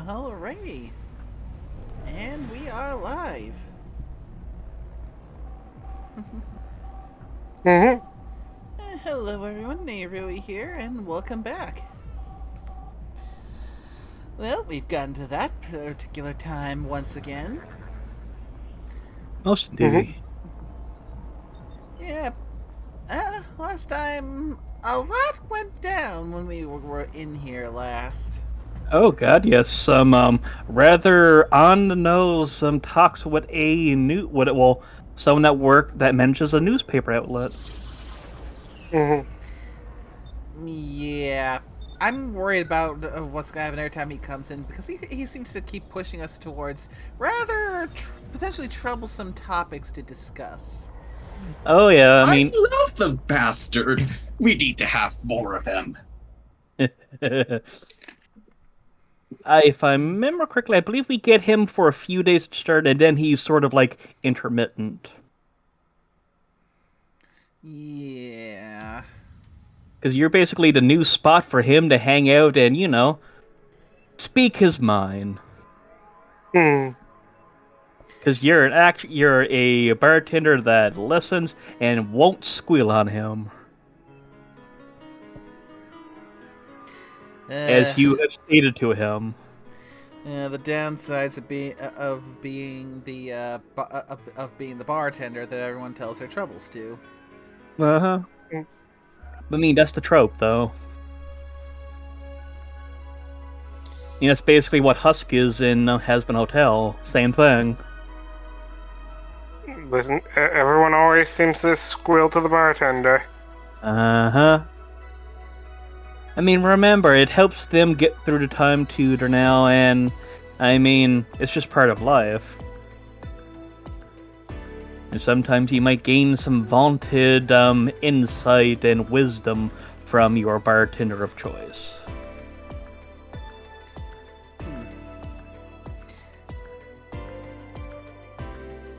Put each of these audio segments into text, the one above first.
Alrighty. And we are live. Mm-hmm. Hello everyone, Nehru here, and welcome back. Well, we've gotten to that particular time once again. Most Mm-hmm. duty. Yeah, last time a lot went down when we were in here last. Oh god, yes. Some rather on the nose talks with someone that manages a newspaper outlet. Mm-hmm. Yeah, I'm worried about what's going to happen every time he comes in because he seems to keep pushing us towards rather potentially troublesome topics to discuss. Oh yeah, I I mean, love the bastard. We need to have more of him. if I remember correctly, I believe we get him for a few days to start, and then he's sort of like intermittent. Yeah. Because you're basically the new spot for him to hang out and, speak his mind. Hmm. Because you're a bartender that listens and won't squeal on him, Uh, as you have stated to him. the downsides of being the bartender that everyone tells their troubles to. Uh huh. I mean, that's the trope, though. That's basically what Husk is in Has Been Hotel. Same thing. Listen, everyone always seems to squeal to the bartender. Uh huh. I mean, remember, it helps them get through the time tutor now, and I mean, it's just part of life. And sometimes you might gain some vaunted insight and wisdom from your bartender of choice.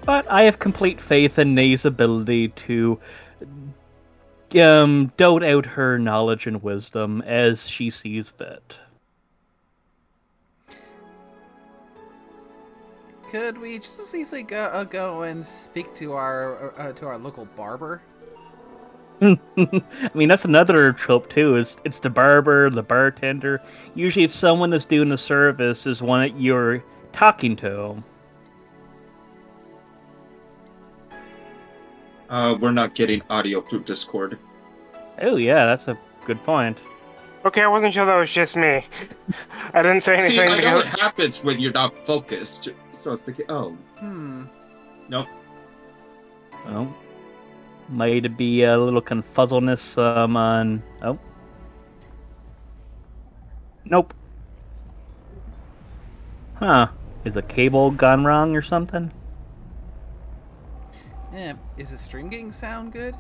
But I have complete faith in Nay's ability to dote out her knowledge and wisdom as she sees fit. Could we just as easily go and speak to our local barber? I mean, that's another trope too. It's the barber, the bartender. Usually, it's someone that's doing the service is one that you're talking to. We're not getting audio through Discord. Oh yeah, that's a good point. Okay, I wasn't sure that was just me. I didn't say anything. See, I know because... it happens when you're not focused. So it's thinking, oh, nope. Well, might be a little confuzzleness on. Oh, nope. Huh? Is the cable gone wrong or something? Is the stream getting sound good?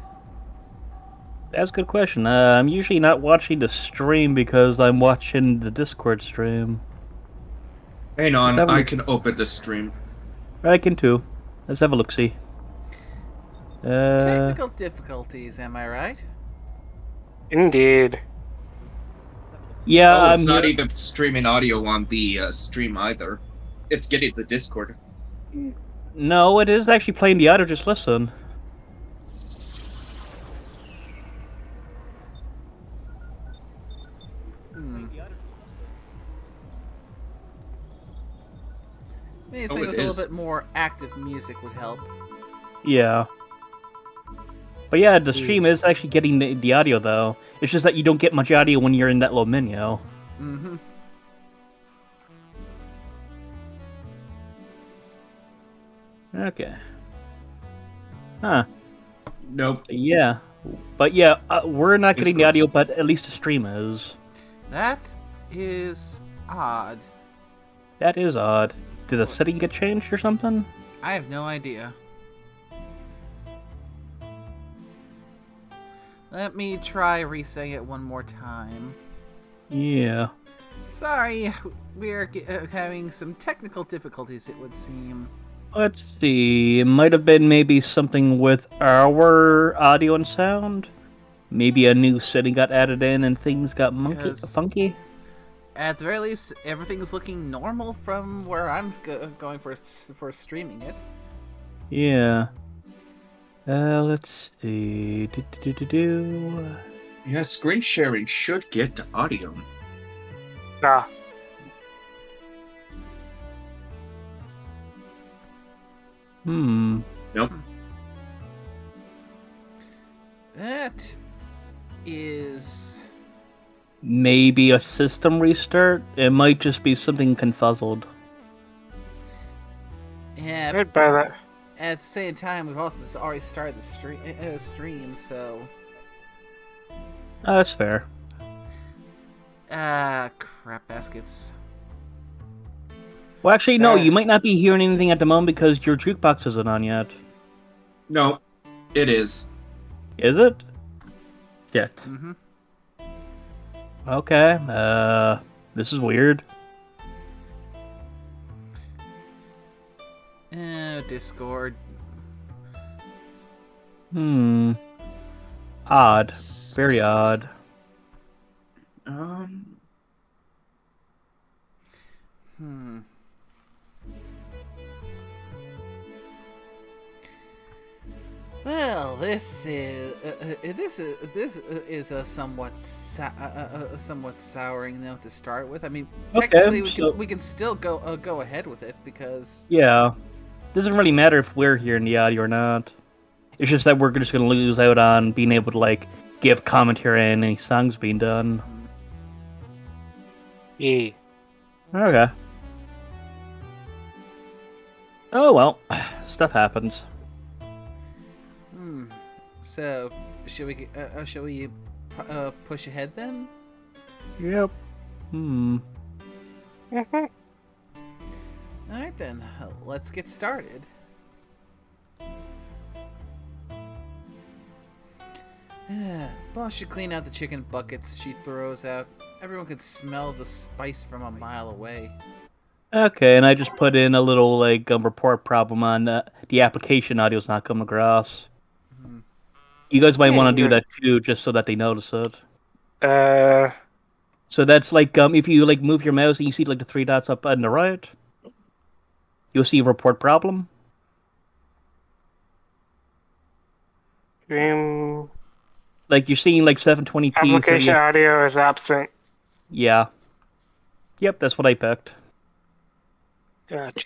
That's a good question. I'm usually not watching the stream because I'm watching the Discord stream. Hang on, Let's have a I look. can open the stream. I can too. Let's have a look-see. Technical difficulties, am I right? Indeed. Yeah, Oh, it's I'm not here. even streaming audio on the stream either. It's getting the Discord. No, it is actually playing the audio. Just listen. Maybe Oh, something it with a little is. bit more active music would help. Yeah. But yeah, the stream is actually getting the audio, though. It's just that you don't get much audio when you're in that low menu. Mm-hmm. Okay. Huh. Nope. Yeah. But yeah, we're not getting the Discord's- audio, but at least the stream is. That is odd. That is odd. Did the setting get changed or something? I have no idea. Let me try resetting it one more time. Yeah. Sorry, we're having some technical difficulties, it would seem. Let's see. It might have been maybe something with our audio and sound. Maybe a new setting got added in and things got Because- funky. At the very least, everything's looking normal from where I'm going for streaming it. Yeah. Let's see. Yeah, screen sharing should get to audio. Nah. Nope. That is... Maybe a system restart? It might just be something confuzzled. Yeah, I'd buy that. at the same time, we've also already started the stream, so... That's fair. Crap baskets. Well, actually, no, you might not be hearing anything at the moment because your jukebox isn't on yet. No, it is. Is it? Shit. Mm-hmm. Okay, this is weird. Discord. Odd. Very odd. Well, this is a somewhat souring note to start with. I mean, Okay, technically so- we can still go ahead with it because Yeah. Doesn't really matter if we're hearing the audio or not. It's just that we're just gonna lose out on being able to, like, give commentary on any songs being done. Yeah. Okay. Oh well, stuff happens. So shall we push ahead then? Yep. All right then, let's get started. Boss should clean out the chicken buckets she throws out. Everyone can smell the spice from a mile away. Okay, and I just put in a little, like, report problem on the application audio's not coming across. You guys might want to do that too, just so that they notice it. So that's like, if you, like, move your mouse and you see, like, the 3 dots up on the right, you'll see report problem. Stream Like, you're seeing, like, 720p. application audio is absent. Yeah. Yep, that's what I picked. Gotcha.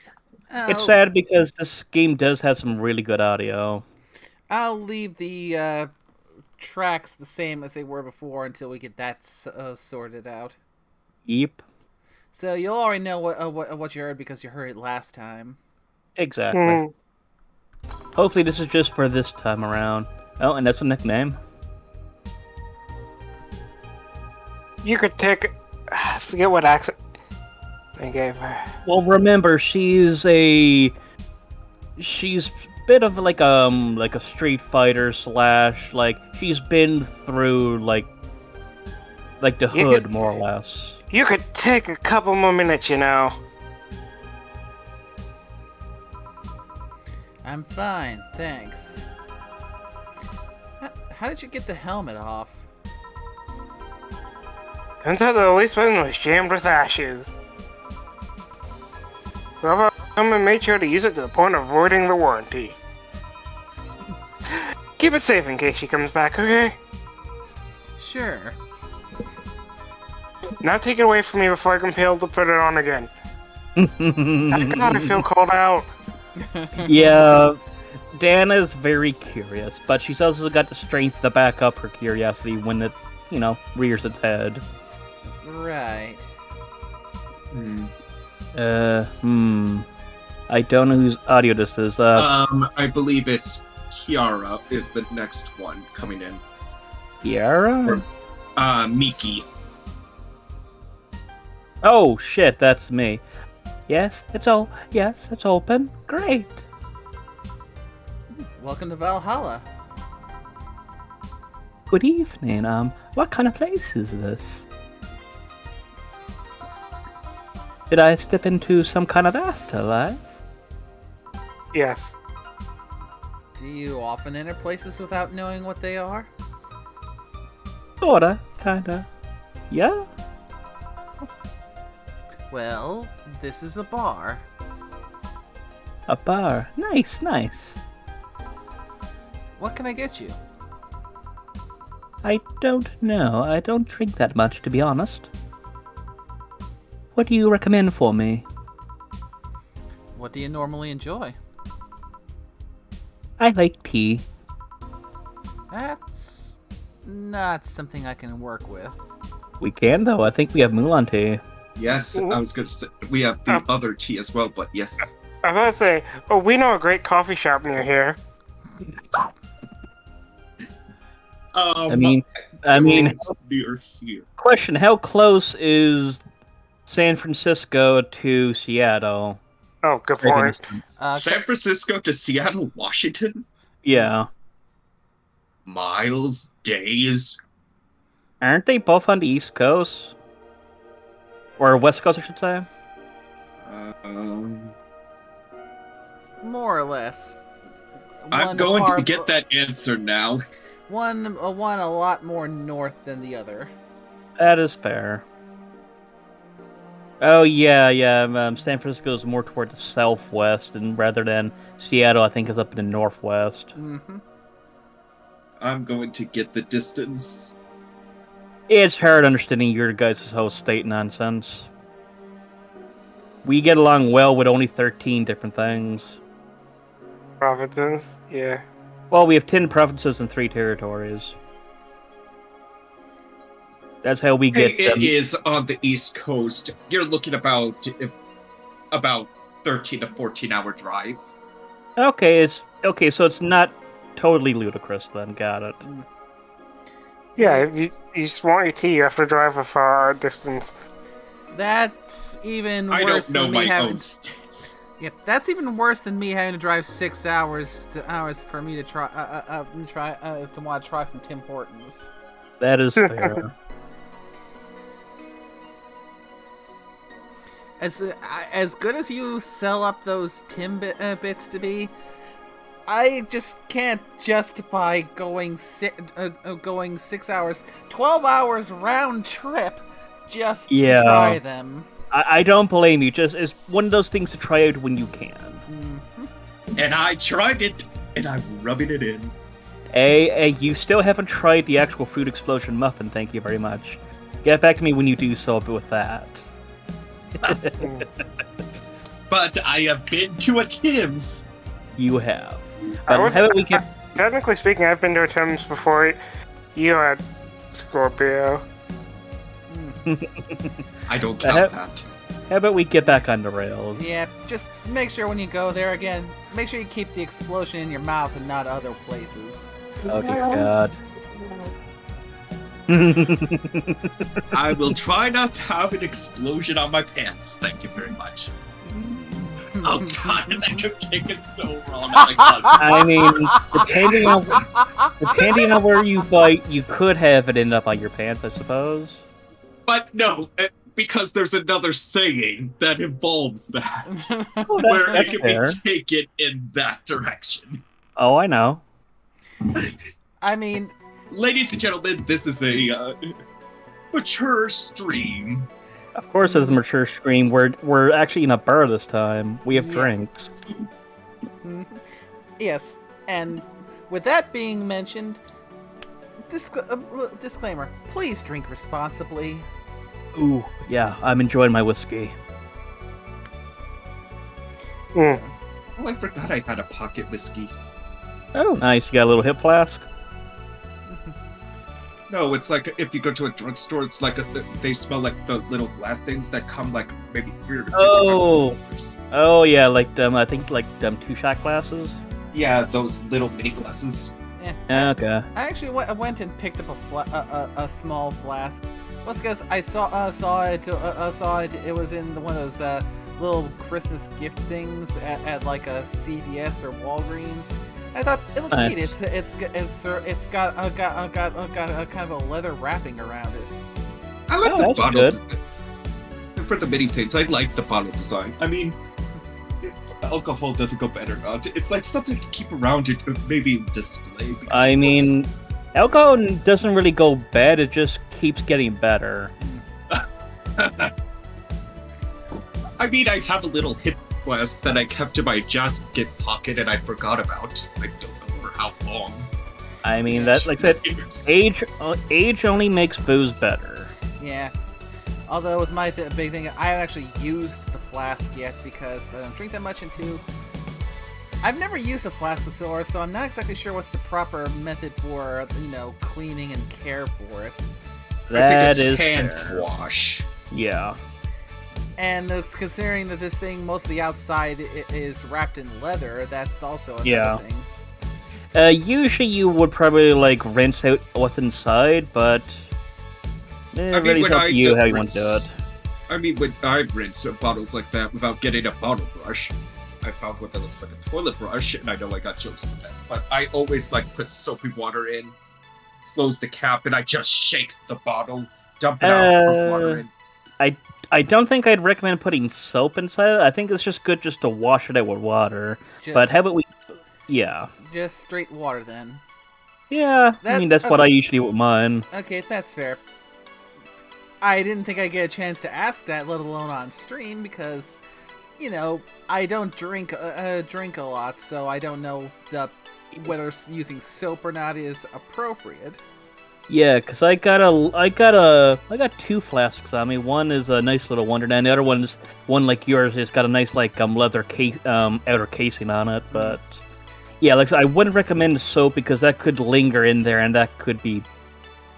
It's sad because this game does have some really good audio. I'll leave the tracks the same as they were before until we get that sorted out. Yep. So you'll already know what you heard because you heard it last time. Exactly. Hopefully this is just for this time around. Oh, and that's a nickname. You could take... I forget what accent I gave her. Well, remember, she's a bit of like a Street Fighter / like, she's been through like the hood, more or less. You could take a couple more minutes, you know. I'm fine, thanks. How did you get the helmet off? Turns out the release button was jammed with ashes. Whoever someone made sure to use it to the point of voiding the warranty. Keep it safe in case she comes back, okay? Sure. Now take it away from me before I compel to put it on again. God, I feel called out. Yeah, Dana's very curious, but she's also got the strength to back up her curiosity when it, rears its head. Right. I don't know whose audio this is. I believe it's Kiara is the next one coming in. Kiara? Miki. Oh shit, that's me. Yes, it's open. Great. Welcome to Valhalla. Good evening. What kind of place is this? Did I step into some kind of afterlife? Yes. Do you often enter places without knowing what they are? Sorta, kinda. Yeah? Well, this is a bar. A bar. Nice, nice. What can I get you? I don't know. I don't drink that much, to be honest. What do you recommend for me? What do you normally enjoy? I like tea. That's not something I can work with. We can, though. I think we have Mulan tea. Yes, I was going to say we have the other tea as well, but yes. I was about to say, oh, we know a great coffee shop near here. I mean, it's near here. question: how close is San Francisco to Seattle? Oh, good point. San Francisco to Seattle, Washington? Yeah. Miles, days. Aren't they both on the East Coast? Or West Coast, I should say? More or less. I'm going to get that answer now. One a lot more north than the other. That is fair. Oh, yeah. San Francisco is more toward the southwest, and rather than Seattle, I think is up in the northwest. Mm-hmm. I'm going to get the distance. It's hard understanding your guys' whole state nonsense. We get along well with only 13 different things. Provinces, yeah. Well, we have 10 provinces and 3 territories. That's how we get It is on the East Coast. You're looking about 13 to 14 hour drive. Okay, so it's not totally ludicrous then. Got it. Yeah, if you just want your tea, you have to drive a far distance. That's even I worse don't know than me my having... own states. Yep, that's even worse than me having to drive 6 hours for me to try to want to try some Tim Hortons. That is fair. As good as you sell up those Tim bits to be, I just can't justify going 6 hours, 12 hours round trip just to try them. I don't blame you. Just it's one of those things to try out when you can. Mm-hmm. And I tried it, and I'm rubbing it in. Hey, you still haven't tried the actual Fruit Explosion muffin. Thank you very much. Get back to me when you do so with that. But I have been to a Tim's. You have. Technically speaking, I've been to a Tim's before you had Scorpio. I don't count that. How about we get back on the rails? Yeah, just make sure when you go there again, make sure you keep the explosion in your mouth and not other places. Oh dear God. I will try not to have an explosion on my pants. Thank you very much. Oh God, that could take it so wrong. I mean, depending on where you bite, you could have it end up on your pants, I suppose. But no, because there's another saying that involves that, where it can be taken in that direction. Oh, I know. I mean, ladies and gentlemen, this is a mature stream. Of course, it's a mature stream. We're actually in a bar this time. We have drinks. Yes, and with that being mentioned, disclaimer: please drink responsibly. Ooh, yeah, I'm enjoying my whiskey. Oh, I forgot I had a pocket whiskey. Oh, nice. You got a little hip flask? No, it's like if you go to a drugstore, it's like they smell like the little glass things that come like maybe 3 or 4 Oh yeah, like I think like 2-shot glasses. Yeah, those little mini glasses. Yeah. Okay. I actually went and picked up a small flask. Well, because I saw it. It was in one of those little Christmas gift things at like a CVS or Walgreens. I thought it looked neat. It's got a kind of a leather wrapping around it. I like the bottle. Good. For the mini things, I like the bottle design. I mean, if alcohol doesn't go better not, it's like something to keep around it, maybe display. I mean, alcohol doesn't really go bad. It just keeps getting better. I mean, I have a little hip flask that I kept in my jacket pocket and I forgot about. I don't know for how long. I mean, that, like I said, age only makes booze better. Yeah. Although with my big thing, I haven't actually used the flask yet because I don't drink that much, and two, I've never used a flask before, so I'm not exactly sure what's the proper method for, cleaning and care for it. I think it's hand wash. Yeah. And considering that this thing, most of the outside is wrapped in leather, that's also another thing. Usually you would probably, rinse out what's inside, but it really up to you how you want to do it. I mean, when I rinse bottles like that without getting a bottle brush, I found one that looks like a toilet brush, and I know I got jokes with that. But I always, put soapy water in, close the cap, and I just shake the bottle, dump it out, put water in. I don't think I'd recommend putting soap inside it. I think it's just good just to wash it out with water. But how about we... Yeah. Just straight water, then. Yeah, I mean, that's what I usually do with mine. Okay, that's fair. I didn't think I'd get a chance to ask that, let alone on stream, because, I don't drink a lot, so I don't know whether using soap or not is appropriate. Yeah, because I got two flasks on me. One is a nice little Wonder, and the other one like yours. It's got a nice leather outer casing on it. But yeah, I wouldn't recommend soap because that could linger in there, and that could be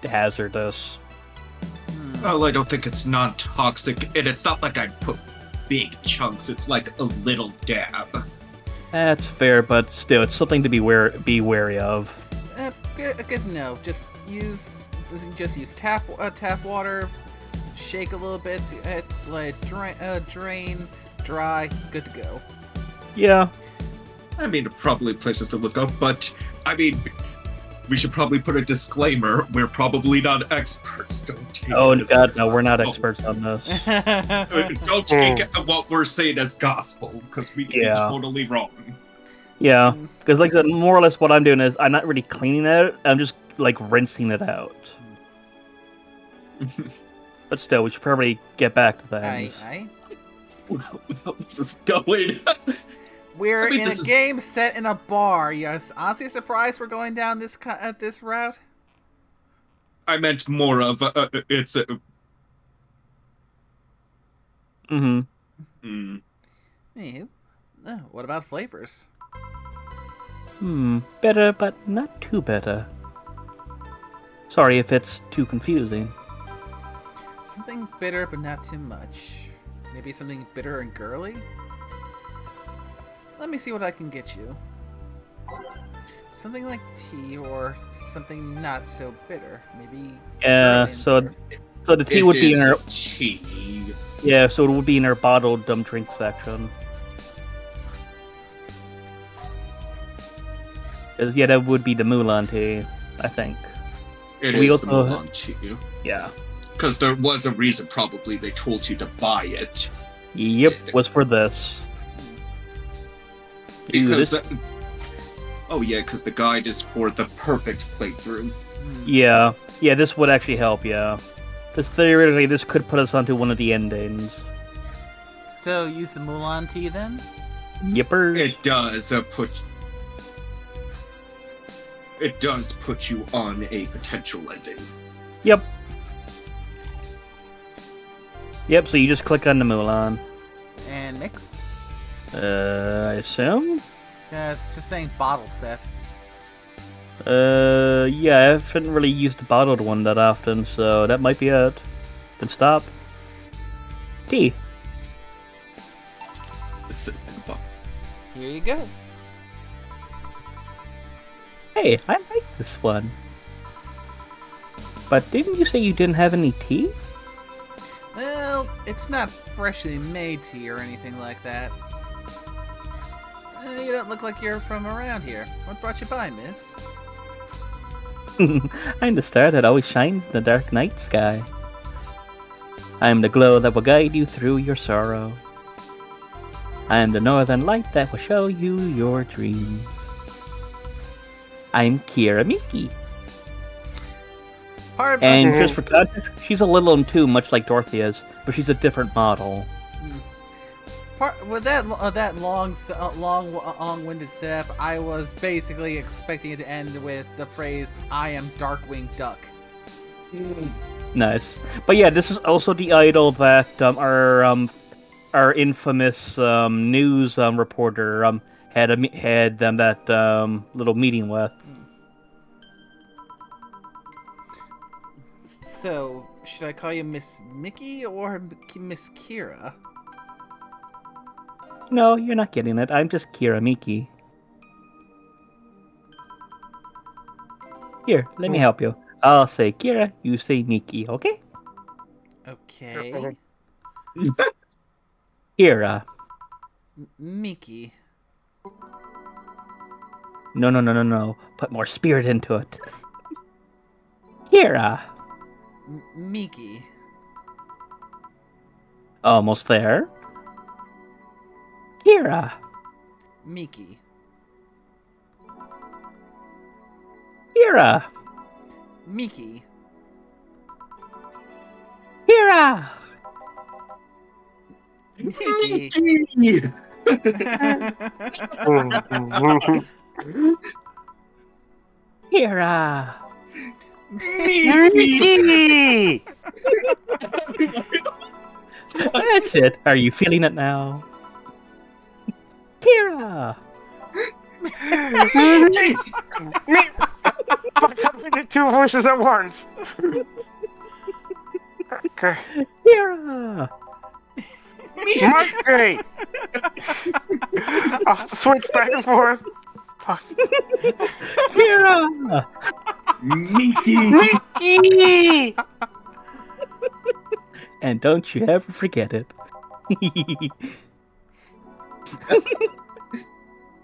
hazardous. Well, I don't think it's non-toxic, and it's not like I'd put big chunks. It's like a little dab. That's fair, but still, it's something to be wary of. Good to know. Just use tap water, shake a little bit, drain, dry, good to go. Yeah. I mean, probably places to look up, but I mean, we should probably put a disclaimer. We're probably not experts. Don't take God, no, we're not experts on this. Don't take what we're saying as gospel, because we can be totally wrong. Yeah, because like I said, more or less what I'm doing is I'm not really cleaning it. I'm just rinsing it out. But still, we should probably get back to things. Aye. How this is going? We're in a game set in a bar. Yes, honestly surprised we're going down this route. I meant more of it's a. Anywho, what about flavors? Better, but not too better. Sorry if it's too confusing. Something bitter, but not too much. Maybe something bitter and girly? Let me see what I can get you. Something like tea, or something not so bitter. Maybe. Yeah, so the tea would be in our tea. Yeah, so it would be in our bottled drink section. Yeah, that would be the Mulan tea, I think. It is the Mulan tea. Yeah. Because there was a reason probably they told you to buy it. Yep, was for this. Because... because the guide is for the perfect playthrough. Yeah, this would actually help, yeah. Because theoretically, this could put us onto one of the endings. So, use the Mulan tea then? Yippers. It does put you on a potential ending. Yep, so you just click on the Mulan. And mix? I assume? Yeah, it's just saying bottle set. Yeah, I haven't really used the bottled one that often, so that might be it. Then stop. Tea. Here you go. Hey, I like this one. But didn't you say you didn't have any tea? Well, it's not freshly made tea or anything like that. You don't look like you're from around here. What brought you by, miss? I'm the star that always shines in the dark night sky. I am the glow that will guide you through your sorrow. I am the northern light that will show you your dreams. I'm Kira Miki. And just for context, she's a little too much like Dorothy is, but she's a different model. With that long-winded setup, I was basically expecting it to end with the phrase "I am Darkwing Duck." Nice. But yeah, this is also the idol that our infamous news reporter had that little meeting with. So, should I call you Miss Mickey or Miss Kira? No, you're not getting it. I'm just Kira Miki. Here, let me help you. I'll say Kira, you say Miki, okay? Okay. Kira. Mickey. No. Put more spirit into it. Kira. Mickey. Almost there. Kira. Mickey. Kira. Mickey. Kira. Mickey. Kira. Mickey! That's it. Are you feeling it now? Kira. I'm the two voices at once. Okay. Kira. Mickey! I'll have to switch back and forth. Fuck. Kira. Mickey! Mickey! And don't you ever forget it.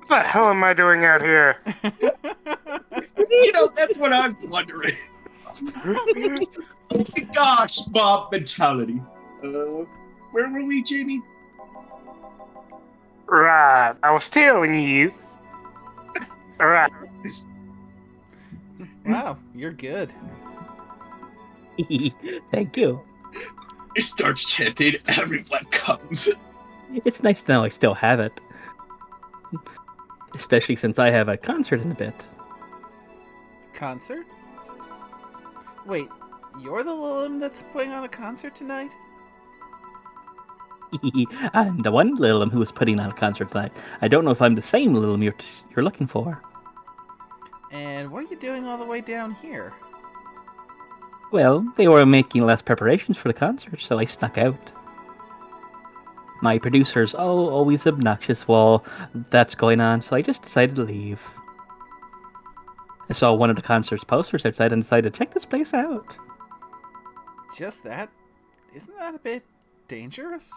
What the hell am I doing out here? You know, that's what I'm wondering. Oh my gosh, Bob mentality. Where were we, Jamie? Right, I was telling you. Alright. Wow, you're good. Thank you. He starts chanting, everyone comes. It's nice to know I still have it. Especially since I have a concert in a bit. Concert? Wait, you're the Lilim that's putting on a concert tonight? I'm the one Lilim who is putting on a concert tonight. I don't know if I'm the same Lilim you're looking for. And what are you doing all the way down here? Well, they were making less preparations for the concert, so I snuck out. My producer's always obnoxious while that's going on, so I just decided to leave. I saw one of the concert's posters outside and decided to check this place out. Just that? Isn't that a bit dangerous?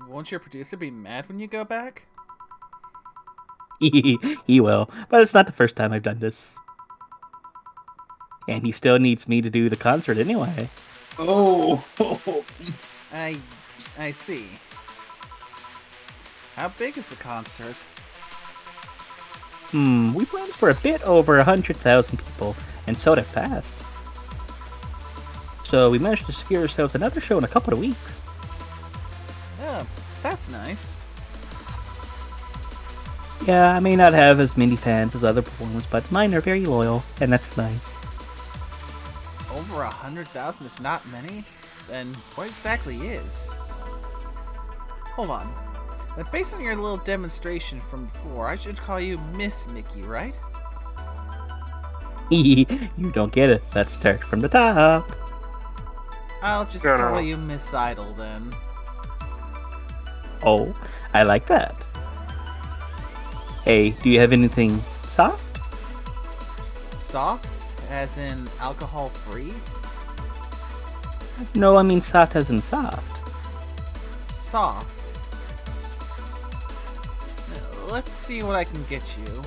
Won't your producer be mad when you go back? He will, but it's not the first time I've done this. And he still needs me to do the concert anyway. Oh. I see. How big is the concert? We planned for a bit over 100,000 people, and sold it fast. So we managed to secure ourselves another show in a couple of weeks. Oh, that's nice. Yeah, I may not have as many fans as other performers, but mine are very loyal, and that's nice. Over 100,000 is not many? Then what exactly is? Hold on. Now, based on your little demonstration from before, I should call you Miss Mickey, right? You don't get it. Let's start from the top. I'll just No, call no. you Miss Idol then. Oh, I like that. Hey, do you have anything soft? Soft? As in alcohol-free? No, I mean soft as in soft. Soft. Let's see what I can get you.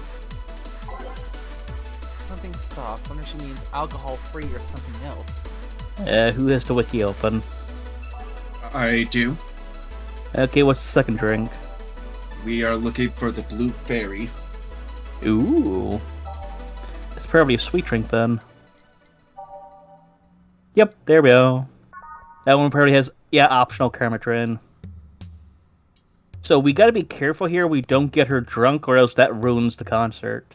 Something soft. Wonder if she means alcohol-free or something else. Who has the wiki open? I do. Okay, what's the second drink? We are looking for the blueberry. Ooh. It's probably a sweet drink then. Yep, there we go. That one probably has, optional Karmatrin. So we gotta be careful here. We don't get her drunk, or else that ruins the concert.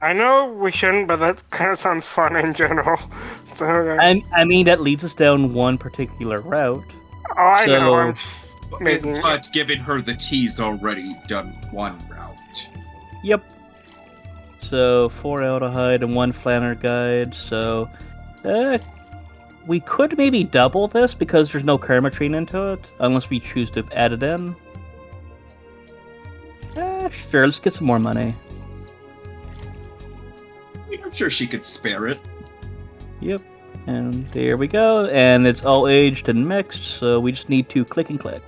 I know we shouldn't, but that kind of sounds fun in general. So, I mean, that leads us down one particular route. oh, I know. so- I'm just making. But giving her the tea's already done one route. Yep. So 4 aldehyde and 1 Flanner guide. So we could maybe double this because there's no karmatrine into it, unless we choose to add it in. Sure, let's get some more money. I'm sure she could spare it. Yep. And there we go. And it's all aged and mixed, so we just need to click and click.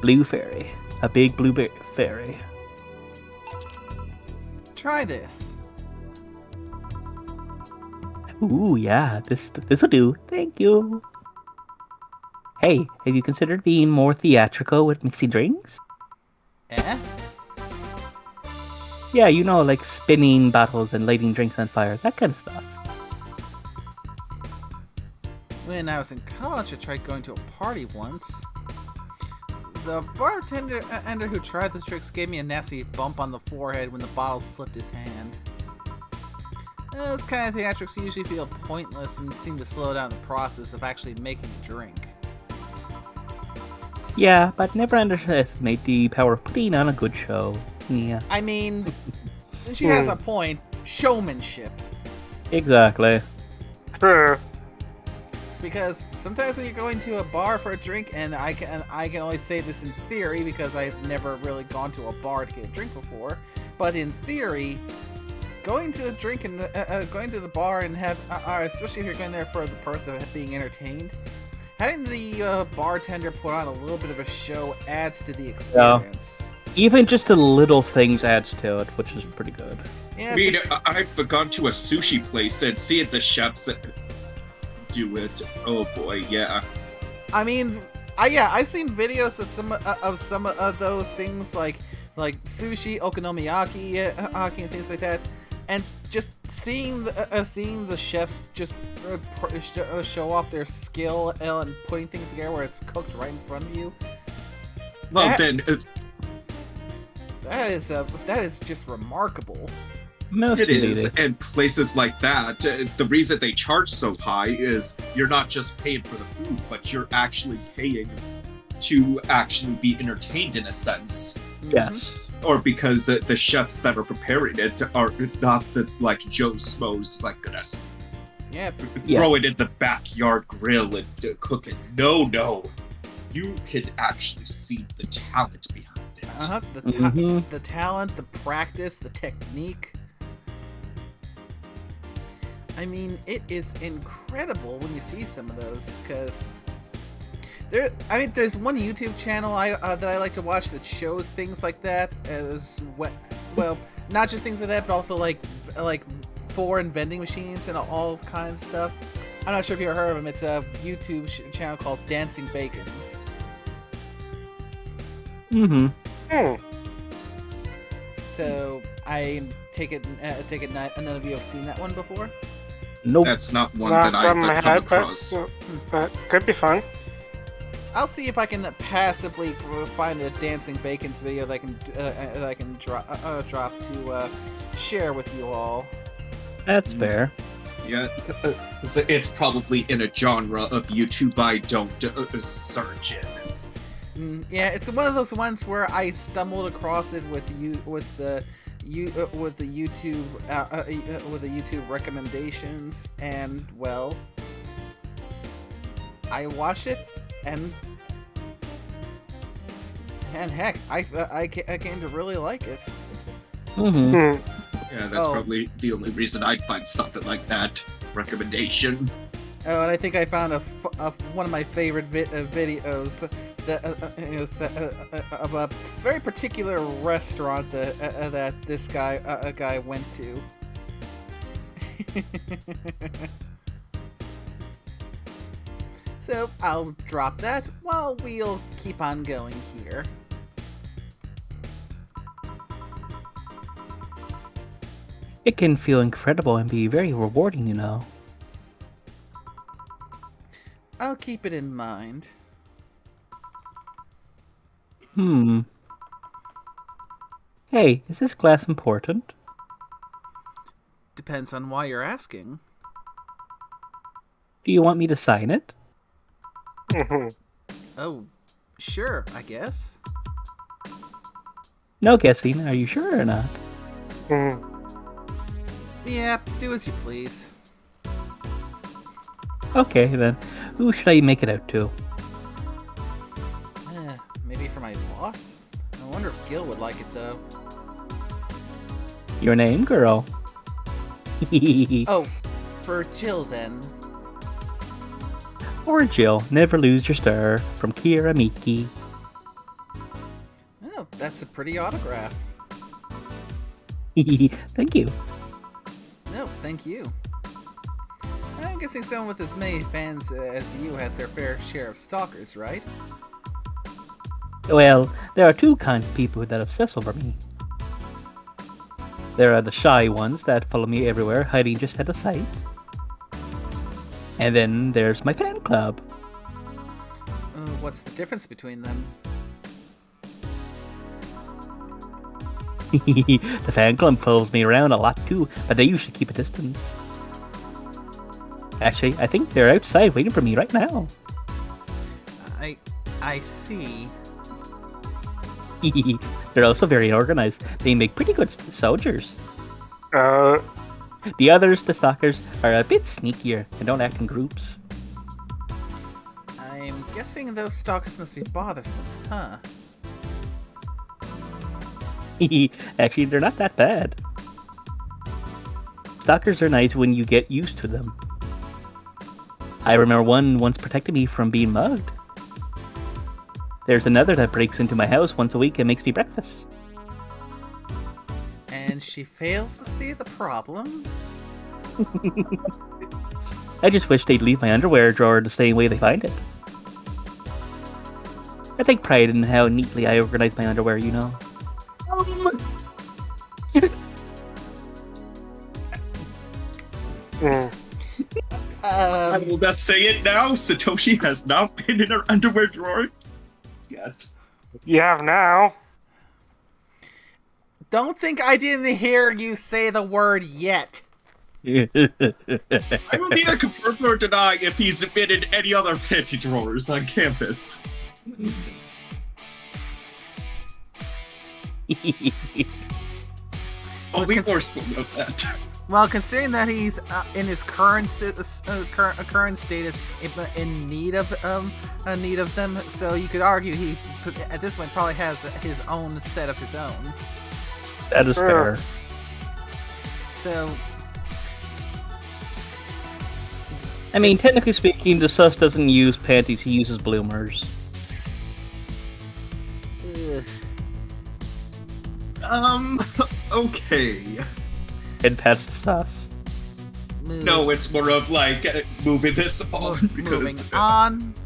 Blue fairy. A big blue fairy. Try this. Ooh, yeah, this'll do. Thank you. Hey, have you considered being more theatrical with mixing drinks? Eh? Yeah, you know, like spinning bottles and lighting drinks on fire, that kind of stuff. When I was in college, I tried going to a party once. The bartender who tried the tricks gave me a nasty bump on the forehead when the bottle slipped his hand. Those kind of theatrics usually feel pointless and seem to slow down the process of actually making a drink. Yeah, but never underestimate the power of putting on a good show. Yeah. I mean, she has a point. Showmanship. Exactly. True. Because sometimes when you're going to a bar for a drink, and I can only say this in theory because I've never really gone to a bar to get a drink before, but in theory, going to the drink and going to the bar and have, especially if you're going there for the purpose of being entertained, having the bartender put on a little bit of a show adds to the experience. Even just the little things adds to it, which is pretty good. Yeah, I mean, just- I've gone to a sushi place and seen the chefs do it. Oh boy, yeah. I mean, I've seen videos of some of those things like sushi, okonomiyaki, and things like that, and just seeing the chefs just show off their skill and putting things together where it's cooked right in front of you. Well, That- then that is just remarkable. Most it is. indeed. And places like that, the reason they charge so high is you're not just paying for the food, but you're actually paying to actually be entertained in a sense. Yes. Or because the chefs that are preparing it are not the like Joe Schmoes, like goodness, Yeah. Yeah. throw it in the backyard grill and cook it. No, you can actually see the talent behind it. Uh-huh. The talent, the practice, the technique. I mean, it is incredible when you see some of those, because there's one YouTube channel that I like to watch that shows things like that as well, not just things like that, but also like foreign vending machines and all kinds of stuff. I'm not sure if you've heard of him. It's a YouTube channel called Dancing Bacons. Mm-hmm. So I take it none of you have seen that one before. Nope. That's not one Not that I've from my come head, across. but could be fun. I'll see if I can passively find a Dancing Bacons video that I can drop to share with you all. That's fair. Yeah, so it's probably in a genre of YouTube I don't search in. Yeah, it's one of those ones where I stumbled across it with the YouTube recommendations, and well, I watched it, and heck, I came to really like it. Mm-hmm. Yeah, that's Oh. probably the only reason I'd find something like that recommendation. Oh, and I think I found one of my favorite videos that of a very particular restaurant that this guy went to. So I'll drop that while we'll keep on going here. It can feel incredible and be very rewarding, you know. I'll keep it in mind. Hey, is this glass important? Depends on why you're asking. Do you want me to sign it? Oh, sure, I guess. No guessing. Are you sure or not? Yeah, do as you please. Okay, then. Who should I make it out to? Maybe for my boss? I wonder if Gil would like it, though. Your name, girl? Oh, for Jill, then. Or Jill, never lose your star. From Kira Miki. Oh, that's a pretty autograph. Thank you. No, thank you. I'm guessing someone with as many fans as you has their fair share of stalkers, right? Well, there are two kinds of people that obsess over me. There are the shy ones that follow me everywhere, hiding just out of sight. And then there's my fan club. What's the difference between them? The fan club follows me around a lot too, but they usually keep a distance. Actually, I think they're outside waiting for me right now. I see. They're also very organized. They make pretty good soldiers. Uh, The others, the stalkers, are a bit sneakier and don't act in groups. I'm guessing those stalkers must be bothersome, huh? Actually, they're not that bad. Stalkers are nice when you get used to them. I remember one once protected me from being mugged. There's another that breaks into my house once a week and makes me breakfast. And she fails to see the problem? I just wish they'd leave my underwear drawer the same way they find it. I take pride in how neatly I organize my underwear, you know. I will not say it now. Satoshi has not been in her underwear drawer yet. you have now. Don't think I didn't hear you say the word yet. I will neither confirm nor deny if he's been in any other panty drawers on campus. I'll be forceful about that. Well, considering that he's in his current current status in need of them, so you could argue he at this point probably has his own set of his own. That is fair. So, I mean, technically speaking, the sus doesn't use panties, he uses bloomers. Okay. And pats the sus. No, it's more of like moving this on because moving on. not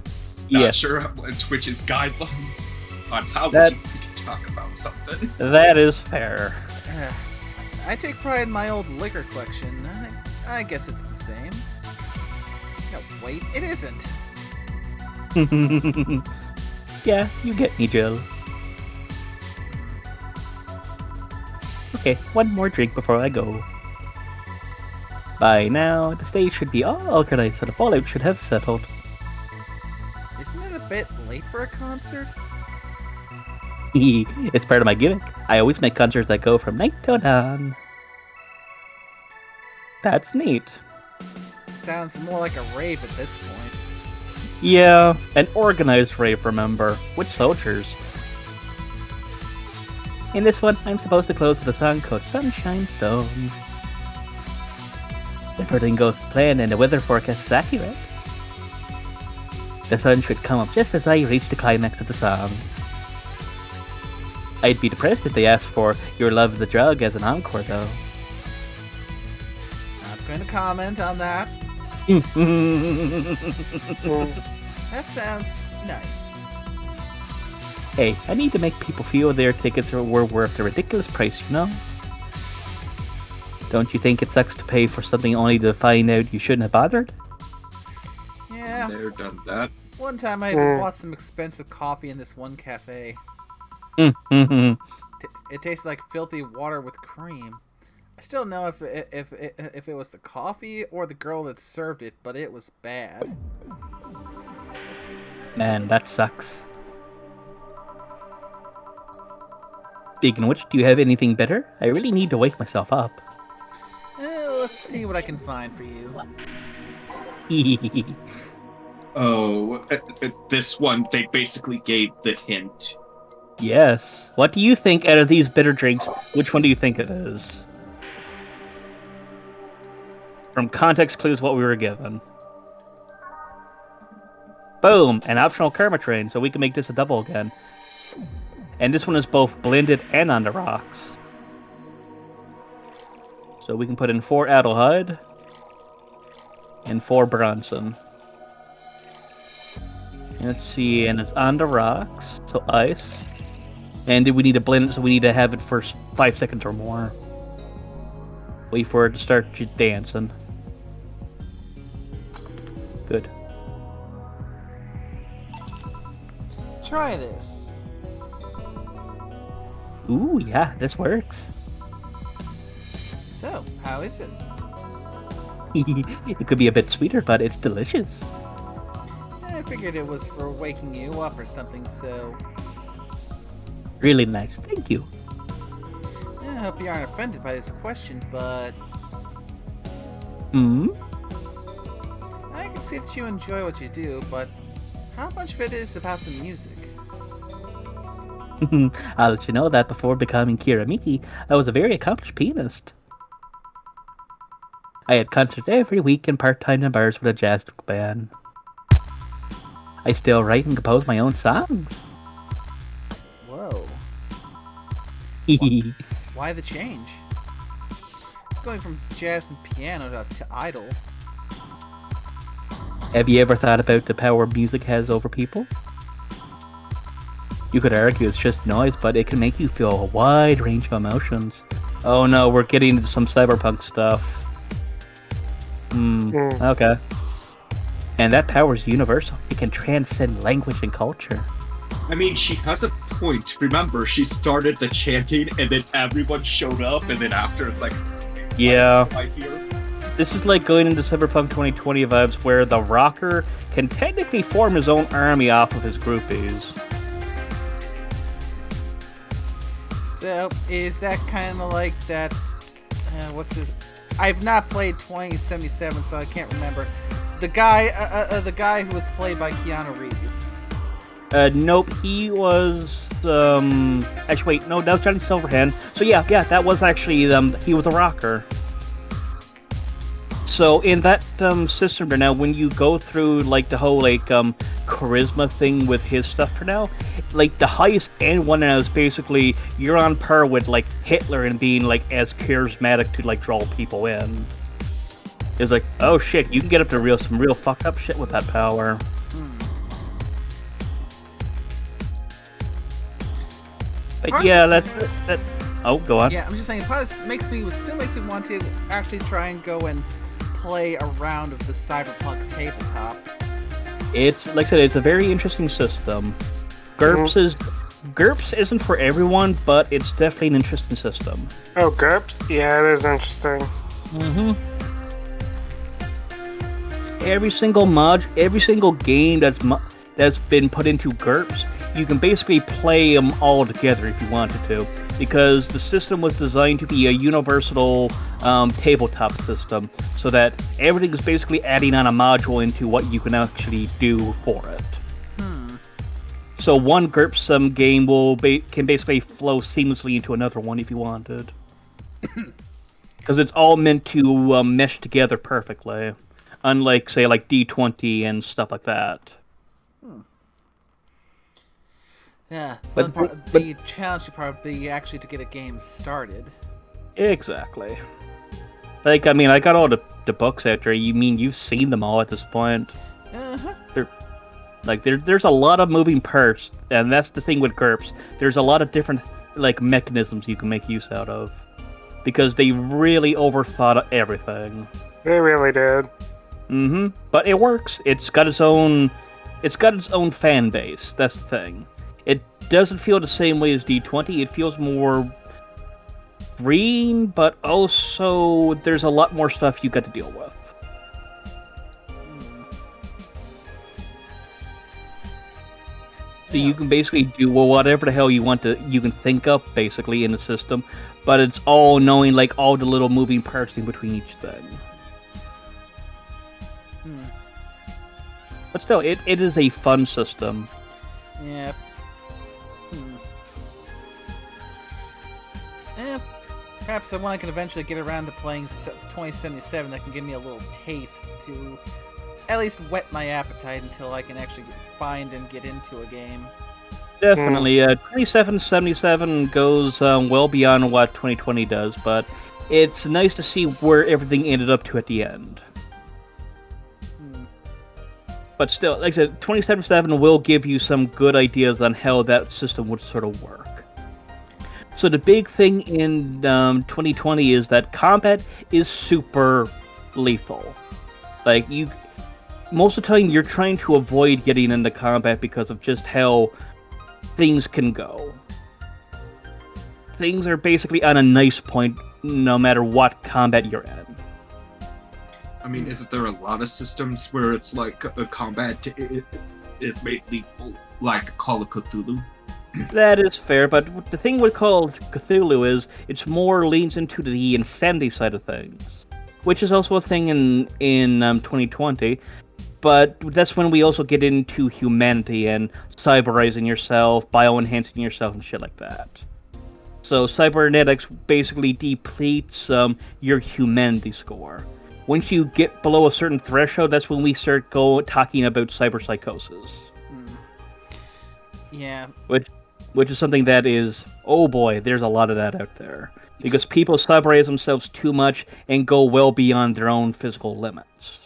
Yes, sure what Twitch's guidelines on how That- we can talk about something. that is fair. I take pride in my old liquor collection. I guess it's the same. No, wait, it isn't. Yeah, you get me, Jill. Okay, one more drink before I go. By now, the stage should be all organized so the fallout should have settled. Isn't it a bit late for a concert? It's part of my gimmick. I always make concerts that go from night till dawn. That's neat. Sounds more like a rave at this point. Yeah, an organized rave, remember, with soldiers. In this one, I'm supposed to close with a song called Sunshine Stone. If everything goes as planned and the weather forecast is accurate, the sun should come up just as I reach the climax of the song. I'd be depressed if they asked for Your Love the Drug as an encore, though. Not going to comment on that. That sounds nice. Hey, I need to make people feel their tickets were worth a ridiculous price, you know? Don't you think it sucks to pay for something only to find out you shouldn't have bothered? Yeah, They're done that. one time I bought some expensive coffee in this one cafe. It tasted like filthy water with cream. I still know if it was the coffee or the girl that served it, but it was bad. Man, that sucks. Speaking of which, do you have anything better? I really need to wake myself up. Let's see what I can find for you. Oh, this one, they basically gave the hint. Yes. What do you think out of these bitter drinks? Which one do you think it is? From context clues, what we were given. Boom! An optional karma train, so we can make this a double again. And this one is both blended and on the rocks. So we can put in 4 Adelheid and 4 Bronson. Let's see, and it's on the rocks, so ice. And we need to blend it, so we need to have it for 5 seconds or more. Wait for it to start dancing. Good. Try this. Ooh, yeah, this works. So, how is it? It could be a bit sweeter, but it's delicious. I figured it was for waking you up or something, so... Really nice, thank you. I hope you aren't offended by this question, but... Hmm? I can see that you enjoy what you do, but how much of it is about the music? I'll let you know that before becoming Kiramiki, I was a very accomplished pianist. I had concerts every week and part-time in bars with a jazz band. I still write and compose my own songs. Whoa. Why the change? Going from jazz and piano to idol. Have you ever thought about the power music has over people? You could argue it's just noise, but it can make you feel a wide range of emotions. Oh no, we're getting into some cyberpunk stuff. Okay. And that power is universal. It can transcend language and culture. I mean, she has a point. Remember, she started the chanting, and then everyone showed up, and then after it's like, yeah. I hear. This is like going into Cyberpunk 2020 vibes, where the rocker can technically form his own army off of his groupies. So, is that kind of like that... what's his... I've not played 2077, so I can't remember. The guy who was played by Keanu Reeves. Nope, he was, actually, wait, no, that was Johnny Silverhand. So yeah, that was actually, he was a rocker. So in that, system for now, when you go through, like, the whole, like, charisma thing with his stuff for now, like, the highest end one now is basically, you're on par with, like, Hitler and being, like, as charismatic to, like, draw people in. It's like, oh shit, you can get up to some real fucked up shit with that power. But yeah, that. Oh, go on. Yeah, I'm just saying, it still makes me want to actually try and go and play a round of the Cyberpunk tabletop. It's, like I said, it's a very interesting system. GURPS isn't for everyone, but it's definitely an interesting system. Oh, GURPS? Yeah, it is interesting. Mm-hmm. Every single game that's been put into GURPS, you can basically play them all together if you wanted to, because the system was designed to be a universal tabletop system, so that everything is basically adding on a module into what you can actually do for it. So one GURPS game can basically flow seamlessly into another one if you wanted, because it's all meant to mesh together perfectly. Unlike, say, like D20 and stuff like that. Yeah, but the challenge would probably be actually to get a game started. Exactly. Like, I mean, I got all the books out there. You mean you've seen them all at this point? Uh-huh. There's a lot of moving parts, and that's the thing with GURPS. There's a lot of different, like, mechanisms you can make use out of, because they really overthought everything. They really did. But it works. It's got its own fan base. That's the thing. doesn't feel the same way as D20. It feels more green, but also there's a lot more stuff you got to deal with. So you can basically do whatever the hell you want to. You can think up basically in the system, but it's all knowing like all the little moving parts in between each thing. But still, it is a fun system. Yeah. Perhaps when I can eventually get around to playing 2077, that can give me a little taste to at least whet my appetite until I can actually find and get into a game. Definitely. 2777 goes well beyond what 2020 does, but it's nice to see where everything ended up to at the end. But still, like I said, 2777 will give you some good ideas on how that system would sort of work. So the big thing in 2020 is that combat is super lethal. Like, most of the time you're trying to avoid getting into combat because of just how things can go. Things are basically on a nice point no matter what combat you're in. I mean, isn't there a lot of systems where it's like a combat is made lethal, like Call of Cthulhu? That is fair, but the thing with Call of Cthulhu is it's more leans into the insanity side of things, which is also a thing in 2020. But that's when we also get into humanity and cyberizing yourself, bioenhancing yourself, and shit like that. So cybernetics basically depletes your humanity score. Once you get below a certain threshold, that's when we start talking about cyberpsychosis. Yeah. Which is something that is, oh boy, there's a lot of that out there. Because people cyberize themselves too much and go well beyond their own physical limits.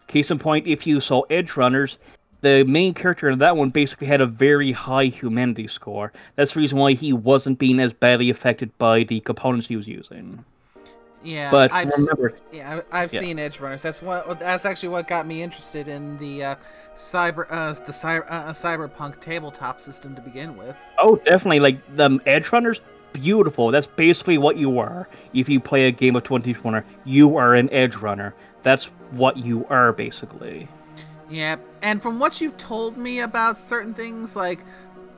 Case in point, if you saw Edge Runners, the main character in that one basically had a very high humanity score. That's the reason why he wasn't being as badly affected by the components he was using. Yeah, but I've seen Edge Runners. That's actually what got me interested in the cyberpunk tabletop system to begin with. Oh, definitely. Like the Edge Runners, beautiful. That's basically what you are. If you play a game of 2020, you are an Edge Runner. That's what you are, basically. Yeah, and from what you've told me about certain things, like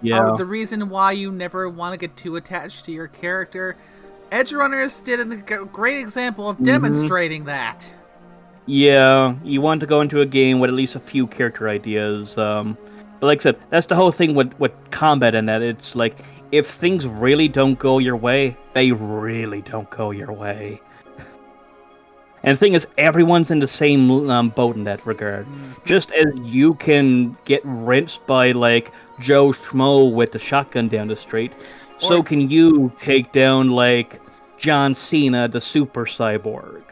the reason why you never want to get too attached to your character, Edge Runners did a great example of demonstrating that. Yeah, you want to go into a game with at least a few character ideas. But like I said, that's the whole thing with combat in that. It's like, if things really don't go your way, they really don't go your way. And the thing is, everyone's in the same boat in that regard. Just as you can get rinsed by, like, Joe Schmo with the shotgun down the street, so can you take down, like, John Cena, the super cyborg.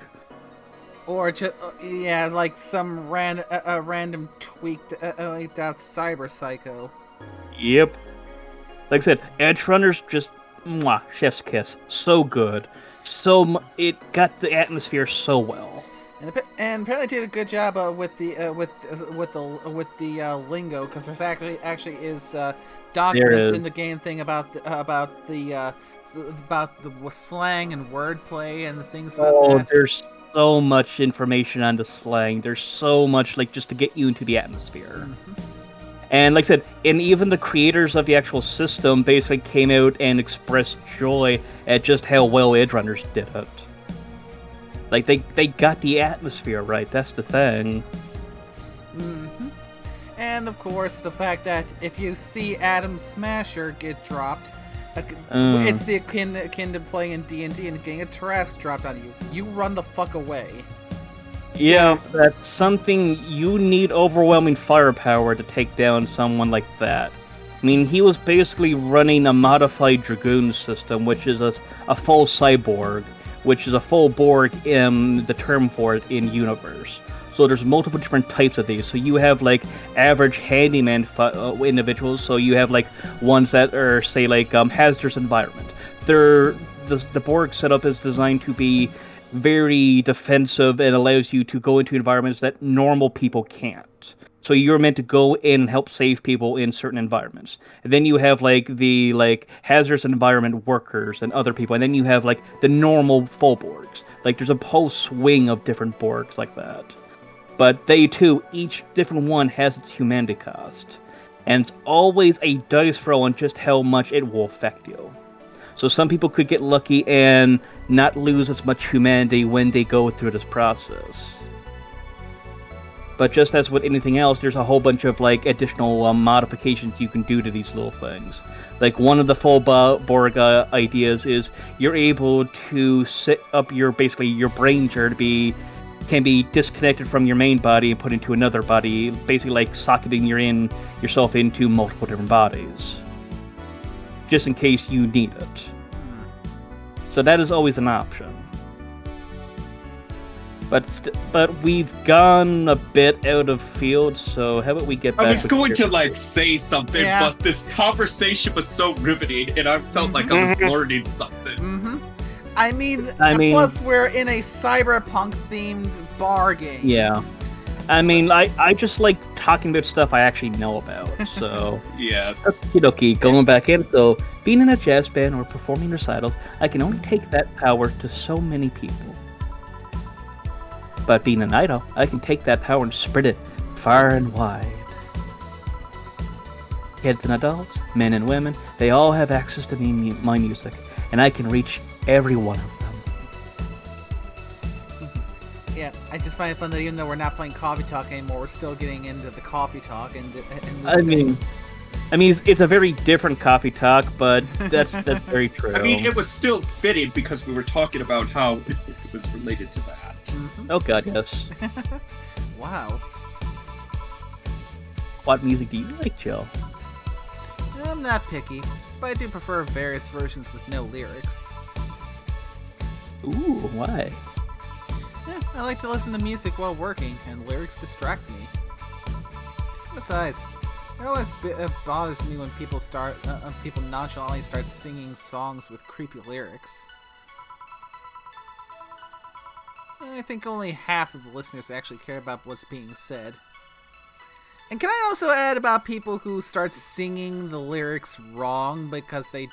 Or just, like some random tweaked out cyber psycho. Yep. Like I said, Edge Runners just, chef's kiss. So good. It got the atmosphere so well. And apparently did a good job with the lingo, because there's actually is documents in the game thing about the slang and wordplay and the things about that. Oh, there's so much information on the slang. There's so much, like, just to get you into the atmosphere. And like I said, and even the creators of the actual system basically came out and expressed joy at just how well Edge Runners did it. Like, they got the atmosphere right, that's the thing. And of course, the fact that if you see Adam Smasher get dropped, it's the akin to playing in D&D and getting a Tarrasque dropped on you. You run the fuck away. Yeah, that's something. You need overwhelming firepower to take down someone like that. I mean, he was basically running a modified Dragoon system, which is a full cyborg, which is a full Borg in the term for it in universe. So there's multiple different types of these. So you have, like, average handyman individuals. So you have, like, ones that are, say, like, hazardous environment. The Borg setup is designed to be very defensive and allows you to go into environments that normal people can't. So you're meant to go in and help save people in certain environments. And then you have the hazardous environment workers and other people. And then you have the normal full Borgs. There's a whole swing of different Borgs like that. But they too, each different one has its humanity cost. And it's always a dice roll on just how much it will affect you. So some people could get lucky and not lose as much humanity when they go through this process. But just as with anything else, there's a whole bunch of additional modifications you can do to these little things. One of the full Borg ideas is you're able to set up your brain jar can be disconnected from your main body and put into another body, basically socketing yourself into multiple different bodies, just in case you need it. So that is always an option. But we've gone a bit out of field, so how about we get back? I was going to say something, but this conversation was so riveting, and I felt like I was learning something. Mm-hmm. I mean, plus we're in a cyberpunk-themed bar game. Yeah. I just like talking about stuff I actually know about, so... Yes. Okie going back in, so being in a jazz band or performing recitals, I can only take that power to so many people. But being an idol, I can take that power and spread it far and wide. Kids and adults, men and women, they all have access to my music, and I can reach every one of them. Yeah, I just find it fun that even though we're not playing Coffee Talk anymore, we're still getting into the Coffee Talk. It's a very different Coffee Talk, but that's very true. It was still fitting because we were talking about how it was related to that. Mm-hmm. Oh god, yes. Wow. What music do you like, Joe? I'm not picky, but I do prefer various versions with no lyrics. Ooh, why? Yeah, I like to listen to music while working, and lyrics distract me. Besides, it always bothers me when people people nonchalantly start singing songs with creepy lyrics. I think only half of the listeners actually care about what's being said. And can I also add about people who start singing the lyrics wrong because they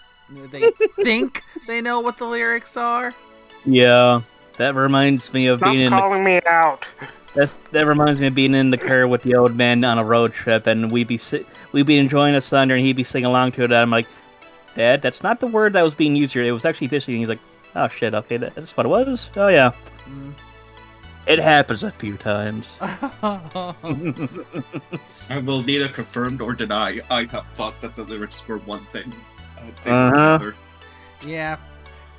think they know what the lyrics are? Yeah, that reminds me of Stop calling me out. That reminds me of being in the car with the old man on a road trip, and we'd be enjoying a thunder, and he'd be singing along to it. And I'm like, Dad, that's not the word that was being used here. It was actually this. And he's like, oh shit, okay, that's what it was. Oh yeah, it happens a few times. I will neither confirm nor deny. I have thought that the lyrics were one thing. Another. Yeah,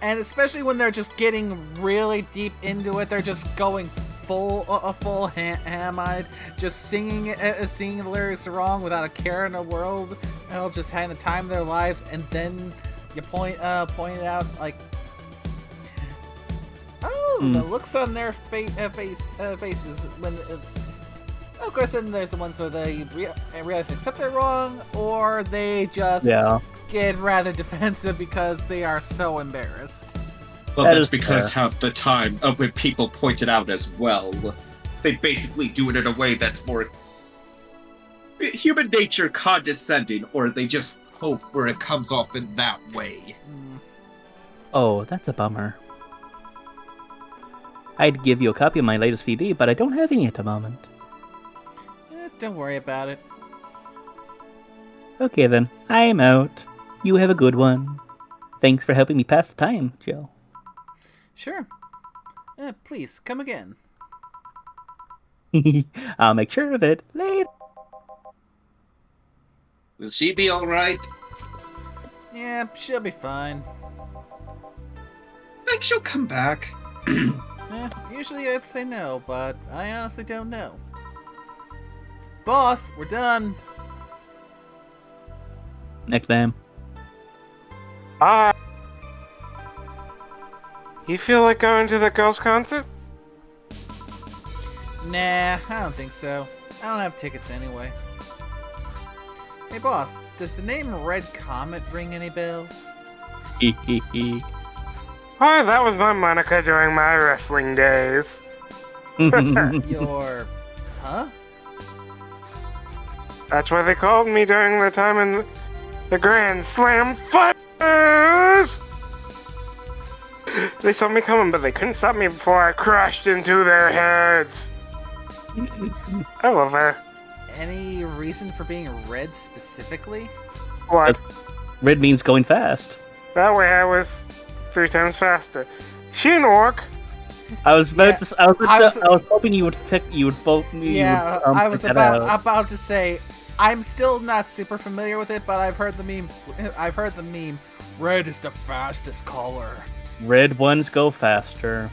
and especially when they're just getting really deep into it, they're just going full ham-eyed, just singing the lyrics wrong without a care in the world, and just having the time of their lives, and then you point it out like, the looks on their faces when. Of course, then there's the ones where they realize they accept they're wrong, or they just get rather defensive because they are so embarrassed. Well, that's because half the time, when people point it out as well, they basically do it in a way that's more human nature condescending, or they just hope where it comes off in that way. Oh, that's a bummer. I'd give you a copy of my latest CD, but I don't have any at the moment. Don't worry about it. Okay then, I'm out. You have a good one. Thanks for helping me pass the time, Joe. Sure. Please, come again. I'll make sure of it. Later. Will she be alright? Yeah, she'll be fine. I think she'll come back. Usually I'd say no, but I honestly don't know. Boss, we're done. Next time. Bye. You feel like going to the girls' concert? Nah, I don't think so. I don't have tickets anyway. Hey boss, does the name Red Comet ring any bells? Oh, that was my moniker during my wrestling days. Your... huh? That's why they called me during the time in the Grand Slam Fighters! They saw me coming, but they couldn't stop me before I crashed into their heads. I love her. Any reason for being red specifically? What? Red means going fast. That way I was 3 times faster. She an orc. I was about Yeah, to. I was hoping you would pick. You would both. Yeah, would, I was pick that out. about to say, I'm still not super familiar with it, but I've heard the meme. Red is the fastest color. Red ones go faster.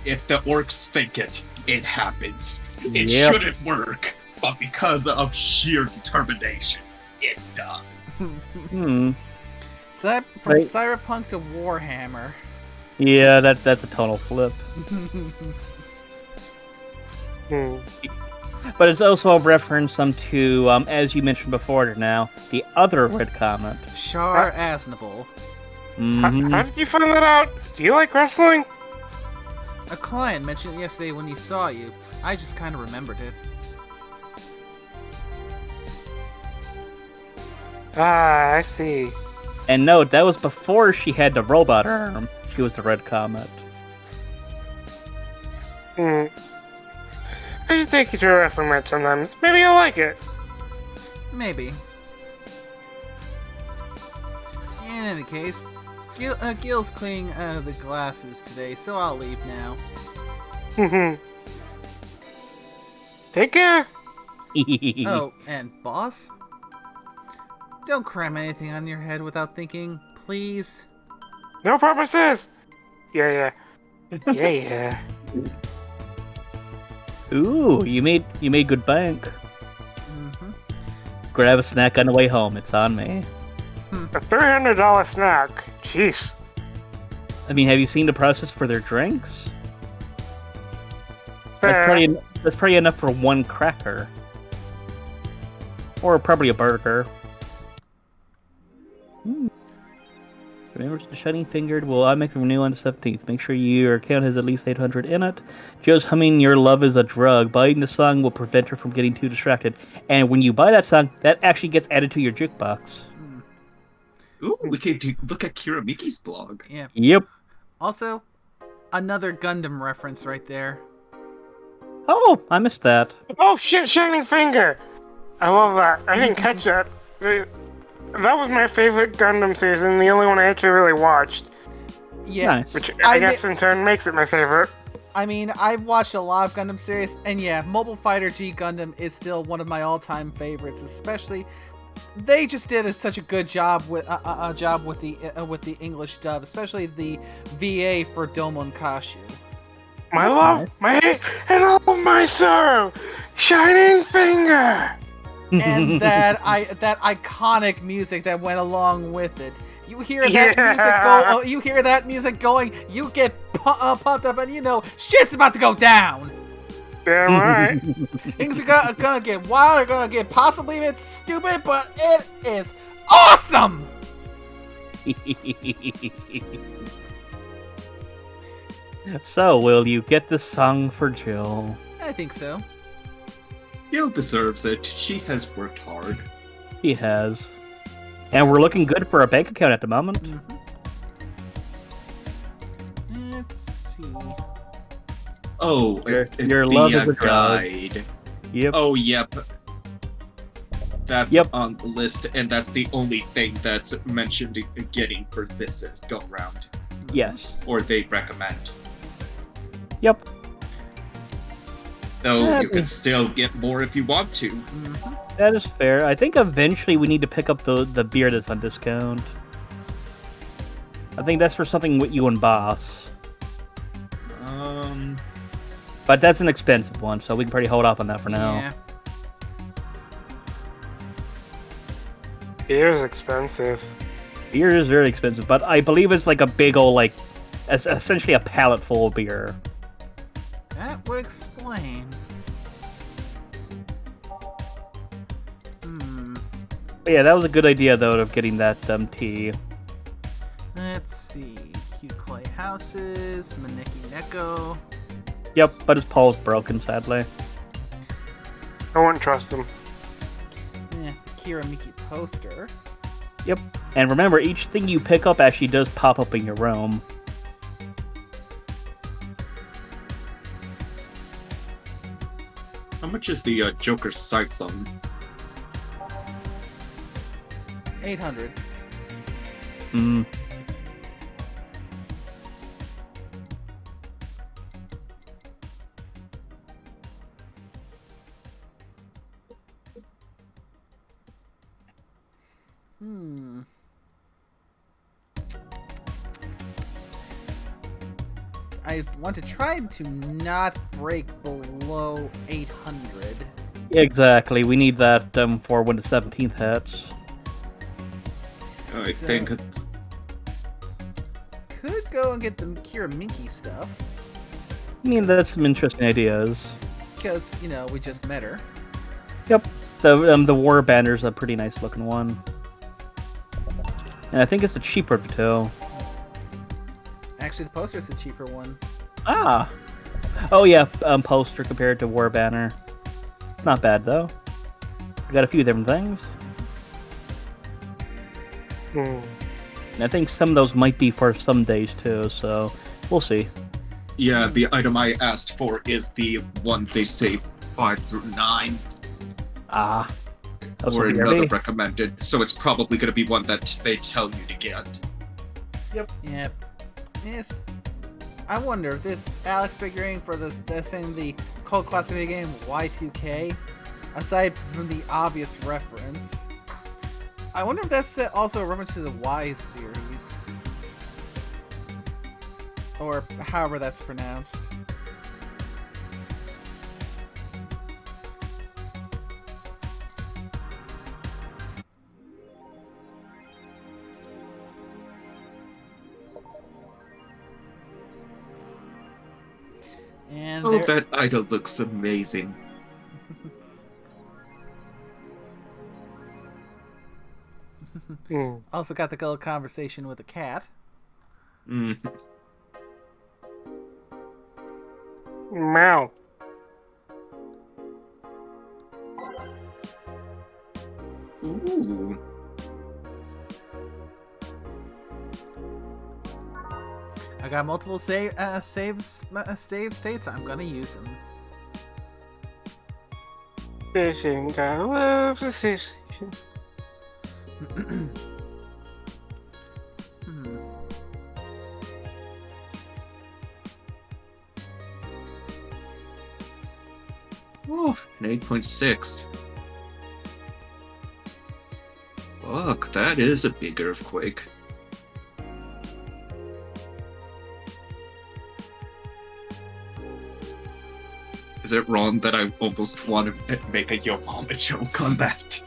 If the orcs think it, it happens. It Yep. shouldn't work, but because of sheer determination, it does. Hmm. From Right. Cyberpunk to Warhammer. Yeah, that's a tonal flip. But it's also a reference to, as you mentioned before now, the other red comment. Char Aznable. Mhm. How did you find that out? Do you like wrestling? A client mentioned it yesterday when he saw you. I just kind of remembered it. Ah, I see. And note, that was before she had the robot arm. She was the red comet. I should take you to a wrestling match sometimes. Maybe you'll like it. Maybe. In any case, Gil's cleaning the glasses today, so I'll leave now. Take care. Oh, and boss? Don't cram anything on your head without thinking, please. No promises. Yeah. Yeah. Ooh, you made good bank. Mm-hmm. Grab a snack on the way home. It's on me. A $300 snack. Jeez. I mean, have you seen the process for their drinks? Fair. That's probably enough for one cracker. Or probably a burger. Remember the Shining Fingered will automatically renew on the 17th. Make sure your account has at least 800 in it. Joe's humming Your Love is a Drug. Buying the song will prevent her from getting too distracted. And when you buy that song, that actually gets added to your jukebox. Ooh, we can look at Kiramiki's blog. Yeah. Yep. Also, another Gundam reference right there. Oh, I missed that. Oh shit, Shining Finger! I love that. I didn't catch that. That was my favorite Gundam season, the only one I actually really watched. Yeah. Nice. Which I guess in turn makes it my favorite. I mean, I've watched a lot of Gundam series, and yeah, Mobile Fighter G Gundam is still one of my all-time favorites. Especially, they just did such a good job with the English dub, especially the VA for Domon Kashu. My love, my hate, and all my sorrow, Shining Finger. And that iconic music that went along with it. You hear that music go. You hear that music going. You get pumped up, and you know shit's about to go down. Damn right. Things are gonna get wild. They're gonna get possibly a bit stupid, but it is awesome. So, will you get the song for Jill? I think so. Jill deserves it. She has worked hard. He has. And we're looking good for a bank account at the moment. Let's see. Oh, Your love is a drug. guide. Yep. Oh, yep. That's Yep. on the list, and that's the only thing that's mentioned getting for this go round. Yes. Or they recommend. Yep. Though Yeah, you can still get more if you want to. That is fair. I think eventually we need to pick up the beer that's on discount. I think that's for something with you and Boss. But that's an expensive one, so we can probably hold off on that for now. Yeah. Beer's expensive. Beer is very expensive, but I believe it's like a big old, like, essentially a pallet full of beer. That would explain. But yeah, that was a good idea, though, of getting that tea. Let's see. Cute clay houses, Maneki Neko. Yep, but his pole's broken, sadly. I wouldn't trust him. Kira Miki poster. Yep. And remember, each thing you pick up actually does pop up in your room. How much is the Joker Cyclone? 800. Hmm. I want to try to not break below 800. Exactly. We need that for when the 17th hits. I think Could go and get the Kira Minky stuff. I mean, that's some interesting ideas. Because, you know, we just met her. Yep. The War Banner's a pretty nice looking one. And I think it's the cheaper of the two. Actually, the poster's the cheaper one. Ah! Oh yeah, poster compared to War Banner. Not bad though. We got a few different things. And I think some of those might be for some days too, so we'll see. yeah, the item I asked for is the one they say 5 through 9. Ah. Those Or will be another early. recommended, so it's probably going to be one that they tell you to get. Yep. Yes. I wonder if this Alex figurine for this in the cult classic video game Y2K, aside from the obvious reference, I wonder if that's also a reference to the Y series. Or however that's pronounced. And Oh, there- that idol looks amazing. also got the little conversation with a cat. Mm. Meow. Ooh. I got multiple save states. I'm gonna use them. Fishing, I love the safe station. Oh, an 8.6. Fuck, that is a big earthquake. Is it wrong that I almost want to make a Yo Mama joke on that?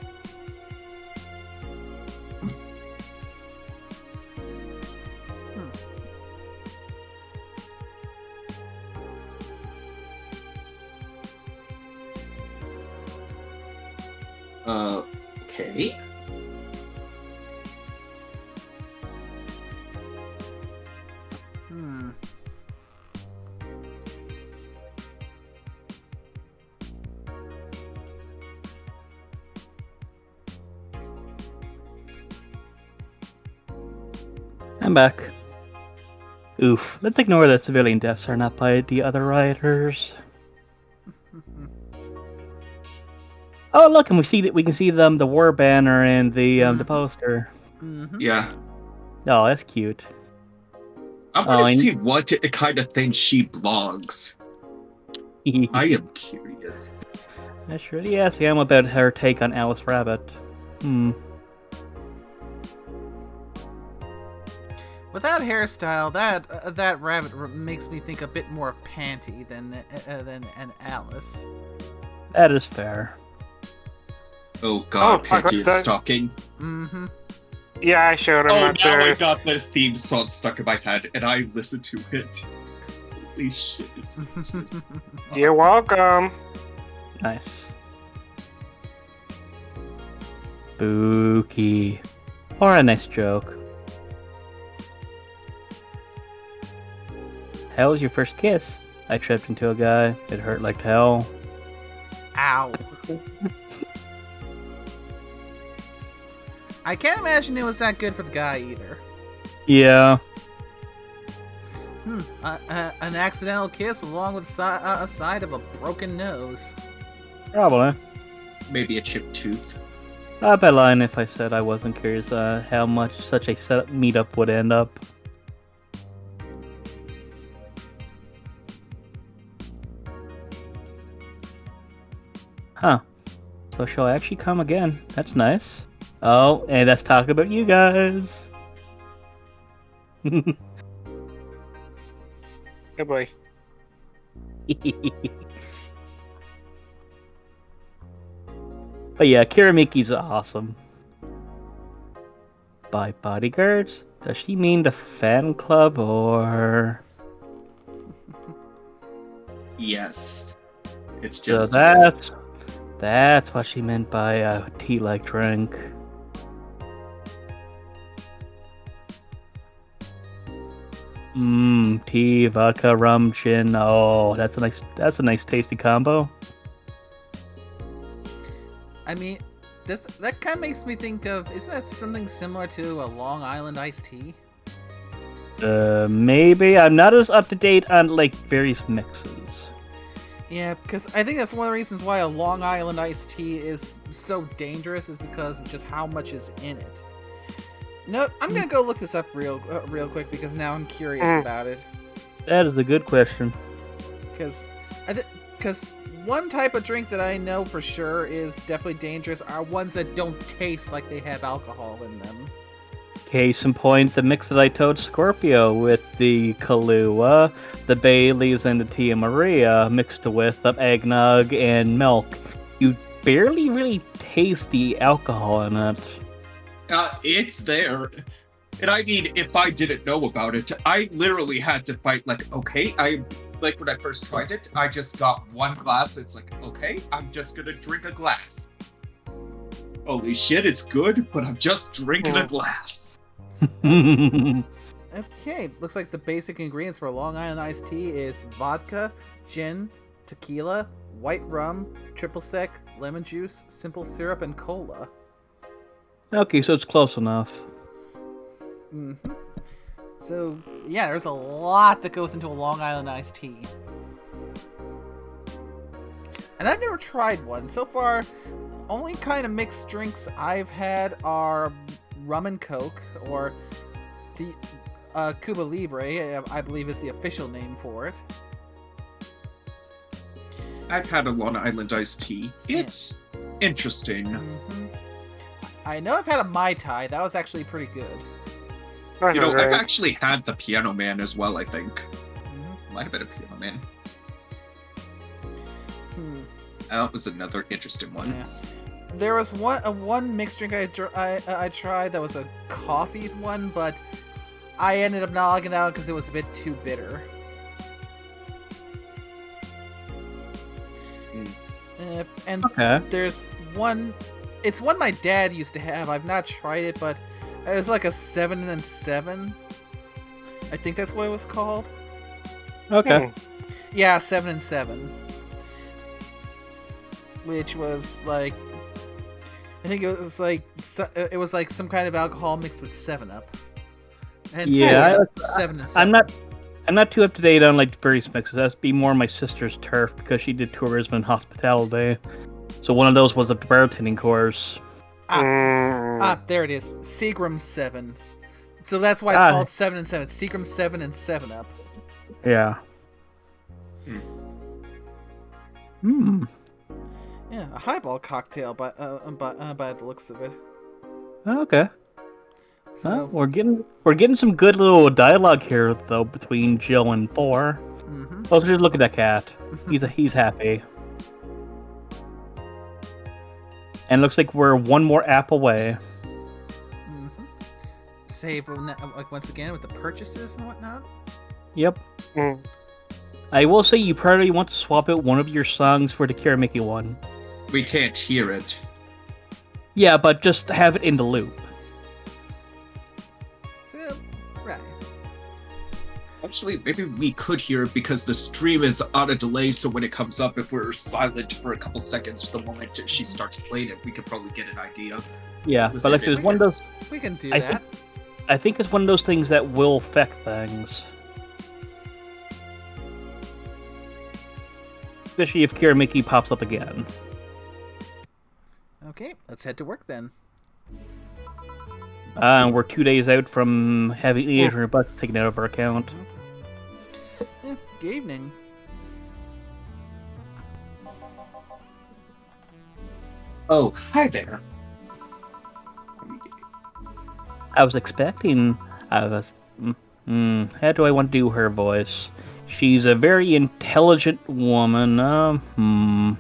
Okay. I'm back. Oof. Let's ignore that civilian deaths are not by the other rioters. Oh, look, and we can see them, the War Banner and the poster. Yeah. Oh, that's cute. I want to and- see what kind of thing she blogs. I am curious. That's really asking him about her take on Alice Rabbit. With that hairstyle, that rabbit makes me think a bit more of Panty than an Alice. That is fair. Oh god, Oh, I got Panty is that. stalking. Mm-hmm. Yeah, I showed him Oh, that now I there. got the theme song stuck in my head, and I listened to it. Holy shit. You're welcome. Nice. Spooky. Or a nice joke. How was your first kiss? I tripped into a guy. It hurt like hell. Ow. I can't imagine it was that good for the guy either. Yeah. An accidental kiss along with a side of a broken nose. Probably. Maybe a chipped tooth. I'd be lying if I said I wasn't curious how much such a setup meetup would end up. Huh. So she'll actually come again. That's nice. Oh, and let's talk about you guys. Good boy. But yeah, Kiramiki's awesome. By bodyguards? Does she mean the fan club or... Yes. It's So just. that's what she meant by a tea-like drink. Tea, vodka, rum, gin. Oh, that's a nice tasty combo. I mean, that kind of makes me think of, isn't that something similar to a Long Island iced tea? Maybe. I'm not as up to date on like various mixes. Yeah, because I think that's one of the reasons why a Long Island iced tea is so dangerous, is because of just how much is in it. No, I'm gonna go look this up real quick because now I'm curious about it. That is a good question. Because one type of drink that I know for sure is definitely dangerous are ones that don't taste like they have alcohol in them. Case in point, the mix that I told Scorpio with the Kahlua, the Baileys, and the Tia Maria mixed with eggnog and milk. You barely really taste the alcohol in it. It's there. And I mean, if I didn't know about it, I literally had to fight, like, okay, like when I first tried it, I just got one glass. It's like, okay, I'm just gonna drink a glass. Holy shit, it's good, but I'm just drinking a glass. Okay, looks like the basic ingredients for Long Island iced tea is vodka, gin, tequila, white rum, triple sec, lemon juice, simple syrup, and cola. Okay, so it's close enough. So, yeah, there's a lot that goes into a Long Island iced tea. And I've never tried one. So far, only kind of mixed drinks I've had are rum and coke, or Cuba Libre, I believe is the official name for it. I've had a Long Island iced tea. It's interesting. I know I've had a Mai Tai. That was actually pretty good. You know, I've actually had the Piano Man as well, I think. Might have been a Piano Man. That was another interesting one. Yeah. There was one mixed drink I tried that was a coffee one, but I ended up not liking that one because it was a bit too bitter. And there's one... It's one my dad used to have. I've not tried it, but it was like a 7 and 7. I think that's what it was called. Okay. Yeah, 7 and 7. Which was like... I think it was like some kind of alcohol mixed with 7-Up. And yeah, 7 and 7. I'm not too up to date on like various mixes. That's be more my sister's turf because she did tourism and hospitality. So one of those was a bartending course. There it is. Seagram 7. So that's why it's called 7 and 7. Seagram 7 and 7-Up. Yeah. Yeah, a highball cocktail by the looks of it. Okay. So we're getting some good little dialogue here though between Joe and Thor. Oh, so just look at that cat. He's happy. And looks like we're one more app away. Save like once again with the purchases and whatnot. Yep. I will say you probably want to swap out one of your songs for the Kiramiki one. We can't hear it. Yeah, but just have it in the loop. So, right. Actually, maybe we could hear it because the stream is on a delay, so when it comes up, if we're silent for a couple seconds the moment she starts playing it, we could probably get an idea. Yeah, Listen, but like it's one of those. We can do I that. I think it's one of those things that will affect things. Especially if Kira Mickey pops up again. Okay, let's head to work then. We're 2 days out from having the 800 bucks taken out of our account. Good evening. Oh, hi there. I was expecting. How do I want to do her voice? She's a very intelligent woman. I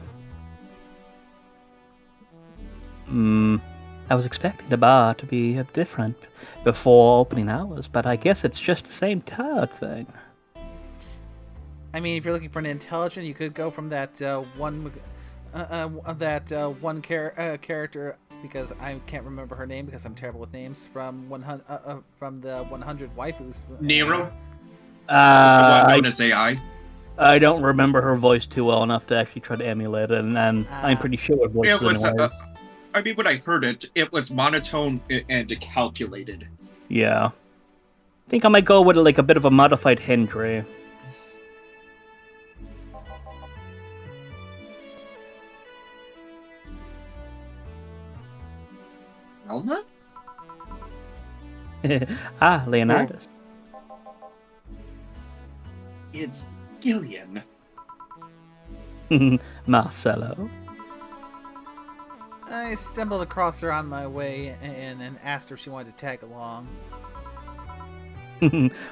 was expecting the bar to be different before opening hours, but I guess it's just the same tired thing. I mean, if you're looking for an intelligent, you could go from that one character, because I can't remember her name because I'm terrible with names, from the 100 waifus. Nero? The one known as AI? I don't remember her voice too well enough to actually try to emulate it, and I'm pretty sure her voice It was, anyway. I mean, when I heard it, it was monotone and calculated. Yeah. I think I might go with like a bit of a modified Hendry. Elma? Leonidas. It's Gillian. Marcelo. I stumbled across her on my way and then asked her if she wanted to tag along.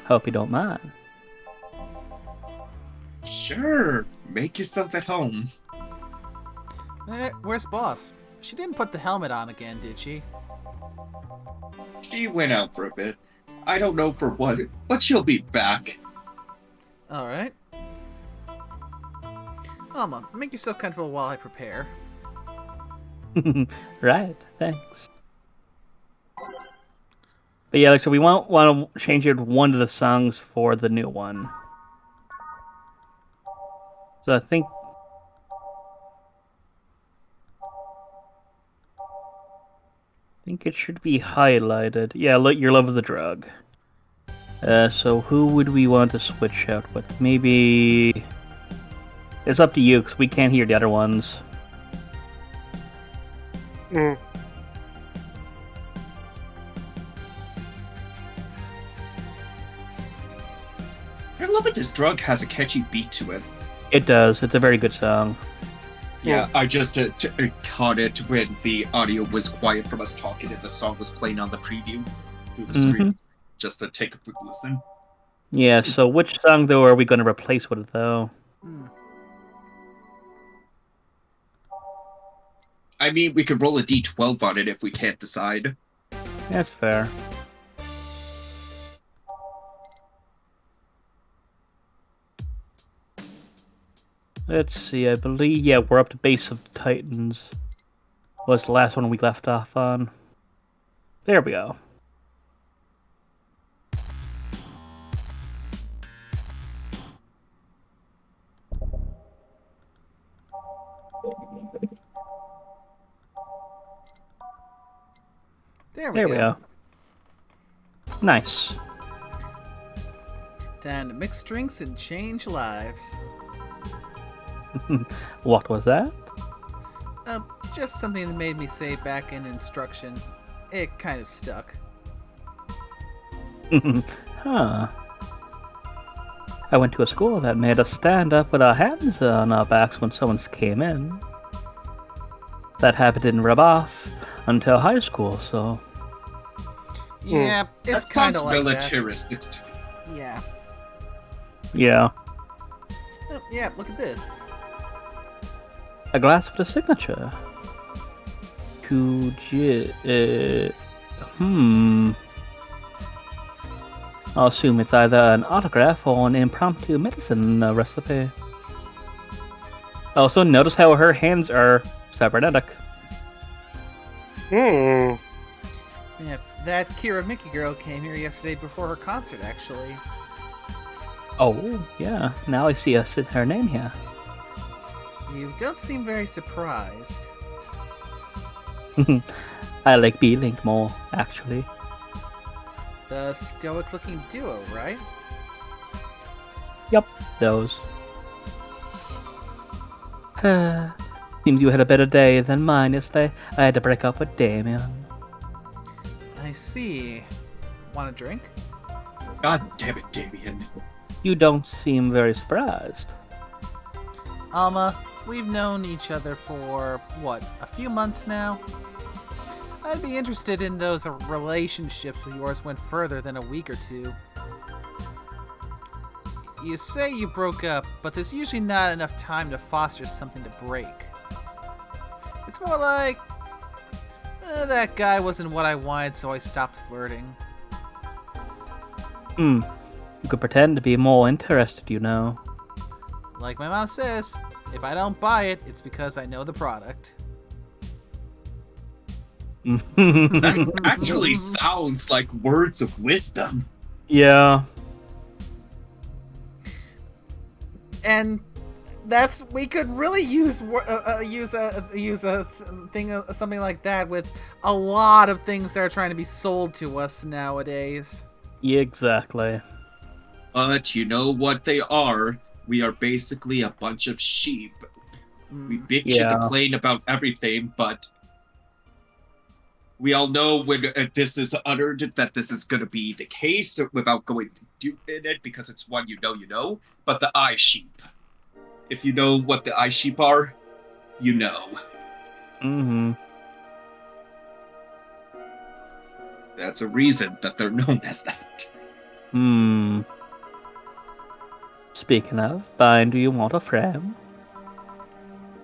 Hope you don't mind. Sure, make yourself at home. Where's Boss? She didn't put the helmet on again, did she? She went out for a bit. I don't know for what, but she'll be back. Alright. Alma, make yourself comfortable while I prepare. Right, thanks. But yeah, like, so we want to change it one of the songs for the new one. So I think it should be highlighted. Yeah, look, your love is a drug. So who would we want to switch out with? Maybe it's up to you because we can't hear the other ones. Mm. I love it. This drug has a catchy beat to it. It does. It's a very good song. Yeah, I just caught it when the audio was quiet from us talking and the song was playing on the preview through the stream. Just to take a quick listen. Yeah, so which song, though, are we going to replace with it, though? I mean, we could roll a d12 on it if we can't decide. That's fair. Let's see, I believe, yeah, we're up to Base of the Titans. Was the last one we left off on. There we go. There we go. Nice. Time to mix drinks and change lives. What was that? Just something that made me say back in instruction. It kind of stuck. Huh. I went to a school that made us stand up with our hands on our backs when someone came in. That habit didn't rub off until high school, so... Yeah, it's that kind sounds of like militaristic. that. Yeah. Yeah. Oh, yeah, look at this. A glass with a signature. I'll assume it's either an autograph or an impromptu medicine recipe. Also, notice how her hands are cybernetic. Hmm. Yeah, that Kira Mickey girl came here yesterday before her concert, actually. Oh, yeah. Now I see her name here. You don't seem very surprised. I like B-Link more, actually. The stoic-looking duo, right? Yep, those. Seems you had a better day than mine yesterday. I had to break up with Damien. I see. Want a drink? God damn it, Damien. You don't seem very surprised. Alma, we've known each other for, what, a few months now? I'd be interested in those relationships of yours went further than a week or two. You say you broke up, but there's usually not enough time to foster something to break. It's more like, that guy wasn't what I wanted, so I stopped flirting. You could pretend to be more interested, you know. Like my mom says, if I don't buy it, it's because I know the product. That actually sounds like words of wisdom. Yeah. And we could really use something like that with a lot of things that are trying to be sold to us nowadays. Yeah, exactly. But you know what they are? We are basically a bunch of sheep. We bitch and complain about everything, but we all know when this is uttered that this is going to be the case without going deep in it because it's one you know. But the eye sheep. If you know what the eye sheep are, you know. Mm-hmm. That's a reason that they're known as that. Speaking of, Brian, do you want a frame?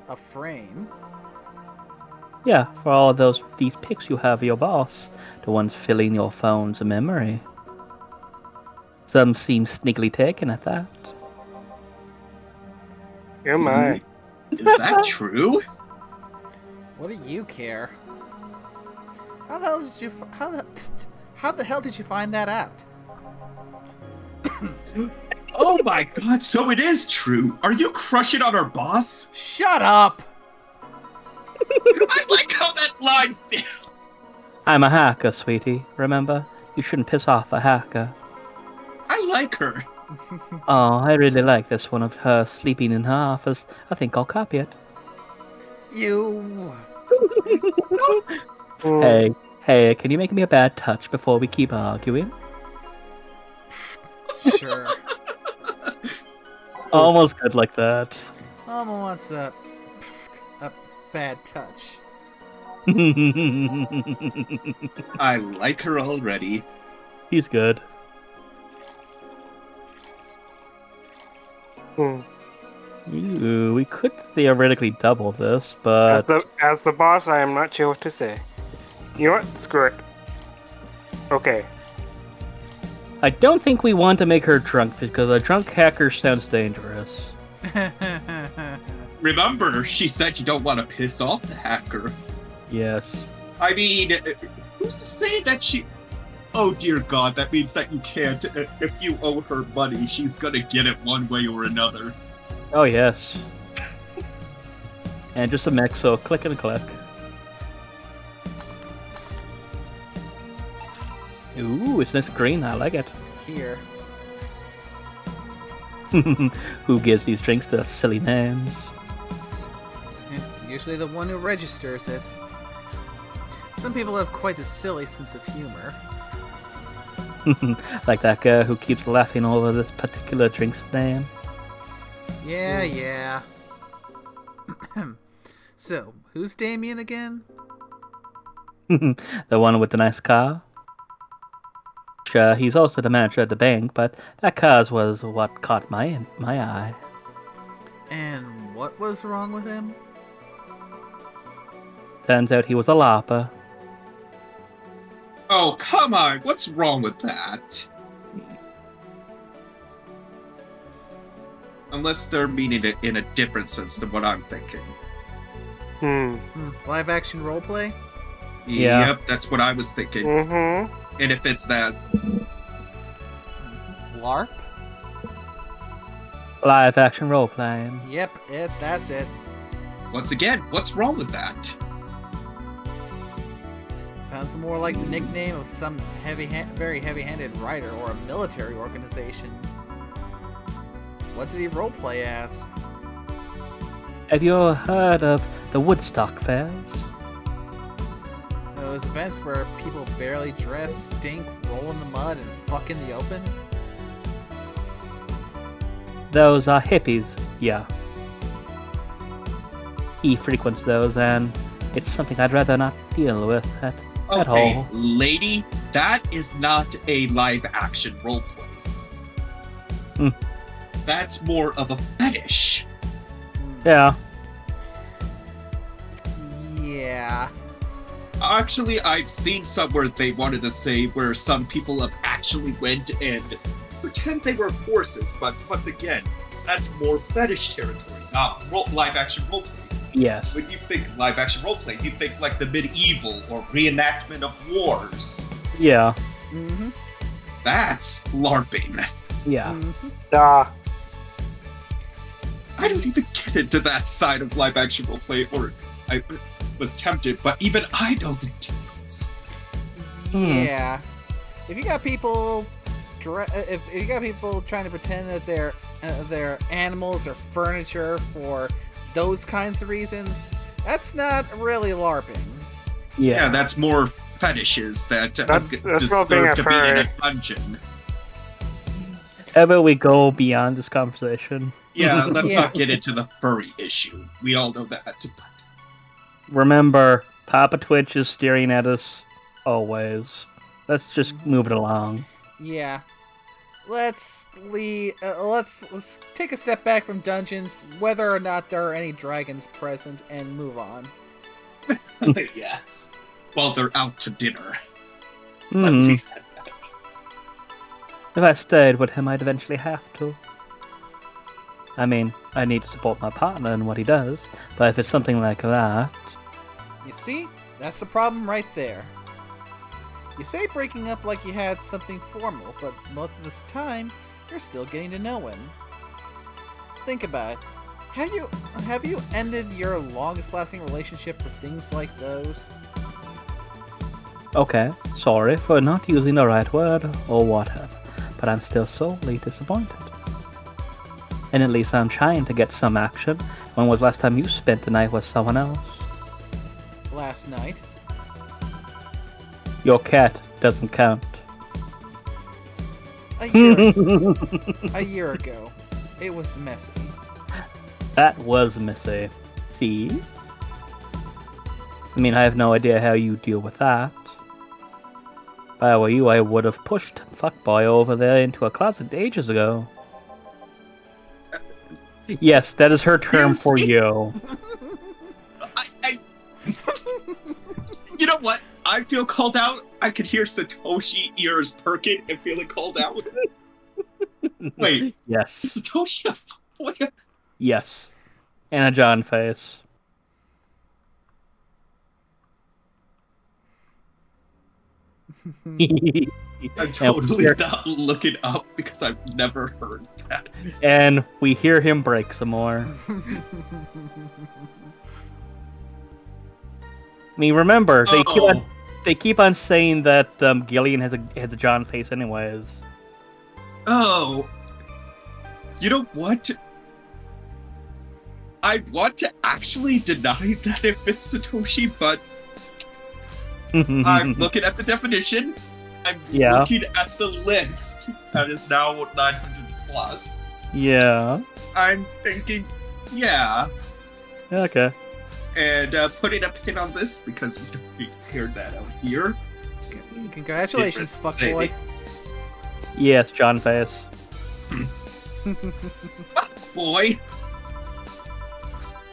A frame? Yeah, for all these pics you have of your boss, the ones filling your phone's memory. Some seem sneakily taken at that. Oh my. Is that true? What do you care? How the hell did you find that out? Oh my god, so it is true. Are you crushing on our boss? Shut up! I like how that line fits. I'm a hacker, sweetie, remember? You shouldn't piss off a hacker. I like her. Oh, I really like this one of her sleeping in her office. I think I'll copy it. You... Hey, can you make me a bad touch before we keep arguing? Sure. Almost good like that. Alma wants a bad touch. I like her already. He's good. Ooh, we could theoretically double this, but... As the boss, I am not sure what to say. You know what? Screw it. Okay. I don't think we want to make her drunk, because a drunk hacker sounds dangerous. Remember, she said you don't want to piss off the hacker. Yes. I mean, who's to say that she... Oh dear god, that means that you can't. If you owe her money, she's gonna get it one way or another. Oh, yes. And just a mix, so click and click. Ooh, it's nice green, I like it. Here. Who gives these drinks the silly names? Usually the one who registers it. Some people have quite a silly sense of humor. Like that guy who keeps laughing over this particular drink's name. Yeah. So, who's Damien again? The one with the nice car? Sure, he's also the manager at the bank, but that car's was what caught my eye. And what was wrong with him? Turns out he was a LARPer. Oh, come on, what's wrong with that? Unless they're meaning it in a different sense than what I'm thinking. Live action roleplay? Yeah. Yep, that's what I was thinking. Mm-hmm. And if it's that... LARP? Live action role playing. Yep, that's it. Once again, what's wrong with that? Sounds more like the nickname of some very heavy-handed writer or a military organization. What did he roleplay as? Have you heard of the Woodstock Fairs? Those events where people barely dress, stink, roll in the mud, and fuck in the open? Those are hippies, yeah. He frequents those, and it's something I'd rather not deal with at all. Lady, that is not a live-action roleplay. Hmm. That's more of a fetish. Yeah. Yeah. Actually, I've seen somewhere they wanted to say where some people have actually went and pretend they were horses, but once again, that's more fetish territory, not live-action roleplay. Yes. When you think live-action roleplay, you think like the medieval or reenactment of wars. Yeah. Mm-hmm. That's LARPing. Yeah. Mm-hmm. I don't even get into that side of live-action roleplay, or I was tempted, but even I know the difference. Yeah. If you got people, if you got people trying to pretend that they're animals or furniture for those kinds of reasons, that's not really LARPing. Yeah, that's more fetishes that That's deserve being a to be in furry. a dungeon. How about we go beyond this conversation? Yeah, let's Yeah. not get into the furry issue. We all know that. Remember, Papa Twitch is staring at us always. Let's just move it along. Yeah. Let's take a step back from dungeons, whether or not there are any dragons present, and move on. Yes. While they're out to dinner. Hmm. If I stayed with him, I'd eventually have to. I mean, I need to support my partner in what he does, but if it's something like that... You see? That's the problem right there. You say breaking up like you had something formal, but most of this time, you're still getting to know him. Think about it. Have you ended your longest-lasting relationship for things like those? Okay, sorry for not using the right word or whatever, but I'm still sorely disappointed. And at least I'm trying to get some action. When was last time you spent the night with someone else? Last night. Your cat doesn't count. A year ago. It was messy. That was messy. See? I mean, I have no idea how you deal with that. If I were you, I would have pushed fuckboy over there into a closet ages ago. Yes, that is her term for Excuse me? you. You know what? I feel called out. I could hear Satoshi ears perking and feeling called out. Wait, Yes. Satoshi a fuckboy? Yes. And a John face. I'm totally not looking up because I've never heard that. And we hear him break some more. I mean, remember, they keep on saying that Gillian has a John face anyways. Oh. You know what? I want to actually deny that if it's Satoshi, but I'm looking at the definition. I'm Yeah. looking at the list. That is now 900 plus. Yeah. I'm thinking, yeah. Okay. And putting a pin on this because we don't need to hear that out here. Congratulations, Different fuckboy. Yes, John face. Boy.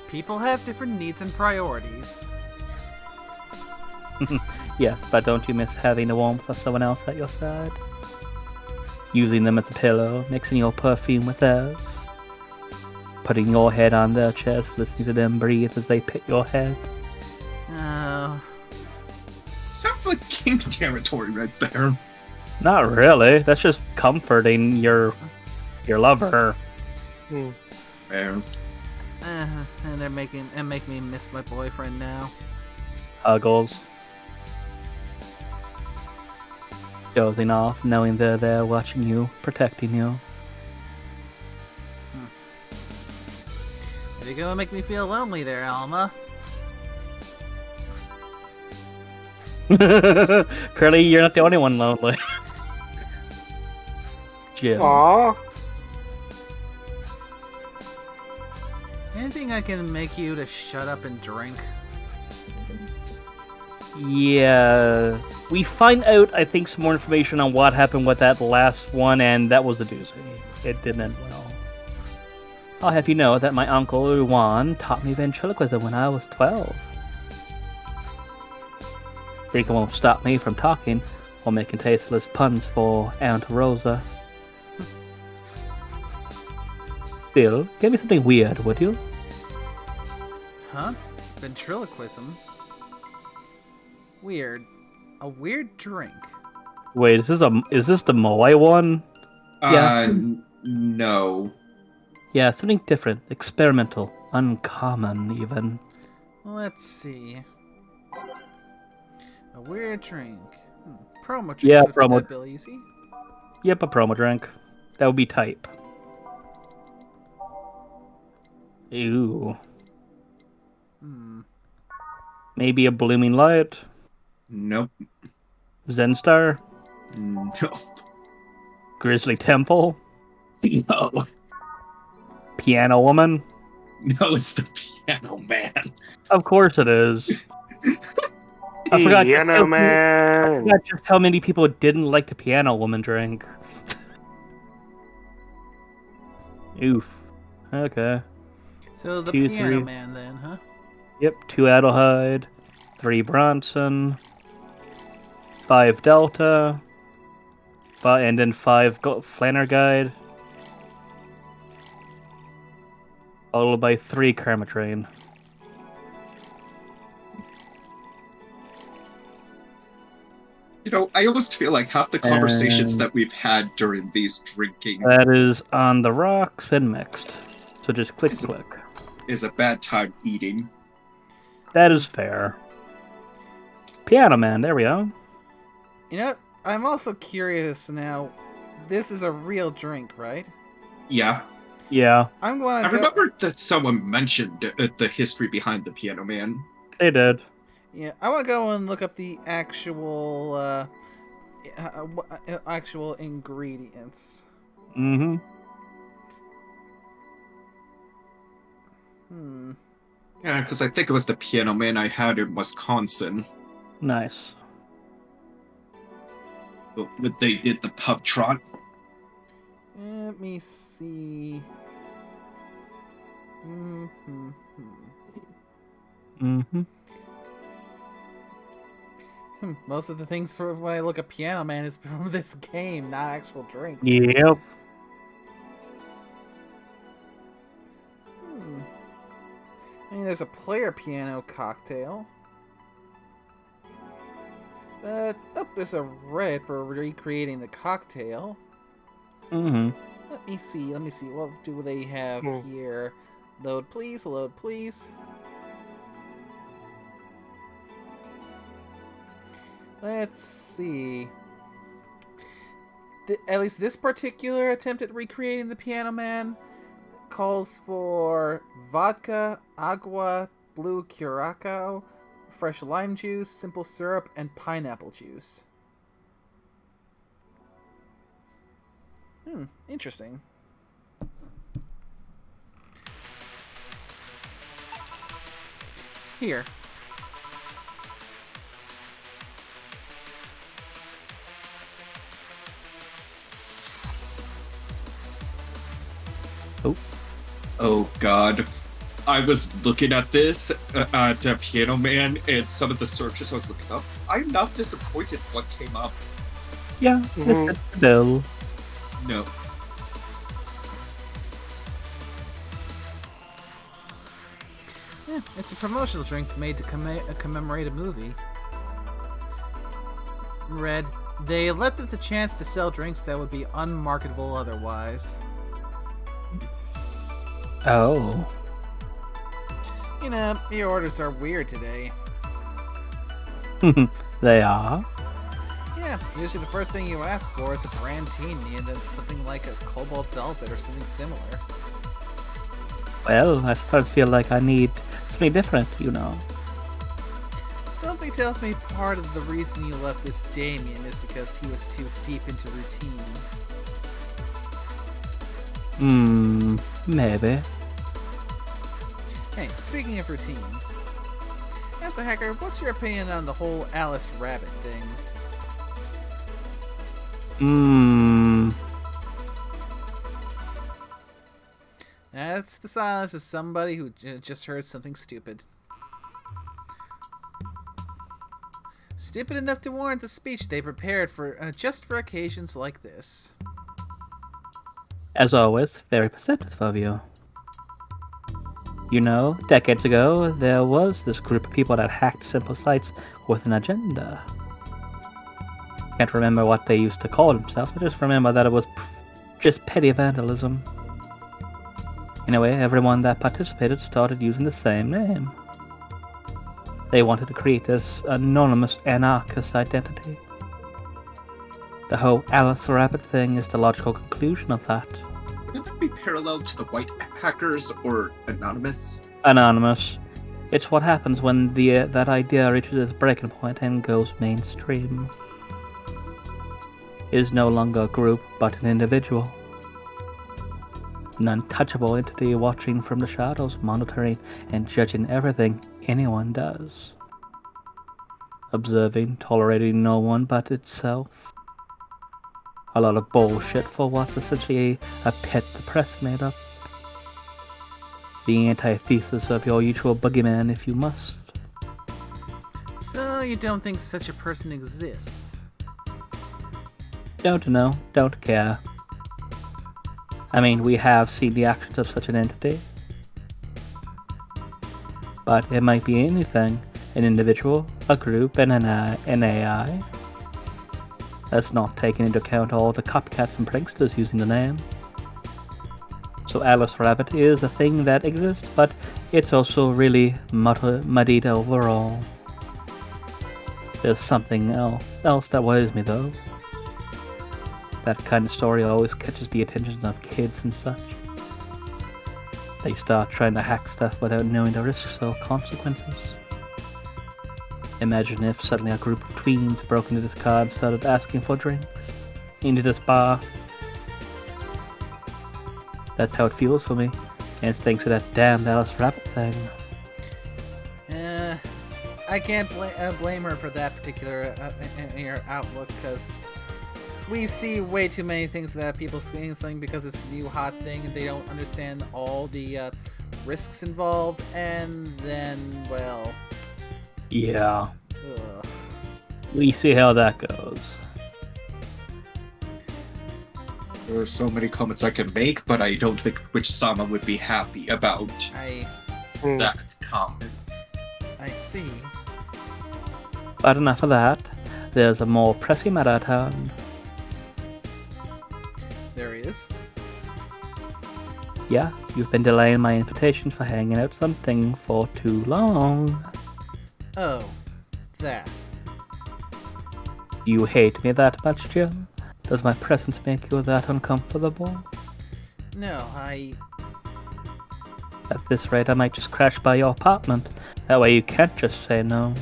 People have different needs and priorities. Yes, but don't you miss having the warmth of someone else at your side? Using them as a pillow, mixing your perfume with theirs. Putting your head on their chest, listening to them breathe as they pet your head. Oh. Sounds like kink territory right there. Not really. That's just comforting your lover. Man. And they're making me miss my boyfriend now. Huggles. Dozing off, knowing they're there watching you, protecting you. You're gonna make me feel lonely there, Alma. Apparently, you're not the only one lonely. Jim. Aww. Anything I can make you to shut up and drink? Yeah. We find out, I think, some more information on what happened with that last one, and that was a doozy. It didn't end well. I'll have you know that my uncle Juan taught me ventriloquism when I was 12. Drinking won't stop me from talking while making tasteless puns for Aunt Rosa. Bill, give me something weird, would you? Huh? Ventriloquism? Weird. A weird drink. Wait, is this the Moai one? Yeah. No. Yeah, something different, experimental, uncommon even. Let's see. A weird drink. Promo drink. Yeah, so promo. that Bill Easy. Yep, a promo drink. That would be type. Ew. Maybe a blooming light. Nope. Zenstar. Nope. Grizzly Temple. No. Piano Woman. No, it's the Piano Man. Of course it is. I forgot Piano Man. I forgot just how many people didn't like the Piano Woman drink. Oof. Okay. So the 2, Piano 3. Man then, huh? Yep, 2 Adelhyde, 3 Bronson, 5 Delta, and then 5 Flanner Guide, followed by 3 Karma Train. You know, I almost feel like half the conversations that we've had during these drinking That is on the rocks and mixed. So just click. is a bad time eating. That is fair. Piano Man, there we go. You know, I'm also curious now. This is a real drink, right? Yeah. Yeah, I'm going I to remember that someone mentioned the history behind the Piano Man. they did. Yeah, I want to go and look up the actual actual ingredients. Mm-hmm. Yeah, because I think it was the Piano Man I had in Wisconsin. Nice. But they did the pub trot. Let me see. Mm-hmm. Most of the things for when I look at Piano Man is from this game, not actual drinks. Yep. I mean, there's a player piano cocktail. But, oh, there's a red for recreating the cocktail. Mm-hmm. Let me see. What do they have here? Load, please. Load, please. Let's see. At least this particular attempt at recreating the Piano Man calls for vodka, agua, blue curacao, fresh lime juice, simple syrup, and pineapple juice. Interesting. Here. Oh god. I was looking at this, at Piano Man, and some of the searches I was looking up. I'm not disappointed what came up. Yeah, it's good Bill. No. Yeah, it's a promotional drink made to commemorate a movie. Red, they left it the chance to sell drinks that would be unmarketable otherwise. Oh. You know, your orders are weird today. They are? Yeah, usually the first thing you ask for is a brandini and then something like a cobalt velvet or something similar. Well, I sometimes feel like I need something different, you know. Something tells me part of the reason you left this Damien is because he was too deep into routine. Maybe. Hey, speaking of routines, as a hacker, what's your opinion on the whole Alice Rabbit thing? That's the silence of somebody who just heard something stupid. Stupid enough to warrant the speech they prepared for just for occasions like this. As always, very perceptive of you. You know, decades ago, there was this group of people that hacked simple sites with an agenda. Can't remember what they used to call themselves, I just remember that it was just petty vandalism. Anyway, everyone that participated started using the same name. They wanted to create this anonymous anarchist identity. The whole Alice Rabbit thing is the logical conclusion of that. Wouldn't that be parallel to the white hackers or anonymous? Anonymous. It's what happens when that idea reaches its breaking point and goes mainstream. It is no longer a group, but an individual. An untouchable entity watching from the shadows, monitoring and judging everything anyone does. Observing, tolerating no one but itself. A lot of bullshit for what's essentially a pit the press made up. The antithesis of your usual boogeyman if you must. So you don't think such a person exists? Don't know, don't care. I mean, we have seen the actions of such an entity. But it might be anything. An individual, a group, and an AI. That's not taking into account all the copycats and pranksters using the name. So Alice Rabbit is a thing that exists, but it's also really muddied overall. There's something else that worries me though. That kind of story always catches the attention of kids and such. They start trying to hack stuff without knowing the risks or consequences. Imagine if suddenly a group of tweens broke into this car and started asking for drinks. Into this bar. That's how it feels for me. And it's thanks to that damned Alice Rabbit thing. I can't blame her for that particular outlook, because we see way too many things that people saying something because it's the new hot thing and they don't understand all the risks involved, and then, well... Yeah. Ugh. We see how that goes. There are so many comments I can make, but I don't think Witch-sama would be happy about that comment. I see. But enough of that. There's a more pressing matter at hand. There is. Yeah, you've been delaying my invitation for hanging out something for too long. Oh, that. You hate me that much, Jim? Does my presence make you that uncomfortable? No, At this rate, I might just crash by your apartment. That way you can't just say no.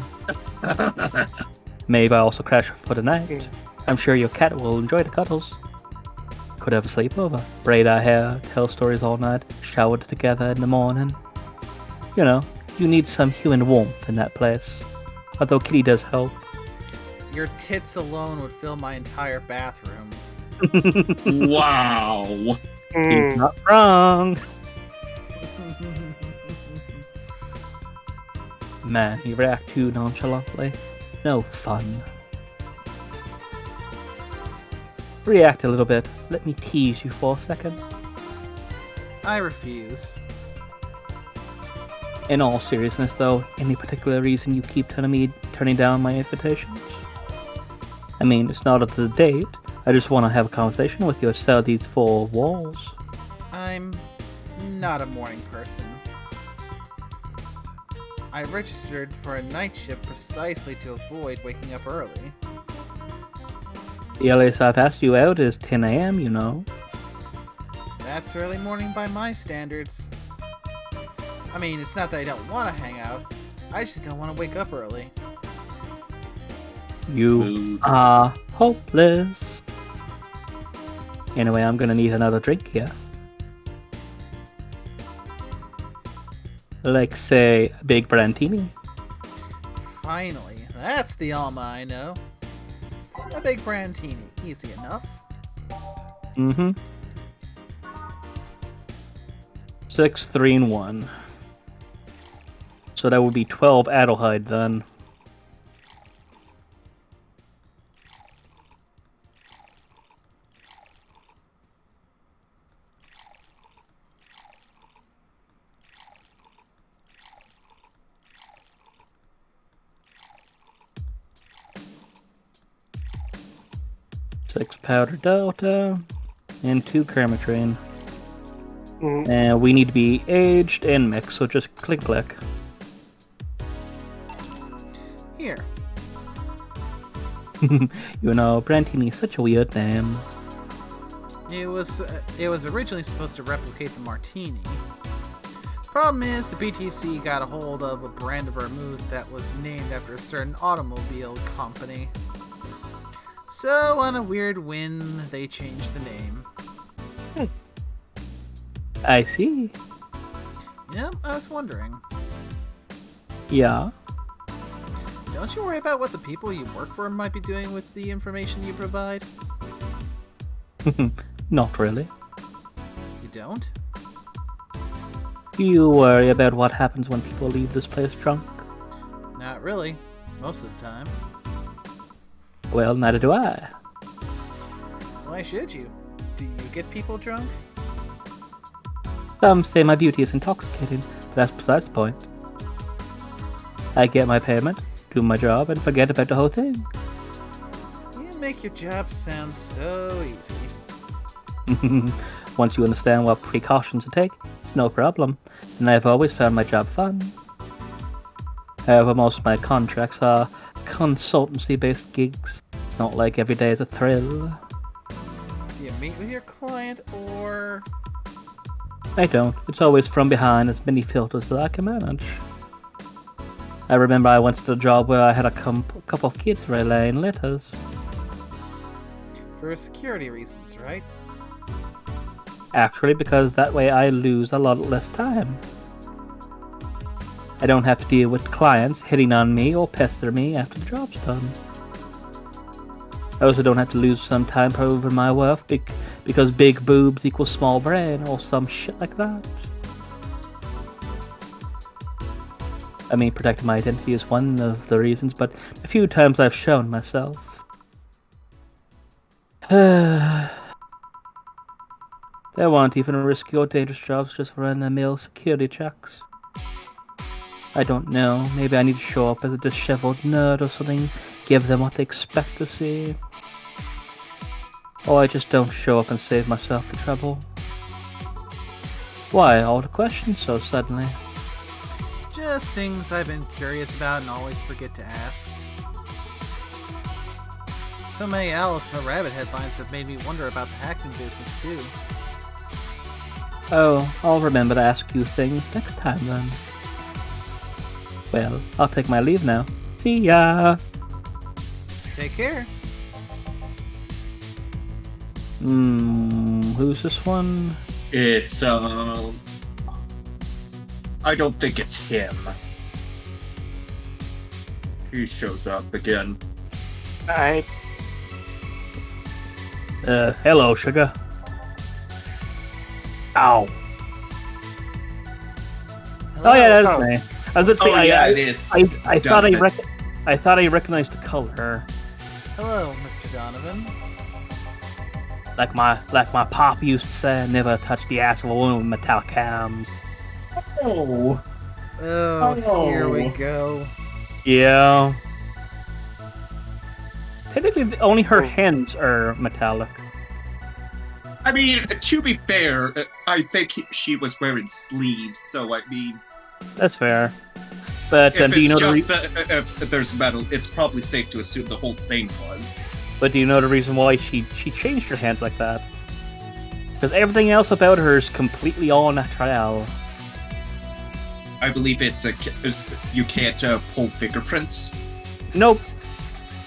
Maybe I'll also crash for the night. I'm sure your cat will enjoy the cuddles. Could have a sleepover, braid our hair, tell stories all night, showered together in the morning. You know, you need some human warmth in that place. Although Kitty does help. your tits alone would fill my entire bathroom. Wow. He's not wrong. Man, you react too nonchalantly. No fun. React a little bit. Let me tease you for a second. I refuse. In all seriousness, though, any particular reason you keep turning down my invitations? I mean, it's not up to the date. I just want to have a conversation with you outside these four walls. I'm not a morning person. I registered for a night shift precisely to avoid waking up early. The earliest I've asked you out is 10 a.m., you know. That's early morning by my standards. I mean, it's not that I don't want to hang out. I just don't want to wake up early. You Mood. are hopeless. Anyway, I'm gonna need another drink here. Like, say, a big brandini. Finally, that's the Alma I know. A big brandini, easy enough. Mm-hmm. 6, 3, and 1. So that would be 12 Adelheid then. Six powder delta and 2 Kermatrain. And we need to be aged and mixed, so just click. Here. You know, Brantini is such a weird name. It was originally supposed to replicate the martini. Problem is, the BTC got a hold of a brand of vermouth that was named after a certain automobile company. So, on a weird whim, they changed the name. I see. Yeah, I was wondering. Yeah. Don't you worry about what the people you work for might be doing with the information you provide? Not really. You don't? Do you worry about what happens when people leave this place drunk? Not really. Most of the time. Well, neither do I. Why should you? Do you get people drunk? Some say my beauty is intoxicating, but that's besides the point. I get my payment, do my job, and forget about the whole thing. You make your job sound so easy. Once you understand what precautions to take, it's no problem, and I've always found my job fun. However, most of my contracts are consultancy-based gigs. It's not like every day is a thrill. Do you meet with your client, or... I don't. It's always from behind as many filters that I can manage. I remember I went to the job where I had a couple of kids relaying letters. For security reasons, right? Actually, because that way I lose a lot less time. I don't have to deal with clients hitting on me or pester me after the job's done. I also don't have to lose some time proving my worth because big boobs equals small brain or some shit like that. I mean, protecting my identity is one of the reasons, but a few times I've shown myself. There weren't even risky or dangerous jobs, just run-of-the-mill security checks. I don't know, maybe I need to show up as a disheveled nerd or something, give them what they expect to see. Or I just don't show up and save myself the trouble. Why all the questions so suddenly? Just things I've been curious about and always forget to ask. So many Alice in the Rabbit headlines have made me wonder about the hacking business too. Oh, I'll remember to ask you things next time then. Well, I'll take my leave now. See ya! Take care. Who's this one? It's, I don't think it's him. He shows up again. I Hello, sugar. Ow. Oh yeah, that's me. I was gonna say, it is. I thought Donovan. I thought I recognized the color. Hello, Mr. Donovan. Like my pop used to say, never touch the ass of a woman with metallic hams. Oh. Oh, here we go. Yeah. Technically, only her hands are metallic. I I mean, to be fair, I think she was wearing sleeves, so I mean, That's fair. But if do you it's know just if there's metal, it's probably safe to assume the whole thing was. But do you know the reason why she changed her hands like that? Because everything else about her is completely all natural. I believe it's you can't pull fingerprints. Nope.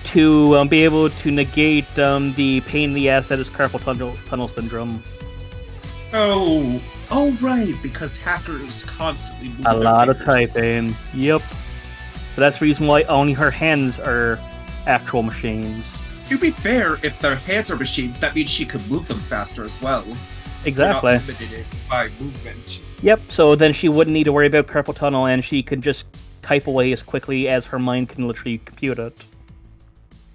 To be able to negate the pain in the ass that is carpal tunnel syndrome. Oh, right, because hackers constantly move A their lot of fingers. typing. Yep. So that's the reason why only her hands are actual machines. To be fair, if their hands are machines, that means she could move them faster as well. Exactly. They're not limited by movement. Yep, so then she wouldn't need to worry about carpal tunnel, and she could just type away as quickly as her mind can literally compute it.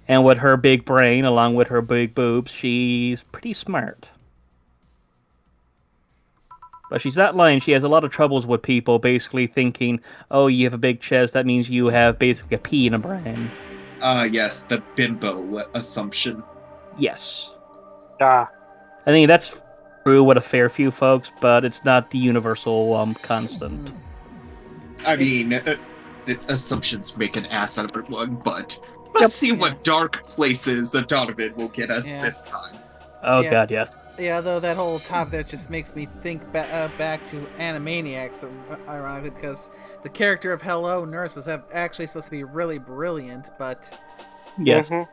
And with her big brain, along with her big boobs, she's pretty smart. But she's not lying, she has a lot of troubles with people basically thinking, oh, you have a big chest, that means you have basically a pea in a brain. Yes, the bimbo assumption. Yes. Ah. I think that's true with a fair few folks, but it's not the universal constant. I mean, assumptions make an ass out of everyone, but let's see what dark places Donovan will get us this time. Oh Yeah. god, yes. Yeah, though that whole topic that just makes me think back to Animaniacs, ironically, because the character of Hello Nurse was actually supposed to be really brilliant, but Yes. Mhm.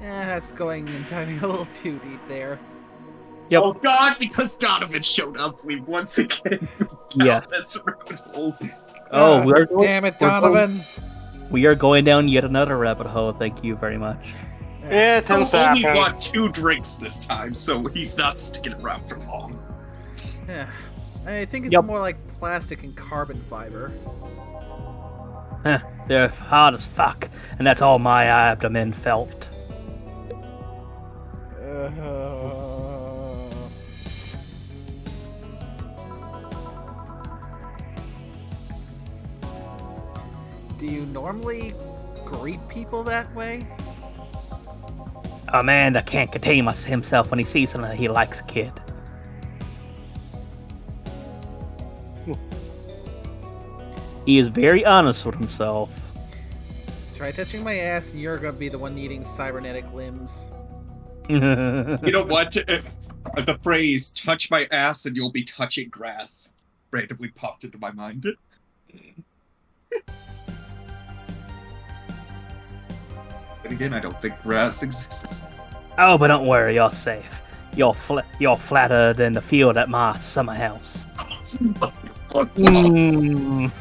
that's going and diving a little too deep there. Yep. Oh god, because Donovan showed up, we once again Yeah. found this rabbit hole. Oh, we're Damn it, Donovan! we are going down yet another rabbit hole. Thank you very much. Yeah, it tends to He'll only happen. want 2 drinks this time, so he's not sticking around for long. Yeah. I think it's Yep. more like plastic and carbon fiber. Huh, they're hard as fuck, and that's all my abdomen felt. Do you normally greet people that way? A man that can't contain himself when he sees something he likes, kid. He is very honest with himself. Try touching my ass and you're gonna be the one needing cybernetic limbs. You know what? The phrase, touch my ass and you'll be touching grass, randomly popped into my mind. But again, I don't think grass exists. Oh, but don't worry, you're safe. You're flatter than the field at my summer house. Mm.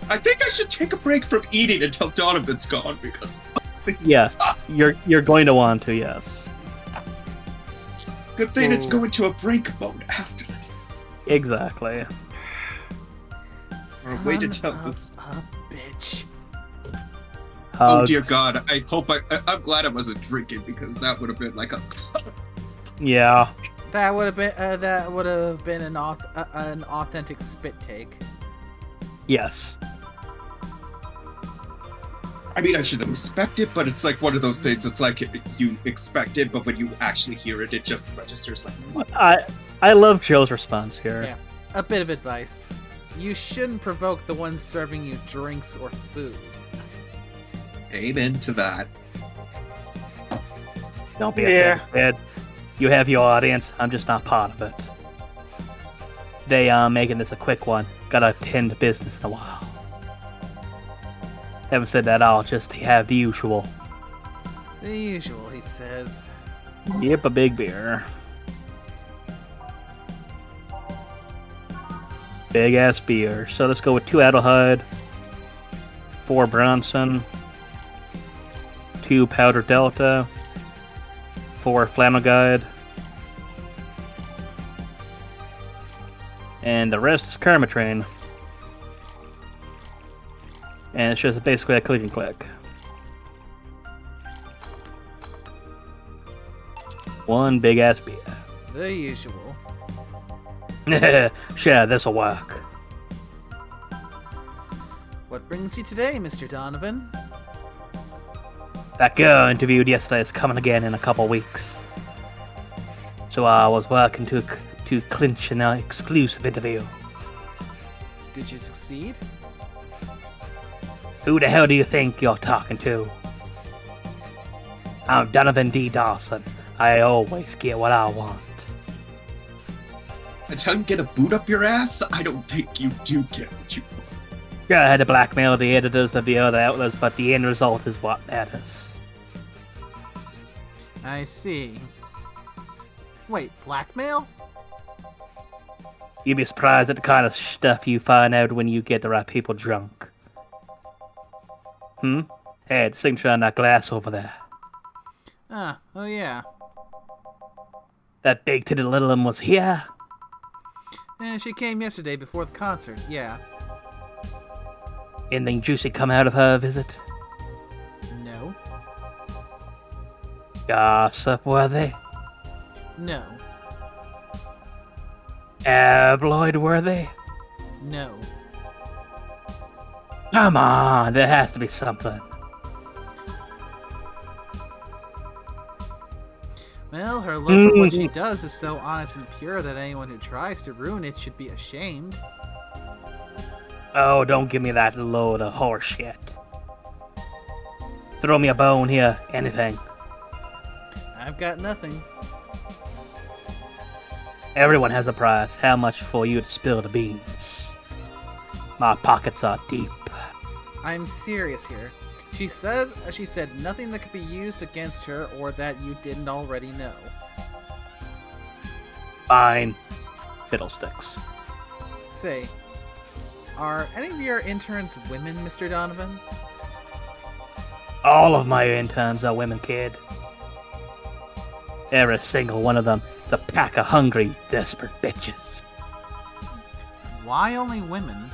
I think I should take a break from eating until Donovan's gone, because Yes, you're going to want to, yes. good thing it's going to a break mode after this. Exactly. Or a way to Son tell of this. a bitch. Oh dear God! I hope I'm glad I wasn't drinking, because that would have been like a. Yeah. That would have been an authentic spit take. Yes. I mean, I should expect it, but it's like one of those things. It's like you expect it, but when you actually hear it, it just registers like what? I love Joe's response here. Yeah. A bit of advice. You shouldn't provoke the ones serving you drinks or food. Amen to that. Don't be a kid. You have your audience. I'm just not part of it. They are making this a quick one. Gotta attend to business in a while. Haven't said that, I'll just have the usual. The usual, he says. Yep, a big beer. Big ass beer. So let's go with 2 Adelheid, 4 Bronson, 2 Powder Delta, 4 Flannel Guide, and the rest is Karma Train. And it's just basically a click and click. 1 big ass beer. The usual. Sure, this'll work. What brings you today, Mr. Donovan? That girl I interviewed yesterday is coming again in a couple weeks. So I was working to clinch an exclusive interview. Did you succeed? Who the hell do you think you're talking to? I'm Donovan D. Dawson. I always get what I want. Until you get a boot up your ass, I don't think you do get what you want. Yeah, I had to blackmail the editors of the other outlets, but the end result is what matters. I see. Wait, blackmail? You'd be surprised at the kind of stuff you find out when you get the right people drunk. Hey, the signature on that glass over there. Ah, oh yeah. That big-titted little one was here. And she came yesterday before the concert, yeah. Anything juicy come out of her visit? No. Gossip worthy? No. Tabloid worthy? No. Come on, there has to be something. Well, her love for what she does is so honest and pure that anyone who tries to ruin it should be ashamed. Oh, don't give me that load of horse shit. Throw me a bone here, anything. I've got nothing. Everyone has a price. How much for you to spill the beans? My pockets are deep. I'm serious here. She said nothing that could be used against her or that you didn't already know. Fine. Fiddlesticks. Say, are any of your interns women, Mr. Donovan? All of my interns are women, kid. Every single one of them is a pack of hungry, desperate bitches. Why only women?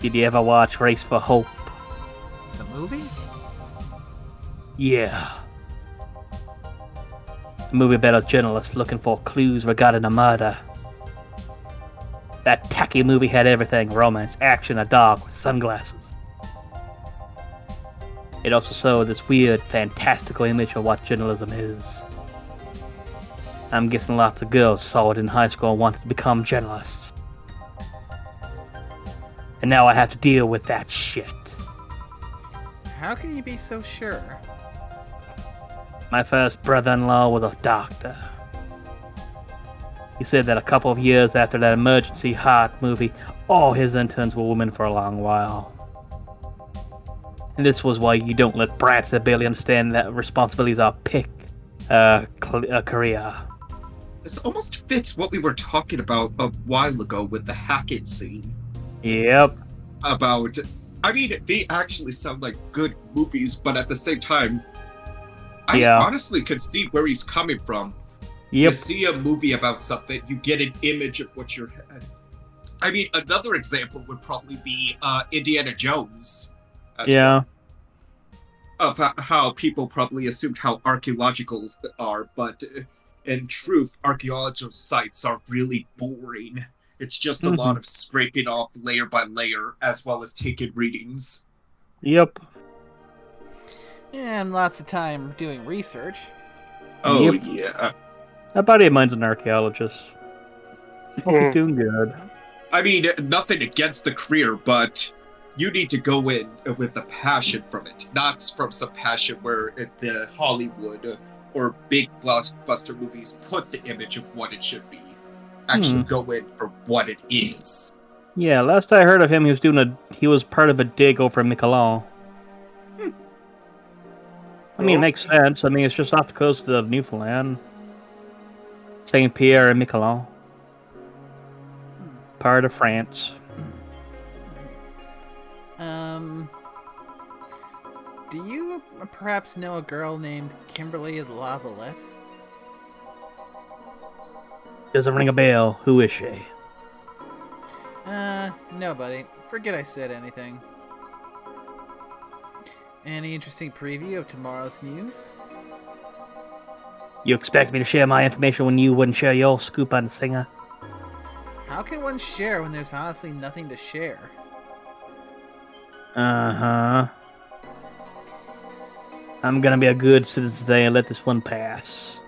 Did you ever watch Race for Hope? The movie? Yeah. A movie about a journalist looking for clues regarding a murder. That tacky movie had everything: romance, action, a dog with sunglasses. It also showed this weird, fantastical image of what journalism is. I'm guessing lots of girls saw it in high school and wanted to become journalists. And now I have to deal with that shit. How can you be so sure? My first brother-in-law was a doctor. He said that a couple of years after that Emergency Heart movie, all his interns were women for a long while. And this was why you don't let brats that barely understand that responsibilities are a career. This almost fits what we were talking about a while ago with the Hackett scene. Yep. About, I mean, they actually sound like good movies, but at the same time, I honestly could see where he's coming from. You Yep. see a movie about something, you get an image of what you're... I mean, another example would probably be Indiana Jones. Yeah. Of how people probably assumed how archaeological are, but in truth, archaeological sites are really boring. It's just a lot of scraping off layer by layer, as well as taking readings. Yep. And lots of time doing research. Oh, Yep. yeah. A buddy of mine's an archaeologist. Hope he's doing good. I mean, nothing against the career, but you need to go in with a passion from it, not from some passion where the Hollywood or big blockbuster movies put the image of what it should be. Actually go in for what it is. Yeah, last I heard of him, he was part of a dig over in Miquelon. I mean, it makes sense. I mean, it's just off the coast of Newfoundland. Saint Pierre and Miquelon. Part of France. Do you perhaps know a girl named Kimberly Lavalette? Doesn't ring a bell. Who is she? Nobody. Forget I said anything. Any interesting preview of tomorrow's news? You expect me to share my information when you wouldn't share your scoop on the singer? How can one share when there's honestly nothing to share? Uh-huh. I'm gonna be a good citizen today and let this one pass.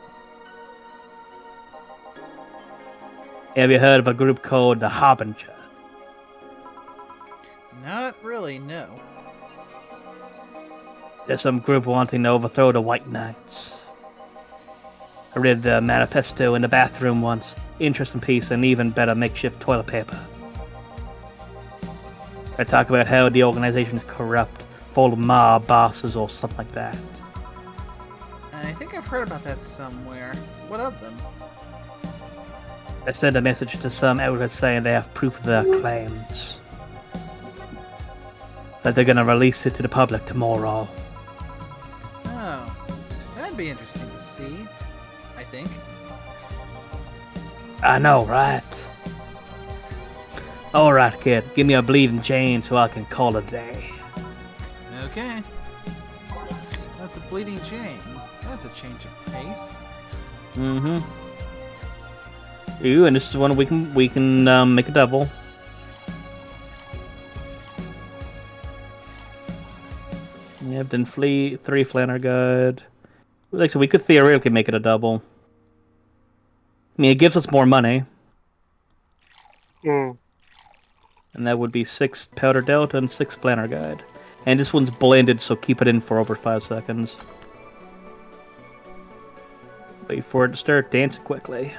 Have you heard of a group called the Harbinger? Not really, no. There's some group wanting to overthrow the White Knights. I read the manifesto in the bathroom once. Interesting piece and even better makeshift toilet paper. I talk about how the organization is corrupt, full of mob bosses or something like that. I think I've heard about that somewhere. What of them? I sent a message to some outlets saying they have proof of their claims. That they're gonna release it to the public tomorrow. Oh, that'd be interesting to see, I think. I know, right? Alright, kid, give me a bleeding chain so I can call it a day. Okay. That's a bleeding chain. That's a change of pace. Mm-hmm. Ooh, and this is one we can make a double. Yep, then three flanner guide. Like so, we could theoretically make it a double. I mean, it gives us more money, Hmm. and that would be 6 powder delta and 6 flanner guide. And this one's blended, so keep it in for over 5 seconds. Wait for it to start dancing quickly.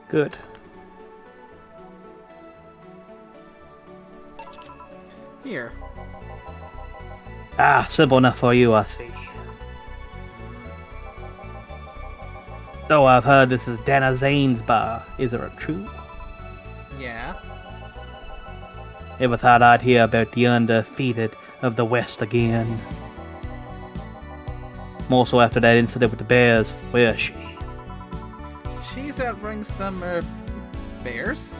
Good. Here. Ah, simple enough for you, I see. So I've heard this is Dana Zane's bar. Is it true? Yeah. Ever thought I'd hear about the undefeated of the West again? More so after that incident with the Bears. Where is she? She's outrunning some, bears?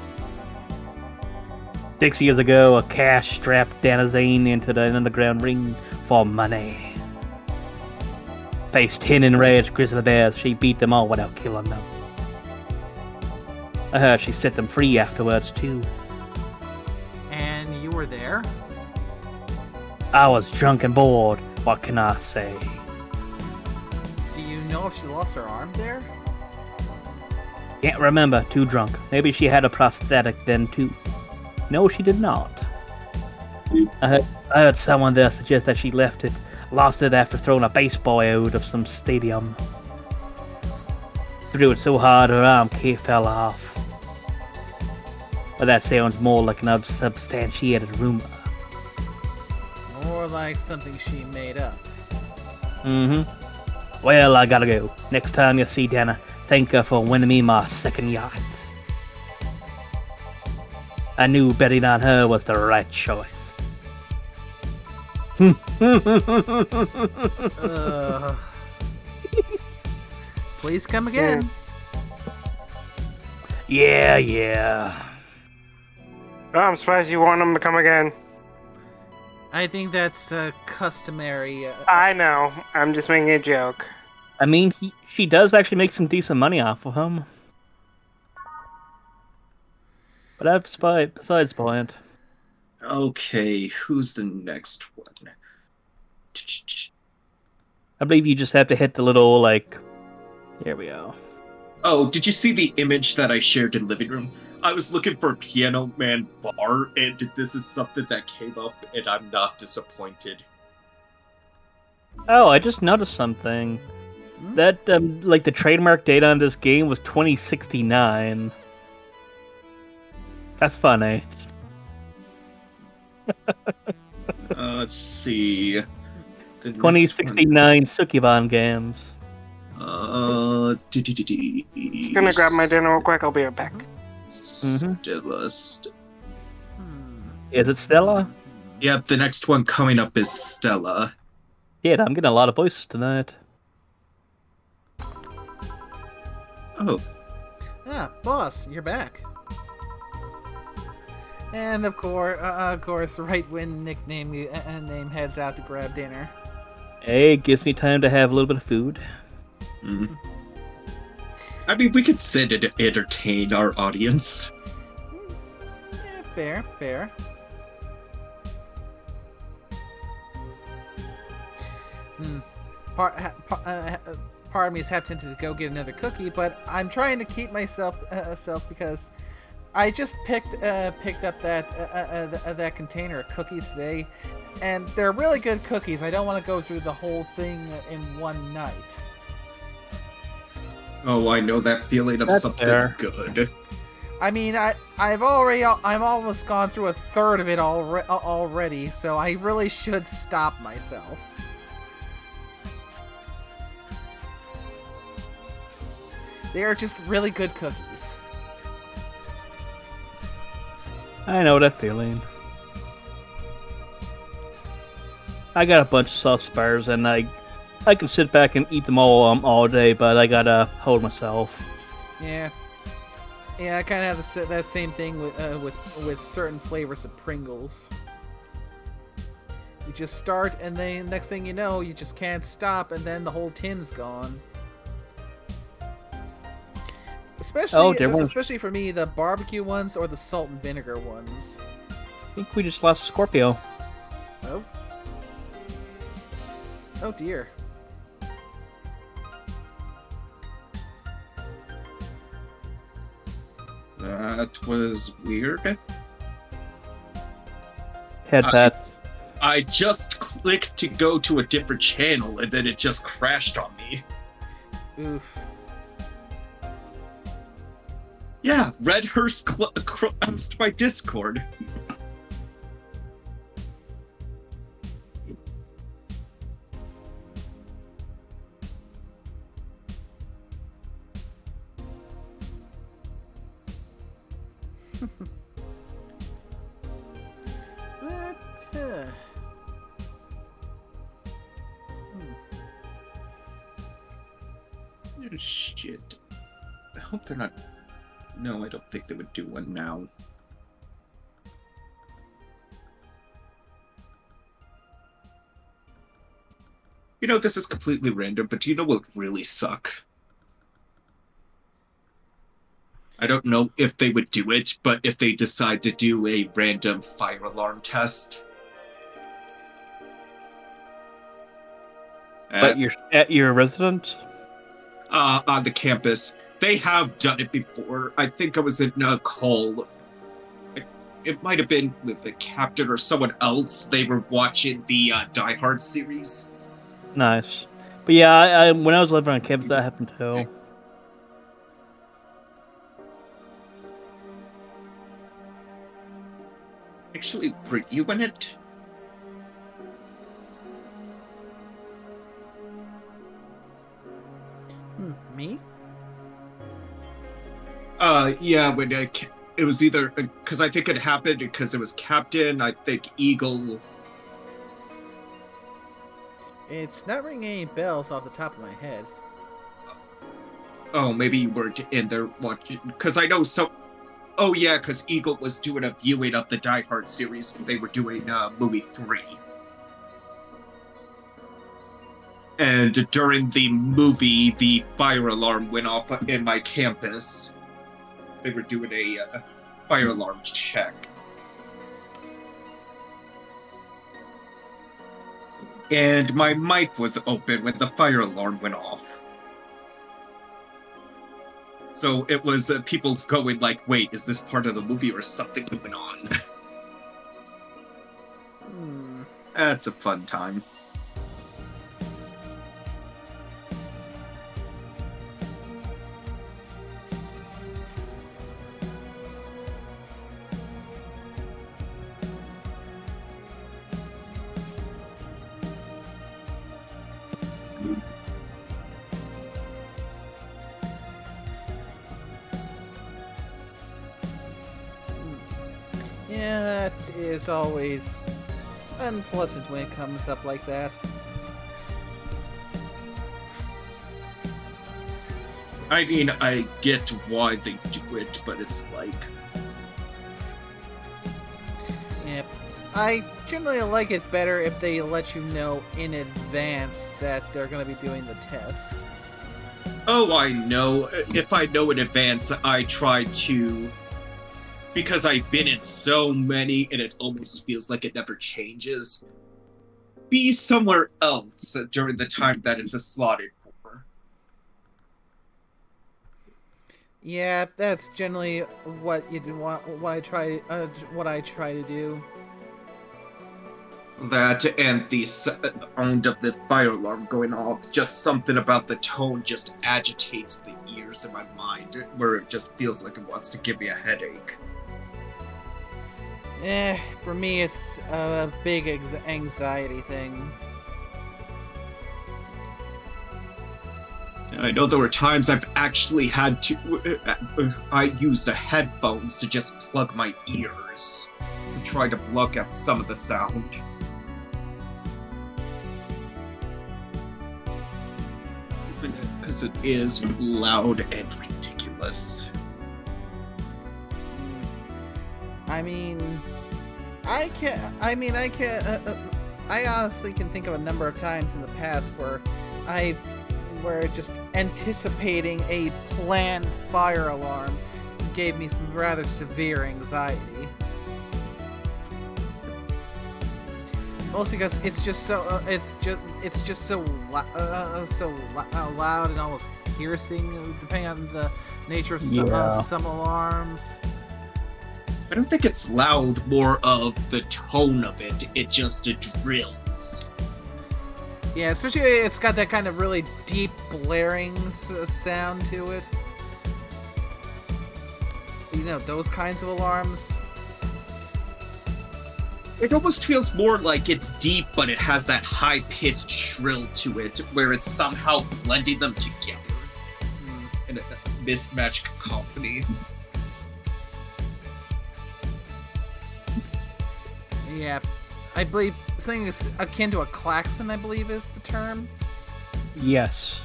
6 years ago, a cash strapped Dana Zane into the underground ring for money. Faced 10 enraged grizzly bears, she beat them all without killing them. I heard she set them free afterwards, too. And you were there? I was drunk and bored, what can I say? Do you know if she lost her arm there? Can't remember, too drunk. Maybe she had a prosthetic then, too. No, she did not. I heard someone there suggest that she lost it after throwing a baseball out of some stadium. Threw it so hard her arm fell off. But that sounds more like an unsubstantiated rumor. More like something she made up. Mm-hmm. Well, I gotta go. Next time you see Dana, thank her for winning me my second yacht. I knew betting on her was the right choice. Please come again. Yeah. Oh, I'm surprised you want him to come again. I think that's customary. I know. I'm just making a joke. I mean, she does actually make some decent money off of him. But that's besides the point. Okay, who's the next one? I believe you just have to hit the little, like... Here we go. Oh, did you see the image that I shared in living room? I was looking for a Piano Man bar, and this is something that came up, and I'm not disappointed. Oh, I just noticed something. That, like, the trademark date on this game was 2069. That's funny. Let's see. The 2069 Sukiban games. I'm gonna grab my dinner real quick. I'll be right back. Stella. Is it Stella? Yep, the next one coming up is Stella. Yeah, I'm getting a lot of voices tonight. Oh. Ah, boss, you're back. And of course, right when nickname name heads out to grab dinner. Hey, it gives me time to have a little bit of food. Mm. I mean, we could sit and entertain our audience. Yeah, fair. Part of me is half tempted to go get another cookie, but I'm trying to keep myself because I just picked up that container of cookies today, and they're really good cookies. I don't want to go through the whole thing in one night. Oh, I know that feeling of That's something fair. good. I mean, I'm almost gone through a third of it already, so I really should stop myself. They are just really good cookies. I know that feeling. I got a bunch of soft spars, and I can sit back and eat them all day, but I gotta hold myself. Yeah, I kind of have that same thing with certain flavors of Pringles. You just start, and then next thing you know, you just can't stop, and then the whole tin's gone. Especially for me, the barbecue ones or the salt and vinegar ones. I think we just lost a Scorpio. Oh. Oh dear. That was weird. Headset. I just clicked to go to a different channel, and then it just crashed on me. Oof. Yeah, Redhurst closed my Discord. What? Oh, shit. I hope they're not... No, I don't think they would do one now. You know, this is completely random, but do you know what would really suck? I don't know if they would do it, but if they decide to do a random fire alarm test. But you're at your residence? On the campus. They have done it before. I think I was in a call. It might have been with the captain or someone else. They were watching the Die Hard series. Nice. But yeah, I when I was living on campus, that happened too. Actually, were you in it? Me? Yeah, when it was either because I think it happened because it was Captain. I think Eagle. It's not ringing any bells off the top of my head. Oh, maybe you weren't in there watching because I know so. Oh yeah, because Eagle was doing a viewing of the Die Hard series. They were doing movie 3. And during the movie, the fire alarm went off in my campus. They were doing a fire alarm check. And my mic was open when the fire alarm went off. So it was people going like, wait, is this part of the movie or is something going on? That's a fun time. Yeah, that is always unpleasant when it comes up like that. I mean, I get why they do it, but it's like... Yep. I generally like it better if they let you know in advance that they're going to be doing the test. Oh, I know. If I know in advance, I try to... Because I've been in so many, and it almost feels like it never changes. be somewhere else during the time that it's slotted for. Yeah, that's generally what you do. What I try. What I try to do. That and the sound of the fire alarm going off, just something about the tone just agitates the ears in my mind, where it just feels like it wants to give me a headache. For me, it's a big anxiety thing. I know there were times I've actually had to. I used headphones to just plug my ears to try to block out some of the sound. Because it is loud and ridiculous. I mean, I honestly can think of a number of times in the past where where just anticipating a planned fire alarm gave me some rather severe anxiety. Mostly because it's just so loud and almost piercing, depending on the nature of some alarms. I don't think it's loud, more of the tone of it. It just drills. Yeah, especially it's got that kind of really deep, blaring sound to it. You know, those kinds of alarms. It almost feels more like it's deep, but it has that high-pitched shrill to it, where it's somehow blending them together in a mismatched cacophony. Yeah, I believe something is akin to a klaxon, I believe is the term. Yes.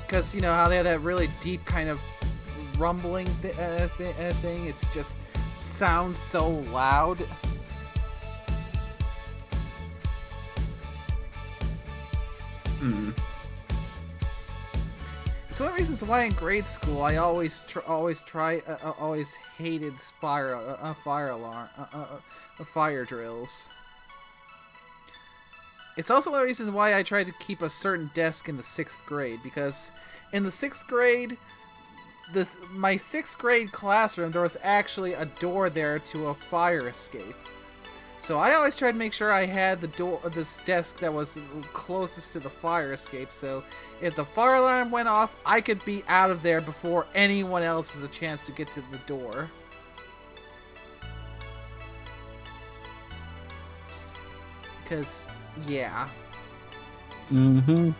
Because, you know, how they have that really deep kind of rumbling thing. It's just sounds so loud. It's one of the reasons why in grade school I always hated fire drills. It's also one of the reasons why I tried to keep a certain desk in the 6th grade, because in the 6th grade, my 6th grade classroom, there was actually a door there to a fire escape. So I always tried to make sure I had this desk that was closest to the fire escape, so if the fire alarm went off, I could be out of there before anyone else has a chance to get to the door. Because, yeah. Mm-hmm.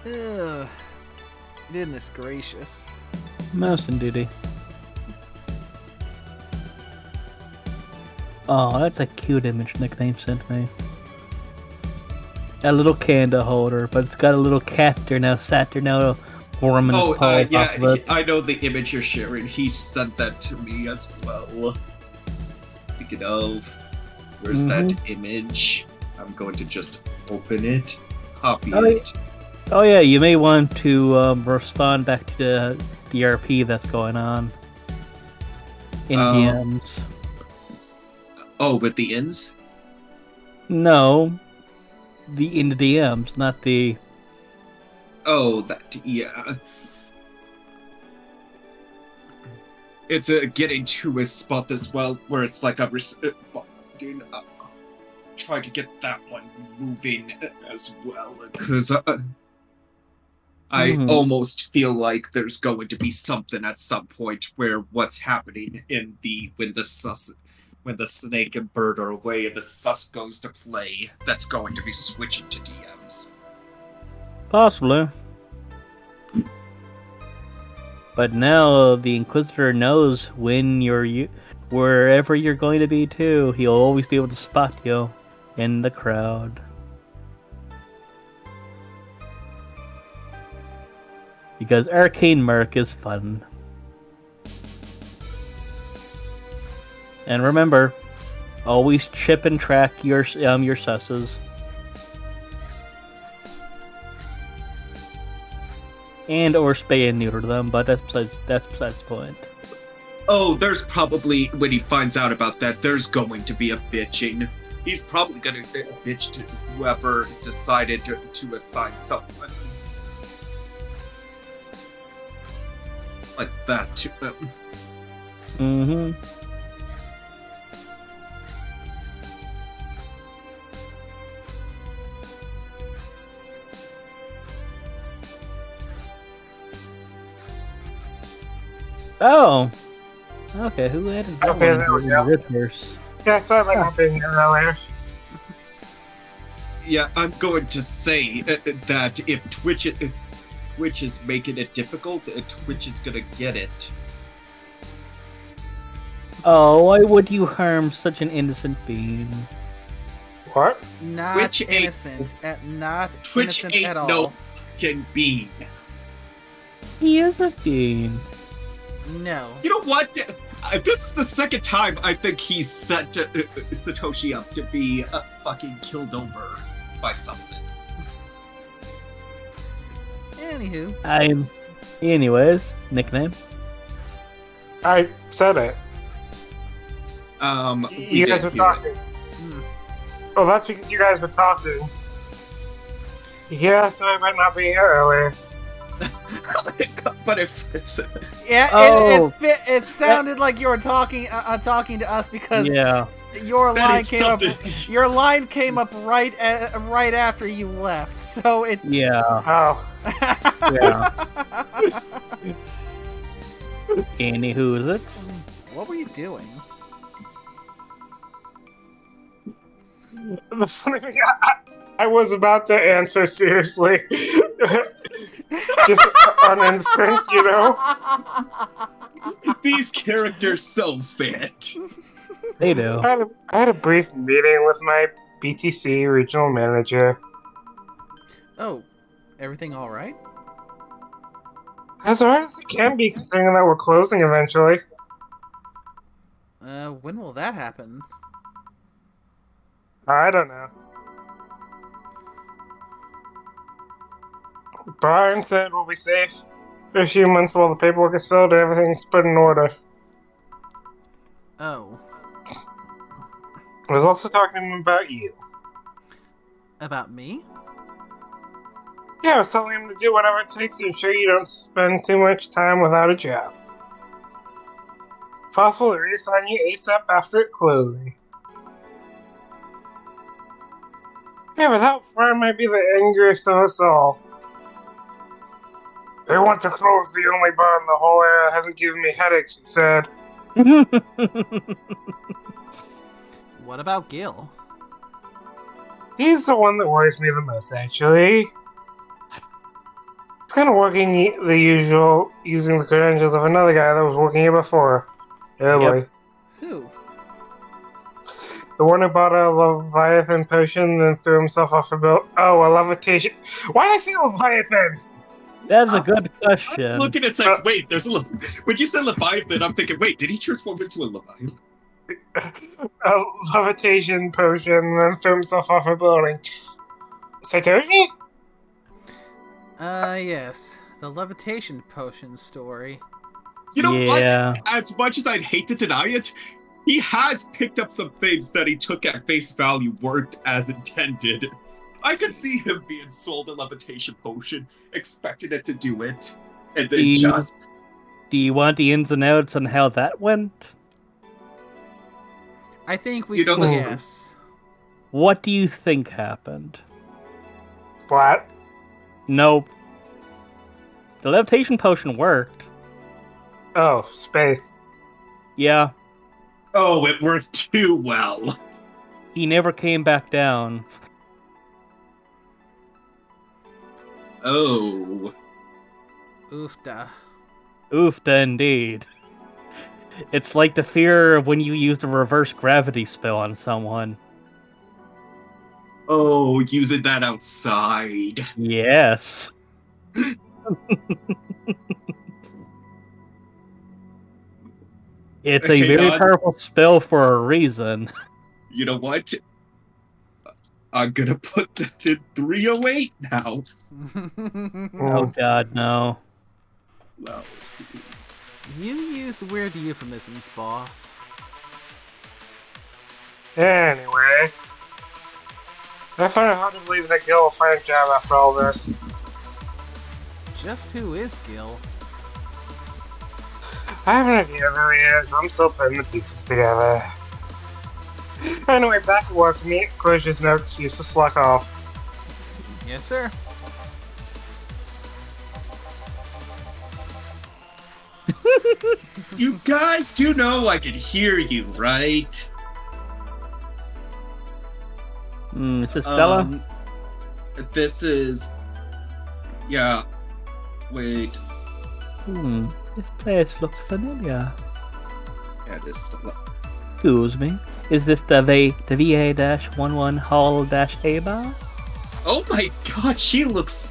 Ugh. Goodness gracious. Mouse and Diddy. Oh, that's a cute image Nickname sent me. A little candle holder, but it's got a little cat there now, sat there now, warming his paws yeah, off of it. I know the image you're sharing. He sent that to me as well. Speaking of, where's that image? I'm going to just open it, copy it. Oh yeah, you may want to respond back to the DRP that's going on in DMs. Oh, with the ins? No, in the DMs, not the. Oh, that, yeah. It's getting to a spot as well where it's like try to get that one moving as well, because I almost feel like there's going to be something at some point where what's happening in when the snake and bird are away and the sus goes to play, that's going to be switching to DMs. Possibly. But now the Inquisitor knows when wherever you're going to be too. He'll always be able to spot you in the crowd. Because Arcane Merc is fun. And remember, always chip and track your susses. And or spay and neuter them, but that's besides the point. Oh, there's probably, when he finds out about that, there's going to be a bitching. He's probably gonna bitch to whoever decided to assign someone like that to them. Mm-hmm. Oh. Okay, who added that Okay, one there we to go. the Rippers? Yeah, sorry about not being here earlier. Yeah, I'm going to say that if Twitch is making it difficult, Twitch is gonna get it. Oh, why would you harm such an innocent being? What? Not Twitch ain't- innocent. Not Twitch innocent ain't at all. no fucking bean. He is a being. No. You know what? This is the second time I think he's set Satoshi up to be fucking killed over by something. Anywho. Anyways, nickname? I said it. We You guys did were hear it. talking. Hmm. Oh, that's because you guys were talking. Yeah, sorry about not being here earlier. But if it's Yeah, Oh. it sounded like you were talking to us because Yeah. your that line is came up. something. Your line came up right after you left, so it. Yeah. Oh, Yeah. Anywho, is it? What were you doing? the funny thing, I was about to answer seriously. Just on instinct, you know? these characters so fit. They do. I had a brief meeting with my BTC regional manager. Oh, everything all right? As hard as it can be, considering that we're closing eventually. When will that happen? I don't know. Brian said we'll be safe for a few months while the paperwork is filled and everything's put in order. Oh, I was also talking to him about you. about me? Yeah, I was telling him to do whatever it takes to ensure you don't spend too much time without a job. If possible, to reassign you ASAP after it closing. Yeah, but how Brian might be the angriest of us all. They want to close the only bar in the whole area that hasn't given me headaches, he said. What about Gil? He's the one that worries me the most, actually. It's kind of working the usual, using the credentials of another guy that was working here before. Oh Yep. boy. Who? The one who bought a Leviathan potion and then threw himself off a boat. Oh, a levitation. Why did I say Leviathan? That's a good question. Looking at like, wait, there's a when you said Leviathan, I'm thinking, wait, did he transform into a Leviathan? A levitation potion and then threw himself off a building. Satoshi? Yes. The levitation potion story. You know Yeah. what? As much as I'd hate to deny it, he has picked up some things that he took at face value worked as intended. I could see him being sold a levitation potion, expecting it to do it, and then just... Do you want the ins and outs on how that went? I think we You know can the- guess. What do you think happened? Splat. Nope. The levitation potion worked. Oh, space. Yeah. Oh, it worked too well. He never came back down. Oh. Oofda. Oofda indeed. It's like the fear of when you used a reverse gravity spell on someone. Oh, using that outside. Yes. It's a Hey, very God. powerful spell for a reason. You know what? I'm gonna put that in 308 now. Oh god, no. Well, You use weird euphemisms, boss. Anyway, I find it hard to believe that Gil will find a job after all this. Just who is Gil? I have an idea who he is, but I'm still putting the pieces together. Anyway, back at work, me and Quiz's notes used to slack off. Yes, sir. You guys do know I can hear you, right? Is this Stella? This is... Yeah. Wait. This place looks familiar. Yeah, it is Stella. Excuse me. Is this the VA-11 Hall-A bar? Oh my god, she looks...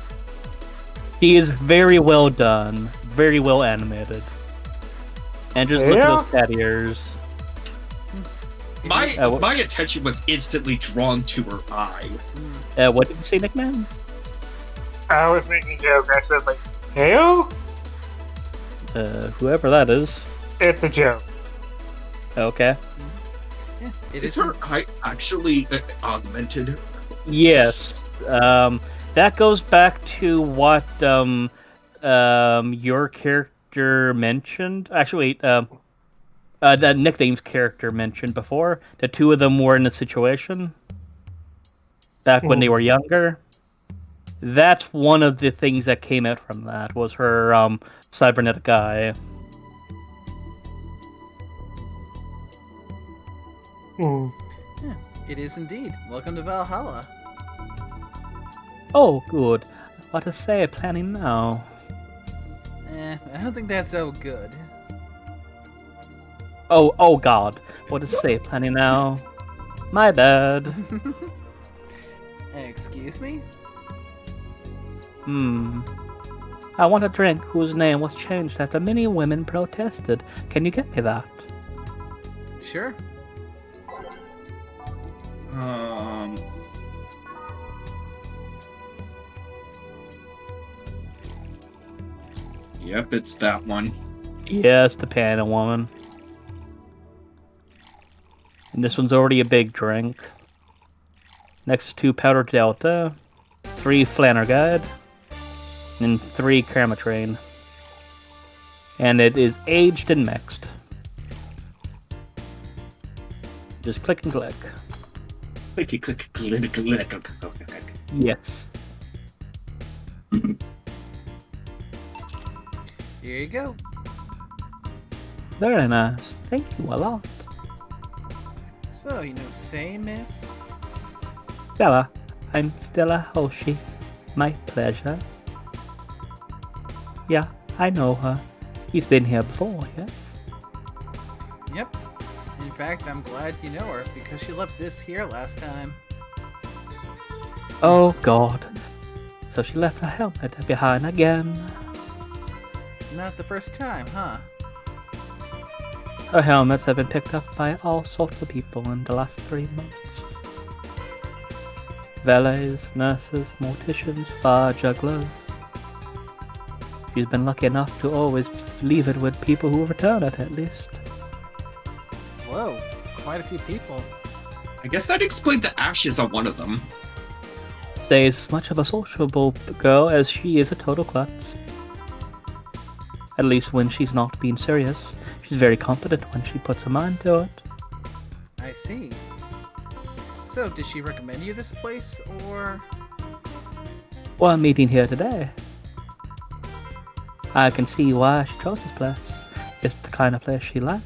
She is very well done. Very well animated. And just look at those cat ears. My attention was instantly drawn to her eye. What did you say, Nickman? I was making a joke. I said, like, "Heyo?" Whoever that is. It's a joke. Okay. Yeah, Is her eye actually augmented? Yes. That goes back to what your character mentioned. Actually, that nickname's character mentioned before. The two of them were in a situation back when they were younger. That's one of the things that came out from that was her cybernetic eye. Hmm. Yeah, it is indeed. Welcome to Valhalla. Oh, good. What to say? Planning now. I don't think that's so good. Oh God. What to say? Planning now. My bad. Excuse me? I want a drink whose name was changed after many women protested. Can you get me that? Sure. Yep, it's that one. Yes, the Panda Woman. And this one's already a big drink. Next is 2 Powder Delta, 3 Flannerguide, and 3 Karmatrain. And it is aged and mixed. Just click and click. Clicky, click, click, click, click. Yes. Here you go. Very nice. Thank you a lot. So, say, miss? Stella, I'm Stella Hoshi. My pleasure. Yeah, I know her. He's been here before, yes? Yep. In fact, I'm glad you know her, because she left this here last time. Oh God. So she left her helmet behind again. Not the first time, huh? Her helmets have been picked up by all sorts of people in the last 3 months. Valets, nurses, morticians, fire jugglers. She's been lucky enough to always leave it with people who return it, at least. Whoa, quite a few people. I guess that explained the ashes on one of them. Stays as much of a sociable girl as she is a total klutz. At least when she's not being serious. She's very confident when she puts her mind to it. I see. So, did she recommend you this place, or...? Well, I'm meeting here today. I can see why she chose this place. It's the kind of place she likes.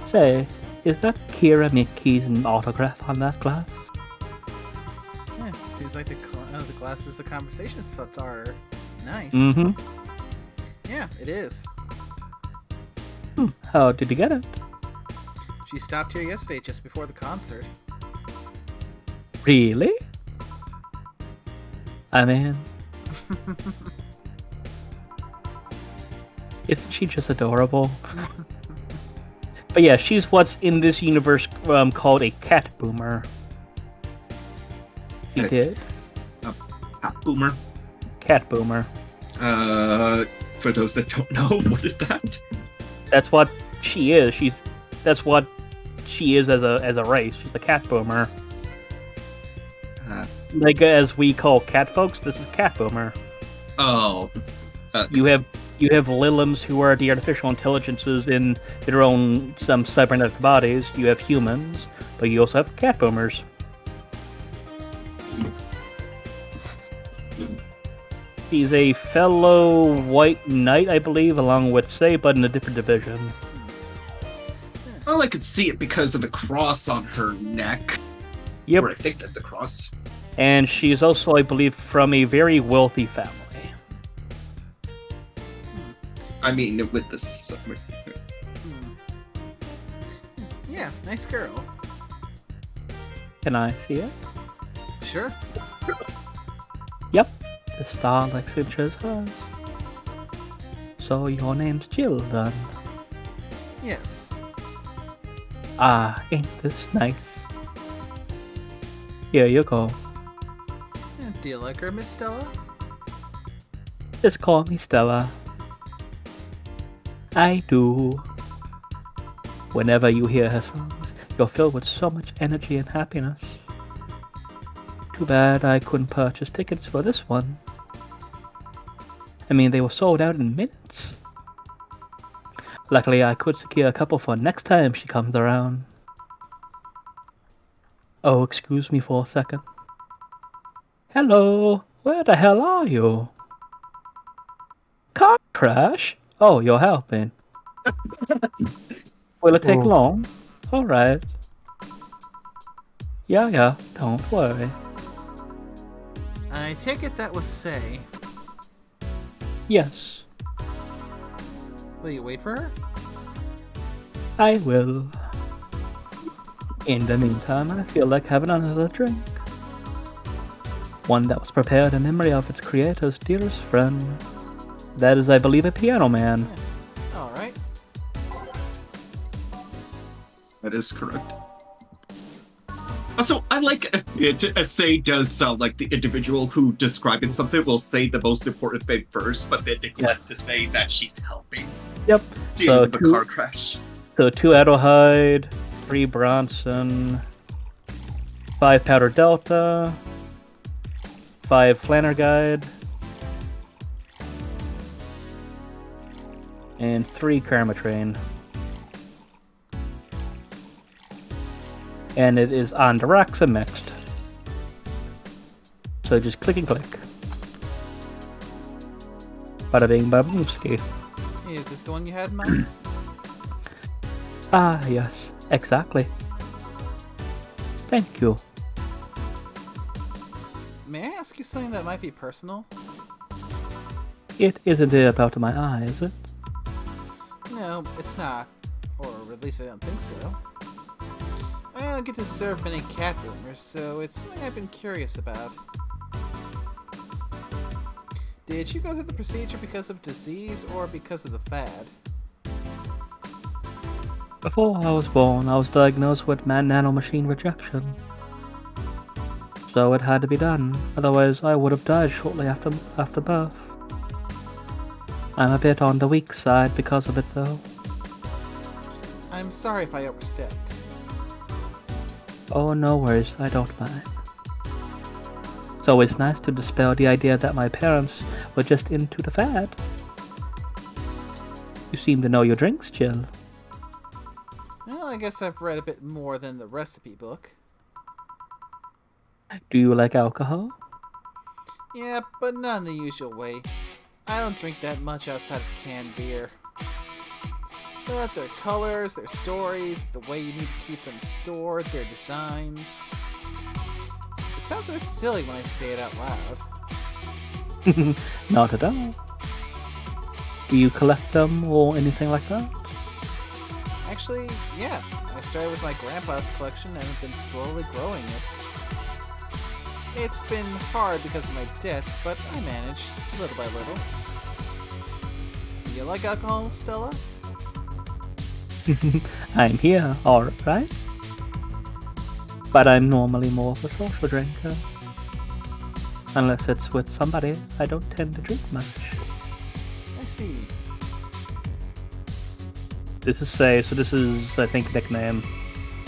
Say, is that Kira Mickey's autograph on that glass? Yeah, seems like the glasses of conversation such are nice. Mm-hmm. Yeah, it is. How did you get it? She stopped here yesterday just before the concert. Really? I mean... Isn't she just adorable? But yeah, she's what's in this universe called a cat boomer. She did. Cat boomer. cat boomer. For those that don't know, what is that? That's what she is. That's what she is as a race. She's a cat boomer. Like as we call cat folks, this is cat boomer. Oh. You have Lilims who are the artificial intelligences in their own some cybernetic bodies. You have humans, but you also have cat boomers. He's a fellow white knight, I believe, along with Say, but in a different division. Well, I could see it because of the cross on her neck. Yep. Or I think that's a cross. And she's also, I believe, from a very wealthy family. I mean, with this... Yeah, nice girl. Can I see it? Sure. Yep. The star-like signature is hers. So your name's Jill, then? Yes. Ah, ain't this nice? Here you go. Do you like her, Miss Stella? Just call me Stella. I do. Whenever you hear her songs, you're filled with so much energy and happiness. Too bad I couldn't purchase tickets for this one. I mean, they were sold out in minutes. Luckily, I could secure a couple for next time she comes around. Oh, excuse me for a second. Hello, where the hell are you? Car crash? Oh, you're helping. Will it take long? Alright. Yeah, don't worry. I take it that was Say. Yes, Will you wait for her? I will. In the meantime, I feel like having another drink. One that was prepared in memory of its creator's dearest friend. That is, I believe, a piano man. Yeah. Alright. That is correct. Also, I like it. Say does sound like the individual who describing something will say the most important thing first, but then neglect to say that she's helping. Yep. Dealing with a car crash. So 2 Adelhyde, 3 Bronson, 5 Powder Delta, 5 Flannerguide, and 3 Karmatrain. And it is on the rocks and mixed. So just click and click. Bada bing, bada boomski. Is this the one you had in mind? Ah, yes, exactly. Thank you. May I ask you something that might be personal? It isn't about my eye, is it? No, it's not. Or at least I don't think so. I don't get to serve many cat boomers, so it's something I've been curious about. Did you go through the procedure because of disease or because of the fad? Before I was born, I was diagnosed with man-nanomachine rejection. So it had to be done, otherwise I would have died shortly after birth. I'm a bit on the weak side because of it, though. I'm sorry if I overstepped. Oh, no worries, I don't mind. It's always nice to dispel the idea that my parents were just into the fad. You seem to know your drinks, Jill. Well, I guess I've read a bit more than the recipe book. Do you like alcohol? Yeah, but not in the usual way. I don't drink that much outside of canned beer. But their colors, their stories, the way you need to keep them stored, their designs... It sounds a bit silly when I say it out loud. Not at all. Do you collect them or anything like that? Actually, yeah. I started with my grandpa's collection and have been slowly growing it. It's been hard because of my debts, but I manage, little by little. Do you like alcohol, Stella? I'm here, alright. But I'm normally more of a social drinker. Unless it's with somebody I don't tend to drink much. I see. This is Say, so this is, I think, nickname.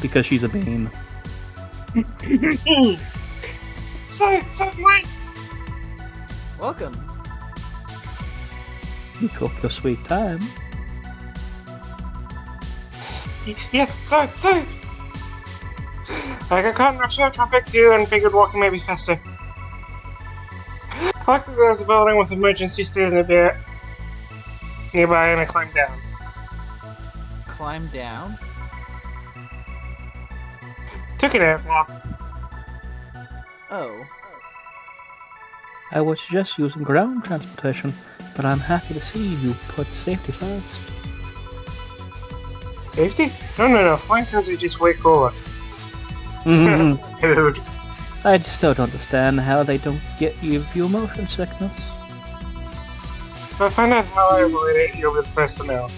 Because she's a bean. So wait. Welcome. You took your sweet time. Yeah, so. I got caught in rush hour traffic too and figured walking may be faster. Luckily there's a building with emergency stairs nearby and I climbed down. Climb down? Took it out now. Oh. I was just using ground transportation, but I'm happy to see you put safety first. Safety? No. Flying cars are just way cooler. Dude. I just don't understand how they don't give you motion sickness. If I find out how I avoid it, you'll be the first to know.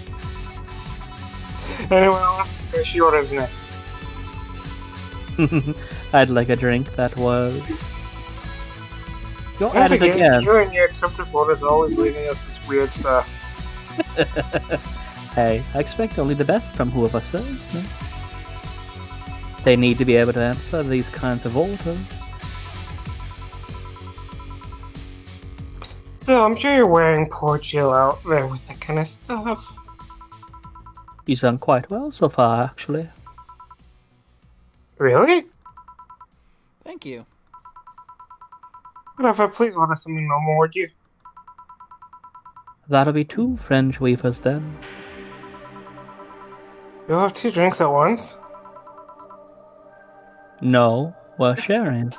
Anyway, I'll have to go. She orders next. I'd like a drink that was... You're at it again. You and your cryptic orders are always leaving us this weird stuff. Hey, I expect only the best from whoever serves me. They need to be able to answer these kinds of orders. Still, I'm sure you're wearing poor Jill out there with that kind of stuff. He's done quite well so far, actually. Really? Thank you. Whatever, please order something normal, would you? That'll be 2 French wafers then. You'll have 2 drinks at once? No, we're sharing.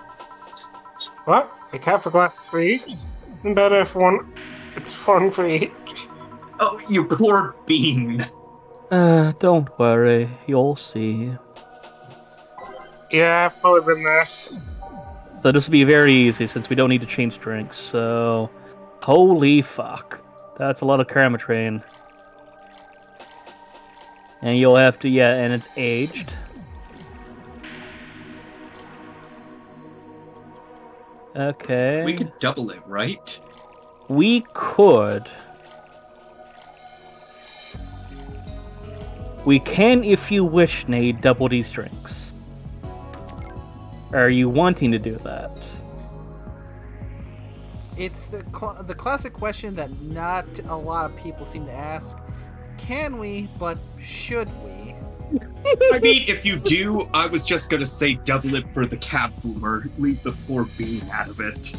What? A cap of glass for each? Better if it's one for each. Oh, you poor bean. Don't worry, you'll see. Yeah, I've probably been there. So this will be very easy since we don't need to change drinks, so... Holy fuck. That's a lot of Karma Train. And you'll have to, yeah, and it's aged. Okay. We could double it, right? We could. We can, if you wish, Nate, double these drinks. Are you wanting to do that? It's the classic question that not a lot of people seem to ask. Can we, but should we? I mean, if you do, I was just gonna say double it for the cab boomer. Leave the poor bean out of it.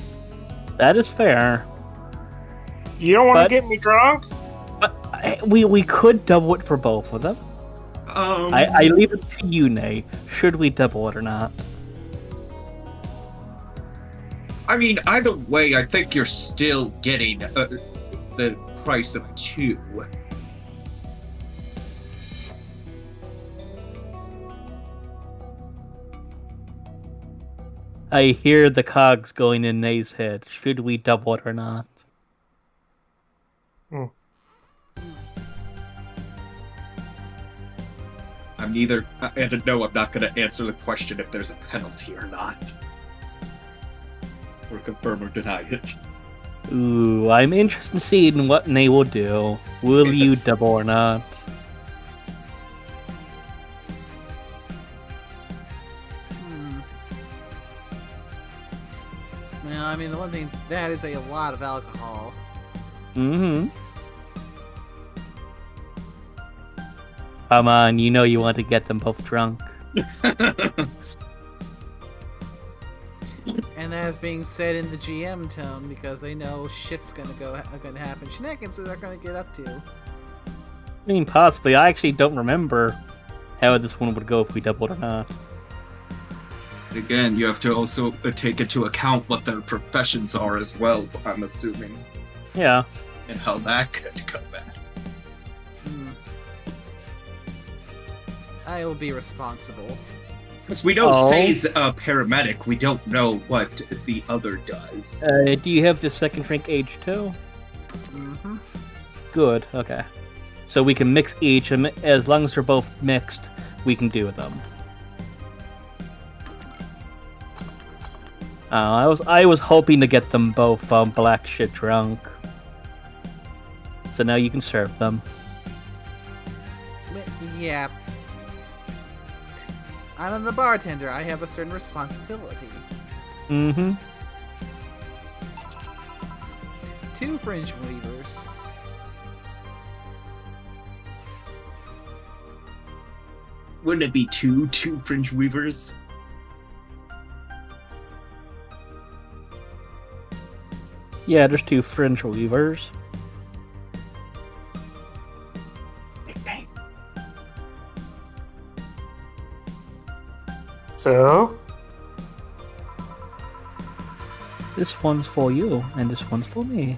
That is fair. You don't want to But- get me drunk? But we could double it for both of them. I leave it to you, Nate. Should we double it or not? I mean, either way, I think you're still getting the price of 2. I hear the cogs going in Nate's head. Should we double it or not? I'm neither, and no, I'm not gonna answer the question if there's a penalty or not. Or confirm or deny it. Ooh, I'm interested in seeing what Nate will do. Will you Yes. double or not? Well, I mean, the one thing, that is a lot of alcohol. Mm-hmm. Come on, you know you want to get them both drunk. And that is being said in the GM tone because they know shit's gonna happen. Shenanigans are gonna get up to. I mean, possibly. I actually don't remember how this one would go if we doubled or not. Again, you have to also take into account what their professions are as well, I'm assuming, Yeah. and how that could come back. I will be responsible. Because we know Oh. Say's a paramedic, we don't know what the other does. Do you have the second drink age too? Mm-hmm. Good, okay. So we can mix each, and as long as they're both mixed, we can do them. I was hoping to get them both black shit drunk. So now you can serve them. Yeah. I'm the bartender. I have a certain responsibility. Mm-hmm. 2 fringe weavers. Wouldn't it be two fringe weavers? Yeah, there's 2 fringe weavers. So? This one's for you, and this one's for me.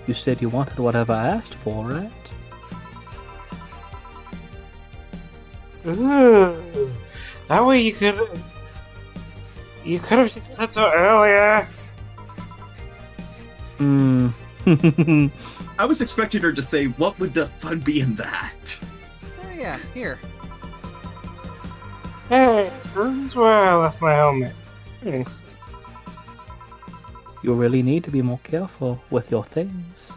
You said you wanted whatever I asked for, right? Ooh. That way you could have just said so earlier. Hmm. I was expecting her to say, what would the fun be in that? Oh yeah, here. Hey, so this is where I left my helmet. Thanks. You really need to be more careful with your things.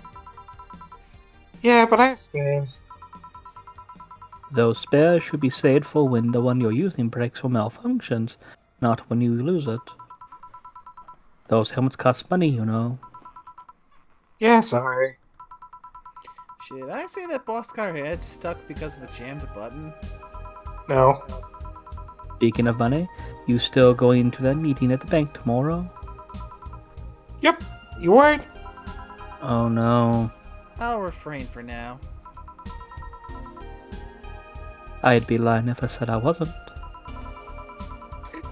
Yeah, but I have spares. Those spares should be saved for when the one you're using breaks or malfunctions, not when you lose it. Those helmets cost money, you know. Yeah, sorry. Should I say that boss got her head stuck because of a jammed button? No. Speaking of money, you still going to that meeting at the bank tomorrow? Yep. You would? Oh no. I'll refrain for now. I'd be lying if I said I wasn't.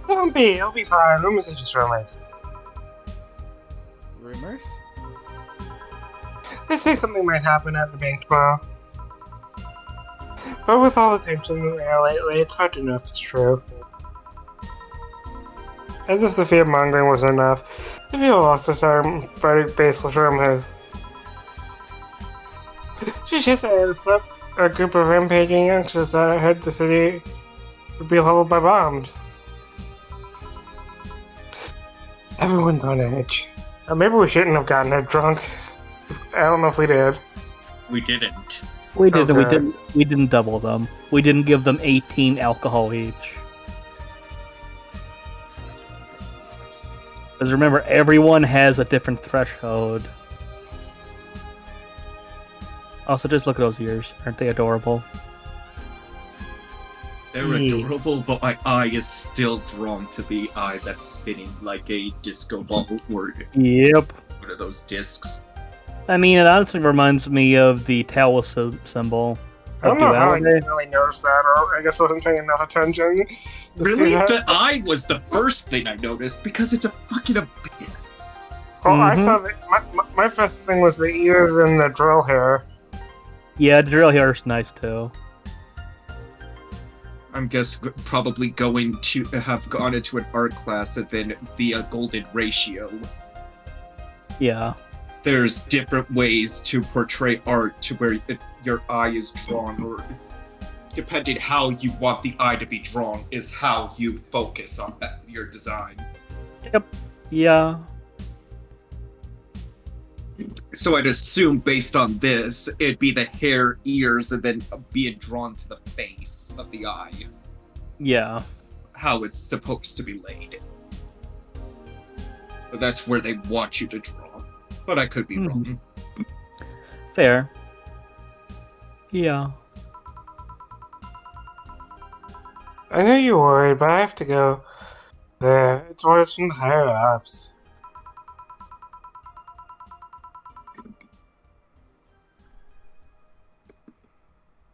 It'll be fine. Rumors are just rumors. Rumors? They say something might happen at the bank tomorrow. But with all the tension in the air lately, it's hard to know if it's true. As if the fear-mongering wasn't enough, the people lost us our baseless rumors. Just yesterday, I slept a group of rampaging youngsters that heard the city would be leveled by bombs. Everyone's on edge. Maybe we shouldn't have gotten her drunk. I don't know if we did. We didn't. We didn't. Okay. We didn't double them. We didn't give them 18 alcohol each. Because remember, everyone has a different threshold. Also, just look at those ears. Aren't they adorable? They're adorable, but my eye is still drawn to the eye that's spinning like a disco ball or Yep. one of those discs. I mean, it honestly reminds me of the Tau symbol. I don't know how I duality. didn't really notice that, or I guess I wasn't paying enough attention. to Really? see that. The eye was the first thing I noticed because it's a fucking abyss. Oh, I Mhm. saw my first thing was the ears and the drill hair. Yeah, the drill hair is nice too. I'm probably going to have gone into an art class and then the golden ratio. Yeah. There's different ways to portray art to where your eye is drawn, or depending how you want the eye to be drawn is how you focus on your design. Yeah. So I'd assume based on this, it'd be the hair, ears, and then being drawn to the face of the eye. Yeah. How it's supposed to be laid. But that's where they want you to draw. But I could be wrong. Fair. Yeah. I know you're worried, but I have to go there. It's orders from the higher ups.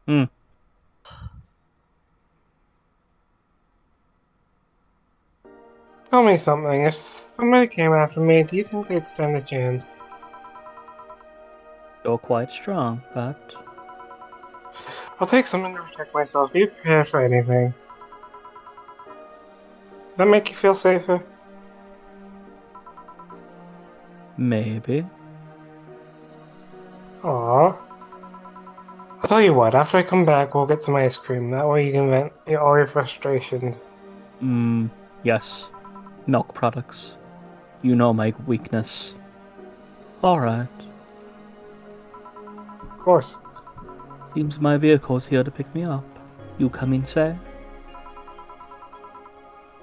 Hmm. Tell me something. If somebody came after me, do you think they'd stand a chance? You're quite strong, but I'll take something to protect myself. Be prepared for anything. Does that make you feel safer? maybe. Aww. I'll tell you what, after I come back, we'll get some ice cream. That way you can vent all your frustrations. Yes. Milk products. You know my weakness. Alright. Of course. Seems my vehicle's here to pick me up. You coming, say?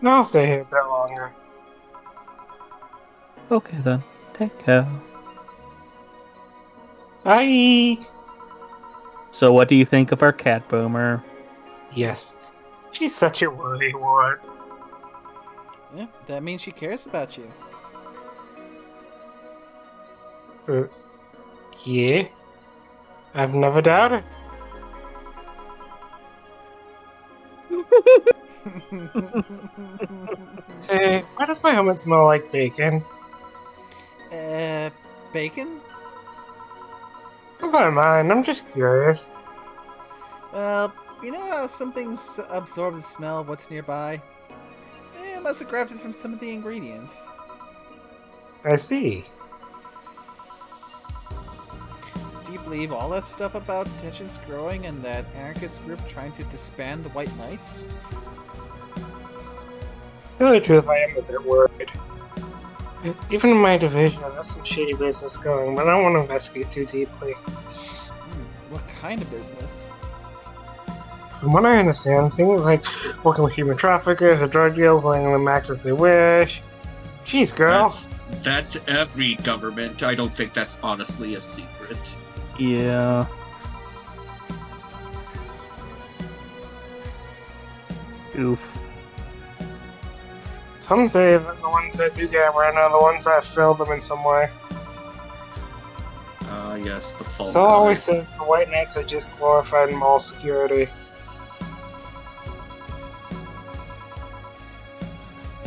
No, I'll stay here a bit longer. Okay then. Take care. Bye! So what do you think of our cat, Boomer? Yes. She's such a worrywart. Yeah, that means she cares about you. Yeah. I've never doubted. Say, why does my helmet smell like bacon? Bacon? Never mind, I'm just curious. You know how some things absorb the smell of what's nearby? I must have grabbed it from some of the ingredients. I see. Do you believe all that stuff about tensions growing and that anarchist group trying to disband the White Knights? To tell the truth, I am a bit worried. Even in my division, there's some shady business going, but I don't want to investigate too deeply. What kind of business? From what I understand, things like working with human traffickers or drug dealers, letting them act as they wish. Jeez, girl. That's every government. I don't think that's honestly a secret. Yeah. Oof. Some say that the ones that do get around are the ones that failed them in some way. Ah, yes, the fall So guy. always says the White Knights are just glorified mall security.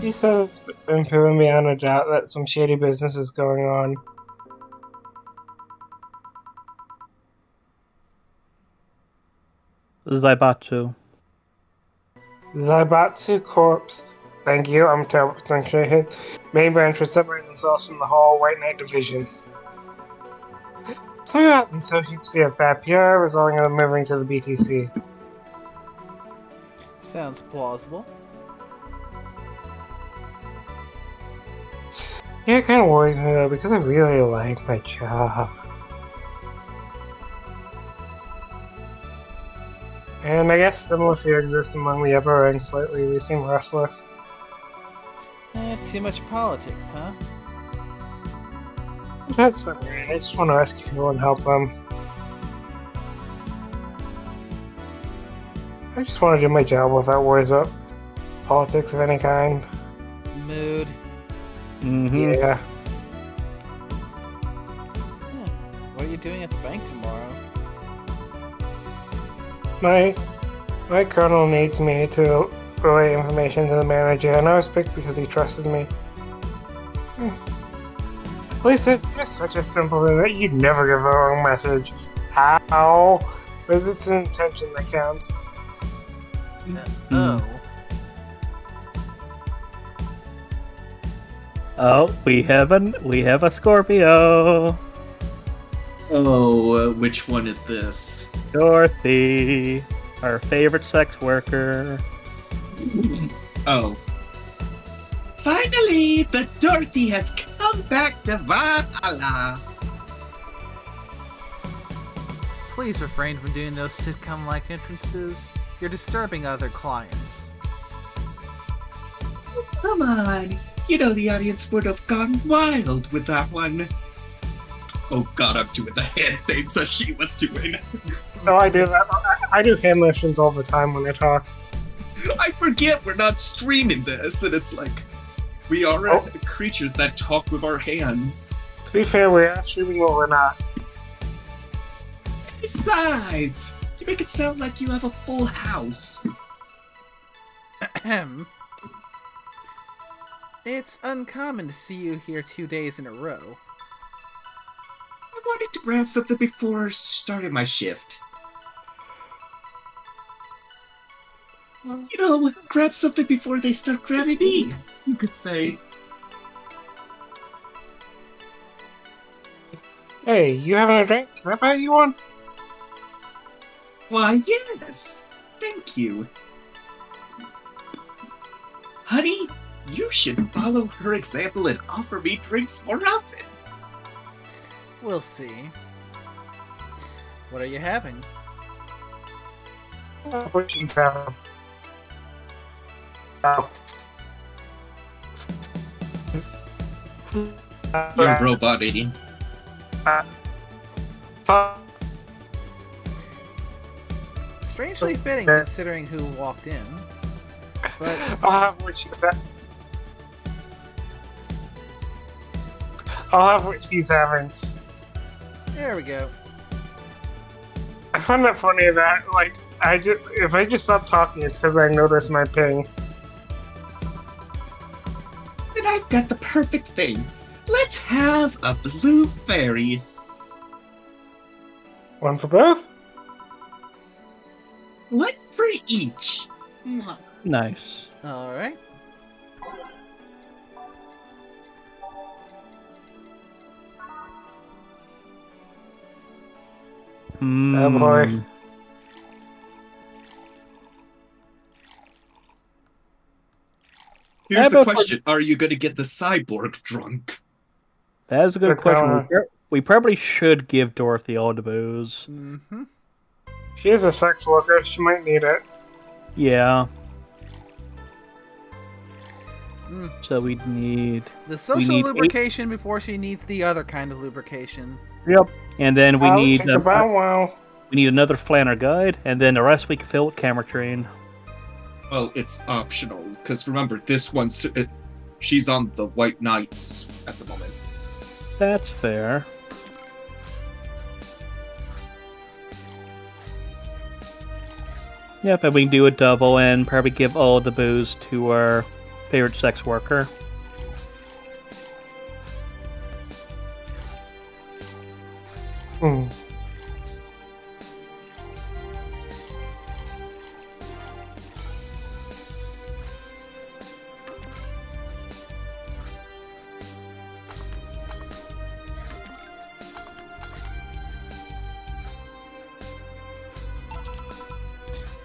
He says it's been proven beyond a doubt that some shady business is going on. Zaibatsu. Zaibatsu Corps. Thank you, I'm terrible pronunciation. Main branch would separate themselves from the whole White Knight division. Something about the associates have bad PR, resulting in them moving to the BTC. Sounds plausible. Yeah, it kind of worries me though, because I really like my job. And I guess similar fear exists among the upper ranks lately. They seem restless. Too much politics, huh? That's fine. I just want to rescue people and help them. I just want to do my job without worries about politics of any kind. Mood. Mm-hmm. Yeah. What are you doing at the bank tomorrow? My colonel needs me to relay information to the manager, and I was picked because he trusted me. Lisa, it's such a simple thing that you'd never give the wrong message. How? But it's the intention that counts. Oh. Oh, we have a Scorpio. Oh, which one is this? Dorothy, our favorite sex worker. Oh. Finally, the Dorothy has come back to Valhalla. Please refrain from doing those sitcom-like entrances. You're disturbing other clients. Come on. You know the audience would have gone wild with that one. Oh god, I'm doing the hand things that she was doing. No, I do that. I do hand motions all the time when I talk. I forget we're not streaming this, and it's like, we are creatures that talk with our hands. To be fair, we are streaming, but we're not. Besides, you make it sound like you have a full house. Ahem. It's uncommon to see you here 2 days in a row. I wanted to grab something before starting my shift. You know, grab something before they start grabbing me, you could say. Hey, you having a drink? Can I buy you one? Why, yes. Thank you. Honey, You should follow her example and offer me drinks more often. We'll see. What are you having? What she's having. Oh. You're robot eating. Strangely fitting considering who walked in. But I'll have what she's having. I'll have what she's having. there we go. I find it funny that, like, if I just stop talking, it's because I notice my ping. And I've got the perfect thing. Let's have a blue fairy. One for both? One for each. Nice. Alright. Oh boy. Here's Have the a- question. Are you going to get the cyborg drunk? That is a good Good question. call. We probably should give Dorothy all the booze. Mm-hmm. She is a sex worker. She might need it. Yeah. Mm. So we'd need. The social need lubrication before she needs the other kind of lubrication. Yep. And then we I'll need take a bow wow. we need another Flanner guide, and then the rest we can fill with camera train. Well, it's optional, because remember, this one's... she's on the White Knights at the moment. That's fair. Yep, and we can do a double and probably give all the booze to our favorite sex worker. Hmm.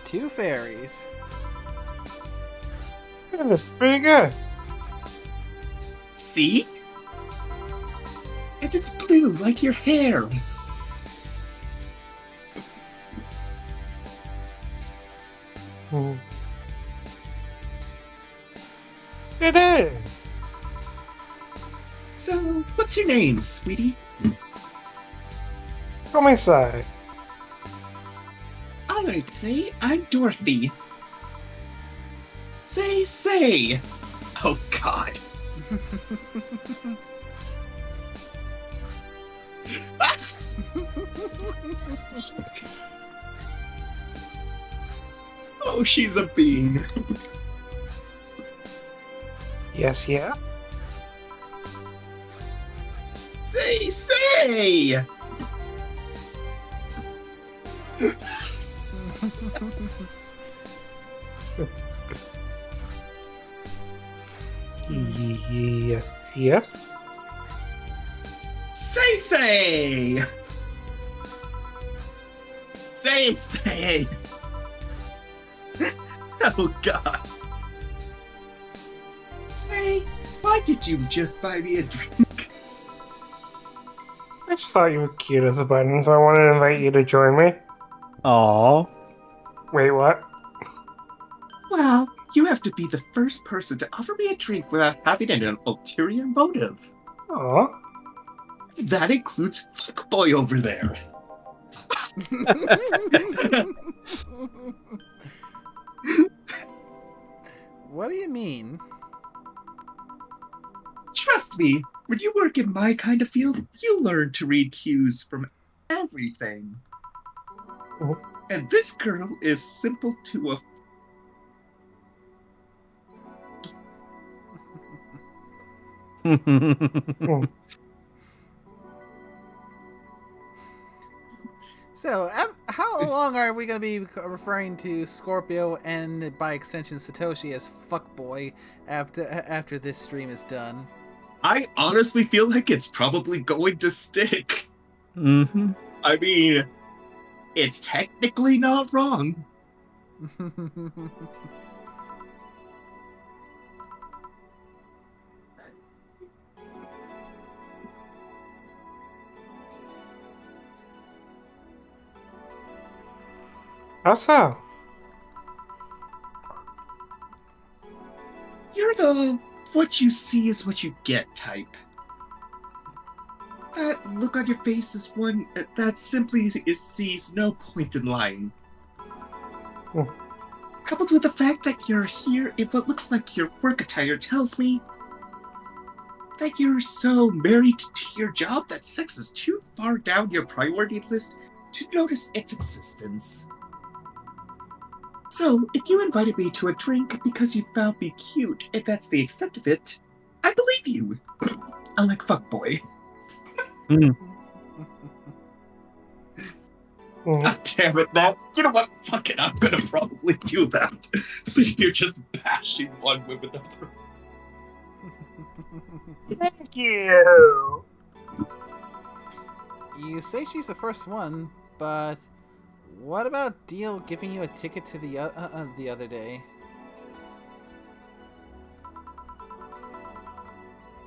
Two fairies. This is pretty good. See? And it's blue like your hair. Hmm. It is. So, what's your name, sweetie? On my side. Alright, say, I'm Dorothy. Say. Oh, God. Oh, she's a bean. Yes, yes. Say. Yes, yes. Say. Say. Oh, God. Say, why did you just buy me a drink? I just thought you were cute as a button, so I wanted to invite you to join me. Aww. Wait, what? Well, you have to be the first person to offer me a drink without having an ulterior motive. Aw. That includes Fuckboy over there. What do you mean? Trust me, when you work in my kind of field, you learn to read cues from everything. Mhm. And this girl is simple to a... So, how long are we going to be referring to Scorpio and, by extension, Satoshi as fuckboy after this stream is done? I honestly feel like it's probably going to stick. Mm-hmm. I mean, it's technically not wrong. How so? You're the what you see is what you get type. That look on your face is one that simply sees no point in lying. Hmm. Coupled with the fact that you're here in what looks like your work attire tells me that you're so married to your job that sex is too far down your priority list to notice its existence. So, if you invited me to a drink because you found me cute, and that's the extent of it, I believe you. Unlike fuckboy. Mhm. God damn it, Matt. You know what? Fuck it, I'm gonna probably do that. So you're just bashing one with another. Thank you. You say she's the first one, but what about Deal giving you a ticket to the other day?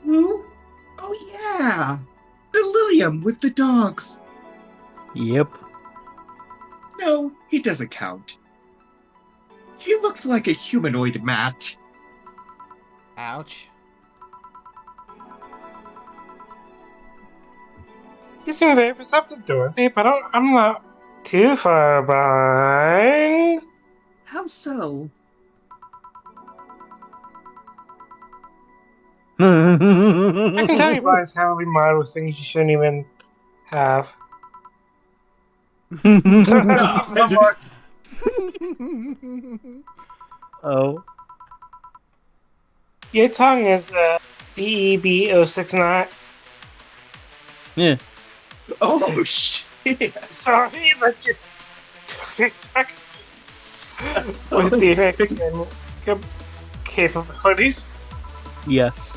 Who? Oh yeah! The Lilium with the dogs. Yep. No, he doesn't count. He looked like a humanoid, Matt. Ouch. You seem very perceptive, Dorothy, but I'm not too far behind. How so? I can tell you boys heavily marred with things you shouldn't even have. Oh. Your tongue is BEB069. Yeah. Oh shit! Sorry, that just took me a second. With the Mexican capabilities. Yes.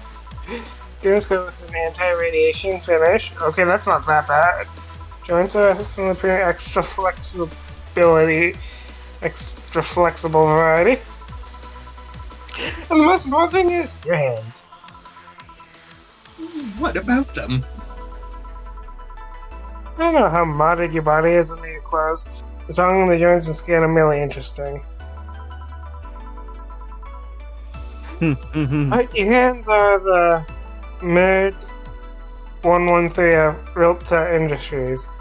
Let's go with an anti-radiation finish. Okay, that's not that bad. Joints are some of the pretty extra flexible variety. And the most important thing is your hands. What about them? I don't know how modded your body is under your clothes. The tongue, the joints, and skin are merely interesting. But your hands are the mid 113 of Realta Industries.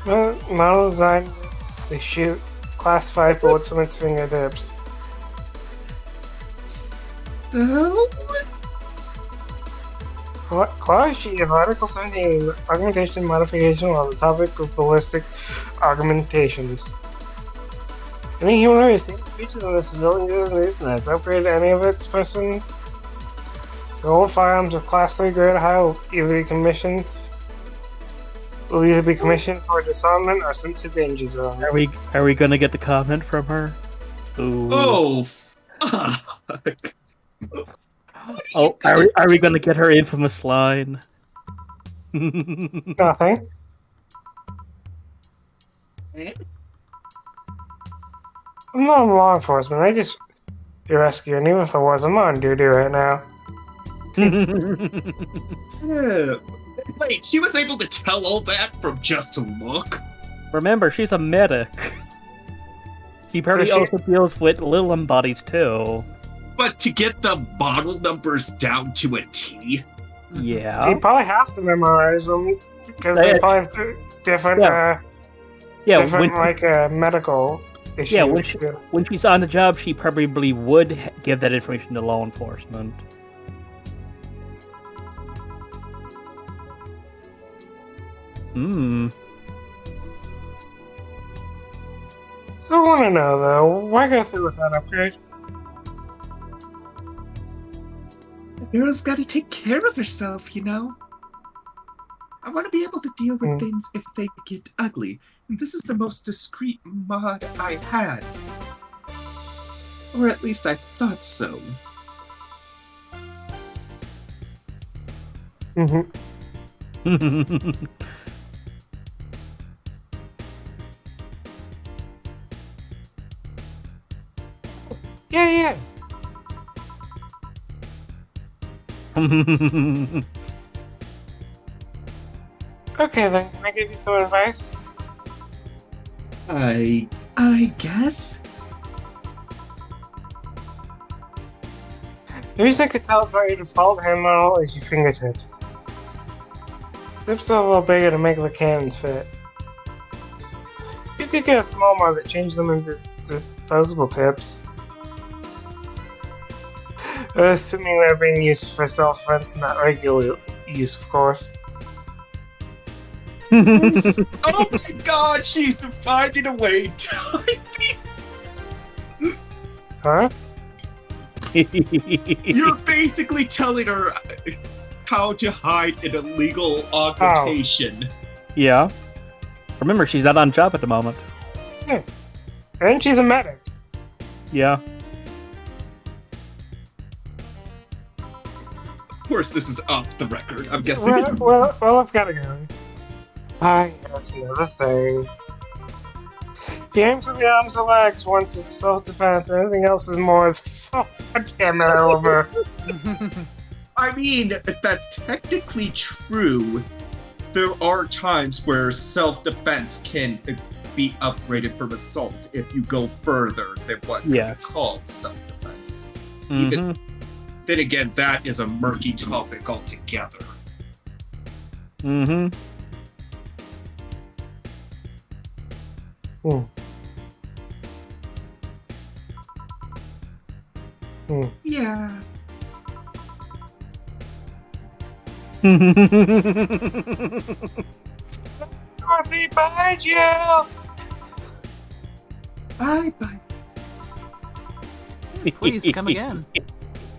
Model designed to shoot classified bullets from its fingertips. Clause G of Article 17, Augmentation Modification on the topic of ballistic augmentations. Any human who received features in this building is reason has upgraded any of its persons to hold firearms of Class 3 grade or higher will either be commissioned for disarmament or sent to danger zones. Are we gonna get the comment from her? Ooh. Oh, fuck. Oh, are we gonna get her infamous line? Nothing. I'm not in law enforcement, I just be rescuing you if I was. I'm on duty right now. Wait, she was able to tell all that from just a look? Remember, she's a medic. She probably also deals with Lilium bodies too. But to get the model numbers down to a T? Yeah. She probably has to memorize them because they probably have different, medical issues. Yeah, when she's on the job, she probably would give that information to law enforcement. So I want to know though, why go through with that upgrade? The girl's gotta take care of herself, you know? I want to be able to deal with things if they get ugly, and this is the most discreet mod I had. Or at least I thought so. Yeah. Okay then, can I give you some advice? I guess. The reason I could tell it's not your default hand model is your fingertips. Tips are a little bigger to make the cannons fit. You could get a small one that change them into disposable tips. Assuming they're being used for self-defense and not regular use, of course. Oh my god, she's finding a way to... Huh? You're basically telling her how to hide an illegal augmentation. Yeah. Remember, she's not on job at the moment. And she's a medic. Yeah. Of course, this is off the record, I'm guessing. Well, I've got to go. Hi, that's another thing. The aim for the arms or legs once it's self-defense. Anything else is more as a damn it, Oliver. I mean, if that's technically true, there are times where self-defense can be upgraded from assault if you go further than what Yeah. you call self-defense. Mhm. Even then again, that is a murky topic altogether. Mm-hmm. Yeah. Dorothy, behind you! Bye. Please come again.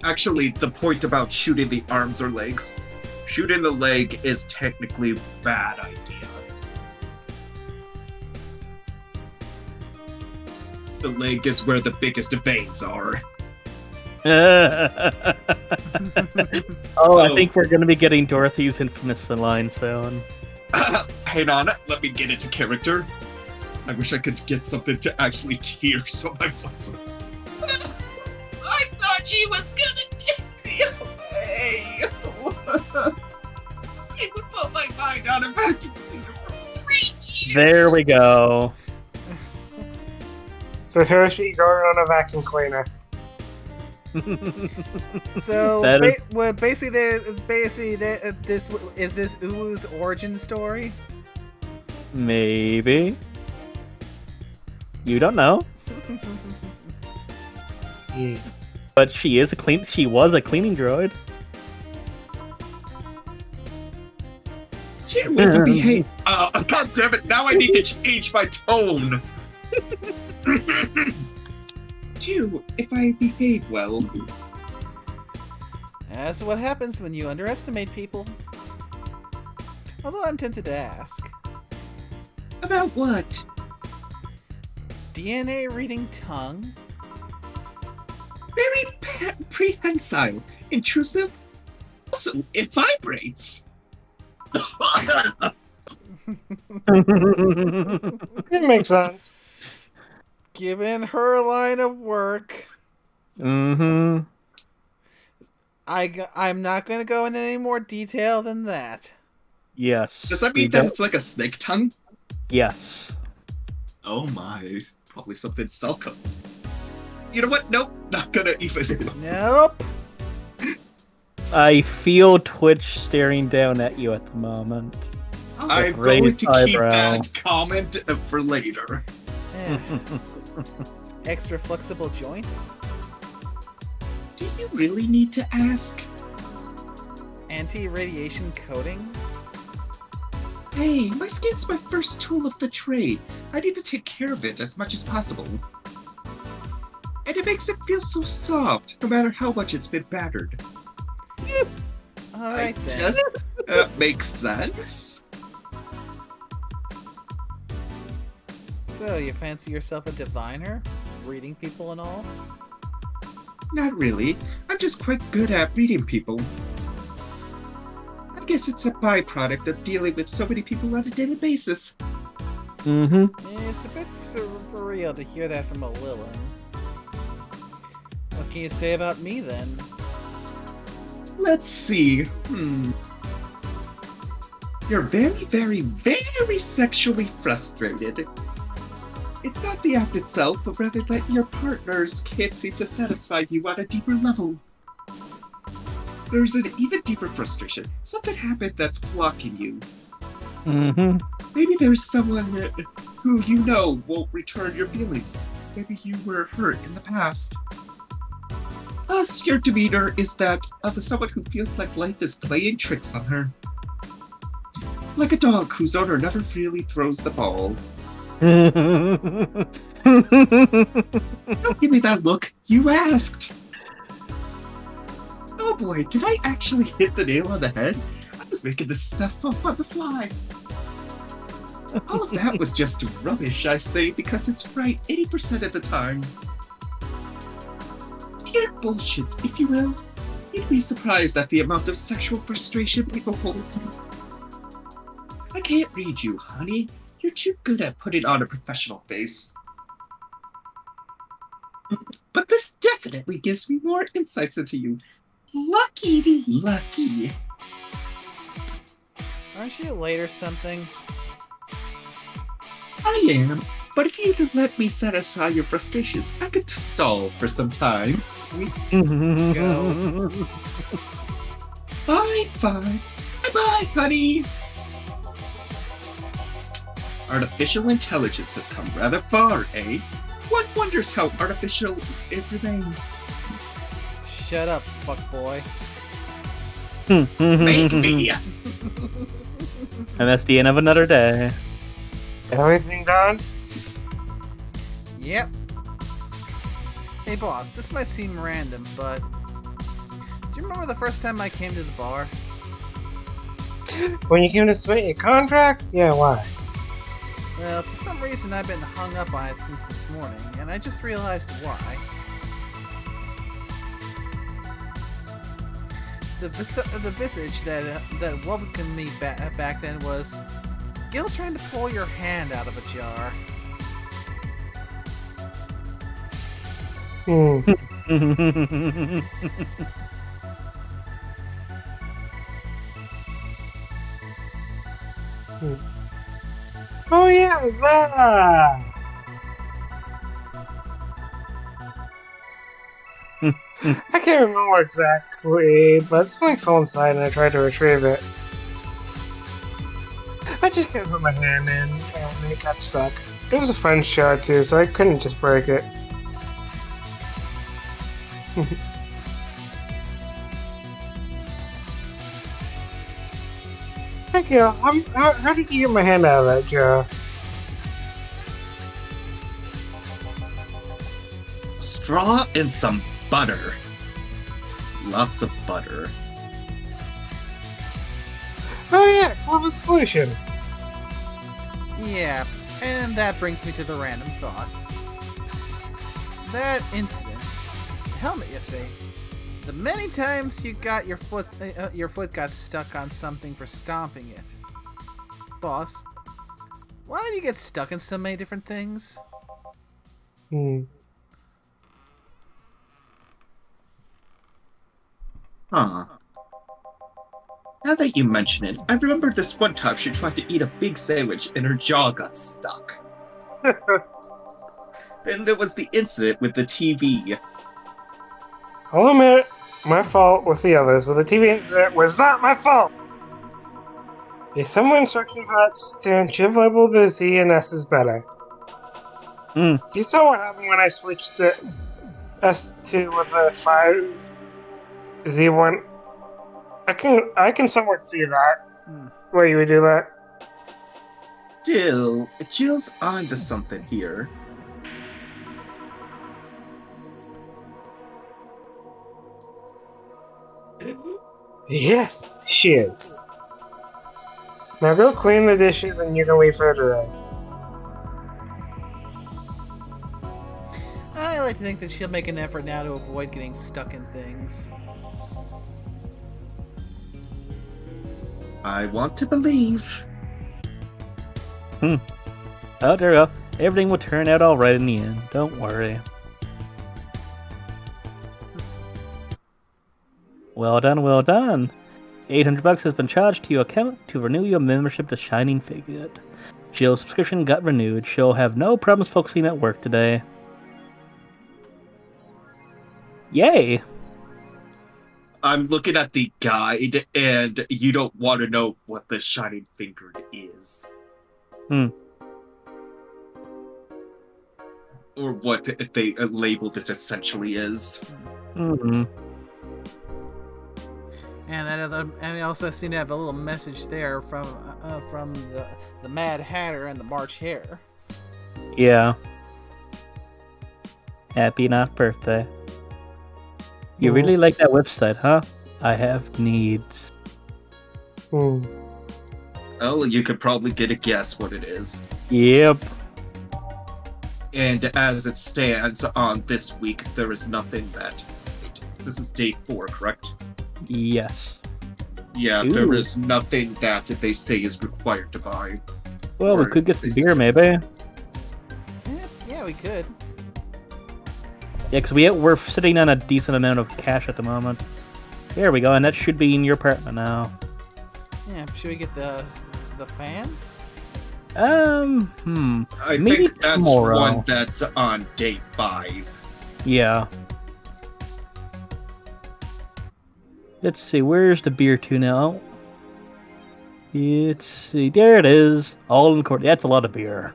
Actually, the point about shooting the arms or legs, shooting the leg is technically a bad idea. The leg is where the biggest veins are. I think we're going to be getting Dorothy's infamous line soon. Hang on, let me get into character. I wish I could get something to actually tear so my voice. I thought he was gonna take me away. He would put my mind on a vacuum cleaner for 3 years. There we go. So Hiroshi going on a vacuum cleaner. So That is- basically, this is this Uwu's origin story. Maybe. You don't know. Yeah. But she was a cleaning droid. Dear with the behave. God damn it! Now I need to change my tone. Two, if I behave well. That's what happens when you underestimate people. Although I'm tempted to ask. About what? DNA reading tongue? Very prehensile, intrusive. Also, it vibrates. It makes sense. Given her line of work, Mm-hmm. I'm not going to go into any more detail than that. Yes. Does that We mean that don't- it's like a snake tongue? Yes. Oh my, probably something Selko. You know what? Nope, not gonna even. Nope. I feel Twitch staring down at you at the moment. I'm raised going to keep eyebrow. that comment for later. Eh. Extra flexible joints? Do you really need to ask? Anti-radiation coating? Hey, my skin's my first tool of the trade. I need to take care of it as much as possible. And it makes it feel so soft, no matter how much it's been battered. Alright then. Yes, makes sense. So, you fancy yourself a diviner? Reading people and all? Not really. I'm just quite good at reading people. I guess it's a byproduct of dealing with so many people on a daily basis. Mm-hmm. It's a bit surreal to hear that from a Lilin. What can you say about me then? Let's see. You're very, very, very sexually frustrated. It's not the act itself, but rather that your partners can't seem to satisfy you on a deeper level. There's an even deeper frustration. Something happened that's blocking you. Mm-hmm. Maybe there's someone who you know won't return your feelings. Maybe you were hurt in the past. Thus, your demeanor is that of someone who feels like life is playing tricks on her. Like a dog whose owner never really throws the ball. Don't give me that look. You asked. Oh boy, did I actually hit the nail on the head? I was making this stuff up on the fly. All of that was just rubbish, I say, because it's right 80% of the time. Pure bullshit, if you will. You'd be surprised at the amount of sexual frustration people hold. I can't read you, honey. You're too good at putting on a professional face. But this definitely gives me more insights into you. Lucky. Aren't you late or something? I am, but if you'd let me satisfy your frustrations, I could stall for some time. Go. Fine. Bye-bye, honey. Artificial intelligence has come rather far, eh? One wonders how artificial it remains. Shut up, fuckboy. Make me. And that's the end of another day. Everything done? Yep. Hey boss, this might seem random, but do you remember the first time I came to the bar? When you came to submit your contract? Yeah, why? Well, for some reason I've been hung up on it since this morning, and I just realized why. The visage that welcomed me back then was Gil trying to pull your hand out of a jar. Oh yeah, that! I can't remember exactly, but something fell inside and I tried to retrieve it. I just couldn't put my hand in and it got stuck. It was a French jar too, so I couldn't just break it. Hey Gil, how did you get my hand out of that jar? Straw and some butter. Lots of butter. Oh yeah, clever solution. Yeah, and that brings me to the random thought. That incident, the helmet yesterday, the many times you got your foot got stuck on something for stomping it. Boss, why do you get stuck in so many different things? Huh. Now that you mention it, I remember this one time she tried to eat a big sandwich and her jaw got stuck. Then there was the incident with the TV. I'll admit, my fault with the others, but the TV incident was not my fault! The assembly instruction for that stand should have labeled the Z and S as better. You saw what happened when I switched the S2 with a 5 Z1. I can somewhat see that. Where you would do that. Still, Jill's onto something here. Yes, she is. Now go clean the dishes and you can leave her today. I like to think that she'll make an effort now to avoid getting stuck in things. I want to believe. Oh, there we go. Everything will turn out alright in the end. Don't worry. Well done, well done. $800 has been charged to your account to renew your membership to Shining Figured. Jill's subscription got renewed. She'll have no problems focusing at work today. Yay! I'm looking at the guide, and you don't want to know what the shining finger is. Or what they labeled it essentially is. Mm-hmm. And we also seem to have a little message there from the Mad Hatter and the March Hare. Yeah. Happy not birthday. You really like that website, huh? I have needs. Hmm. Well, you could probably get a guess what it is. Yep. And as it stands on this week, there is nothing that... Wait, this is day 4, correct? Yes. Yeah, Ooh. there is nothing that they say is required to buy. Well, we Or could get some they beer, suggest- maybe. Yeah, we could. Yeah, because we're sitting on a decent amount of cash at the moment. There we go, and that should be in your apartment now. Yeah, should we get the fan? I Maybe think that's tomorrow. one that's on day 5. Yeah. Let's see, where's the beer to now? Let's see, there it is. All in the court. That's a lot of beer.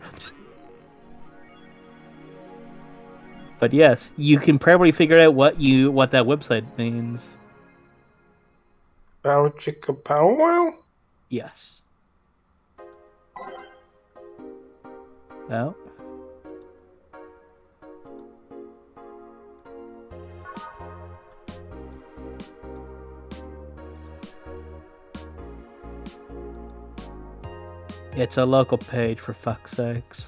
But yes, you can probably figure out what that website means. Bow chicka pow wow? Yes. Oh. It's a local page, for fuck's sakes.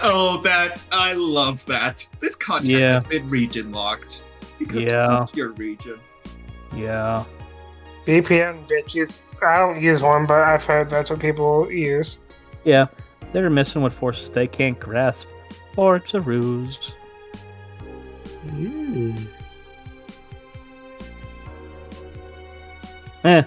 Oh, I love that. This content Yeah. has been region locked. Because Yeah. fuck your region. Yeah. VPN bitches. I don't use one, but I've heard that's what people use. Yeah. They're messing with forces they can't grasp. Or it's a ruse. Eh.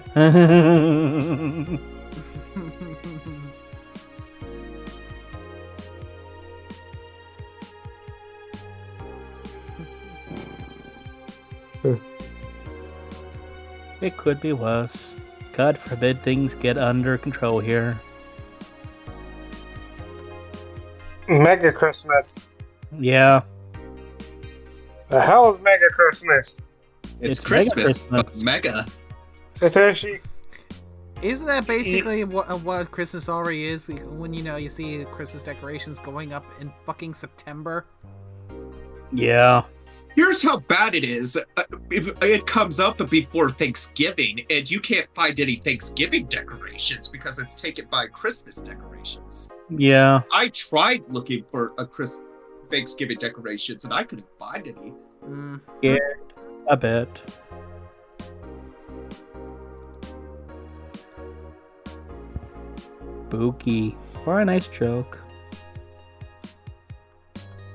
It could be worse. God forbid things get under control here. Mega Christmas. Yeah. The hell is Mega Christmas? It's It's Christmas, mega Christmas. but mega. Satoshi. Isn't that basically what Christmas already is? When you see Christmas decorations going up in fucking September. Yeah. Here's how bad it is. It comes up before Thanksgiving, and you can't find any Thanksgiving decorations because it's taken by Christmas decorations. Yeah. I tried looking for Thanksgiving decorations, and I couldn't find any. Yeah. I bet. Spooky. Or a nice joke.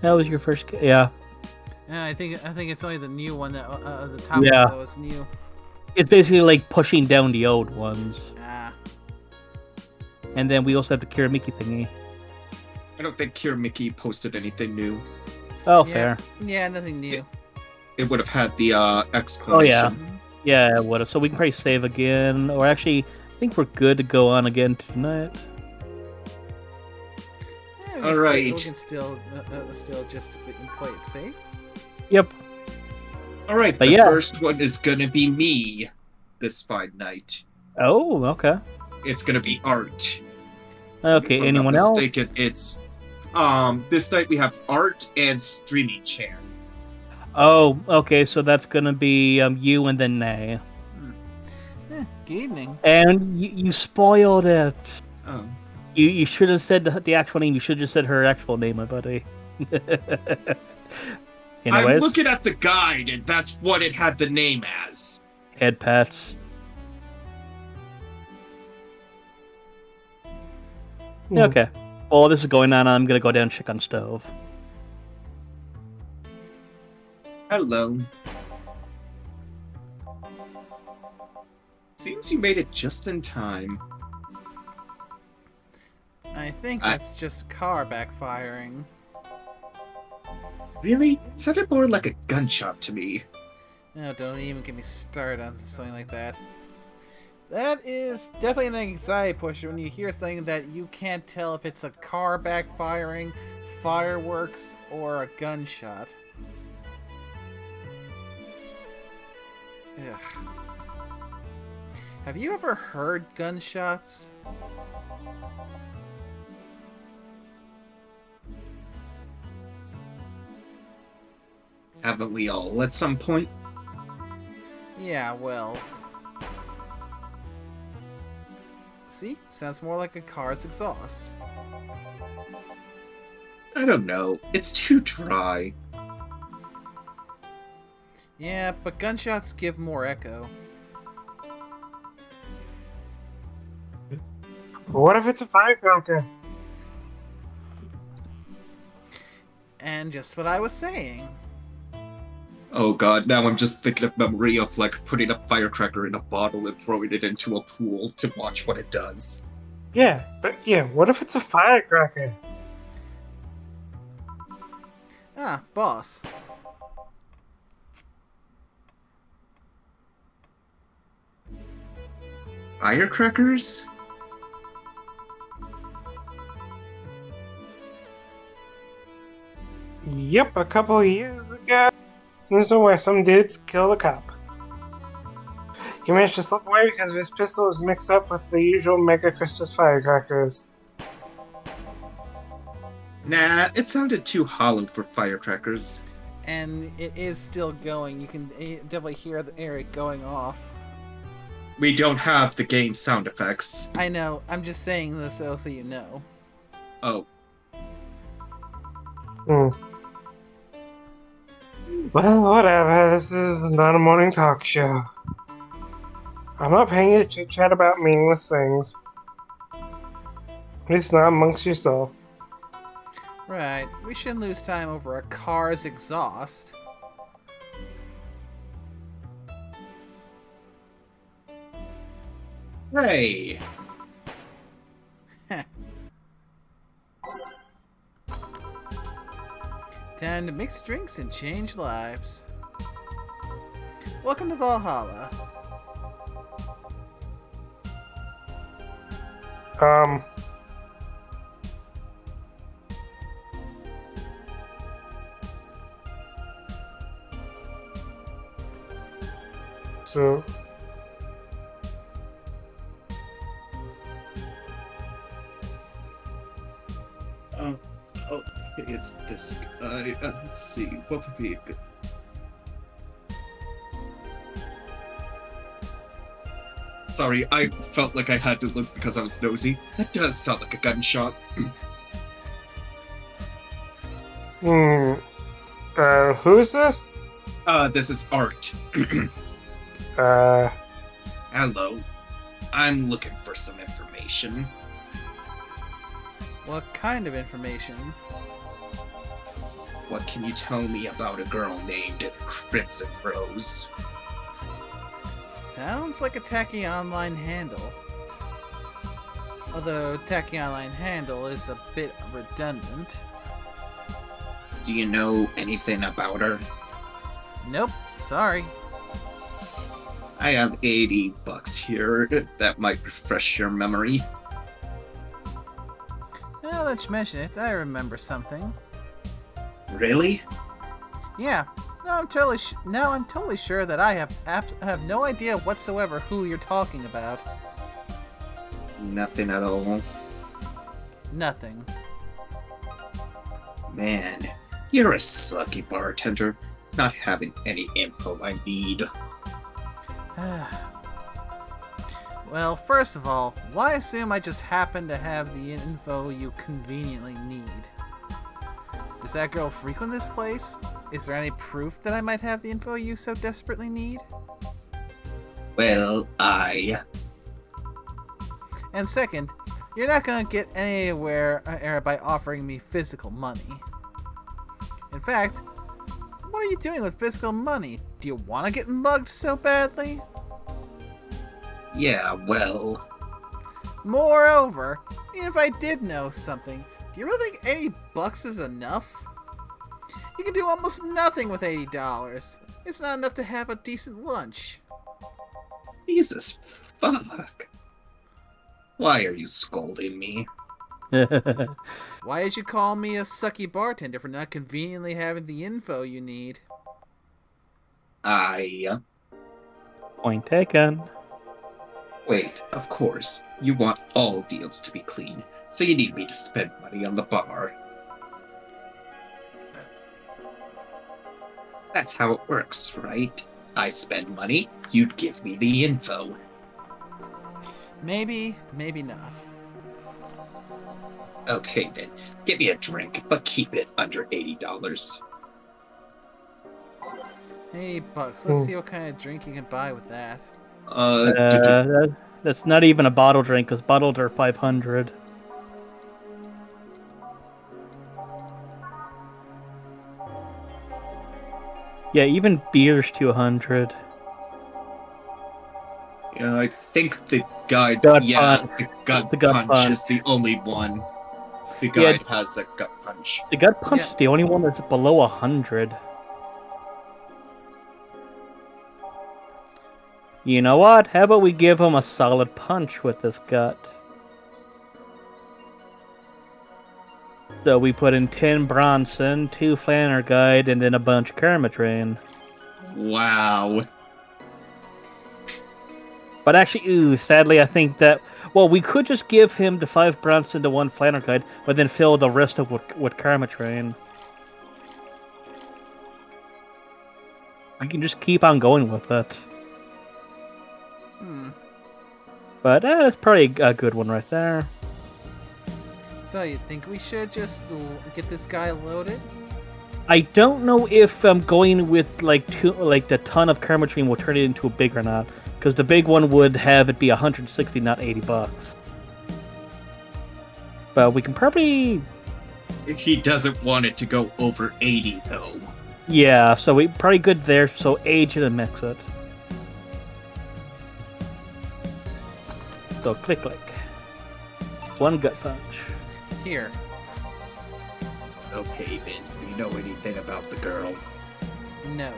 That was your first. Yeah. Yeah, I think it's only the new one that the top Yeah. one that was new. It's basically like pushing down the old ones. Ah, And then we also have the Kiramiki thingy. I don't think Kier Mickey posted anything new. Oh, yeah. fair. Yeah, nothing new. It would have had the exclamation. Yeah, it would have. So we can probably save again. Or actually, I think we're good to go on again tonight. Yeah, All right. We can still just play it safe. Yep. All right, But the yeah. first one is gonna be me this fine night. Oh, okay. It's gonna be Art. Okay, If I'm anyone not else? mistaken, it's this night we have Art and Streamy Chan. Oh, okay, so that's gonna be you and then Nay. Good evening. And you spoiled it. Oh. You should have said the actual name. You should have just said her actual name, my buddy. I'm Anyways, looking at the guide, and that's what it had the name as. head pats. Okay. While this is going on, I'm gonna go down and check on stove. Hello. Seems you made it just in time. I think that's just car backfiring. Really? It sounded more like a gunshot to me. No, don't even get me started on something like that. That is definitely an anxiety pusher when you hear something that you can't tell if it's a car backfiring, fireworks, or a gunshot. Ugh. Have you ever heard gunshots? Haven't we all at some point? Yeah, well. See? Sounds more like a car's exhaust. I don't know. It's too dry. Yeah, but gunshots give more echo. What if it's a firecracker? And just what I was saying. Oh god, now I'm just thinking of memory of like putting a firecracker in a bottle and throwing it into a pool to watch what it does. Yeah, but what if it's a firecracker? Ah, boss. Firecrackers? Yep, a couple of years ago. This is where some dudes killed a cop. He managed to slip away because his pistol was mixed up with the usual Mega Christmas firecrackers. Nah, it sounded too hollow for firecrackers. And it is still going. You can definitely hear the air going off. We don't have the game sound effects. I know. I'm just saying this so you know. Oh. Well, whatever. This is not a morning talk show. I'm not paying you to chit-chat about meaningless things. At least not amongst yourself. Right. We shouldn't lose time over a car's exhaust. Hey. Time to mix drinks and change lives. Welcome to Valhalla. So... It's this guy. Let's see. What would be a good... Sorry, I felt like I had to look because I was nosy. That does sound like a gunshot. who is this? This is Art. Hello. I'm looking for some information. What kind of information? What can you tell me about a girl named Crimson Rose? Sounds like a tacky online handle. Although tacky online handle is a bit redundant. Do you know anything about her? Nope, sorry. I have $80 here. That might refresh your memory. Now that you mention it, I remember something. Really? Yeah, now I'm totally sure that I have no idea whatsoever who you're talking about. Nothing at all. Nothing. Man, you're a sucky bartender. Not having any info I need. Well, first of all, why assume I just happen to have the info you conveniently need? Does that girl frequent this place? Is there any proof that I might have the info you so desperately need? Well, And second, you're not gonna get anywhere by offering me physical money. In fact, What are you doing with physical money? Do you want to get mugged so badly? Yeah, well, Moreover, even if I did know something, do you really think $80 is enough? You can do almost nothing with $80. It's not enough to have a decent lunch. Jesus fuck. Why are you scolding me? Why did you call me a sucky bartender for not conveniently having the info you need? Point taken. Wait, of course. You want all deals to be clean, so you need me to spend money on the bar. That's how it works, right? I spend money, you'd give me the info. Maybe, maybe not. Okay then, get me a drink, but keep it under $80. $80. Let's see what kind of drink you can buy with that. That's not even a bottle drink, because bottles are 500. Yeah, even beer's 200. Yeah, I think the guide. Gut yeah, punch. the gut punch punch. is the only one. The guide has a gut punch. The gut punch Yeah. is the only one that's below 100. You know what? How about we give him a solid punch with this gut? So we put in 10 Bronson, 2 Flanner Guide, and then a bunch Kermitrain. Wow. But actually, sadly, I think that... Well, we could just give him the 5 Bronson to 1 Flanner Guide, but then fill the rest up with Kermitrain. I can just keep on going with it. But that's probably a good one right there. So you think we should just get this guy loaded? I don't know if going with the ton of Kermitrain will turn it into a big or not, because the big one would have it be 160, not $80. But we can probably... He doesn't want it to go over 80 though. Yeah, so we probably good there, so age it and mix it. So click. 1 gut punch. Here. Okay then, do you know anything about the girl? No.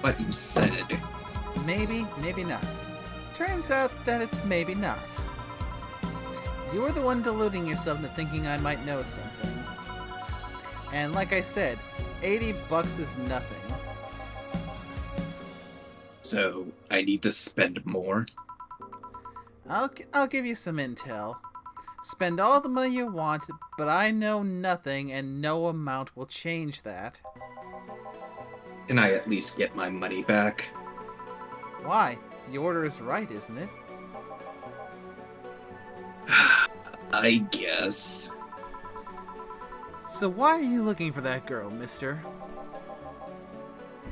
But you said. Maybe, maybe not. Turns out that it's maybe not. You're the one deluding yourself into thinking I might know something. And like I said, $80 is nothing. So, I need to spend more? I'll give you some intel. Spend all the money you want, but I know nothing and no amount will change that. Can I at least get my money back? Why? The order is right, isn't it? I guess. So why are you looking for that girl, mister?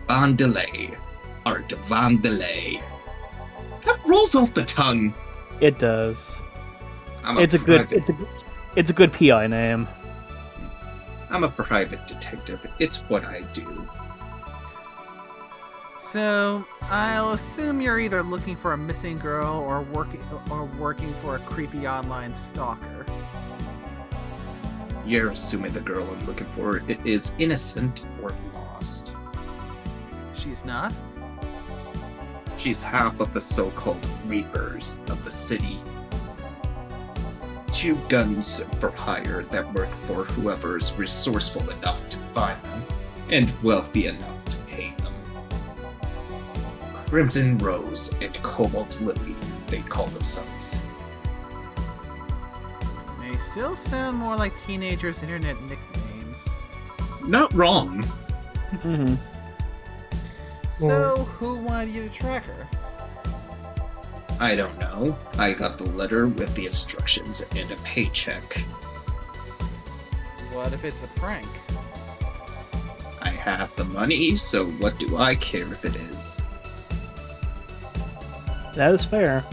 Vandelay. Art Vandelay. That rolls off the tongue. It does. It's a good PI name. I'm a private detective. It's what I do. So, I'll assume you're either looking for a missing girl or working for a creepy online stalker. You're assuming the girl I'm looking for is innocent or lost. She's not? She's half of the so-called Reapers of the city. 2 guns for hire that work for whoever's resourceful enough to buy them, and wealthy enough to pay them. Crimson Rose and Cobalt Lily, they call themselves. They still sound more like teenagers' internet nicknames. Not wrong. Mm-hmm. So, who wanted you to track her? I don't know. I got the letter with the instructions and a paycheck. What if it's a prank? I have the money, so what do I care if it is? That is fair.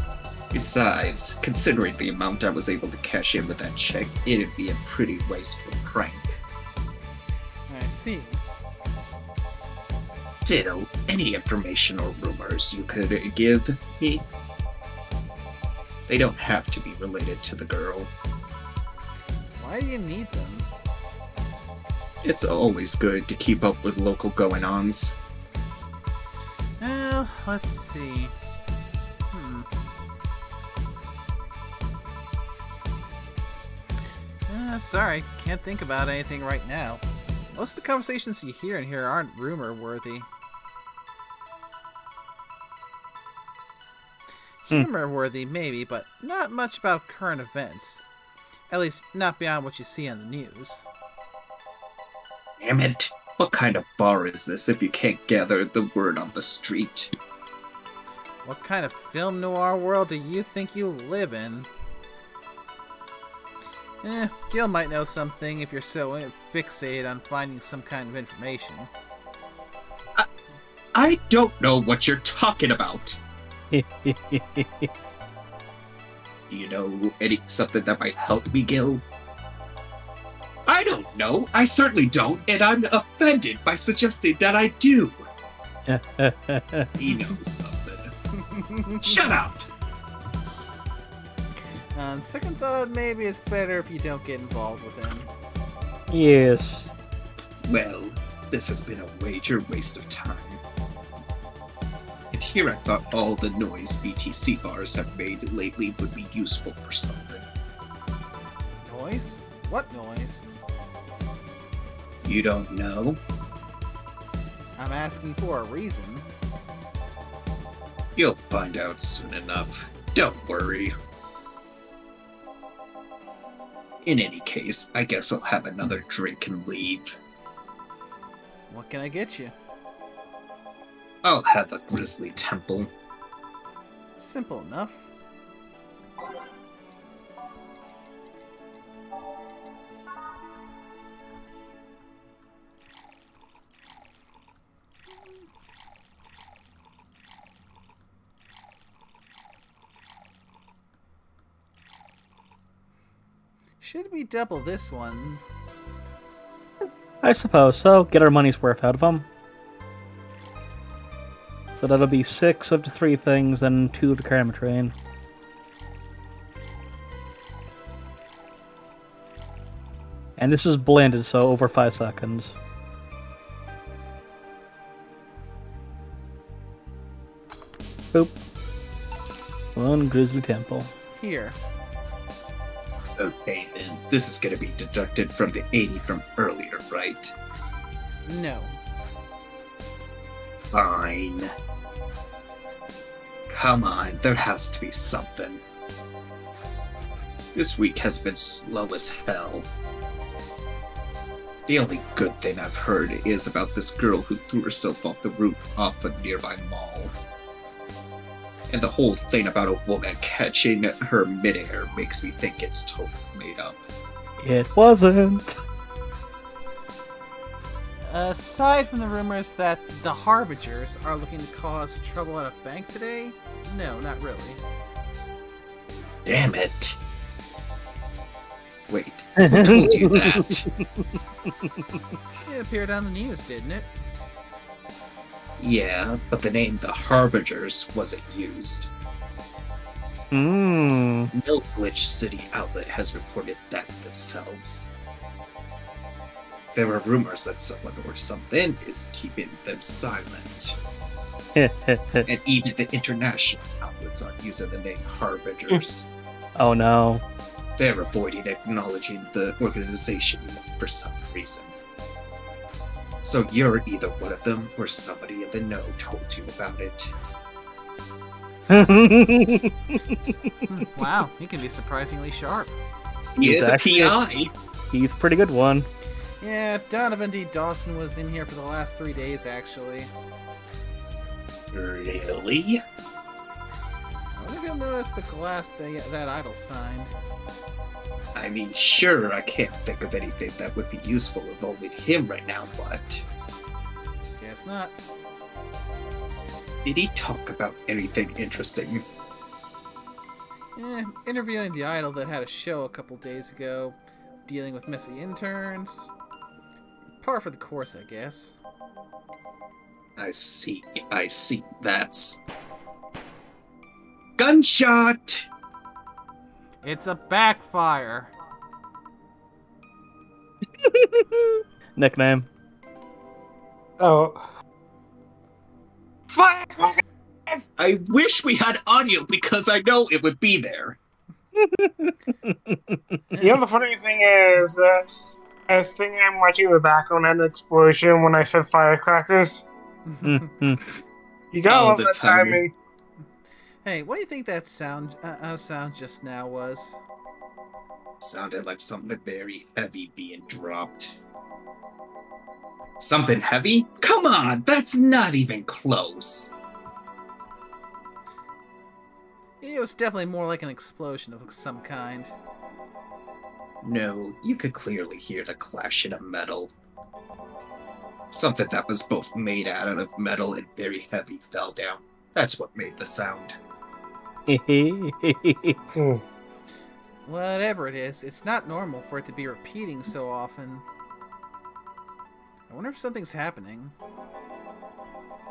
Besides, considering the amount I was able to cash in with that check, it'd be a pretty wasteful prank. I see. Still, any information or rumors you could give me, they don't have to be related to the girl. Why do you need them? It's always good to keep up with local going-ons. Well, let's see. Sorry, can't think about anything right now. Most of the conversations you hear in here aren't rumor-worthy. Humor-worthy, maybe, but not much about current events. At least, not beyond what you see on the news. Damn it. What kind of bar is this if you can't gather the word on the street? What kind of film noir world do you think you live in? Gil might know something if you're so fixated on finding some kind of information. I don't know what you're talking about. You know something that might help me, Gil? I don't know. I certainly don't, and I'm offended by suggesting that I do. He knows something. Shut up! On second thought, maybe it's better if you don't get involved with him. Yes. Well, this has been a major waste of time. And here I thought all the noise BTC bars have made lately would be useful for something. Noise? What noise? You don't know? I'm asking for a reason. You'll find out soon enough. Don't worry. In any case, I guess I'll have another drink and leave. What can I get you? I'll have a grizzly temple. Simple enough. Should we double this one? I suppose so. Get our money's worth out of them. So that'll be 6 of the 3 things, and 2 of the Karma Train. And this is blended, so over 5 seconds. Boop. 1 Grizzly Temple. Here. Okay then, this is gonna be deducted from the 80 from earlier, right? No. Fine. Come on, there has to be something. This week has been slow as hell. The only good thing I've heard is about this girl who threw herself off the roof off a nearby mall. And the whole thing about a woman catching her midair makes me think it's totally made up. It wasn't. Aside from the rumors that the Harbingers are looking to cause trouble at a bank today, no, not really. Damn it. Wait, who told you that? It appeared on the news, didn't it? Yeah, but the name The Harbingers wasn't used. Hmm. No Glitch City outlet has reported that themselves. There are rumors that someone or something is keeping them silent. And even the international outlets aren't using the name Harbingers. Oh no. They're avoiding acknowledging the organization for some reason. So you're either one of them or somebody in the know told you about it. Wow, he can be surprisingly sharp. He is a actually- PI! He's a pretty good one. Yeah, Donovan D. Dawson was in here for the last 3 days, actually. Really? I wonder if you'll notice the glass that idol signed. I mean, sure, I can't think of anything that would be useful involving him right now, but... Guess not. Did he talk about anything interesting? Interviewing the idol that had a show a couple days ago, dealing with messy interns. Par for the course, I guess. I see. That's... Gunshot! It's a backfire. Nickname. Oh. Firecrackers! I wish we had audio because I know it would be there. The funny thing is, I think I'm watching the background and explosion when I said firecrackers. You gotta love the that timing. Hey, what do you think that sound just now was? Sounded like something very heavy being dropped. Something heavy? Come on, that's not even close. It was definitely more like an explosion of some kind. No, you could clearly hear the clashing of metal. Something that was both made out of metal and very heavy fell down. That's what made the sound. Whatever it is, it's not normal for it to be repeating so often. I wonder if something's happening.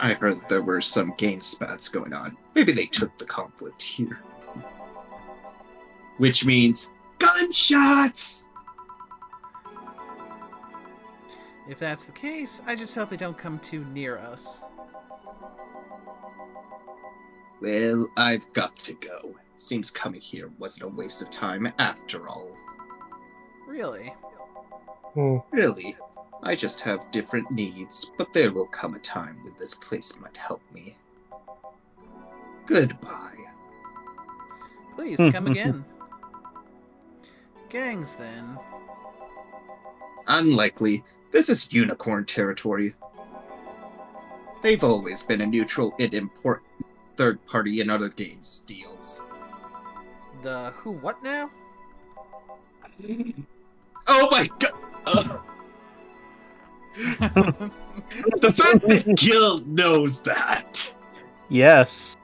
I heard there were some gain spats going on. Maybe they took the conflict here. Which means gunshots! If that's the case, I just hope they don't come too near us. Well, I've got to go. Seems coming here wasn't a waste of time after all. Really? Really? I just have different needs, but there will come a time when this place might help me. Goodbye. Please, come again. Gangs, then. Unlikely. This is unicorn territory. They've always been a neutral and important third party in other games deals. The who what now? Oh my god! The fact that Gil knows that! Yes.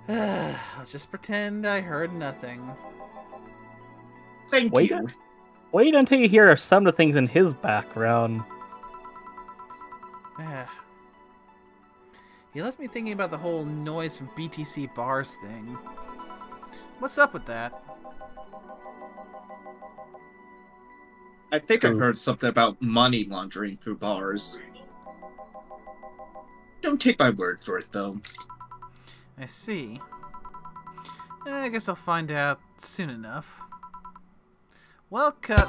I'll just pretend I heard nothing. Thank Wait. you. Wait until you hear some of the things in his background. He left me thinking about the whole noise from BTC bars thing. What's up with that? I think I heard something about money laundering through bars. Don't take my word for it, though. I see. I guess I'll find out soon enough. Well, cut.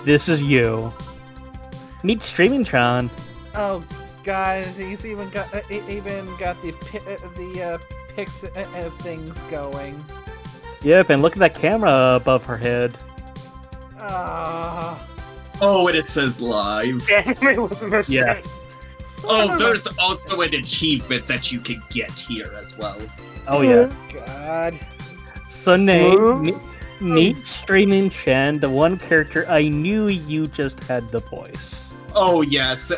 This is you. Meet Streaming Tron. Oh, guys, he's even got the pics of things going. Yep, and look at that camera above her head. Oh, and it says live. Anime was a mistake. Yeah. Oh, there's also an achievement that you can get here as well. Oh yeah. God. So Nate, meet Streaming Chen, the one character I knew you just had the voice. Oh, yes.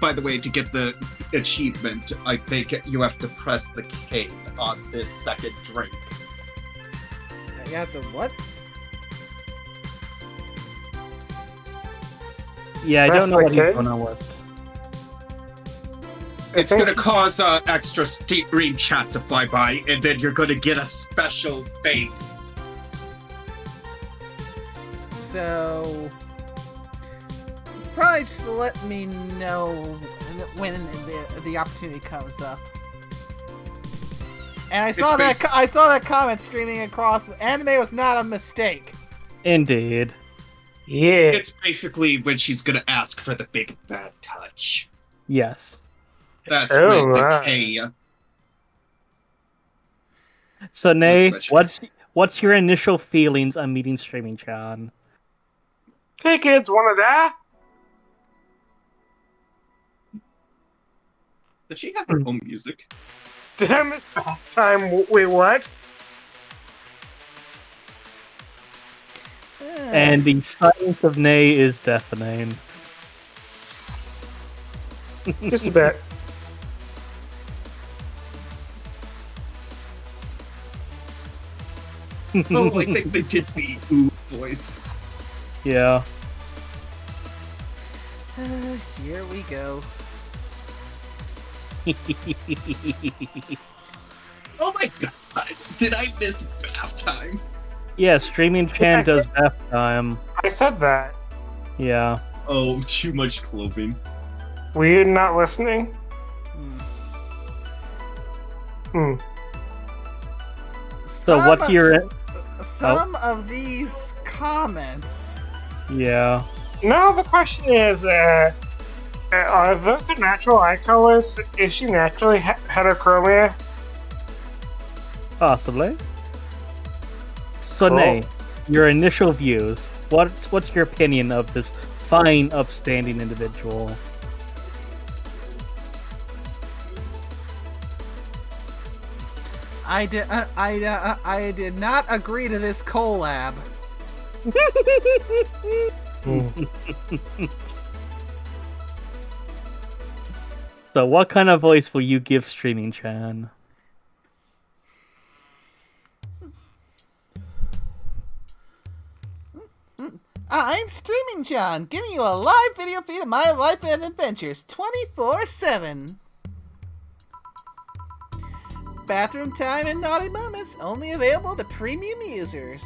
By the way, to get the achievement, I think you have to press the K on this second drink. I got the what? Yeah, I Press don't know the what he's K? going on with. It's going to cause extra stream chat to fly by, and then you're going to get a special face. So, probably just let me know when the opportunity comes up. And I saw I saw that comment screaming across. Anime was not a mistake. Indeed. Yeah. It's basically when she's going to ask for the big bad touch. Yes. That's Oh, when the wow. K. So Nate, Especially- what's your initial feelings on meeting Streaming Chan? Hey kids, wanna die? Does she have her own music? Did I miss back time? Wait, what? And the silence of Nay is deafening. Just a bit. Oh, I think they did the ooh voice. Yeah. Here we go. Oh my god! Did I miss bath time? Yeah, Streaming Chan does bath time. I said that. Yeah. Oh, too much clothing. Were you not listening? Hmm. So what's your... Some of these comments. Yeah. No, the question is, are those her natural eye colors? Is she naturally heterochromia? Possibly. So, Cool. Nay, your initial views. What's your opinion of this fine, upstanding individual? I did not agree to this collab. So, what kind of voice will you give Streaming Chan? I'm Streaming John, giving you a live video feed of my life and adventures 24/7. Bathroom time and naughty moments only available to premium users.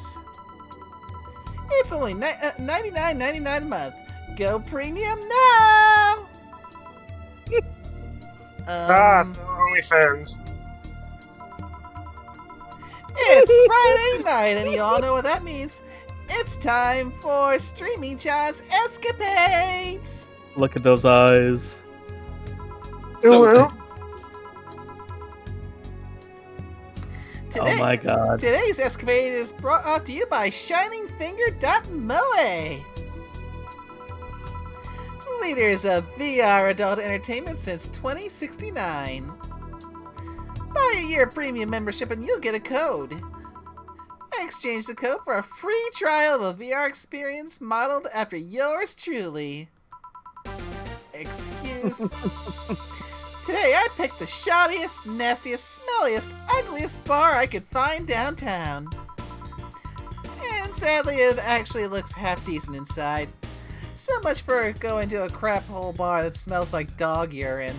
It's only $99.99 a month. Go premium now! So OnlyFans. It's Friday night, and you all know what that means. It's time for Streaming John's Escapades! Look at those eyes. Ooh, Oh my god. Today's escapade is brought to you by ShiningFinger.moe. Leaders of VR adult entertainment since 2069. Buy a year premium membership and you'll get a code. Exchange the code for a free trial of a VR experience modeled after yours truly. Excuse. Today I picked the shoddiest, nastiest, smelliest, ugliest bar I could find downtown. And sadly it actually looks half decent inside. So much for going to a crap hole bar that smells like dog urine.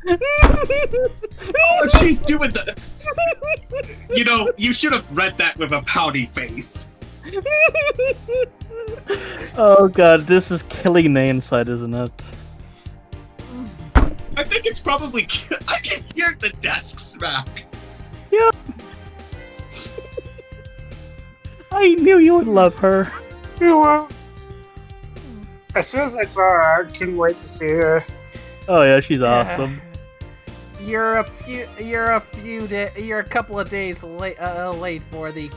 Oh, she's doing the... You know, you should have read that with a pouty face. Oh god, this is killing Nay inside, isn't it? I think it's probably... I can hear the desk smack. Yeah. I knew you would love her. you will. As soon as I saw her, I couldn't wait to see her. Oh yeah, she's awesome. You're a couple of days late for the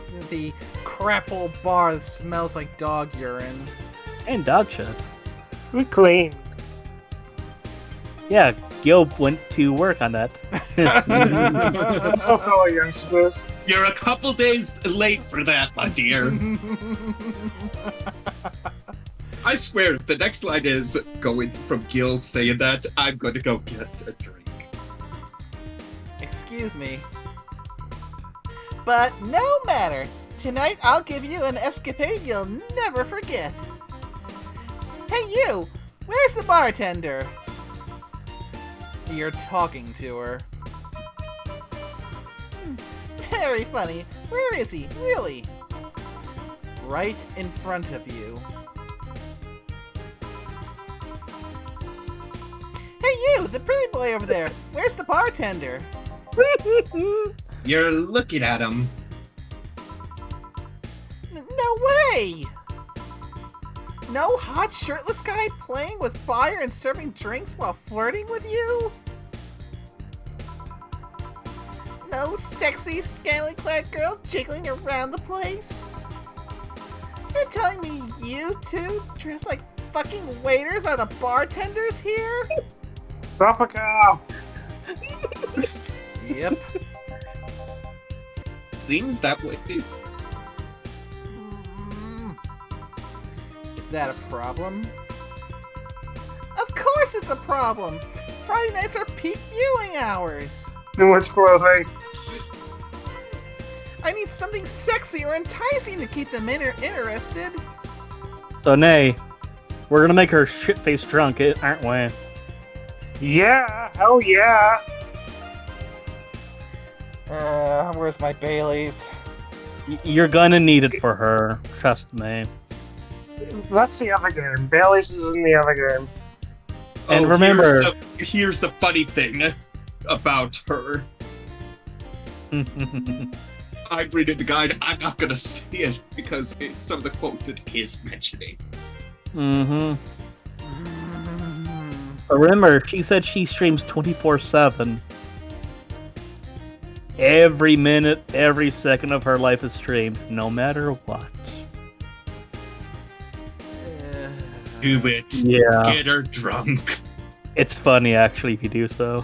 crap hole bar that smells like dog urine. And dog shit. We clean. Yeah, Gil went to work on that. Oh, fellow youngsters. You're a couple days late for that, my dear. I swear, the next line is going from Gil saying that, I'm going to go get a drink. Excuse me. But no matter. Tonight I'll give you an escapade you'll never forget. Hey you! Where's the bartender? You're talking to her. Very funny. Where is he? Really? Right in front of you. Hey you! The pretty boy over there! Where's the bartender? You're looking at him. No way! No hot shirtless guy playing with fire and serving drinks while flirting with you? No sexy, scantily clad girl jiggling around the place? You're telling me you two, dressed like fucking waiters, are the bartenders here? Tropical. Yep. Seems that way. Is that a problem? Of course it's a problem! Friday nights are peak viewing hours! Too much clothing. I need something sexy or enticing to keep them interested. So, Nay, we're gonna make her shit-faced drunk, aren't we? Yeah, hell yeah. Where's my Baileys? You're gonna need it for her. Trust me. That's the other game. Bailey's is in the other game. And remember... here's the funny thing about her. I read in the guide, I'm not gonna see it because some of the quotes it is mentioning. Mm-hmm. But remember, she said she streams 24/7. Every minute, every second of her life is streamed, no matter what. Do it. Yeah. Get her drunk. It's funny, actually, if you do so.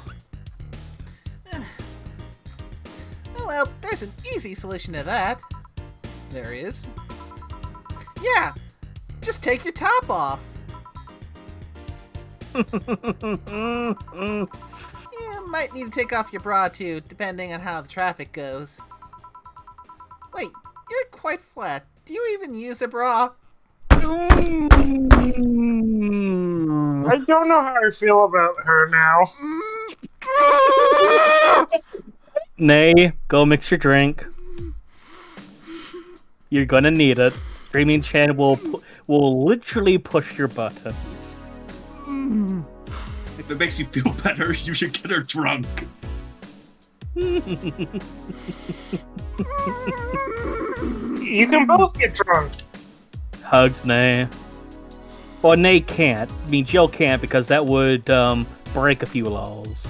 Oh well, there's an easy solution to that. There is. Yeah, just take your top off. You might need to take off your bra too, depending on how the traffic goes. Wait, you're quite flat. Do you even use a bra? I don't know how I feel about her now. Nay, go mix your drink. You're gonna need it. Streaming Chan will literally push your buttons. If it makes you feel better, you should get her drunk. You can both get drunk. Hugs, Nay. Well, Nay can't. I mean, Jill can't because that would break a few laws.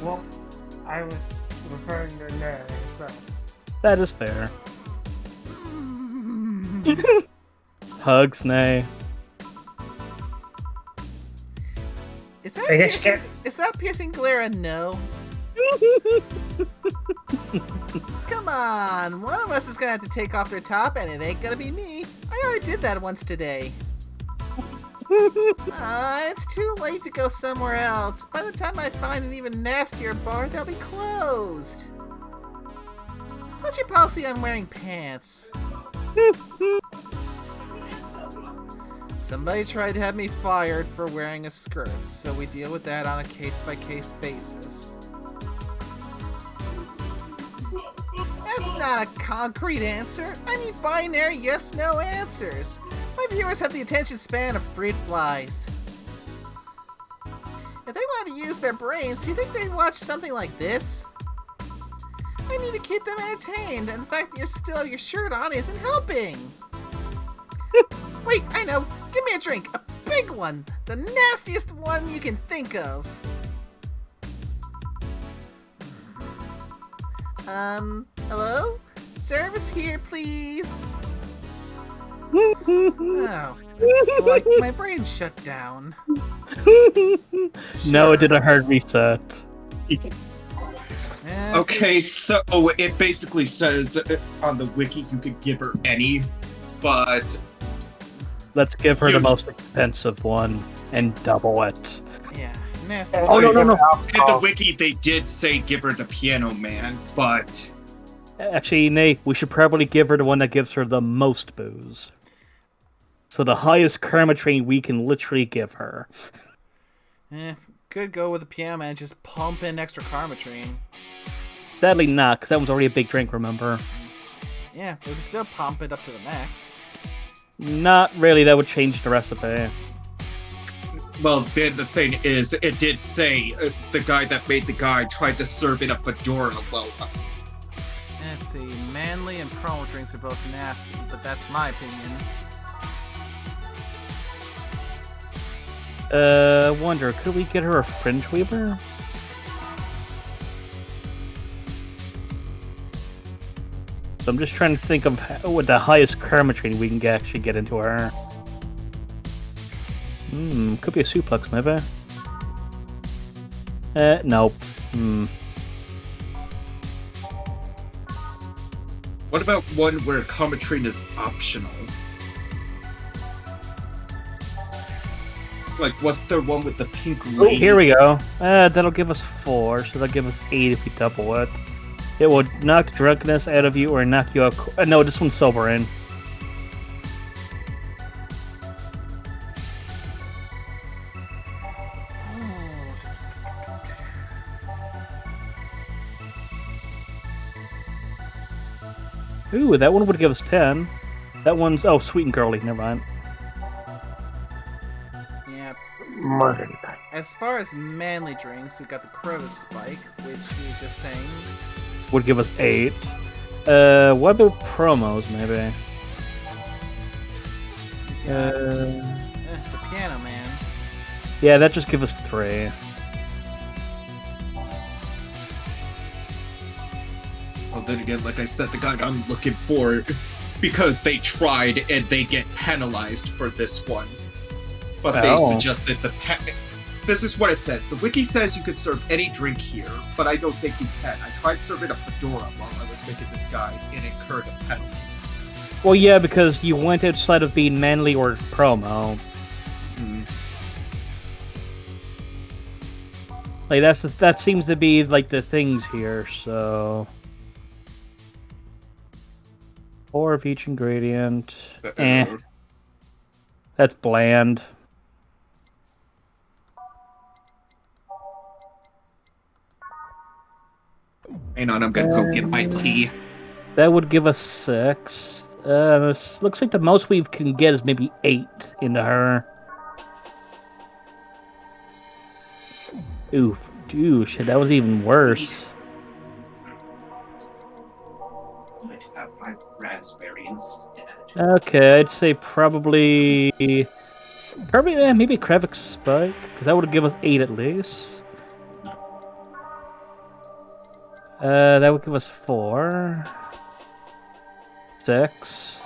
Well, I was referring to Nay, so. That is fair. Hugs, Nay. Is that piercing glare a no? Come on, one of us is gonna have to take off their top, and it ain't gonna be me. I already did that once today. It's too late to go somewhere else. By the time I find an even nastier bar, they'll be closed. What's your policy on wearing pants? Somebody tried to have me fired for wearing a skirt, so we deal with that on a case-by-case basis. That's not a concrete answer. I need binary yes-no answers. My viewers have the attention span of fruit flies. If they want to use their brains, do you think they'd watch something like this? I need to keep them entertained, and the fact that your shirt on isn't helping. Wait, I know. Give me a drink. A big one. The nastiest one you can think of. Hello? Service here, please. Oh, it's like my brain shut down. No, it did a hard reset. Okay, so it basically says on the wiki you could give her any, but... Let's give her the most expensive one and double it. Yeah, nasty. Oh, no. In the wiki they did say give her the Piano Man, but... Actually, Nate, we should probably give her the one that gives her the most booze. So the highest karma train we can literally give her. Could go with the Piano Man, just pump in extra karma train. Sadly not, because that one's already a big drink, remember? Yeah, we can still pump it up to the max. Not really, that would change the recipe. Well, then the thing is, it did say the guy that made the guide tried to serve in a fedora. Well, let's see, manly and promo drinks are both nasty, but that's my opinion. Wonder, could we get her a fringe weaver? So I'm just trying to think of what the highest karma training we can actually get into her. Could be a suplex, maybe. Nope. What about one where karma train is optional? Like, what's the one with the pink lady? Here we go. That'll give us 4, so that'll give us 8 if we double it. It will knock drunkenness out of you or knock you out. No, this one's sobering. Ooh, that one would give us 10. That one's sweet and girly. Never mind. Yeah. Martin. As far as manly drinks, we got the Crevice Spike, which we were just saying. Would give us 8. What about promos, maybe? The Piano Man. Yeah, that just give us 3. Well, then again, like I said, the guide I'm looking for, because they tried and they get penalized for this one. But they suggested this is what it said. The wiki says you can serve any drink here, but I don't think you can. I tried serving a fedora while I was making this guide and incurred a penalty. Well, yeah, because you went outside of being manly or promo. Like that seems to be like the things here. So 4 of each ingredient. That's bland. Hang on, I'm gonna go get my tea. That would give us 6. Looks like the most we can get is maybe 8 into her. Oof, dude, shit, that was even worse. I'd have my raspberry instead. Okay, I'd say probably maybe Crevice Spike, because that would give us 8 at least. That would give us 4. 6.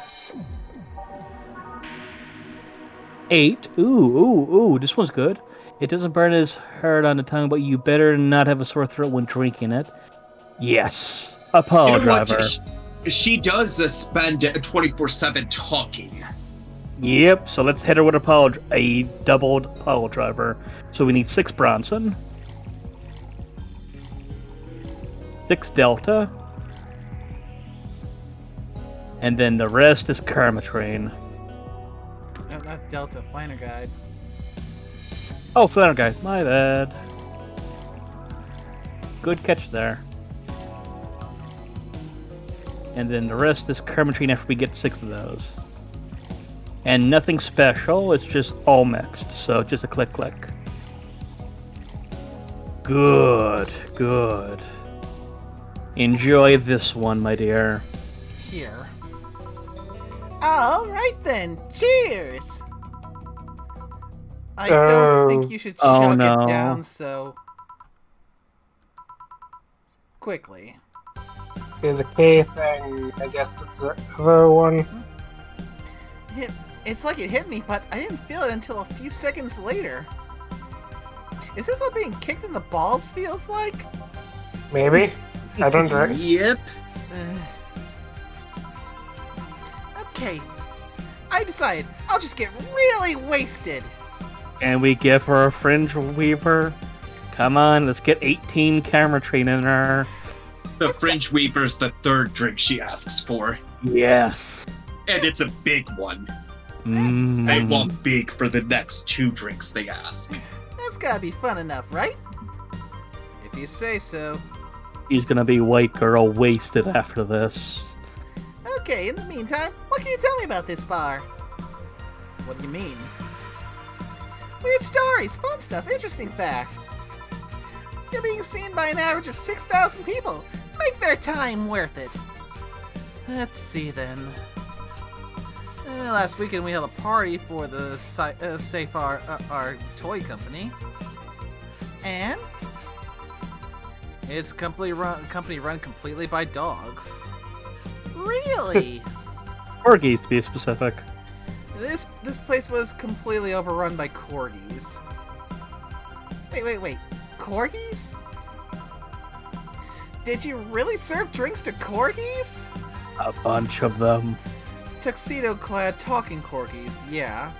8. Ooh, this one's good. It doesn't burn as hard on the tongue, but you better not have a sore throat when drinking it. Yes. A pile driver. She does spend 24/7 talking. Yep, so let's hit her with a doubled pile driver. So we need 6 Bronson. 6 Delta. And then the rest is Karma Train. No, not Delta, Planner Guide. Oh, Flanner Guy, my bad. Good catch there. And then the rest is Karma Train after we get 6 of those. And nothing special, it's just all mixed, so just a click. Good. Enjoy this one, my dear. Here. Alright then, cheers! I don't think you should chug it down so quickly. In the K thing, I guess that's the other one. It's like it hit me, but I didn't feel it until a few seconds later. Is this what being kicked in the balls feels like? Maybe. I don't know. Yep. Okay. I decided I'll just get really wasted. And we give her a Fringe Weaver. Come on, let's get 18 Camera Train in her. The Fringe Weaver's the 3rd drink she asks for. Yes. And it's a big one. I want big for the next 2 drinks they ask. That's gotta be fun enough, right? If you say so. He's gonna be white girl wasted after this. Okay, in the meantime, what can you tell me about this bar? What do you mean? Weird stories, fun stuff, interesting facts. You're being seen by an average of 6,000 people. Make their time worth it. Let's see then. Last weekend we held a party for the Safe our toy company. And it's company run completely by dogs. Really? Corgis, to be specific. This place was completely overrun by corgis. Wait. Corgis? Did you really serve drinks to corgis? A bunch of them. Tuxedo-clad talking corgis, yeah.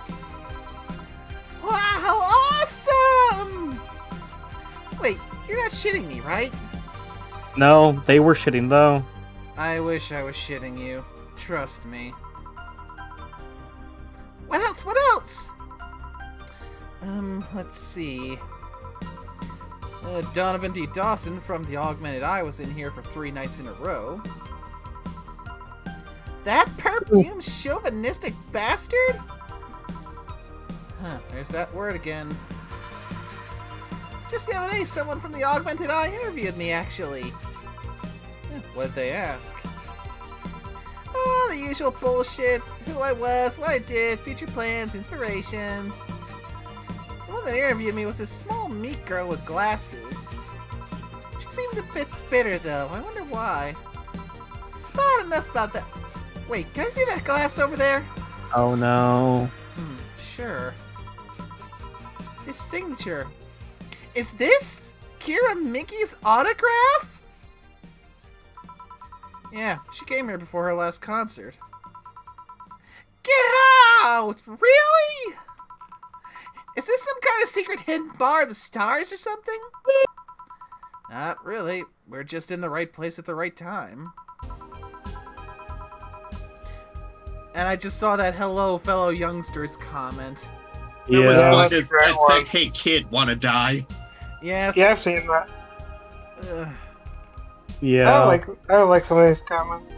Wow, how awesome! Wait, you're not shitting me, right? No, they were shitting though. I wish I was shitting you. Trust me. What else? Let's see. Donovan D. Dawson from the Augmented Eye was in here for 3 nights in a row. That perfume chauvinistic bastard? Huh, there's that word again. Just the other day, someone from the Augmented Eye interviewed me, actually. What'd they ask? Oh, the usual bullshit. Who I was, what I did, future plans, inspirations. The one that interviewed me was this small meek girl with glasses. She seemed a bit bitter, though. I wonder why. But enough about that. Wait, can I see that glass over there? Oh no. Sure. His signature. Is this Kira Mickey's autograph? Yeah, she came here before her last concert. Get out! Really? Is this some kind of secret hidden bar of the stars or something? Not really. We're just in the right place at the right time. And I just saw that hello, fellow youngsters comment. There was Yeah. one that said, "Hey kid, wanna die?" Yes. Yeah, I've seen that. Ugh. Yeah. I don't like some of these comments.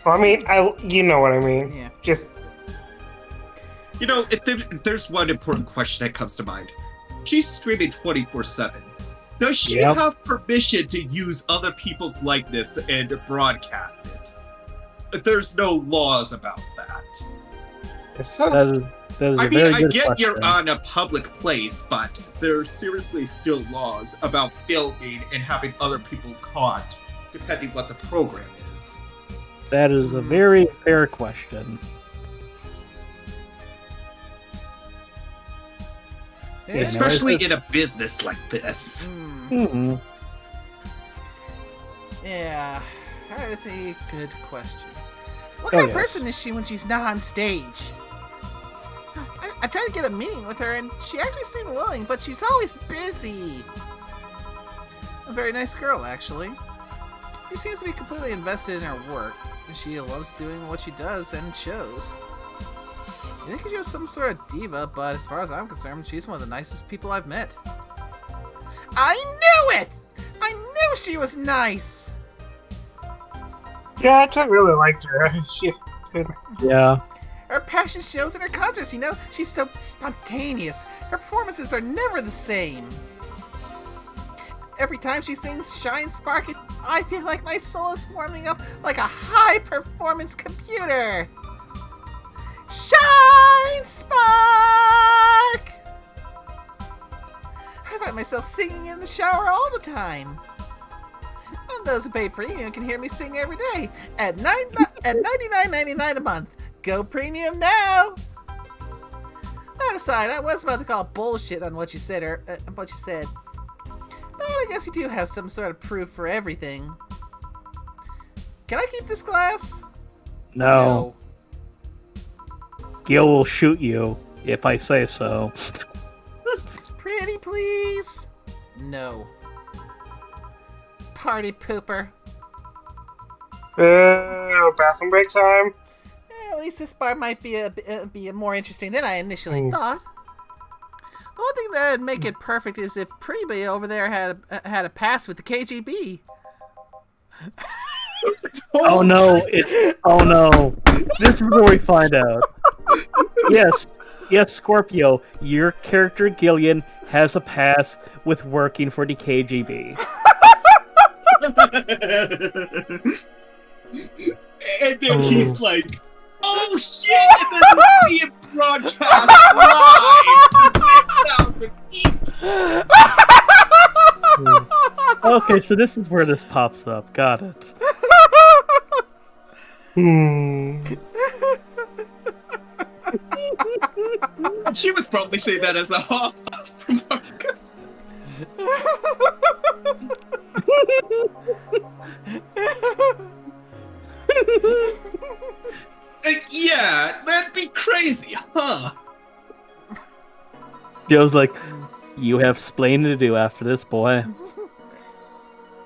Well, I mean, you know what I mean. Yeah. Just You know, if there's one important question that comes to mind. She's streaming 24/7. Does she Yep. have permission to use other people's likeness and broadcast it? There's no laws about that. it's so That is a I mean, very I good get question. you're on a public place, but there's seriously still laws about filming and having other people caught, depending what the program is. That is a very fair question. Yeah, Especially it's in a business like this. Hmm. Yeah, that is a good question. What Oh, kind of yes. person is she when she's not on stage? I tried to get a meeting with her, and she actually seemed willing, but she's always busy. A very nice girl, actually. She seems to be completely invested in her work. She loves doing what she does, and it shows. I think she's some sort of diva, but as far as I'm concerned, she's one of the nicest people I've met. I knew it! I knew she was nice! yeah, I just really liked her. She, Yeah. Her passion shows in her concerts, you know? She's so spontaneous. Her performances are never the same. Every time she sings Shine Spark, I feel like my soul is warming up like a high-performance computer. Shine Spark! I find myself singing in the shower all the time. And those who pay premium can hear me sing every day at $99.99 a month. Go premium now! That aside, I was about to call bullshit on what you said, but I guess you do have some sort of proof for everything. Can I keep this glass? No. Gil will shoot you if I say so. Pretty please? No. Party pooper. bathroom break time. At least this bar might be more interesting than I initially thought. The one thing that would make it perfect is if Pretty over there had a pass with the KGB. Oh no! Oh no! This is where we find out. Yes, Scorpio. Your character Gillian has a pass with working for the KGB. And then he's like, "Oh shit! This is being broadcast live to 6,000 people." Okay, so this is where this pops up. Got it. She was probably saying that as a off remark. Yeah, that'd be crazy, huh? Joe's like, you have splaining to do after this, boy.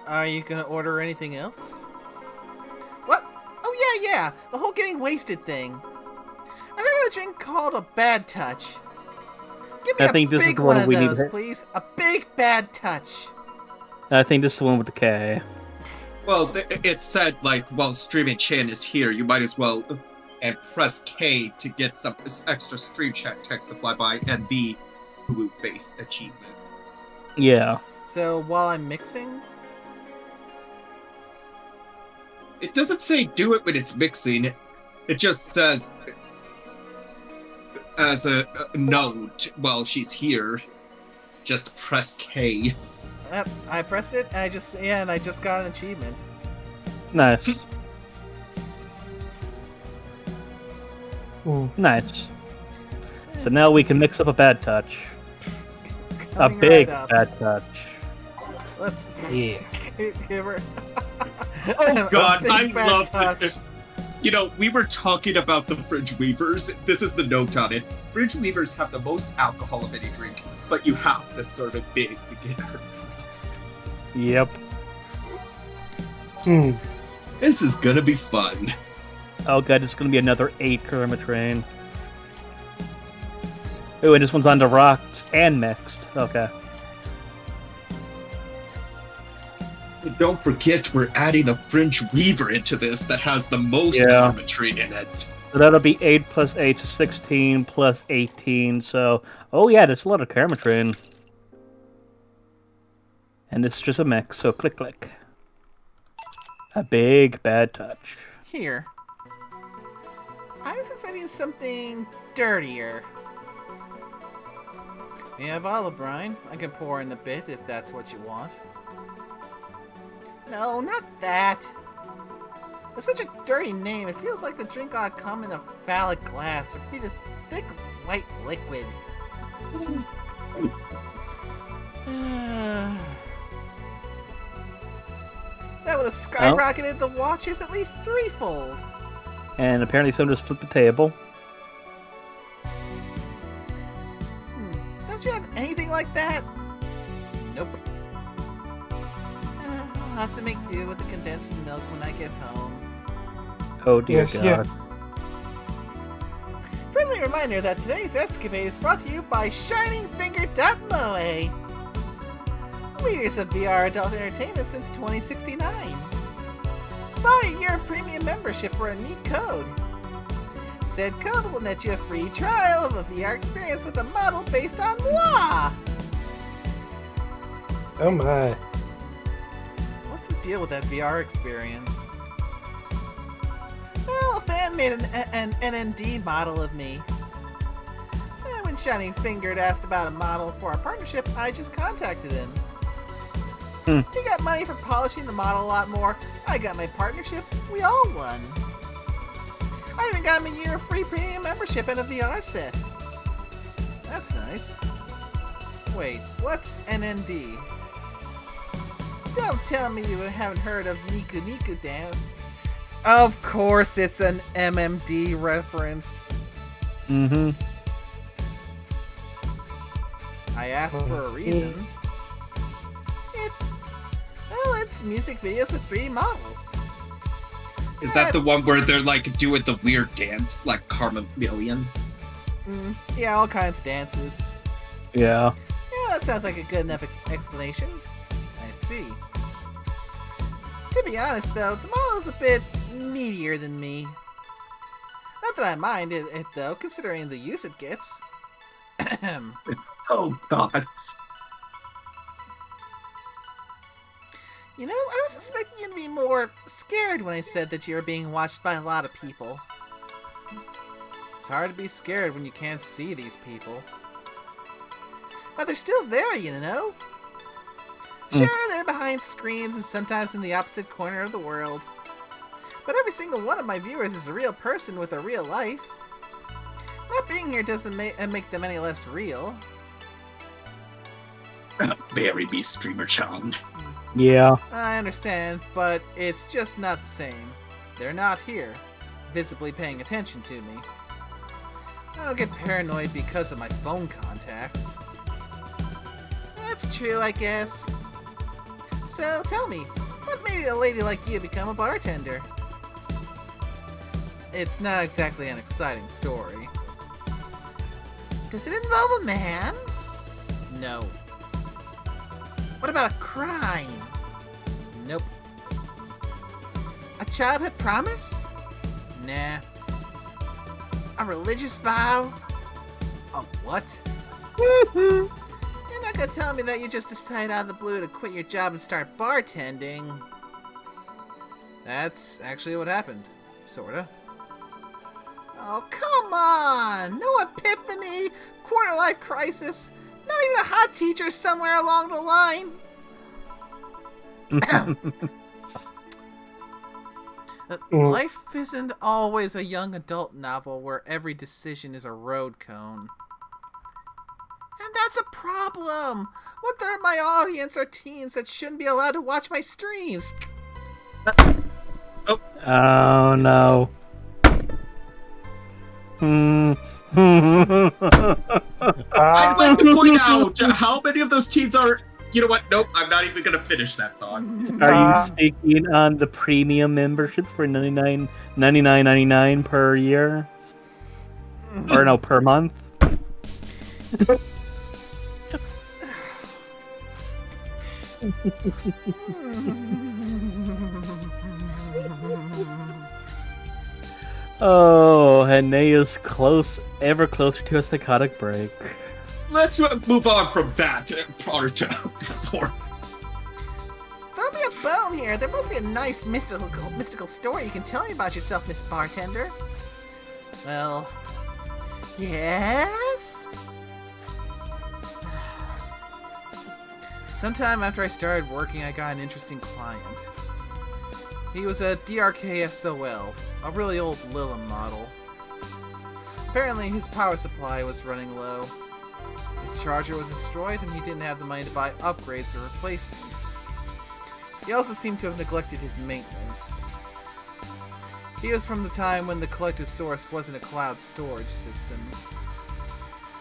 Are you gonna order anything else? What? Oh yeah, the whole getting wasted thing. I heard of a drink called a bad touch. Give me I think a this is big the one one of we need those, to- please. A big bad touch. I think this is the one with the K. Well, it said, like, while streaming Chan is here, you might as well and press K to get some extra stream chat text to fly by and the blue face achievement. Yeah. So while I'm mixing, It doesn't say do it when it's mixing. It just says as a note while she's here, just press K. I pressed it, and I just got an achievement. Nice. Ooh. Nice. So now we can mix up a bad touch. A Coming big right up. bad touch. Let's Yeah. give her. Oh God, A I big bad love touch. it. You know, we were talking about the Fringe Weavers. This is the note on it. Fringe Weavers have the most alcohol of any drink, but you have to serve it big to get her. Yep. Hmm. This is gonna be fun. Oh god, it's gonna be another 8 Kermit train. Ooh, and this one's on the rocks and mixed. Okay. Don't forget, we're adding a Fringe Weaver into this that has the most Yeah. geometry in it. So that'll be 8 plus 8 to 16 plus 18. So, oh yeah, that's a lot of Kermit train. And it's just a mix, so click click. A big bad touch. Here. I was expecting something dirtier. We have olive brine. I can pour in a bit if that's what you want. No, not that. That's such a dirty name. It feels like the drink ought to come in a phallic glass or be this thick white liquid. That would have skyrocketed the watchers at least threefold. And apparently someone just flipped the table. Don't you have anything like that? Nope. I'll have to make do with the condensed milk when I get home. Oh dear Yes, god. yes. Friendly reminder that today's escapade is brought to you by ShiningFinger.moe. Leaders of VR adult entertainment since 2069. Buy a year of premium membership for a neat code. Said code will net you a free trial of a VR experience with a model based on moi. Oh my. What's the deal with that VR experience? Well, a fan made an NND model of me. And when Shining Fingered asked about a model for our partnership, I just contacted him. He got money for polishing the model a lot more. I got my partnership. We all won. I even got him a year of free premium membership and a VR set. That's nice. Wait, what's NND? Don't tell me you haven't heard of Niku Niku Dance. Of course it's an MMD reference. Mm-hmm. I asked for a reason. It's music videos with 3D models. Is that the one where they're like doing the weird dance like Carmelian? Yeah, all kinds of dances. Yeah. Yeah, that sounds like a good enough explanation. I see. To be honest, though, the model is a bit meatier than me. Not that I mind it though, considering the use it gets. Oh god. You know, I was expecting you to be more scared when I said that you were being watched by a lot of people. It's hard to be scared when you can't see these people. But they're still there, you know? Sure, they're behind screens and sometimes in the opposite corner of the world. But every single one of my viewers is a real person with a real life. Not being here doesn't make them any less real. Bury me, Streamer-chan. Yeah. I understand, but it's just not the same. They're not here, visibly paying attention to me. I don't get paranoid because of my phone contacts. That's true, I guess. So tell me, what made a lady like you become a bartender? It's not exactly an exciting story. Does it involve a man? No. What about a crime? Nope. childhood promise? Nah. A religious vow? A what? You're not gonna tell me that you just decided out of the blue to quit your job and start bartending. That's actually what happened. Sorta. Oh, come on! No epiphany, quarter-life crisis, not even a hot teacher somewhere along the line. Life isn't always a young adult novel where every decision is a road cone. And that's a problem! What third of my audience are teens that shouldn't be allowed to watch my streams? Oh no. I'd like to point out how many of those teens are. You know what? Nope, I'm not even gonna finish that thought. Are you speaking on the premium membership for $99.99 per year? Or no, per month? Oh, Hene is ever closer to a psychotic break. Let's move on from that part before. Throw me a bone here. There must be a nice mystical story you can tell me about yourself, Miss Bartender. Well, yes? Sometime after I started working, I got an interesting client. He was a DRK-SOL, a really old Lilum model. Apparently, his power supply was running low. His charger was destroyed, and he didn't have the money to buy upgrades or replacements. He also seemed to have neglected his maintenance. He was from the time when the collective source wasn't a cloud storage system,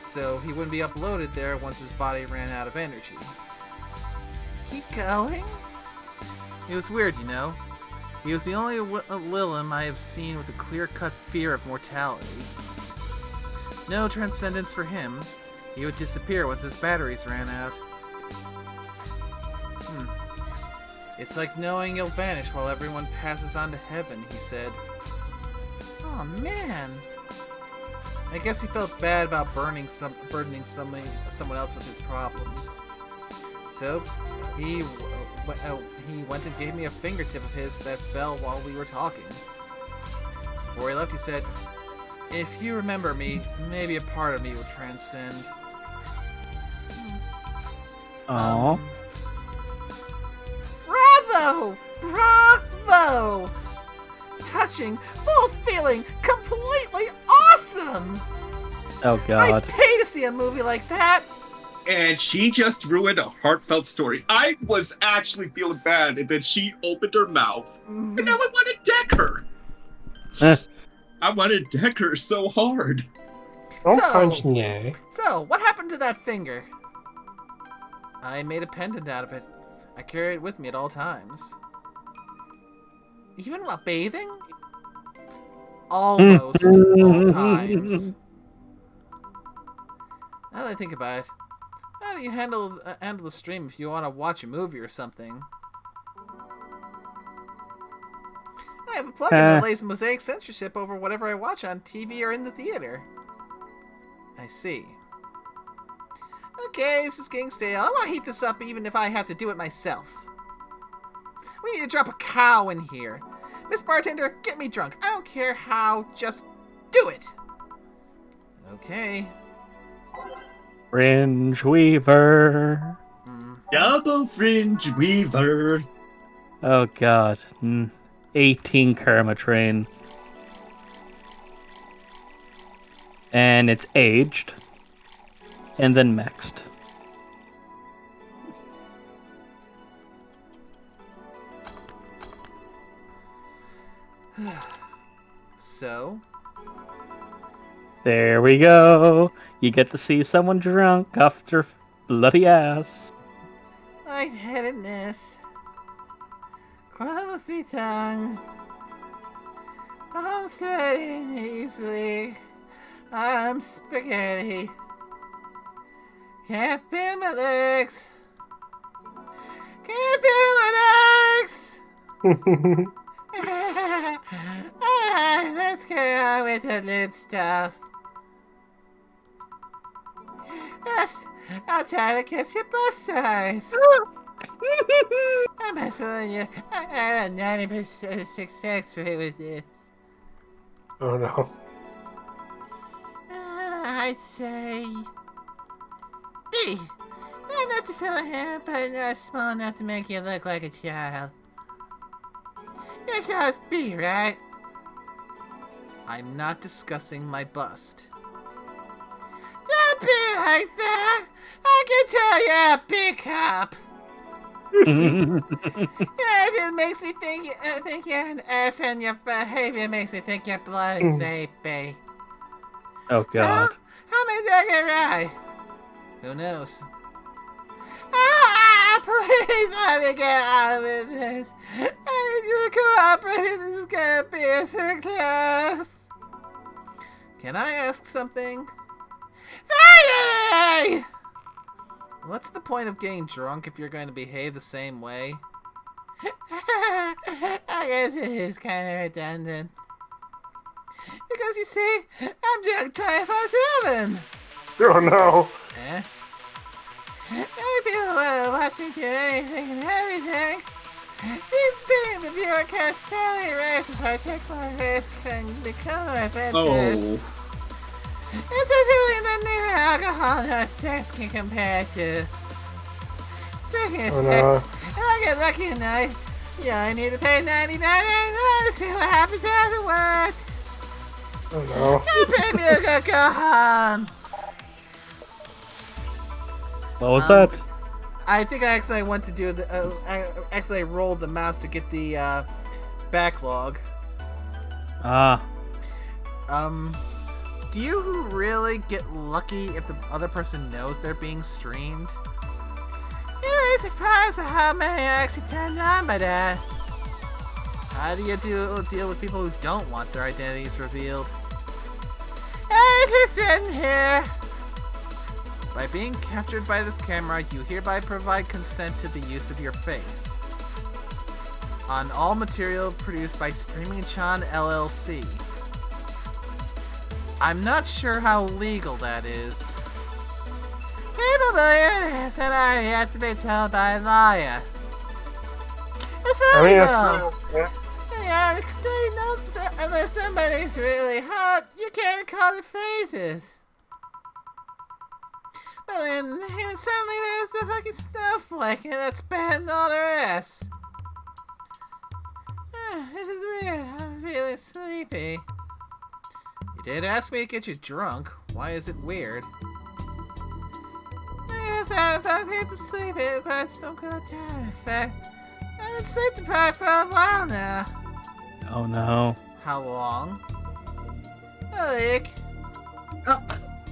so he wouldn't be uploaded there once his body ran out of energy. Keep going? It was weird, you know. He was the only Lilum I have seen with a clear-cut fear of mortality. No transcendence for him. He would disappear once his batteries ran out. It's like knowing you'll vanish while everyone passes on to heaven, he said. Oh man. I guess he felt bad about burdening someone else with his problems. So, he went and gave me a fingertip of his that fell while we were talking. Before he left, he said, "If you remember me, maybe a part of me will transcend." Aww. Bravo! Bravo! Touching, full feeling, completely awesome! Oh god. I'd pay to see a movie like that! And she just ruined a heartfelt story. I was actually feeling bad, and then she opened her mouth, and now I want to deck her. I want to deck her so hard. Don't punch me. So, what happened to that finger? I made a pendant out of it. I carry it with me at all times. Even while bathing? Almost all times. Now that I think about it, how do you handle the stream if you want to watch a movie or something? I have a plugin that lays mosaic censorship over whatever I watch on TV or in the theater. I see. Okay, this is getting stale. I want to heat this up even if I have to do it myself. We need to drop a cow in here. Miss Bartender, get me drunk. I don't care how, just do it. Okay. Fringe Weaver. Double Fringe Weaver. Oh god. 18 Karma Train. And it's aged. And then maxed. So? There we go. You get to see someone drunk off their bloody ass. Lightheadedness. Clumsy tongue. I'm sweating easily. I'm spaghetti. Can't feel my legs. Can't feel my legs. Let's get on with the lid stuff. Yes, I'll try to kiss your bust size. I'm messing you. I have a 90% success rate with this. Oh no. I'd say B. Not enough to fill a hand, but not small enough to make you look like a child. Your size B, right? I'm not discussing my bust. Don't be like that! I can tell you're a big cop! Yeah, it makes me think you're an ass, and your behavior makes me think your blood is AB. Oh god. So, how many did I get right? Who knows? Ah, please let me get out of this. I need you to cooperate. This is gonna be a success. Can I ask something? Friday! What's the point of getting drunk if you're going to behave the same way? I guess it is kind of redundant. Because you see, I'm drunk 24/7. Oh no. Eh? Many people will watch me do anything and everything. These days, the viewer casts totally racist. I take more risks and become more adventurous. Oh. It's a feeling that neither alcohol nor sex can compare to. Speaking of Oh sex, no. if I get lucky tonight, you only need to pay $99 to see what happens afterwards. Oh no. Now, baby, you gotta go home. What was that? I think I actually went to do the. I actually rolled the mouse to get the backlog. Ah. Do you really get lucky if the other person knows they're being streamed? You're really surprised by how many are actually turned on by that. How do you deal with people who don't want their identities revealed? It's written here. By being captured by this camera, you hereby provide consent to the use of your face. On all material produced by Streaming Chan LLC. I'm not sure how legal that is. People believe this, and I have to be told by a lawyer. It's I funny mean, though. that's Yeah, the street knows unless somebody's really hot, you can't call their faces. But then suddenly there's the fucking snowflake, and that's banned all the rest. This is weird. I'm feeling sleepy. You did ask me to get you drunk. Why is it weird? I guess I found people sleeping requires some kind of time effect. I've been sleep deprived for a while now. Oh no. How long? A week.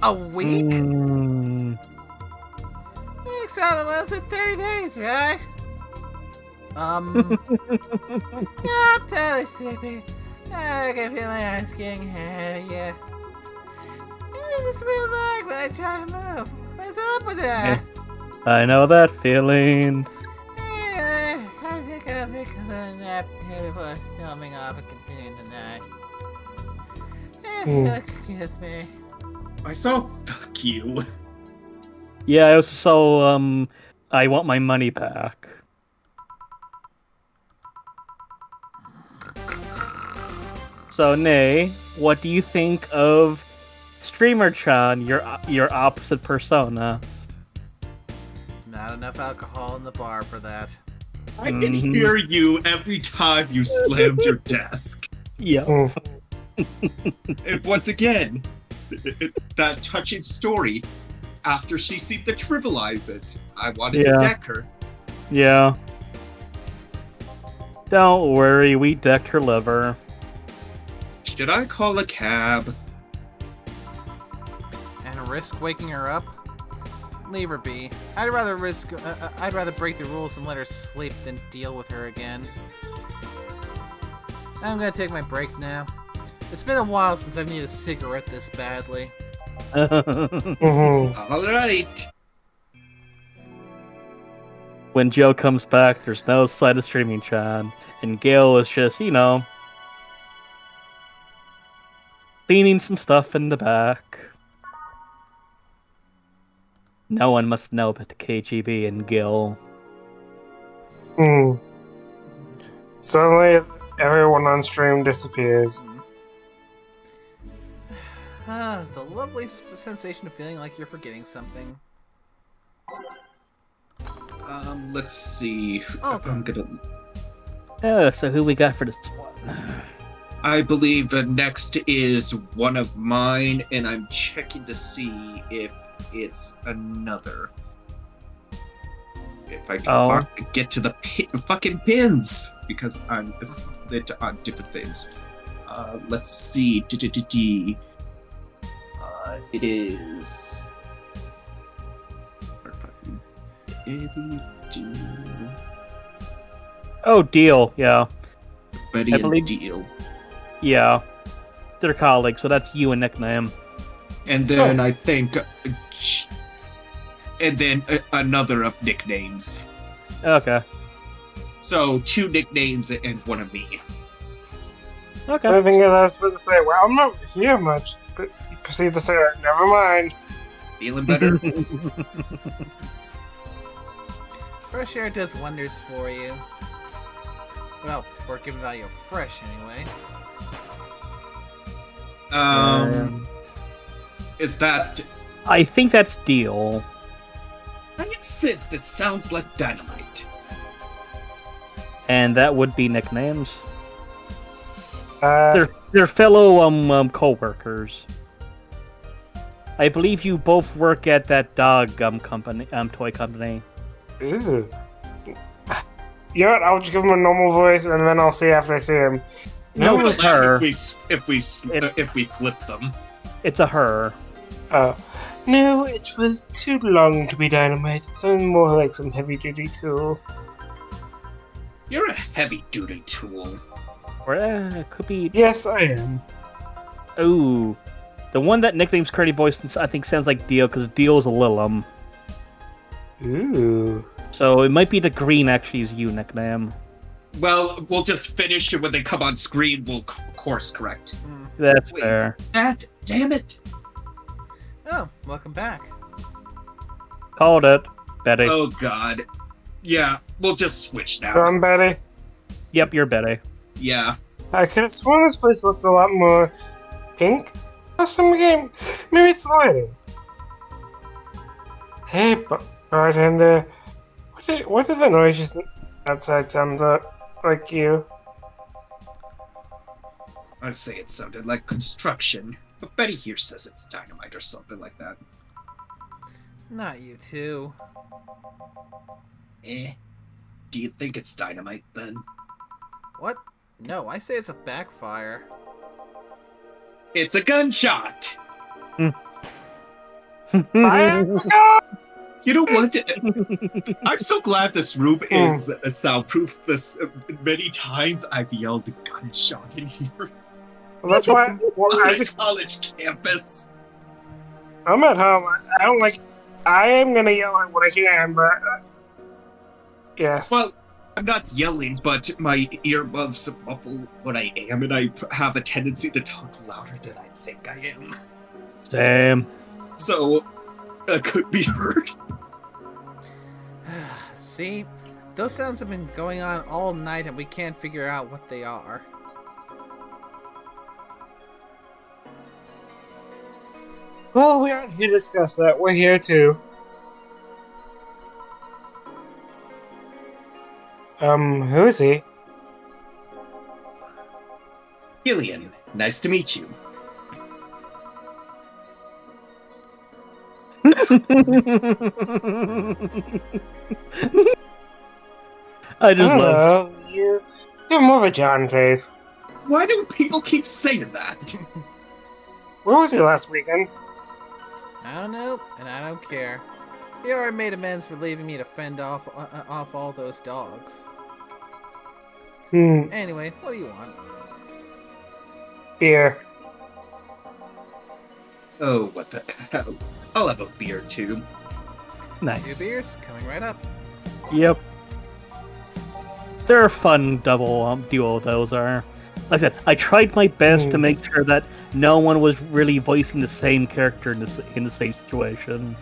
A week? Weeks are the ones with 30 days, right? Yeah, I'm totally sleepy. I can feel my eyes getting heavier. It's weird like when I try to move. What's up with that? I know that feeling. Anyway, I think I'll take a little nap here before storming off and continuing the night. Excuse me. I saw fuck you. Yeah, I also saw, I want my money back. So, Nay, what do you think of Streamer-chan, your opposite persona? Not enough alcohol in the bar for that. I can hear you every time you slammed your desk. Yeah. And once again, that touching story, after she seemed to trivialize it, I wanted to deck her. Yeah. Don't worry, we decked her liver. Should I call a cab? And risk waking her up? Leave her be. I'd rather break the rules and let her sleep than deal with her again. I'm gonna take my break now. It's been a while since I've needed a cigarette this badly. Alright. When Joe comes back, there's no sight of Streaming Chan, and Gail is just, Cleaning some stuff in the back. No one must know but the KGB and Gil. Suddenly, everyone on stream disappears. The lovely sensation of feeling like you're forgetting something. Let's see. Oh, I'm gonna. So who we got for this one? I believe next is one of mine, and I'm checking to see if it's another. If I can get to the fucking pins, because I'm split on different things. Let's see. It is. Oh, Deal. Yeah. Betty and Deal. Yeah. They're colleagues, so that's you and nickname. And then I think. And then another of nicknames. Okay. So 2 nicknames and 1 of me. Okay. I think I was supposed to say, well, I'm not here much. But you proceed to say, never mind. Feeling better? Fresh air does wonders for you. Well, for given value of fresh, anyway. Is that... I think that's Deal. I insist, it sounds like dynamite. And that would be nicknames. Uh, They're fellow co-workers. I believe you both work at that dog company, toy company. Ooh. You know what? I'll just give him a normal voice, and then I'll see after I see him. No, it's her. If we flip them. It's a her. No, it was too long to be dynamite. It sounded more like some heavy-duty tool. You're a heavy-duty tool. Or it could be. Yes, I am. Ooh, the one that nicknames Curdy Voice, I think, sounds like Deal because Deal's a Lilum. Ooh. So it might be the green actually is you nickname. Well, we'll just finish it when they come on screen. We'll course correct. That's Wait, fair. Damn it! Oh, welcome back. Called it, Betty. Oh God. Yeah, we'll just switch now. So I'm Betty. Yep, you're Betty. Yeah. I could have sworn this place looked a lot more pink last time we came. Maybe it's the lighting. Hey, bartender. What did the noises outside sound like you? I'd say it sounded like construction, but Betty here says it's dynamite or something like that. Not you two. Do you think it's dynamite then? What? No, I say it's a backfire. It's a gunshot! Fire? You know what? I'm so glad this room is soundproof. This many times I've yelled gunshot in here. Well, that's why. Well, On I a just. college campus. I'm at home. I don't like. I am gonna yell at what I can, but. Yes. Well, I'm not yelling, but my earbuds muffle what I am, and I have a tendency to talk louder than I think I am. Same. So, could be heard. See? Those sounds have been going on all night and we can't figure out what they are. Well, we aren't here to discuss that. We're here to. Who is he? Gillian, nice to meet you. I just love. You have more of a John face. Why do people keep saying that? Where was he last weekend? I don't know, and I don't care. He already made amends for leaving me to fend off all those dogs. Anyway, what do you want? Beer. Oh, what the hell? I'll have a beer too. Nice. 2 beers, coming right up. Yep. They're a fun double duo. Those are. Like I said, I tried my best to make sure that no one was really voicing the same character in the same situation.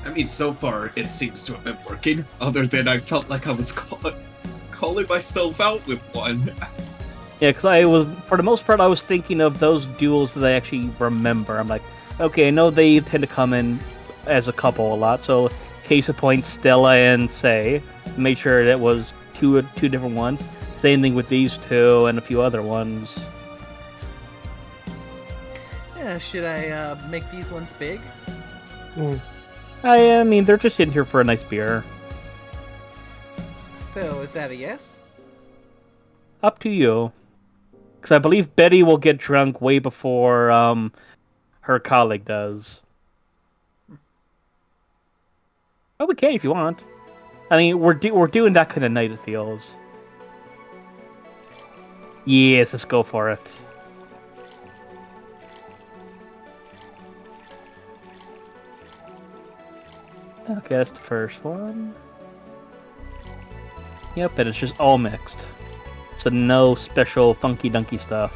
I mean, so far it seems to have been working. Other than I felt like I was calling myself out with one. Yeah, because I was, for the most part, I was thinking of those duels that I actually remember. I'm like, okay, I know they tend to come in as a couple a lot, so case in point, Stella and Say. Made sure that was two different ones. Same thing with these two and a few other ones. Yeah, should I make these ones big? I mean, they're just in here for a nice beer. So, is that a yes? Up to you. Because I believe Betty will get drunk way before her colleague does. Oh, we can if you want. I mean, we're doing that kind of night, it feels. Yes, let's go for it. Okay, that's the first one. Yep, and it's just all mixed. So no special funky dunky stuff.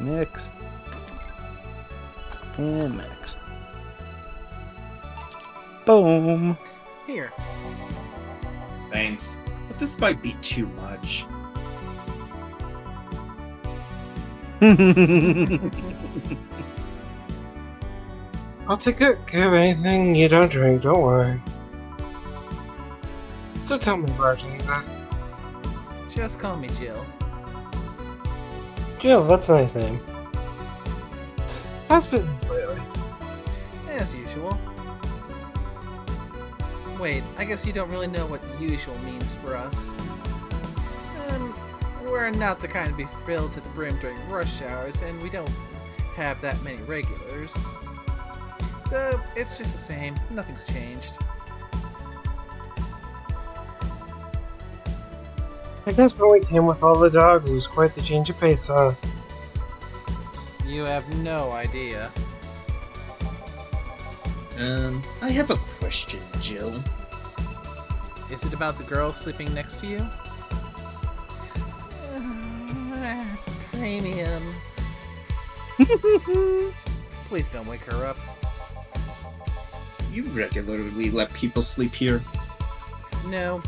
Mix. And mix. Boom! Here. Thanks. But this might be too much. I'll take good care of anything you don't drink, don't worry. So tell me, bartender. Just call me Jill. Jill, that's a nice name. How's business lately? As usual. Wait, I guess you don't really know what usual means for us. We're not the kind to be filled to the brim during rush hours, and we don't have that many regulars. So, it's just the same. Nothing's changed. I guess when we came with all the dogs, it was quite the change of pace, huh? You have no idea. I have a question, Jill. Is it about the girl sleeping next to you? Premium. Please don't wake her up. You regularly let people sleep here. No,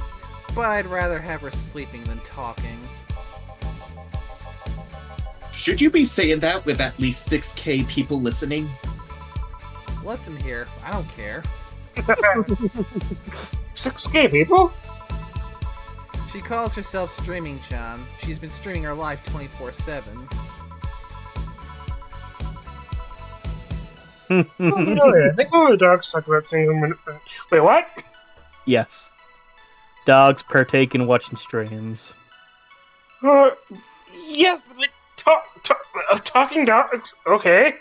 but I'd rather have her sleeping than talking. Should you be saying that with at least 6K people listening? Let them hear. I don't care. 6K people? She calls herself Streaming John. She's been streaming her life 24/7. Oh, really? I think all the dogs talk about single minute. Wait, what? Yes. Dogs partake in watching streams. Yes, but talking dogs. Okay.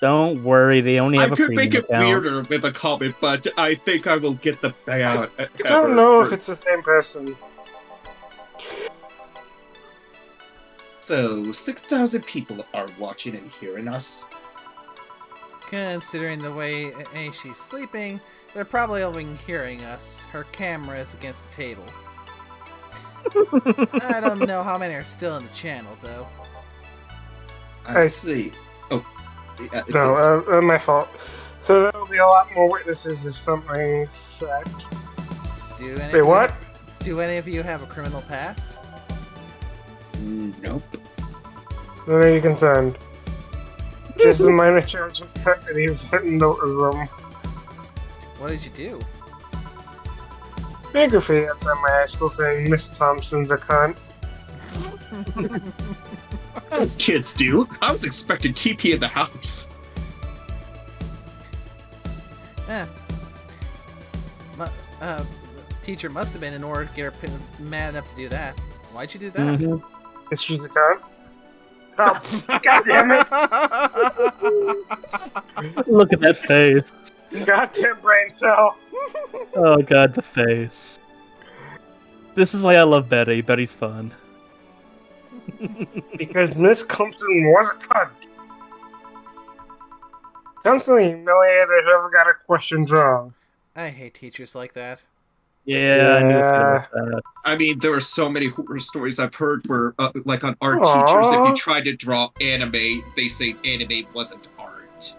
Don't worry, they only have I a could premium make it account. weirder with a comment, but I think I will get the payout. I don't know if it's the same person. So, 6,000 people are watching and hearing us. Considering the way she's sleeping, they're probably only hearing us. Her camera is against the table. I don't know how many are still in the channel, though. I see. Oh, yeah, it's No, my fault. So there'll be a lot more witnesses if something's said. Wait, what? Do any of you have a criminal past? Nope. When are you concerned? Just a minor charge of petty vandalism. What did you do? Big graffiti outside my high school saying Miss Thompson's a cunt. As kids do. I was expecting TP in the house. Eh. Teacher must have been in order to get her mad enough to do that. Why'd you do that? Is she a cunt? Oh, God damn it! Look at that face. Goddamn brain cell! Oh god, the face. This is why I love Betty. Betty's fun. Because Miss Compton was a cunt. Constantly humiliated whoever got her questions wrong. I hate teachers like that. Yeah, I knew a few about that. I mean, there are so many horror stories I've heard where, like on art Aw. teachers, if you try to draw anime, they say anime wasn't art.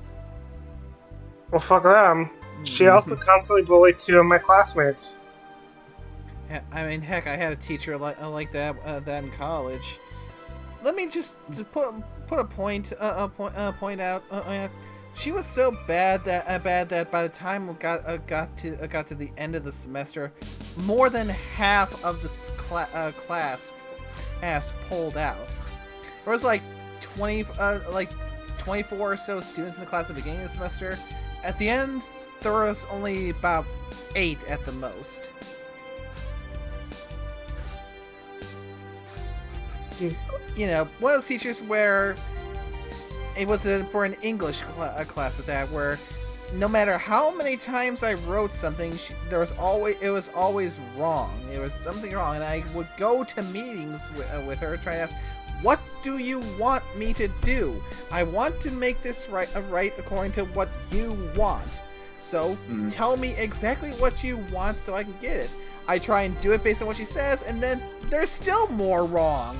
Well, fuck them. She also constantly bullied 2 of my classmates. Yeah, I mean, heck, I had a teacher like that in college. Let me just put a point out. She was so bad that by the time we got to the end of the semester, more than half of the class pulled out. There was like 24 or so students in the class at the beginning of the semester. At the end, there was only about 8 at the most. You know, one of those teachers where it was for an English class at that, where no matter how many times I wrote something, it was always wrong. There was something wrong, and I would go to meetings with her, try to ask, "What do you want me to do? I want to make this right according to what you want. So tell me exactly what you want so I can get it." I try and do it based on what she says, and then there's still more wrong.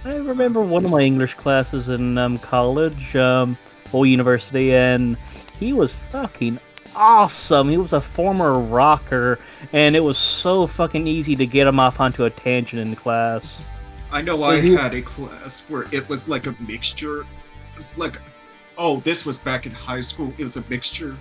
I remember one of my English classes in college, or university, and he was fucking awesome. He was a former rocker, and it was so fucking easy to get him off onto a tangent in class. I know I had a class where it was like a mixture. It was like, oh, this was back in high school. It was a mixture.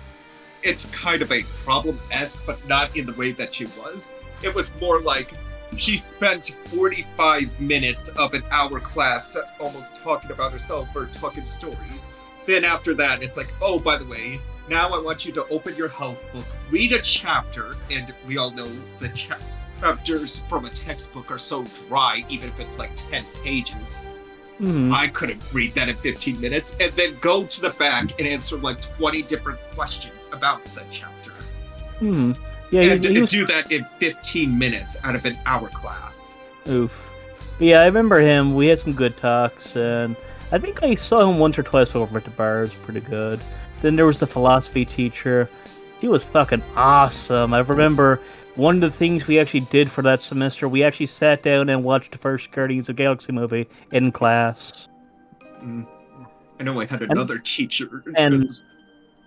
It's kind of a problem-esque, but not in the way that she was. It was more like she spent 45 minutes of an hour class almost talking about herself or talking stories. Then after that, it's like, oh, by the way, now I want you to open your health book, read a chapter, and we all know the chapters from a textbook are so dry, even if it's like 10 pages. I couldn't read that in 15 minutes, and then go to the back and answer like 20 different questions about said chapter. Yeah, and do that in 15 minutes out of an hour class. Oof. But yeah, I remember him. We had some good talks, and I think I saw him once or twice over at the bar. It was pretty good. Then there was the philosophy teacher. He was fucking awesome. I remember one of the things we actually did for that semester, we actually sat down and watched the first Guardians of the Galaxy movie in class. I know I had another teacher.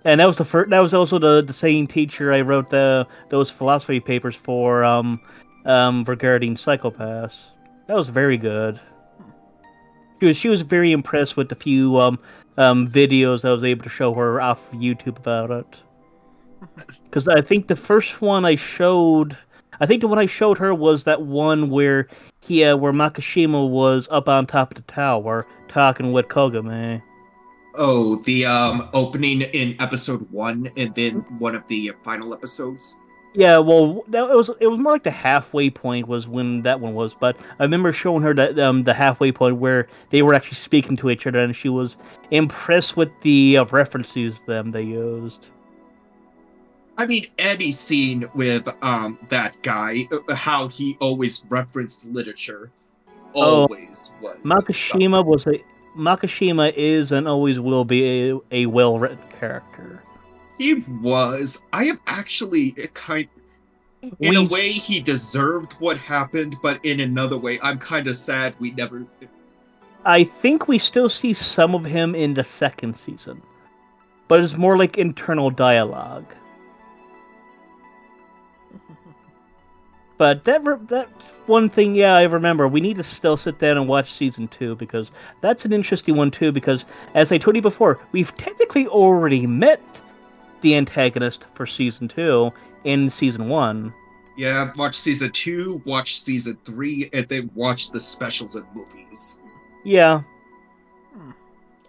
And that was the first. That was also the same teacher I wrote those philosophy papers for regarding psychopaths. That was very good. She was very impressed with the few videos I was able to show her off of YouTube about it. Because I think the first one I showed, the one I showed her was that one where where Makishima was up on top of the tower talking with Kogame. Oh, the opening in episode 1 and then one of the final episodes? Yeah, well, it was more like the halfway point was when that one was, but I remember showing her that the halfway point where they were actually speaking to each other, and she was impressed with the references they used. I mean, any scene with that guy, how he always referenced literature, always was. Makishima is and always will be a well-written character. He was. I am actually in a way, he deserved what happened, but in another way, I'm kind of sad we never. I think we still see some of him in the second season, but it's more like internal dialogue. But that's one thing, yeah, I remember. We need to still sit down and watch Season 2, because that's an interesting one, too, because, as I told you before, we've technically already met the antagonist for Season 2 in Season 1. Yeah, watch Season 2, watch Season 3, and then watch the specials and movies. Yeah.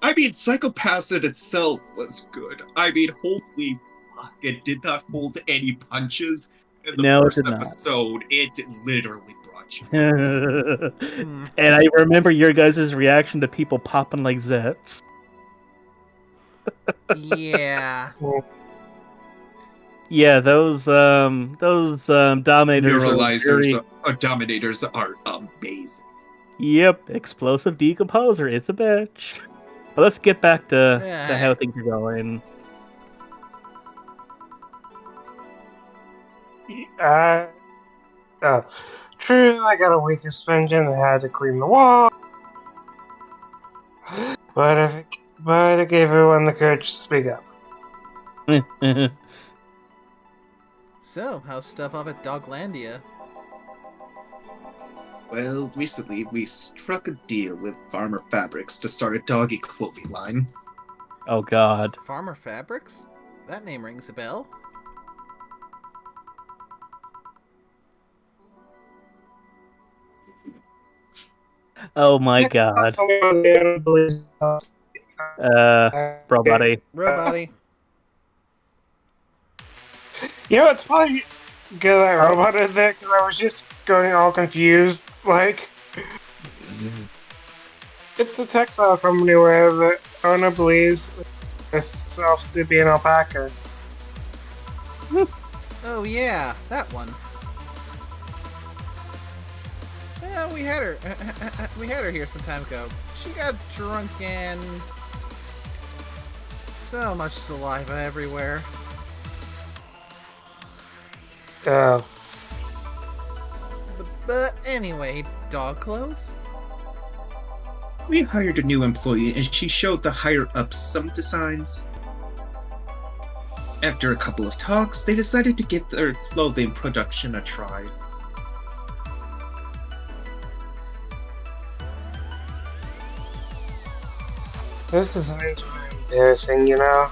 I mean, Psychopaths in itself was good. I mean, holy fuck, it did not hold any punches. In the first episode, it literally brought you. And I remember your guys' reaction to people popping like zits. Yeah. Yeah, those dominators. Dominators are amazing. Yep, explosive decomposer is a bitch. But let's get back to how things are going. Uh, oh. True, I got a weak suspension. I had to clean the wall. But I gave everyone the courage to speak up. So, how's stuff up at Doglandia? Well, recently we struck a deal with Farmer Fabrics to start a doggy clothing line. Oh God. Farmer Fabrics? That name rings a bell. Oh my God. Bro, buddy. Robotty. You know, it's probably good that robot did that because I was just going all confused. Like, it's a textile company where the owner believes herself to be an alpaca. Oh yeah, that one. Yeah, we had her. We had her here some time ago. She got drunk and so much saliva everywhere. Oh. But anyway, dog clothes? We hired a new employee and she showed the higher ups some designs. After a couple of talks, they decided to give their clothing production a try. This designs are embarrassing, you know?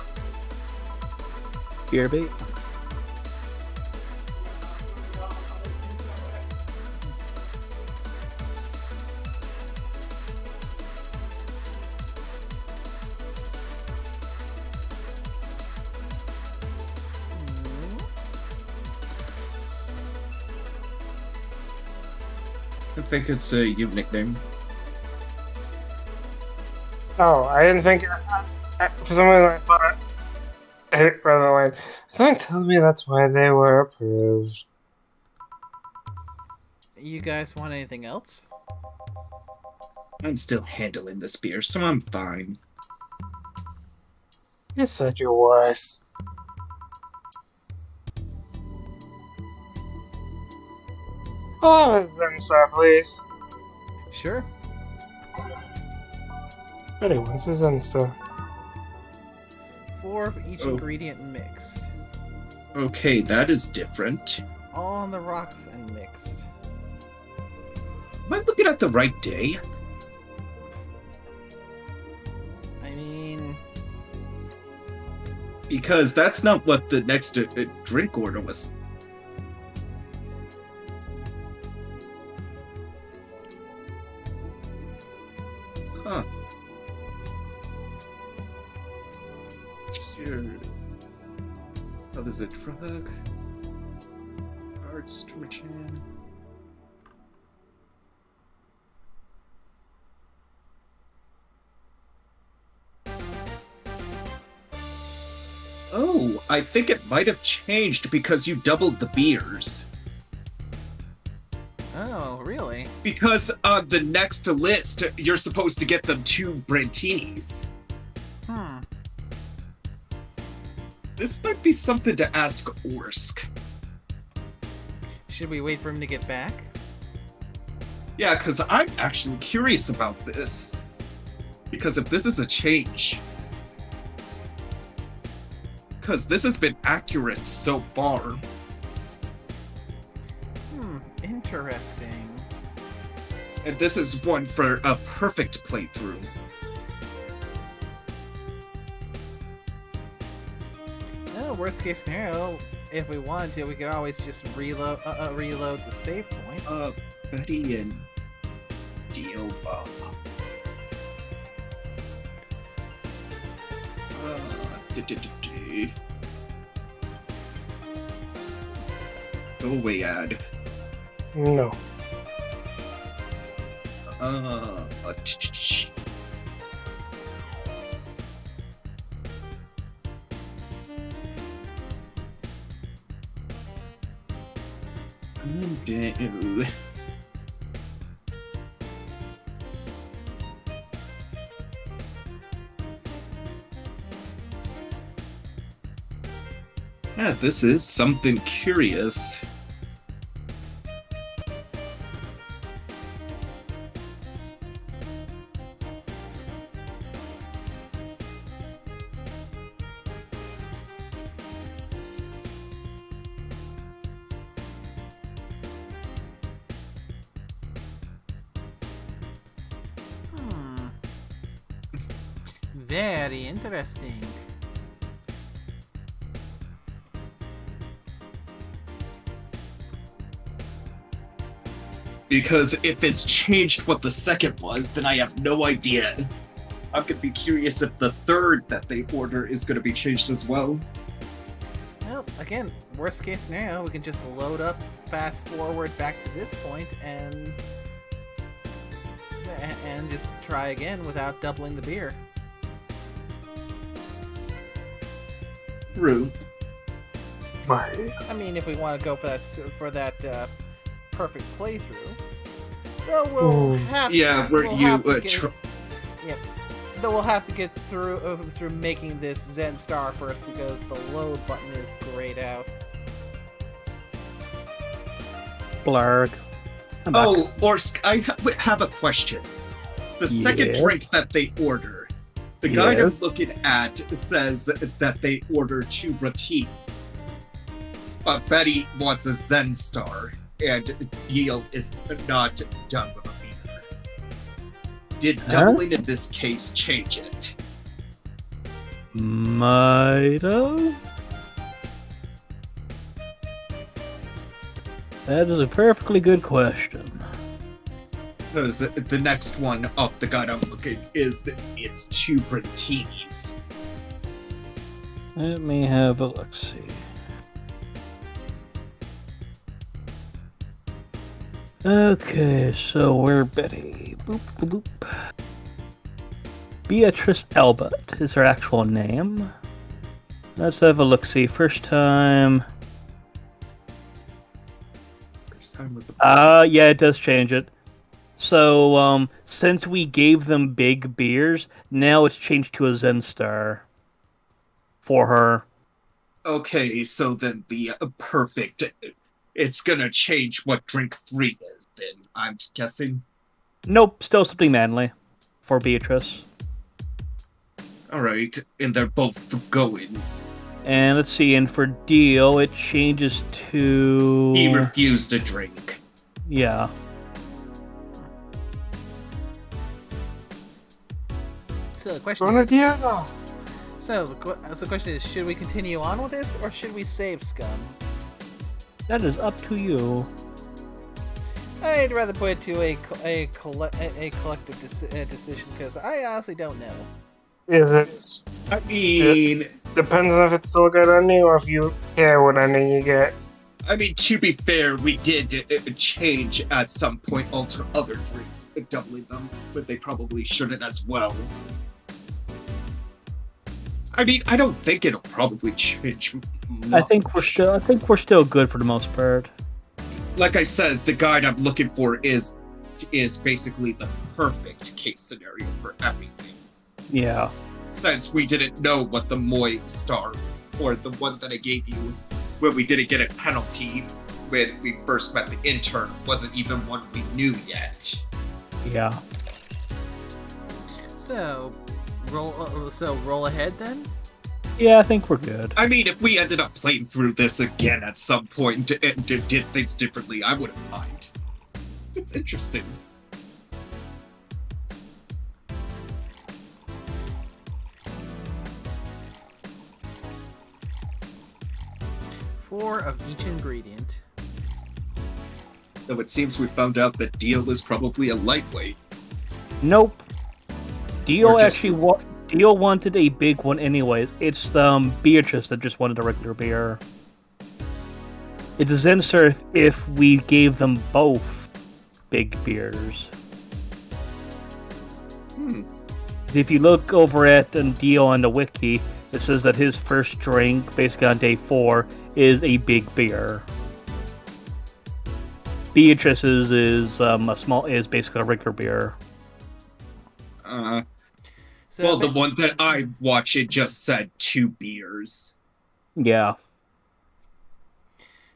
Here, bait. I think it's a unique nickname. Oh, I didn't think. For some reason, I thought I hit it by the line. Something tells me that's why they were approved. You guys want anything else? I'm still handling this beer, so I'm fine. You said you're worse. Oh, Zensa, please. Sure. Ready, what's the Zensa? 4 of each Oh. ingredient mixed. Okay, that is different. All on the rocks and mixed. Am I looking at the right day? I mean, Because that's not what the next drink order was. Huh. Sure. Oh, there's a truck. Art switching. Oh, I think it might have changed because you doubled the beers. oh, really? Because on the next list, you're supposed to get them 2 Brantinis. Hmm. This might be something to ask Orsk. Should we wait for him to get back? Yeah, because I'm actually curious about this. Because if this is a change... Because this has been accurate so far. Interesting. And this is one for a perfect playthrough. Well, worst case scenario, if we wanted to, we could always just reload the save point. Betty and Dioba. Go away, ad. No. Undo. Yeah, this is something curious. Very interesting. Because if it's changed what the second was, then I have no idea. I'm gonna be curious if the third that they order is gonna be changed as well. Well, again, worst case scenario, we can just load up, fast forward back to this point, and just try again without doubling the beer. True. Right. I mean, if we want to go for that perfect playthrough, though we'll have Yeah, where we'll you have to get- yeah, though we'll have to get through making this Zen Star first because the load button is grayed out. Blarg. I'm back. Oh, Orsk, I have a question. The second Yeah. drink that they order, the guide Yeah. I'm looking at says that they order 2 Rati. But Betty wants a Zen Star, and Deal is not done with a beer. Did doubling in this case change it? Might have? That is a perfectly good question. Because the next one up the guide I'm looking is that it's 2 Brantinis. Let me have a look. See. Okay, so we're Betty. Boop, boop, boop. Beatrice Albert is her actual name. Let's have a look. See, first time. First time was a Yeah, it does change it. So, since we gave them big beers, now it's changed to a Zen Star for her. Okay, so then the perfect. It's gonna change what drink 3 is, then, I'm guessing. Nope, still something manly for Beatrice. Alright, and they're both going. And let's see, and for Deal, it changes to... He refused a drink. Yeah. So the question Good is, idea. so the question is, should we continue on with this or should we save Scum? That is up to you. I'd rather put it to a collective decision because I honestly don't know. Is it I mean, depends on if it's still a good ending or if you care what ending you get. to be fair, we did change at some point alter other drinks, doubling them, but they probably shouldn't as well. I mean, I don't think it'll probably change much. I think we're still good for the most part. Like I said, the guide I'm looking for is basically the perfect case scenario for everything. Yeah. Since we didn't know what the Moy Star, or the one that I gave you, when we didn't get a penalty when we first met the intern, wasn't even one we knew yet. Yeah. So roll ahead then. Yeah, I think we're good. I mean, if we ended up playing through this again at some point and did things differently, I wouldn't mind. It's interesting. Four of each ingredient. Though it seems we found out that Deal is probably a lightweight. Nope. Deal Or just- actually Deal wanted a big one anyways. It's Beatrice that just wanted a regular beer. It's a Zen Star if we gave them both big beers. If you look over at Deal on the wiki, it says that his first drink, basically on day 4, is a big beer. Beatrice's is basically a regular beer. So Well, the one that I watched, it just said 2 beers. Yeah.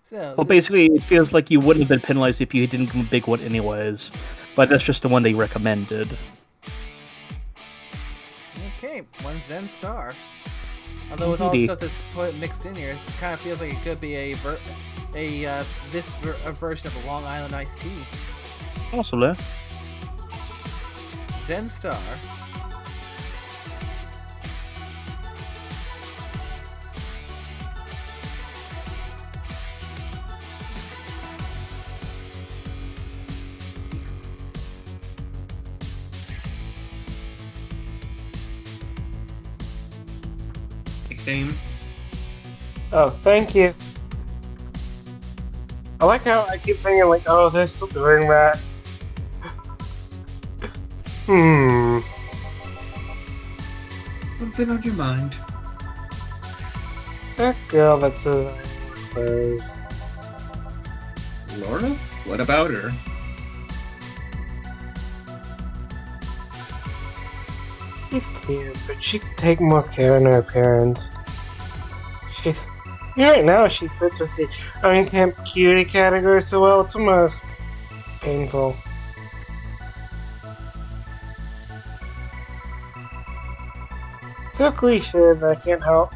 So Well, basically, it feels like you wouldn't have been penalized if you didn't give a big one anyways. But that's just the one they recommended. okay, one Zen Star. Although with all the stuff that's mixed in here, it kind of feels like it could be a version of a Long Island iced tea. Possibly. Zen Star. nickname. Oh, thank you. I like how I keep thinking, like, oh, they're still doing that. Something on your mind. That girl that's clothes. Laura? What about her? She's cute, but she could take more care in her appearance. Right now she fits with the unkempt cutie category so well, it's almost painful. So cliche that I can't help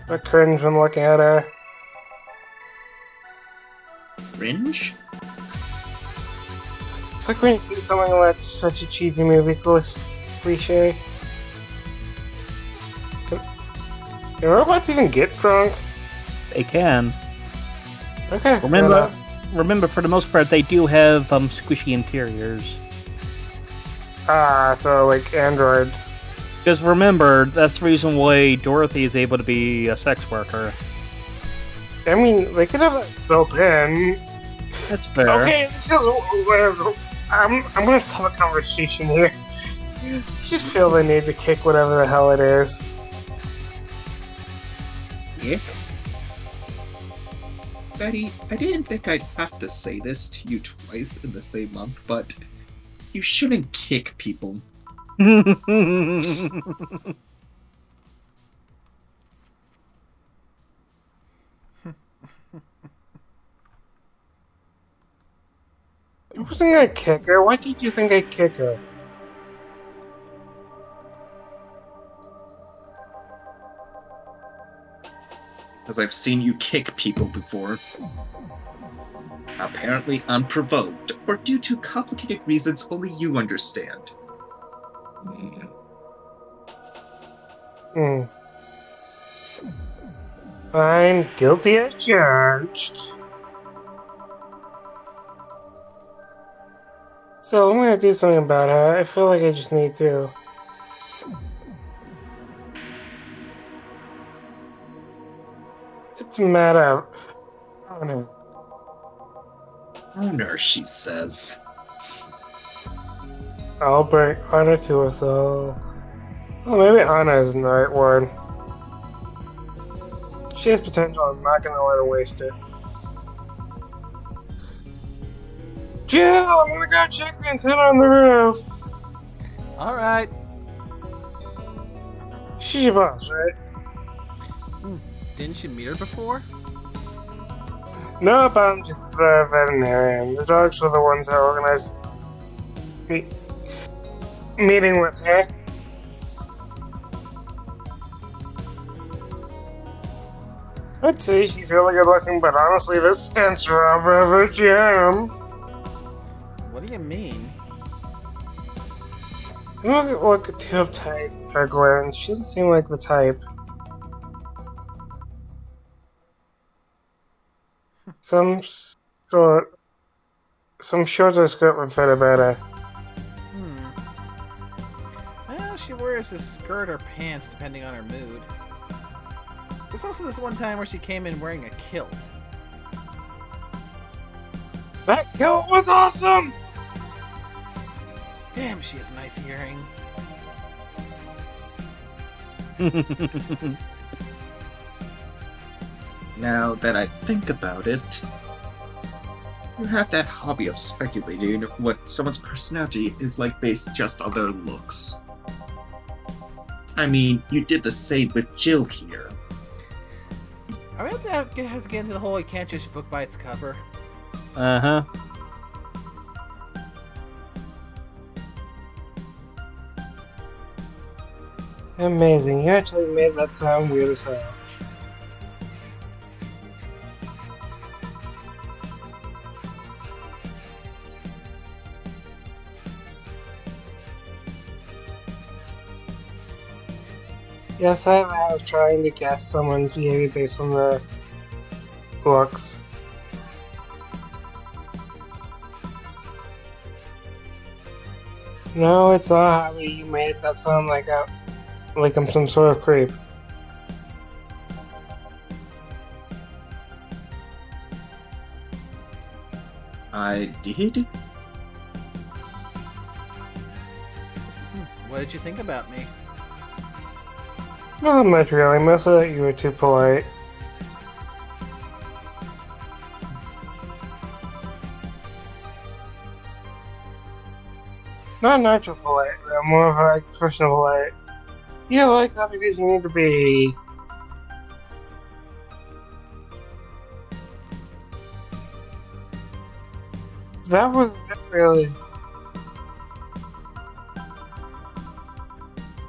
but cringe when looking at her. Cringe? It's like when you see something that's such a cheesy movie cliche. Can robots even get drunk? They can. Okay. Remember, for the most part, they do have squishy interiors. So like androids. Because remember, that's the reason why Dorothy is able to be a sex worker. I mean, they could have it built in. That's fair. Okay, this is whatever. I'm gonna stop a conversation here. I just feel the need to kick whatever the hell it is. Nick? Betty, I didn't think I'd have to say this to you twice in the same month, but you shouldn't kick people. I wasn't gonna kick her. Why did you think I'd kick her? Because I've seen you kick people before. Apparently unprovoked, or due to complicated reasons only you understand. Fine, guilty as charged. So I'm gonna do something about her. I feel like I just need to. It's a matter of honor. Honor, she says. I'll bring honor to us all. Oh, maybe honor isn't the right word. She has potential. I'm not gonna let her waste it. Jill, I'm gonna go check the antenna on the roof. Alright. She's your boss, right? Didn't you meet her before? Nope, I'm just the veterinarian. The dogs were the ones that organized meeting with her. I'd say she's really good looking, but honestly, this pants robber of a gem. What do you mean? You don't look too uptight, or Glenn. She doesn't seem like the type. Some shorter skirt would fit her better. Well, she wears a skirt or pants depending on her mood. There's also this one time where she came in wearing a kilt. That kilt was awesome! Damn, she has nice hearing. Now that I think about it, you have that hobby of speculating what someone's personality is like based just on their looks. I mean, you did the same with Jill here. I mean, have to get into the whole you can't judge a book by its cover. Uh-huh. Amazing, you actually made that sound weird as hell. Yes, I was trying to guess someone's behavior based on their looks. No, it's not Harvey. You made that sound like I'm some sort of creep. I did. What did you think about me? Not much really. Mostly that you were too polite. Not natural polite, but more of a professional polite. You like that because you need to be. That was really.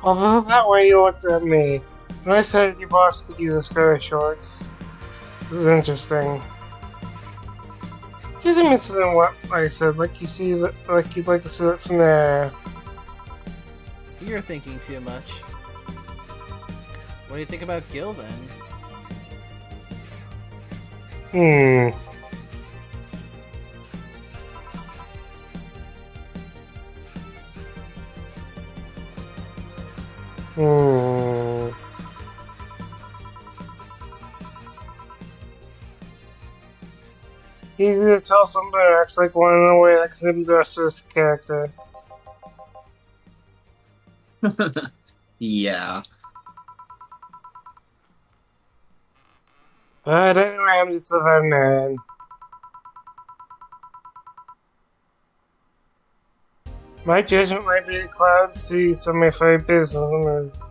Although that way you looked at me, when I said your boss could use a skirt or shorts, this is interesting. Just mention what I said, like you see, like you'd like to see what's in there. You're thinking too much. What do you think about Gil then? Hmm. Hmm. Easy to tell somebody acts like one in a way that considers the rest of his character. Yeah. But anyway, I'm just a veterinarian. My judgment might be a cloud see some of my favorite business owners.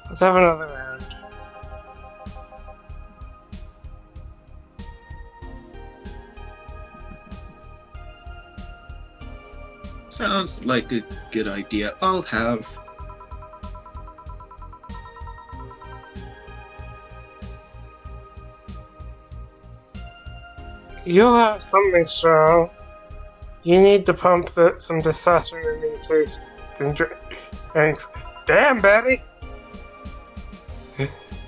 Let's have another round. Sounds like a good idea. I'll have. You'll have something strong. You need to pump some testosterone in your taste and drinks. Damn, Betty!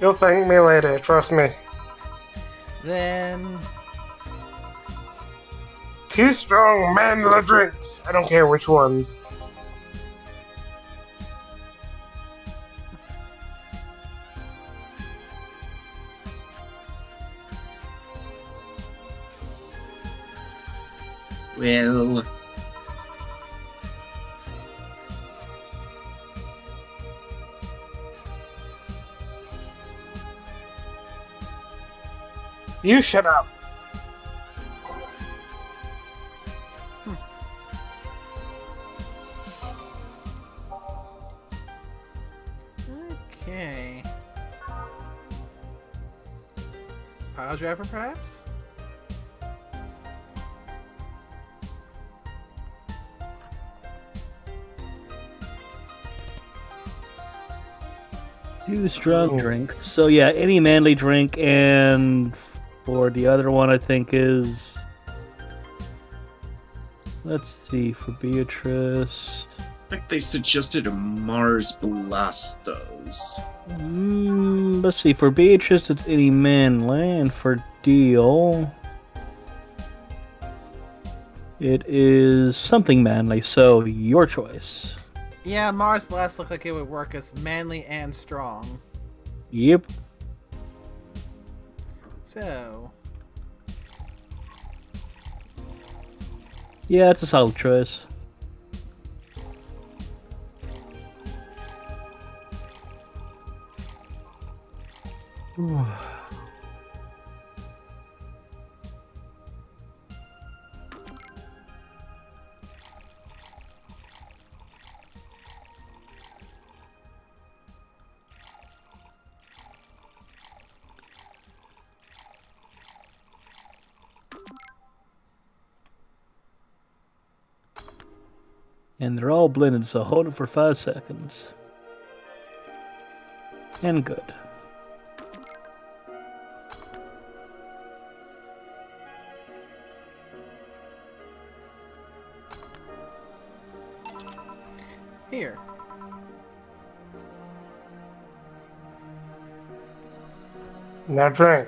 You'll thank me later, trust me. Then... 2 strong manly drinks. I don't care which ones. Well. You shut up. Okay. Pile driver, perhaps? Two strong drinks. So yeah, any manly drink, and for the other one, I think is. Let's see, for Beatrice. I think they suggested a Mars Blastos. Let's see, for Beatrice, it's any manly, and for Deal, it is something manly. So your choice. Yeah, Mars Blast looked like it would work as manly and strong. Yep. So... Yeah, it's a solid choice. And they're all blended, so hold it for 5 seconds. And good. Here. Now drink.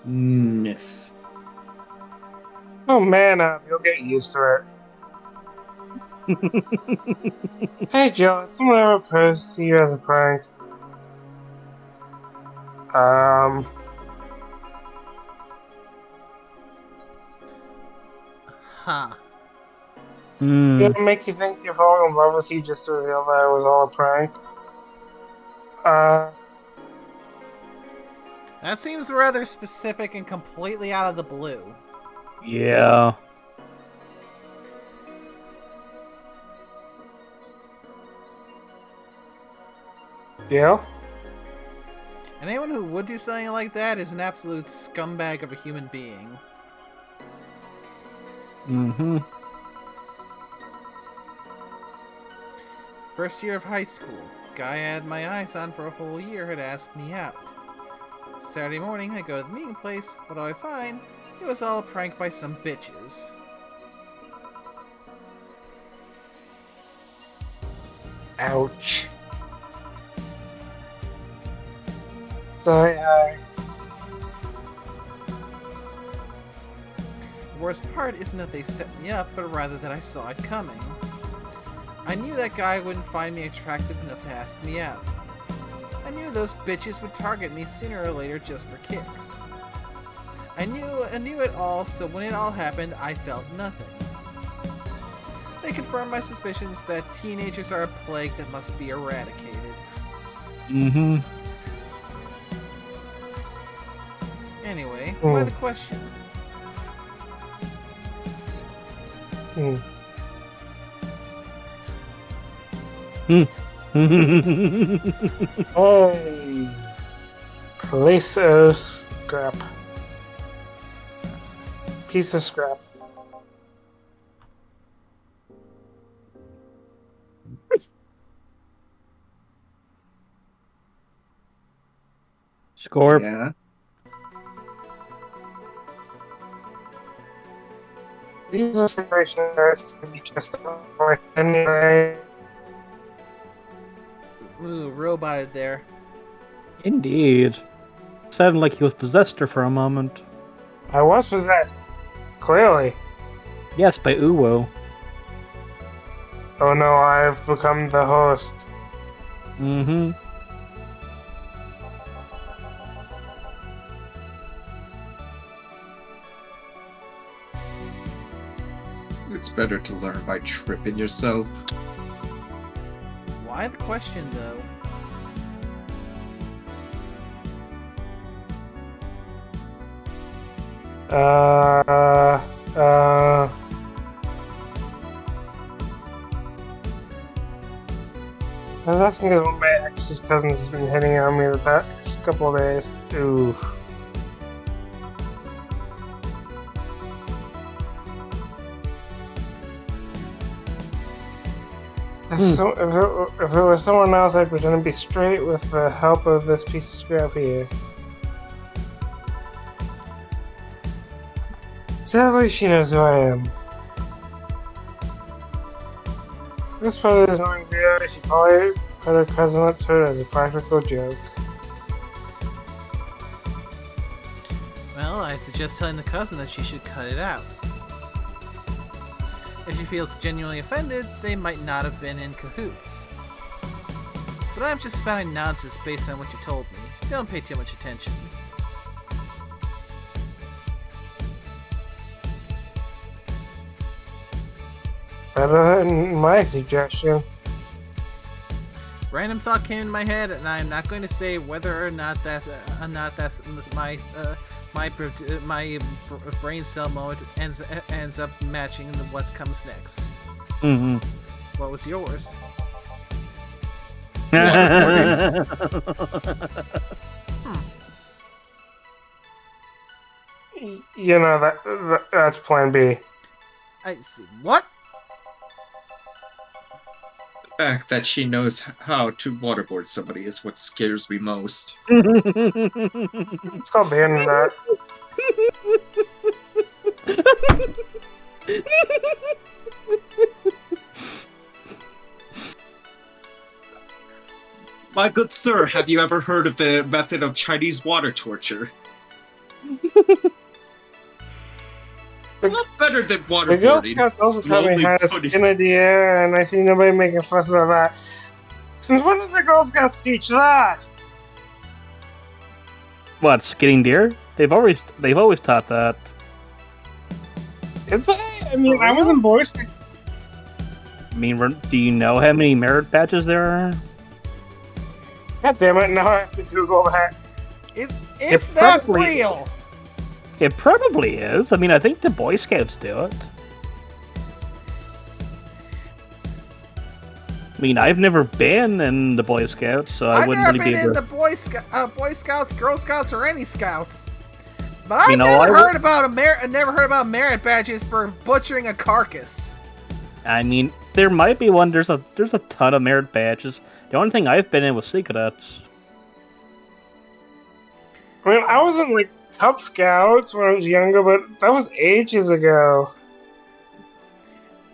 Niff. Oh man, you'll get used to it. Hey Joe, has someone ever posed to you as a prank? Huh. Did it make you think you're falling in love with you just to reveal that it was all a prank? That seems rather specific and completely out of the blue. Yeah. Yeah? Anyone who would do something like that is an absolute scumbag of a human being. Mm-hmm. First year of high school. Guy I had my eyes on for a whole year had asked me out. Saturday morning, I go to the meeting place. What do I find? It was all a prank by some bitches. Ouch. Sorry, The worst part isn't that they set me up, but rather that I saw it coming. I knew that guy wouldn't find me attractive enough to ask me out. I knew those bitches would target me sooner or later just for kicks. I knew it all, so when it all happened, I felt nothing. They confirmed my suspicions that teenagers are a plague that must be eradicated. Mm-hmm. Anyway, why the question? Hey. Place of scrap. Piece of scrap. Score. Yeah. These are situations to be justified anyway. Ooh, roboted there. Indeed. Sounded like he was possessed her for a moment. I was possessed. Clearly. Yes, by Uwo. Oh no, I've become the host. Mm-hmm. It's better to learn by tripping yourself. Why the question, though? I was asking if my ex's cousin has been hitting on me the past couple of days. Ooh. If it was someone else, I'd pretend to be straight with the help of this piece of scrap here. Sadly, she knows who I am. This part is not good. She probably put her cousin up to it as a practical joke. Well, I suggest telling the cousin that she should cut it out. If she feels genuinely offended, they might not have been in cahoots. But I'm just spouting nonsense based on what you told me. Don't pay too much attention. Better than my suggestion. Random thought came in my head, and I'm not going to say whether or not that's my brain cell mode ends up matching what comes next. Mm-hmm. What was yours? You know that's Plan B. I see. What? The fact that she knows how to waterboard somebody is what scares me most. It's called the internet. My good sir, have you ever heard of the method of Chinese water torture? The A lot better than The Girl waterboarding. Scouts also taught me Slowly how to putting- skin a deer, and I see nobody making a fuss about that. Since when did the Girl Scouts teach that? What, skinning deer? They've always taught that. Is that? I mean, I was in Boy Scouts. I mean, do you know how many merit badges there are? God damn it! Now I have to Google that. It's not probably- real. It probably is. I mean, I think the Boy Scouts do it. I mean, I've never been in the Boy Scouts, so I I've wouldn't never really been be in able the to... Boy Scouts, Girl Scouts, or any Scouts. But I've You know, never I heard about merit badges for butchering a carcass. I mean, there might be one. There's a ton of merit badges. The only thing I've been in was Sea Cadets. I mean, I was in like Cub Scouts when I was younger, but that was ages ago.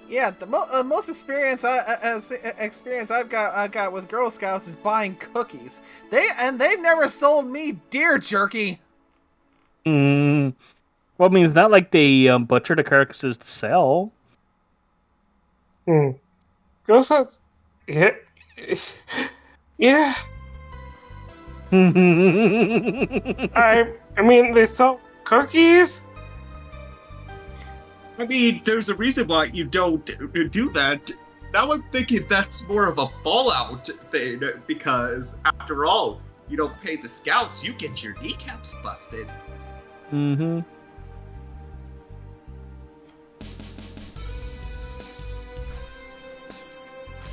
Yeah, the most experience I've got with Girl Scouts is buying cookies. They've never sold me deer jerky. Well, I mean, it's not like they butcher the carcasses to sell. Girl Scouts, yeah, yeah. I mean, they sell cookies. I mean, there's a reason why you don't do that. Now I'm thinking that's more of a Fallout thing, because after all, you don't pay the scouts, you get your kneecaps busted. Mm-hmm.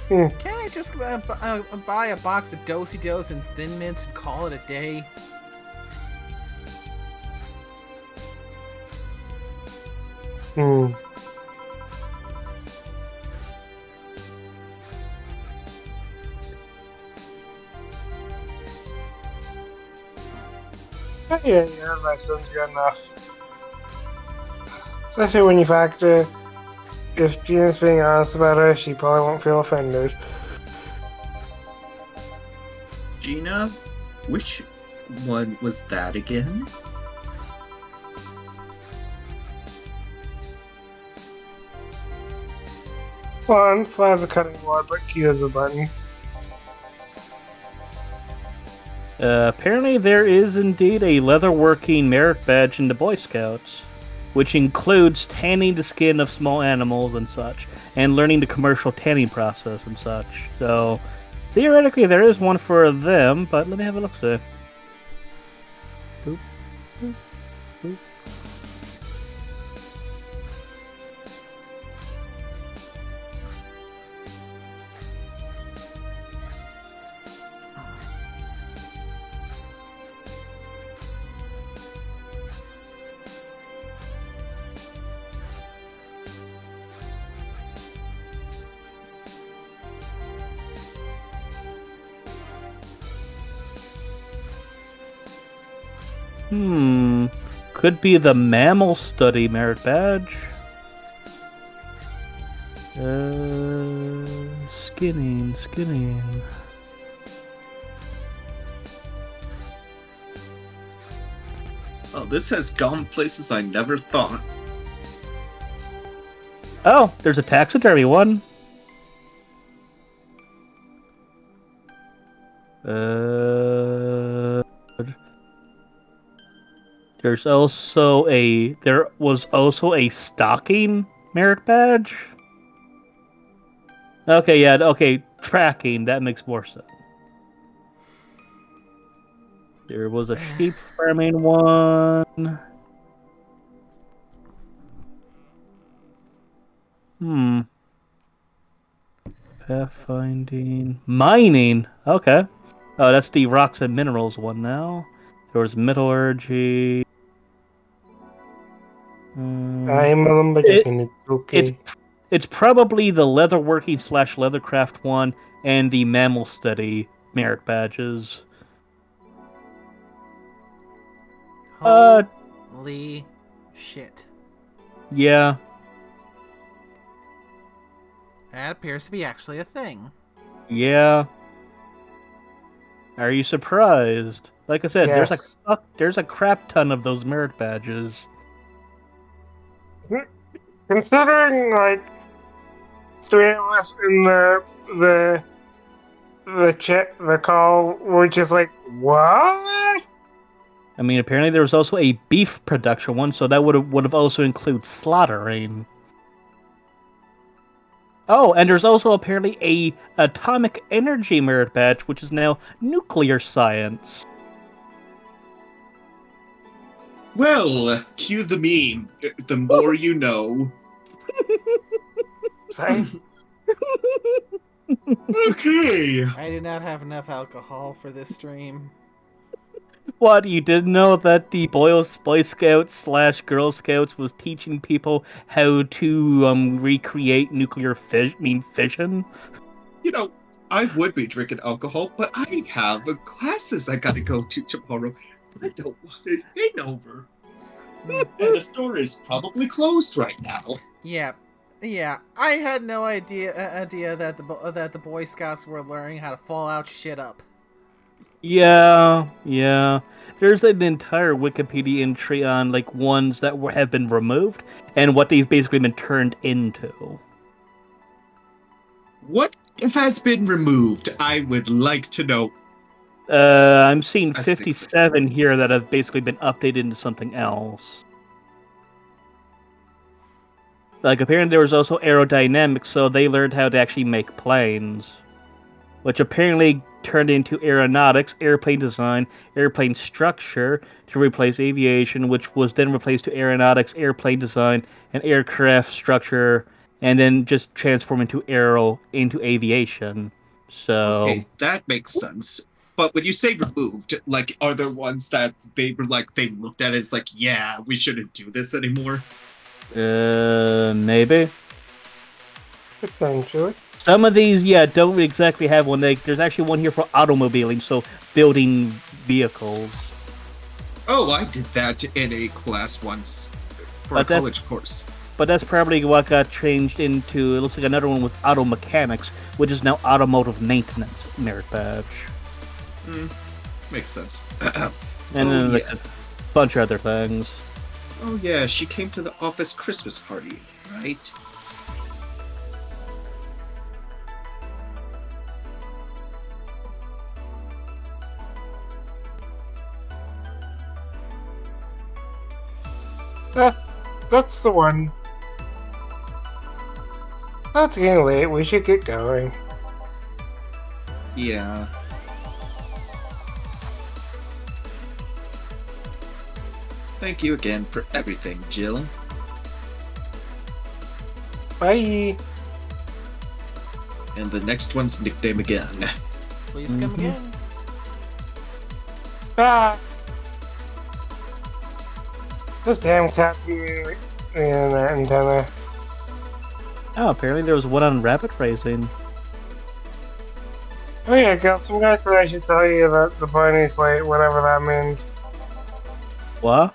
Can't I just buy a box of Do-si-dos and Thin Mints and call it a day? Yeah, that sounds good enough. Especially when you factor, if Gina's being honest about her, she probably won't feel offended. Gina, which one was that again? One flies a cutting board, but Q is a button. Apparently, there is indeed a leatherworking merit badge in the Boy Scouts, which includes tanning the skin of small animals and such, and learning the commercial tanning process and such. So, theoretically, there is one for them, but let me have a look see. Boop, boop, boop. Could be the mammal study merit badge. Skinning. Oh, this has gone places I never thought. Oh, there's a taxidermy one. There was also a stocking merit badge. Okay, tracking, that makes more sense. There was a sheep farming one. Pathfinding. Mining! Okay. Oh, that's the rocks and minerals one now. There was metallurgy. I'm a lumberjack and it's okay. It's probably the leatherworking / leathercraft one and the mammal study merit badges. Holy shit. Yeah. That appears to be actually a thing. Yeah. Are you surprised? Like I said, Yes. there's a crap ton of those merit badges. Considering like three of us in the call were just like, what? I mean, apparently there was also a beef production one, so that would have also included slaughtering. Oh, and there's also apparently a atomic energy merit badge, which is now nuclear science. Well, cue the meme. The more you know. Science. Okay. I do not have enough alcohol for this stream. What, you didn't know that the Boy Scouts / Girl Scouts was teaching people how to recreate nuclear fission? You know, I would be drinking alcohol, but I have classes I gotta go to tomorrow. I don't want it hangover. And the store is probably closed right now. Yeah, I had no idea that the Boy Scouts were learning how to Fallout shit up. Yeah. There's an entire Wikipedia entry on like ones that have been removed and what they've basically been turned into. What has been removed? I would like to know. I'm seeing I think so. 57 here that have basically been updated into something else. Like, apparently there was also aerodynamics, so they learned how to actually make planes. Which apparently turned into aeronautics, airplane design, airplane structure, to replace aviation, which was then replaced to aeronautics, airplane design, and aircraft structure, and then just transform into aviation. So... Okay, that makes sense. But when you say removed, like, are there ones that they were like, they looked at it as like, yeah, we shouldn't do this anymore? Maybe. Potentially. Some of these, yeah, don't exactly have one. There's actually one here for automobiling, so building vehicles. Oh, I did that in a class once for a college course. But that's probably what got changed into, it looks like another one was auto mechanics, which is now automotive maintenance merit badge. Makes sense. And then like a bunch of other things. Oh yeah, she came to the office Christmas party, right? That's the one. Oh, it's getting late. We should get going. Yeah. Thank you again for everything, Jill. Bye. And the next one's nickname again. Please come again. Ah. Those damn cats in that antenna. Oh, apparently there was one on rabbit raising. Oh yeah, Gil, some guy said I should tell you that the bunny's late, whatever that means. What?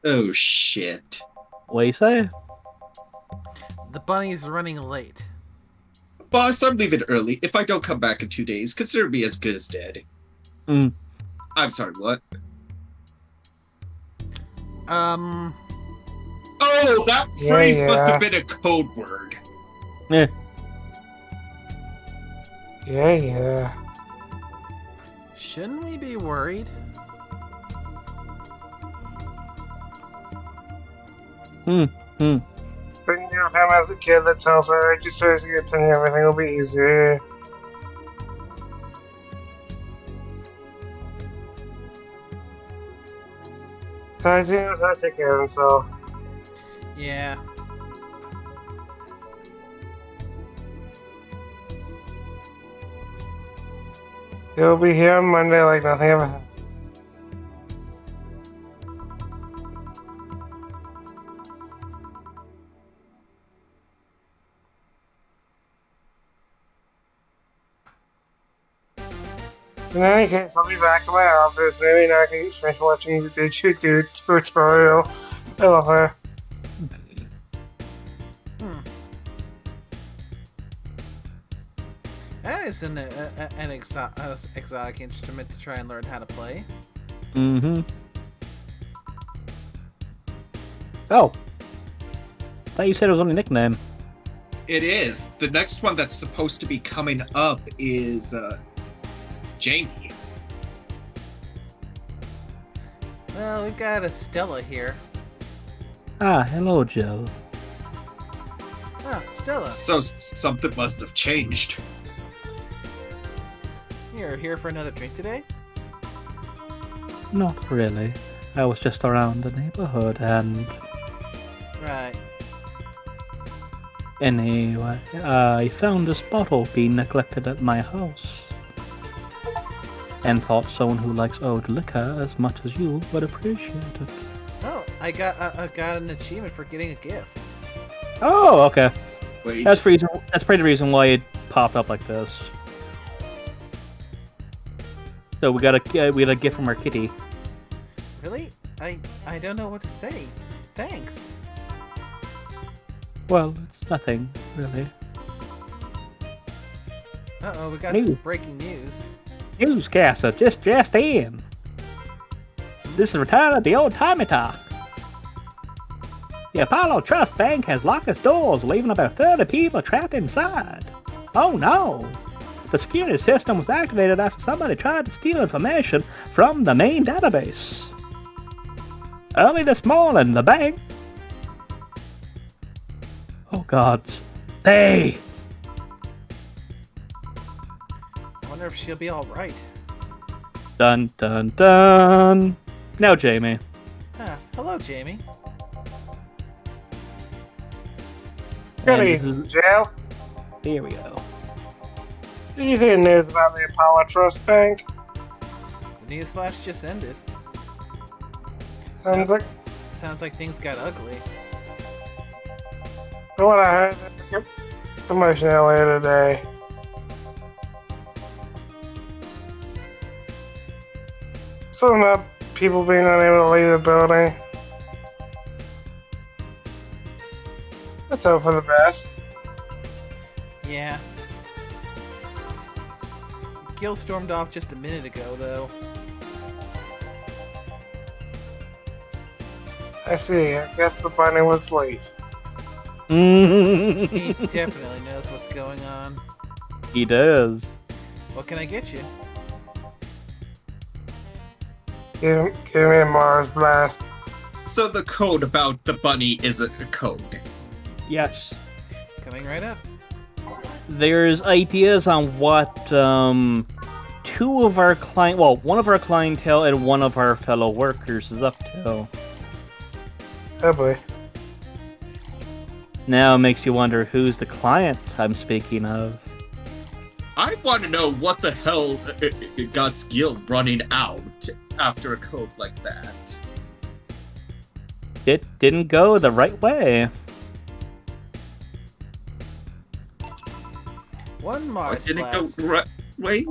Oh shit. What do you say? The bunny's running late. Boss, I'm leaving early. If I don't come back in 2 days, consider me as good as dead. Mm. I'm sorry, what? Oh, that phrase must have been a code word. Yeah. Yeah. Shouldn't we be worried? Thinking of him as a kid that tells her, just so as you get to me, everything will be easy. So I think I'll take care of himself. Yeah. He'll be here on Monday like nothing ever happened. In any case, I'll be back in my office. Maybe now I can finish watching the Did You Do tutorial. I love her. That is an exotic instrument to try and learn how to play. Mm-hmm. Oh. Thought you said it was only a nickname. It is. The next one that's supposed to be coming up is Jamie. Well, we've got a Stella here. Ah, hello, Jill. Oh, Stella. So something must have changed. You're here for another drink today? Not really. I was just around the neighborhood and... Right. Anyway, I found this bottle being neglected at my house. And thought someone who likes old liquor as much as you would appreciate it. Oh, I got an achievement for getting a gift. Oh, okay. Wait. That's probably the reason why it popped up like this. So we got a gift from our kitty. Really? I don't know what to say. Thanks. Well, it's nothing, really. Uh-oh, we got Ooh. some breaking news. Newscaster just in. This is return of the old timey talk. The Apollo Trust Bank has locked its doors, leaving about 30 people trapped inside. Oh no! The security system was activated after somebody tried to steal information from the main database. Early this morning, the bank... Oh god. Hey! I wonder if she'll be alright. Dun dun dun! Now, Jamie. Huh. Hello, Jamie. Good And evening, Jill. here we go. Did you hear news about the Apollo Trust Bank? The newsflash just ended. Sounds like Sounds like things got ugly. from what I heard. Commotion earlier today. Something about people being unable to leave the building. Let's hope for the best. Yeah. Gil stormed off just a minute ago, though. I see. I guess the bunny was late. He definitely knows what's going on. He does. What can I get you? Give me a Mars blast. So the code about the bunny isn't a code. Yes. Coming right up. There's ideas on what two of our one of our clientele and one of our fellow workers is up to. Oh boy. Now it makes you wonder who's the client I'm speaking of. I want to know what the hell got Gil running out after a code like that. It didn't go the right way. One Why Mars didn't it blast. go right way?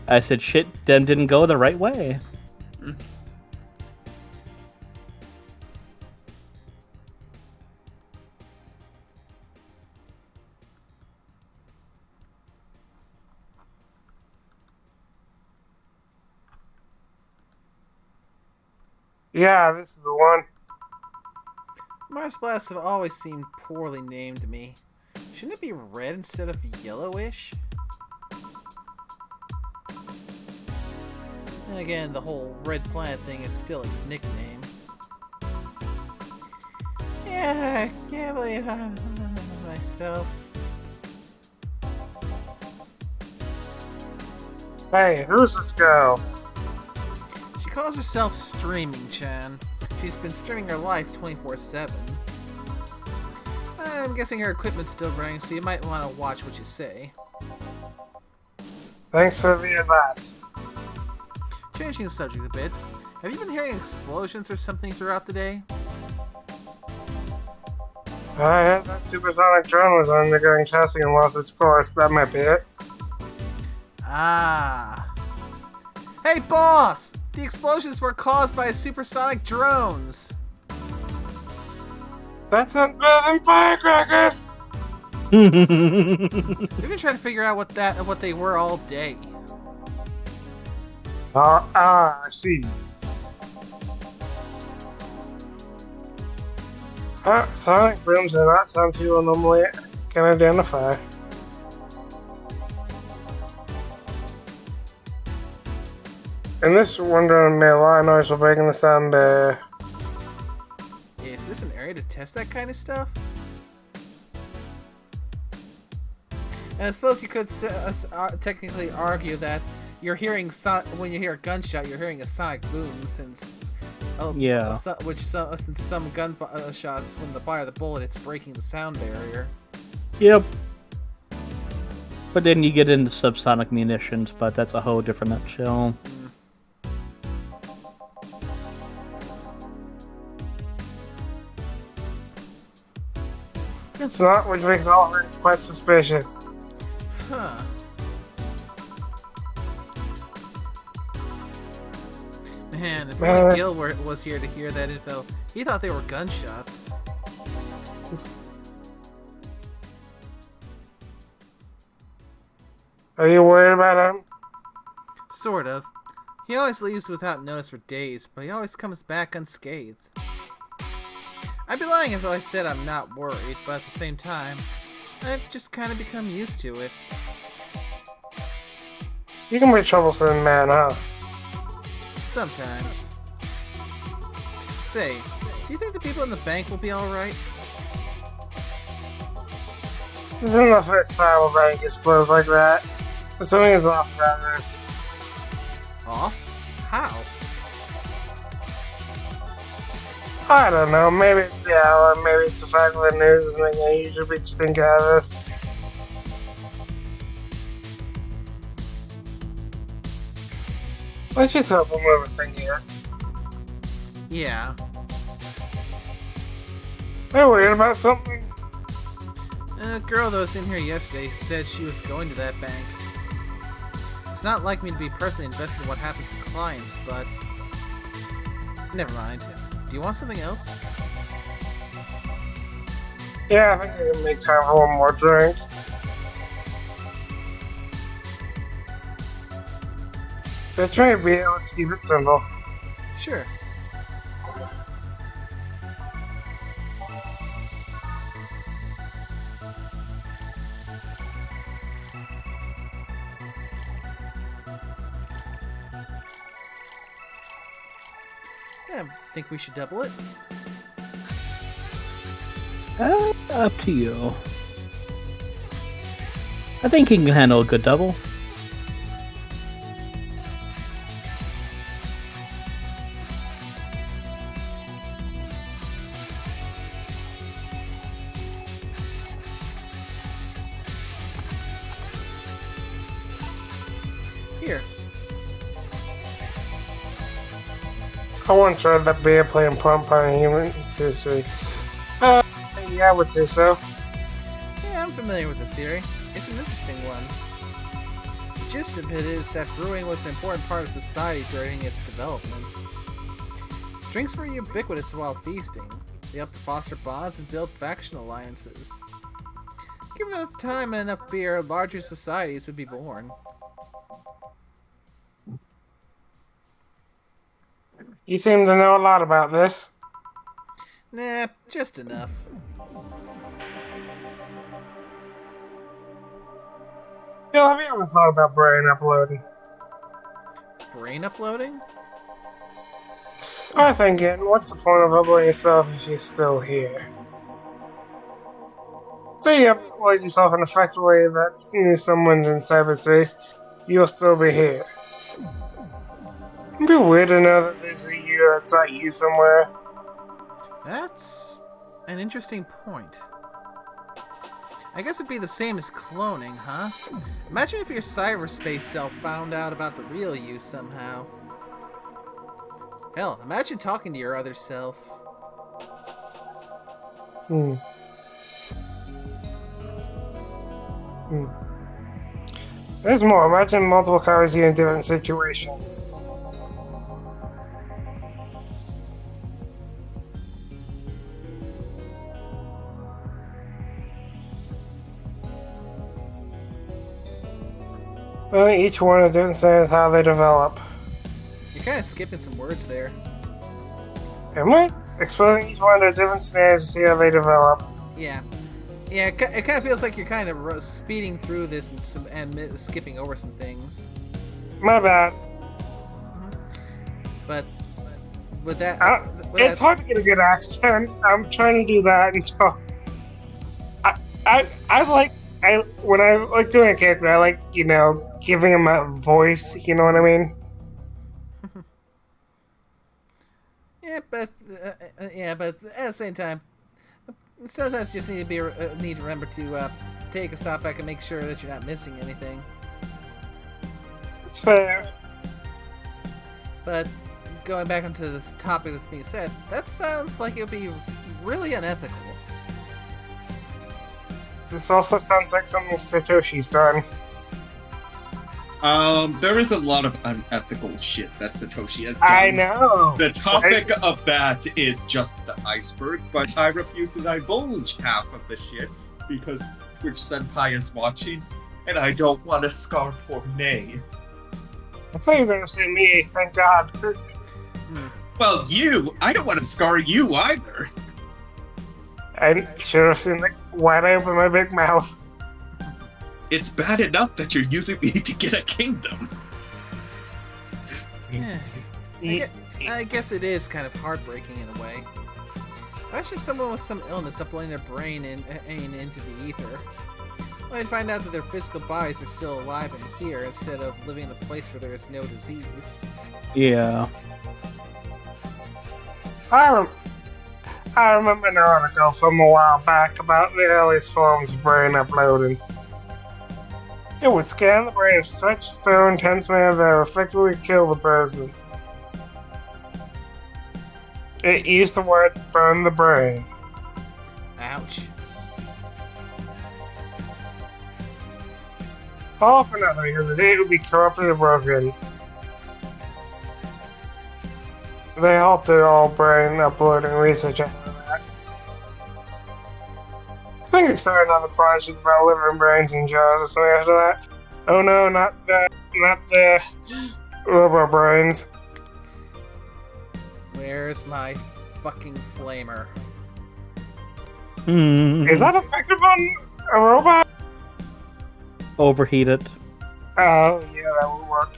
I said shit then didn't go the right way. Yeah, this is the one. Mars blasts have always seemed poorly named to me. Shouldn't it be red instead of yellowish? And again, the whole red planet thing is still its nickname. Yeah, I can't believe I'm myself. Hey, who's this girl? She calls herself Streaming Chan. She's been streaming her life 24/7. I'm guessing her equipment's still running, so you might want to watch what you say. Thanks for the advice. Changing the subject a bit, have you been hearing explosions or something throughout the day? I heard that supersonic drone was undergoing testing and lost its course. That might be it. Ah. Hey, boss! The explosions were caused by supersonic drones! That sounds better than firecrackers! We've been trying to figure out what they were all day. I see. Sonic booms are not sounds people normally can identify. And this wonder on the line noise will break in the sound barrier. Yeah, is this an area to test that kind of stuff? And I suppose you could technically argue that you're hearing when you hear a gunshot, you're hearing a sonic boom, since since some gun shots, when they fire the bullet, it's breaking the sound barrier. Yep. But then you get into subsonic munitions, but that's a whole different nutshell. It's not, which makes all of it quite suspicious. Huh. Man, if only Gil was here to hear that info, he thought they were gunshots. Are you worried about him? Sort of. He always leaves without notice for days, but he always comes back unscathed. I'd be lying if I said I'm not worried, but at the same time, I've just kind of become used to it. You can be a troublesome man, huh? Sometimes. Say, do you think the people in the bank will be alright? This isn't the first time a bank gets closed like that. But something is off about this. Off? How? I don't know, maybe it's the hour, maybe it's the fact that the news is making a huge big stink out of this. Let's just hope I'm overthinking it. Yeah. Are you worried about something? A girl that was in here yesterday said she was going to that bank. It's not like me to be personally invested in what happens to clients, but... Never mind. Do you want something else? Yeah, I think I can make time for one more drink. That's right, B. Let's keep it simple. Sure. Yeah, think we should double it? Up to you. I think he can handle a good double. Here. I once tried that beer playing pump on human history. Yeah, I would say so. Yeah, I'm familiar with the theory. It's an interesting one. The gist of it is that brewing was an important part of society during its development. Drinks were ubiquitous while feasting. They helped to foster bonds and build faction alliances. Given enough time and enough beer, larger societies would be born. You seem to know a lot about this. Nah, just enough. Bill, have you ever thought about brain uploading? Brain uploading? I'm thinking, what's the point of uploading yourself if you're still here? Say you upload yourself in a effective way that someone's in cyberspace, you'll still be here. It'd be weird to know that there's a you outside you somewhere. That's an interesting point. I guess it'd be the same as cloning, huh? Imagine if your cyberspace self found out about the real you somehow. Hell, imagine talking to your other self. There's more. Imagine multiple copies of you in different situations. Well, each one understands how they develop. You're kind of skipping some words there. Am I? Exploring each one to different scenarios to see how they develop. Yeah. Yeah, it kind of feels like you're kind of speeding through this and skipping over some things. My bad. But with that, It's hard to get a good accent. I'm trying to do that until when I like doing a character, I like, you know, giving him a voice, you know what I mean? yeah, but at the same time, sometimes you just need to remember to take a stop back and make sure that you're not missing anything. It's fair. But going back onto this topic that's being said, that sounds like it would be really unethical. This also sounds like something Satoshi's done. There is a lot of unethical shit that Satoshi has done. I know. The topic of that is just the iceberg, but I refuse to divulge half of the shit because Twitch Senpai is watching, and I don't want to scar poor Nay. I thought you were gonna say me, thank God. Well, I don't want to scar you either. I should have seen why I open my big mouth. It's bad enough that you're using me to get a kingdom. Yeah. I guess it is kind of heartbreaking in a way. That's just someone with some illness uploading their brain into the ether. Well, I'd find out that their physical bodies are still alive and here instead of living in a place where there is no disease. Yeah. I remember an article from a while back about the earliest forms of brain uploading. It would scan the brain in such thorough intense manner that it would effectively kill the person. It used the words burn the brain. Ouch. All for nothing because the data would be corrupted and broken. They halted all brain uploading research after that. I think it started another project about living brains in jars or something after that. Oh no, not the robo brains. Where's my fucking flamer? Is that effective on a robot? Overheated. Oh, yeah, that would work.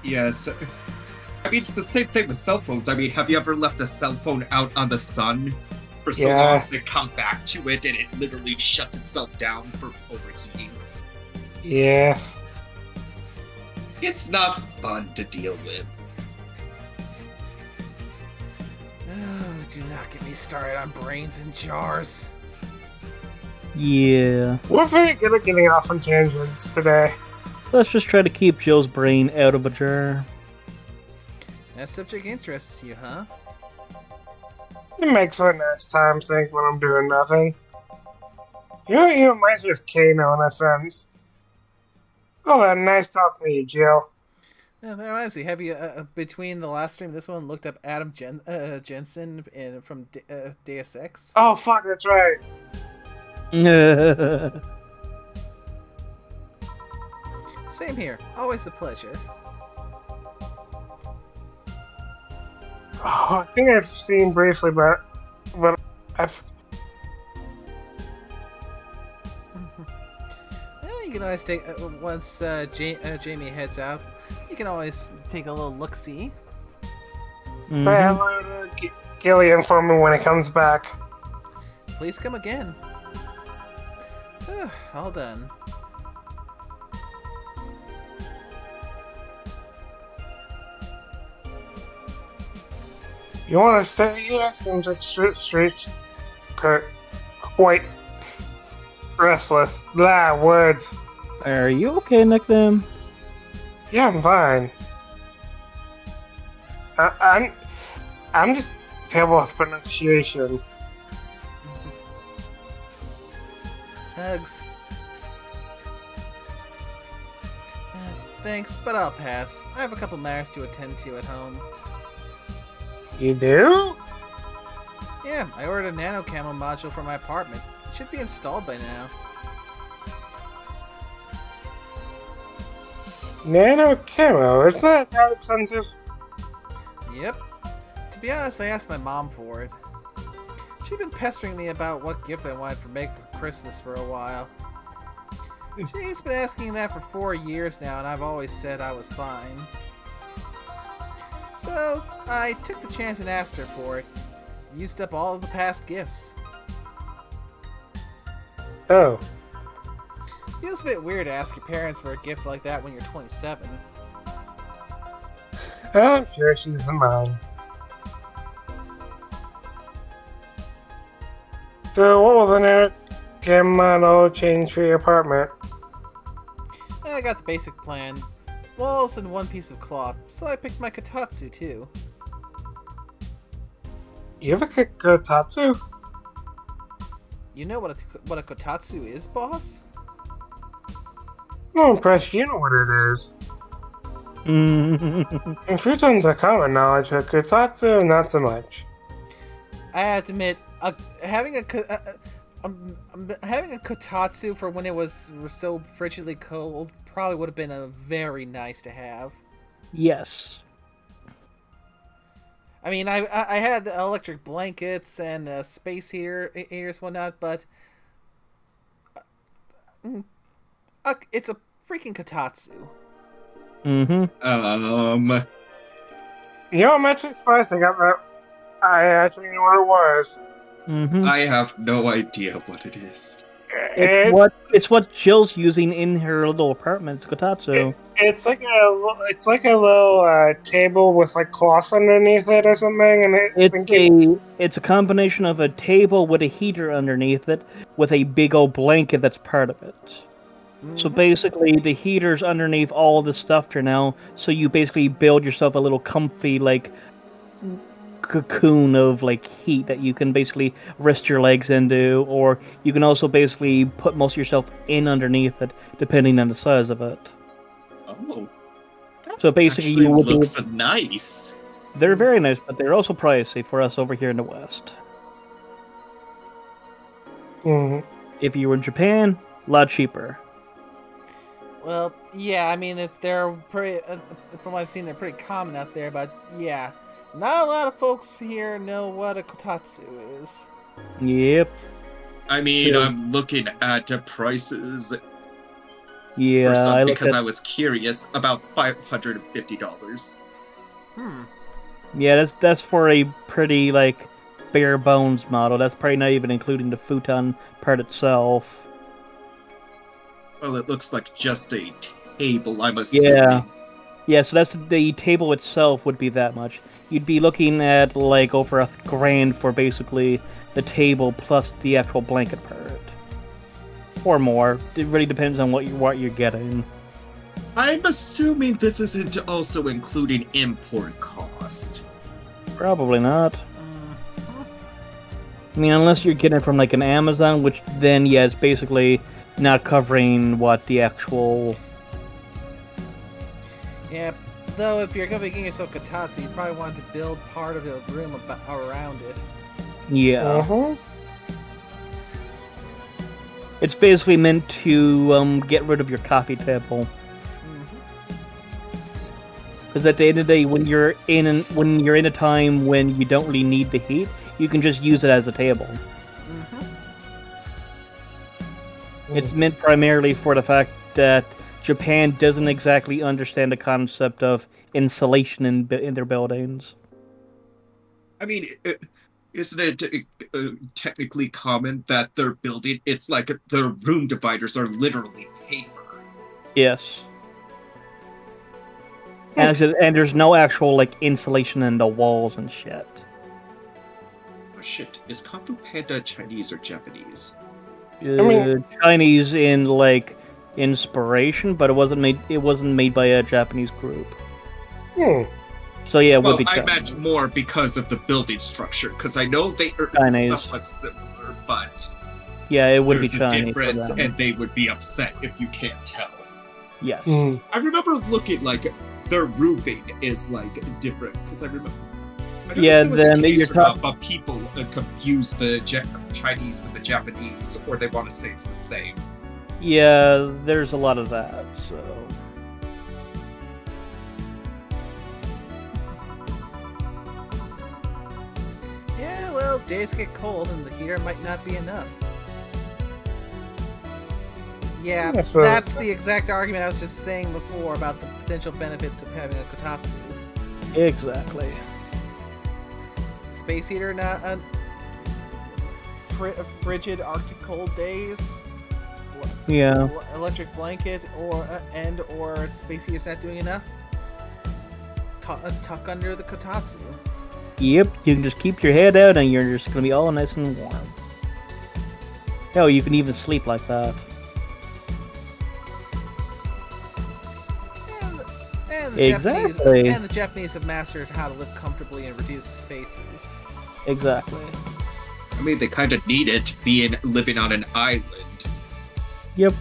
Yes. I mean, it's the same thing with cell phones. I mean, have you ever left a cell phone out on the sun for so long to come back to it and it literally shuts itself down for overheating? Yes. It's not fun to deal with. Oh, do not get me started on brains in jars. Yeah. We're very good at getting off on tangents today. Let's just try to keep Joe's brain out of a jar. That subject interests you, huh? It makes for a nice time sink when I'm doing nothing. You know, it reminds me of Kano in a sense. Oh, that nice talking to you, Jill. Yeah, that reminds me. Have you, between the last stream and this one, looked up Adam Jensen from Deus Ex? Oh, fuck, that's right. Same here. Always a pleasure. Oh, I think I've seen briefly, but I've... Well, you can always take, once Jamie heads out, you can always take a little look-see. Say hello to Gillian for me when he comes back. Please come again. All done. You want to stay here? Seems like street. Wait. Restless. Blah, words. Are you okay, Nick, then? Yeah, I'm fine. I'm just terrible with pronunciation. Hugs. Thanks, but I'll pass. I have a couple matters to attend to at home. You do? Yeah, I ordered a nano camo module for my apartment. It should be installed by now. Nano camo, isn't that expensive? Yep. To be honest, I asked my mom for it. She'd been pestering me about what gift I wanted for Meg for Christmas for a while. She's been asking that for 4 years now, and I've always said I was fine. So, I took the chance and asked her for it. Used up all of the past gifts. Oh. Feels a bit weird to ask your parents for a gift like that when you're 27. I'm sure she doesn't mind. So, what was the new Gem model change for your apartment? I got the basic plan. Walls and one piece of cloth, so I picked my kotatsu too. You have a kotatsu? You know what a kotatsu is, boss? I'm impressed you know what it is. In futons are common knowledge, but kotatsu, not so much. I have to admit, having a kotatsu for when it was so frigidly cold probably would have been a very nice to have. Yes. I mean, I had electric blankets and space heaters and whatnot, but it's a freaking kotatsu. Mm-hmm. You know, I'm actually surprised I got that. I actually knew what it was. Mm-hmm. I have no idea what it is. It's what Jill's using in her little apartment. It's kotatsu. It's like a little table with like cloths underneath it or something, and It's a combination of a table with a heater underneath it, with a big old blanket that's part of it. Mm-hmm. So basically, the heater's underneath all the stuff for now. So you basically build yourself a little comfy like cocoon of like heat that you can basically rest your legs into, or you can also basically put most of yourself in underneath it, depending on the size of it. Oh. So basically, Actually you would looks nice. They're very nice, but they're also pricey for us over here in the West. Mhm. If you were in Japan, a lot cheaper. Well, yeah, I mean, they're pretty. From what I've seen, they're pretty common out there. But yeah, not a lot of folks here know what a kotatsu is. Yep. I mean, Yeah. I'm looking at the prices Yeah, for some I looked because at. I was curious. About $550. Yeah, that's for a pretty like bare bones model. That's probably not even including the futon part itself. Well, it looks like just a table, I'm assuming. Yeah. Yeah, so that's the table itself would be that much. You'd be looking at like over $1,000 for basically the table plus the actual blanket part, or more. It really depends on what you're getting. I'm assuming this isn't also including import cost. Probably not. I mean, unless you're getting it from like an Amazon, which then yeah, it's basically not covering what the actual. Yeah, though if you're gonna be getting yourself kotatsu, you probably want to build part of the room around it. Yeah. It's basically meant to get rid of your coffee table. Because at the end of the day, when you're in a time when you don't really need the heat, you can just use it as a table. It's meant primarily for the fact that Japan doesn't exactly understand the concept of insulation in their buildings. I mean, isn't it technically common that their building, it's like their room dividers are literally paper? Yes. And there's no actual like insulation in the walls and shit. Oh shit, is Kung Fu Panda Chinese or Japanese? Chinese in like inspiration, but it wasn't made by a Japanese group. So yeah, it would be I Chinese. meant more because of the building structure, because I know they are Chinese. somewhat similar, but Yeah, it would be there's a Chinese. difference, and they would be upset if you can't tell. Yes. I remember looking like their roofing is like different, because I remember. I don't know if it was then the case you're or not, but people confuse the Chinese with the Japanese, or they want to say it's the same. Yeah, there's a lot of that, so. Well, days get cold and the heater might not be enough. Yeah, I suppose- that's the exact argument I was just saying before about the potential benefits of having a kotatsu. Exactly. Space heater, not a frigid Arctic cold days. Yeah. Electric blanket or space heater's not doing enough. Tuck under the kotatsu. Yep, you can just keep your head out and you're just gonna be all nice and warm. Hell, you can even sleep like that. And the Exactly. Japanese have mastered how to live comfortably in reduced spaces. Exactly. I mean, they kind of need it, living on an island. Yep.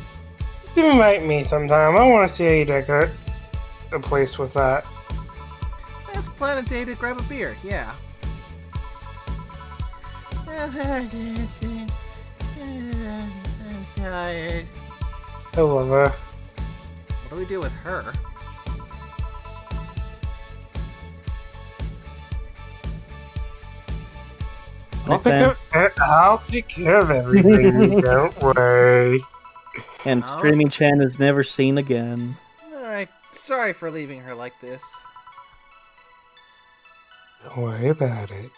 You invite me sometime. I want to see how you decorate a place with that. Let's plan a day to grab a beer, yeah. I'm tired. I love her. What do we do with her? I'll take care of everything. Don't worry. And Oh. Streaming Chan is never seen again. Alright, sorry for leaving her like this. Don't worry about it.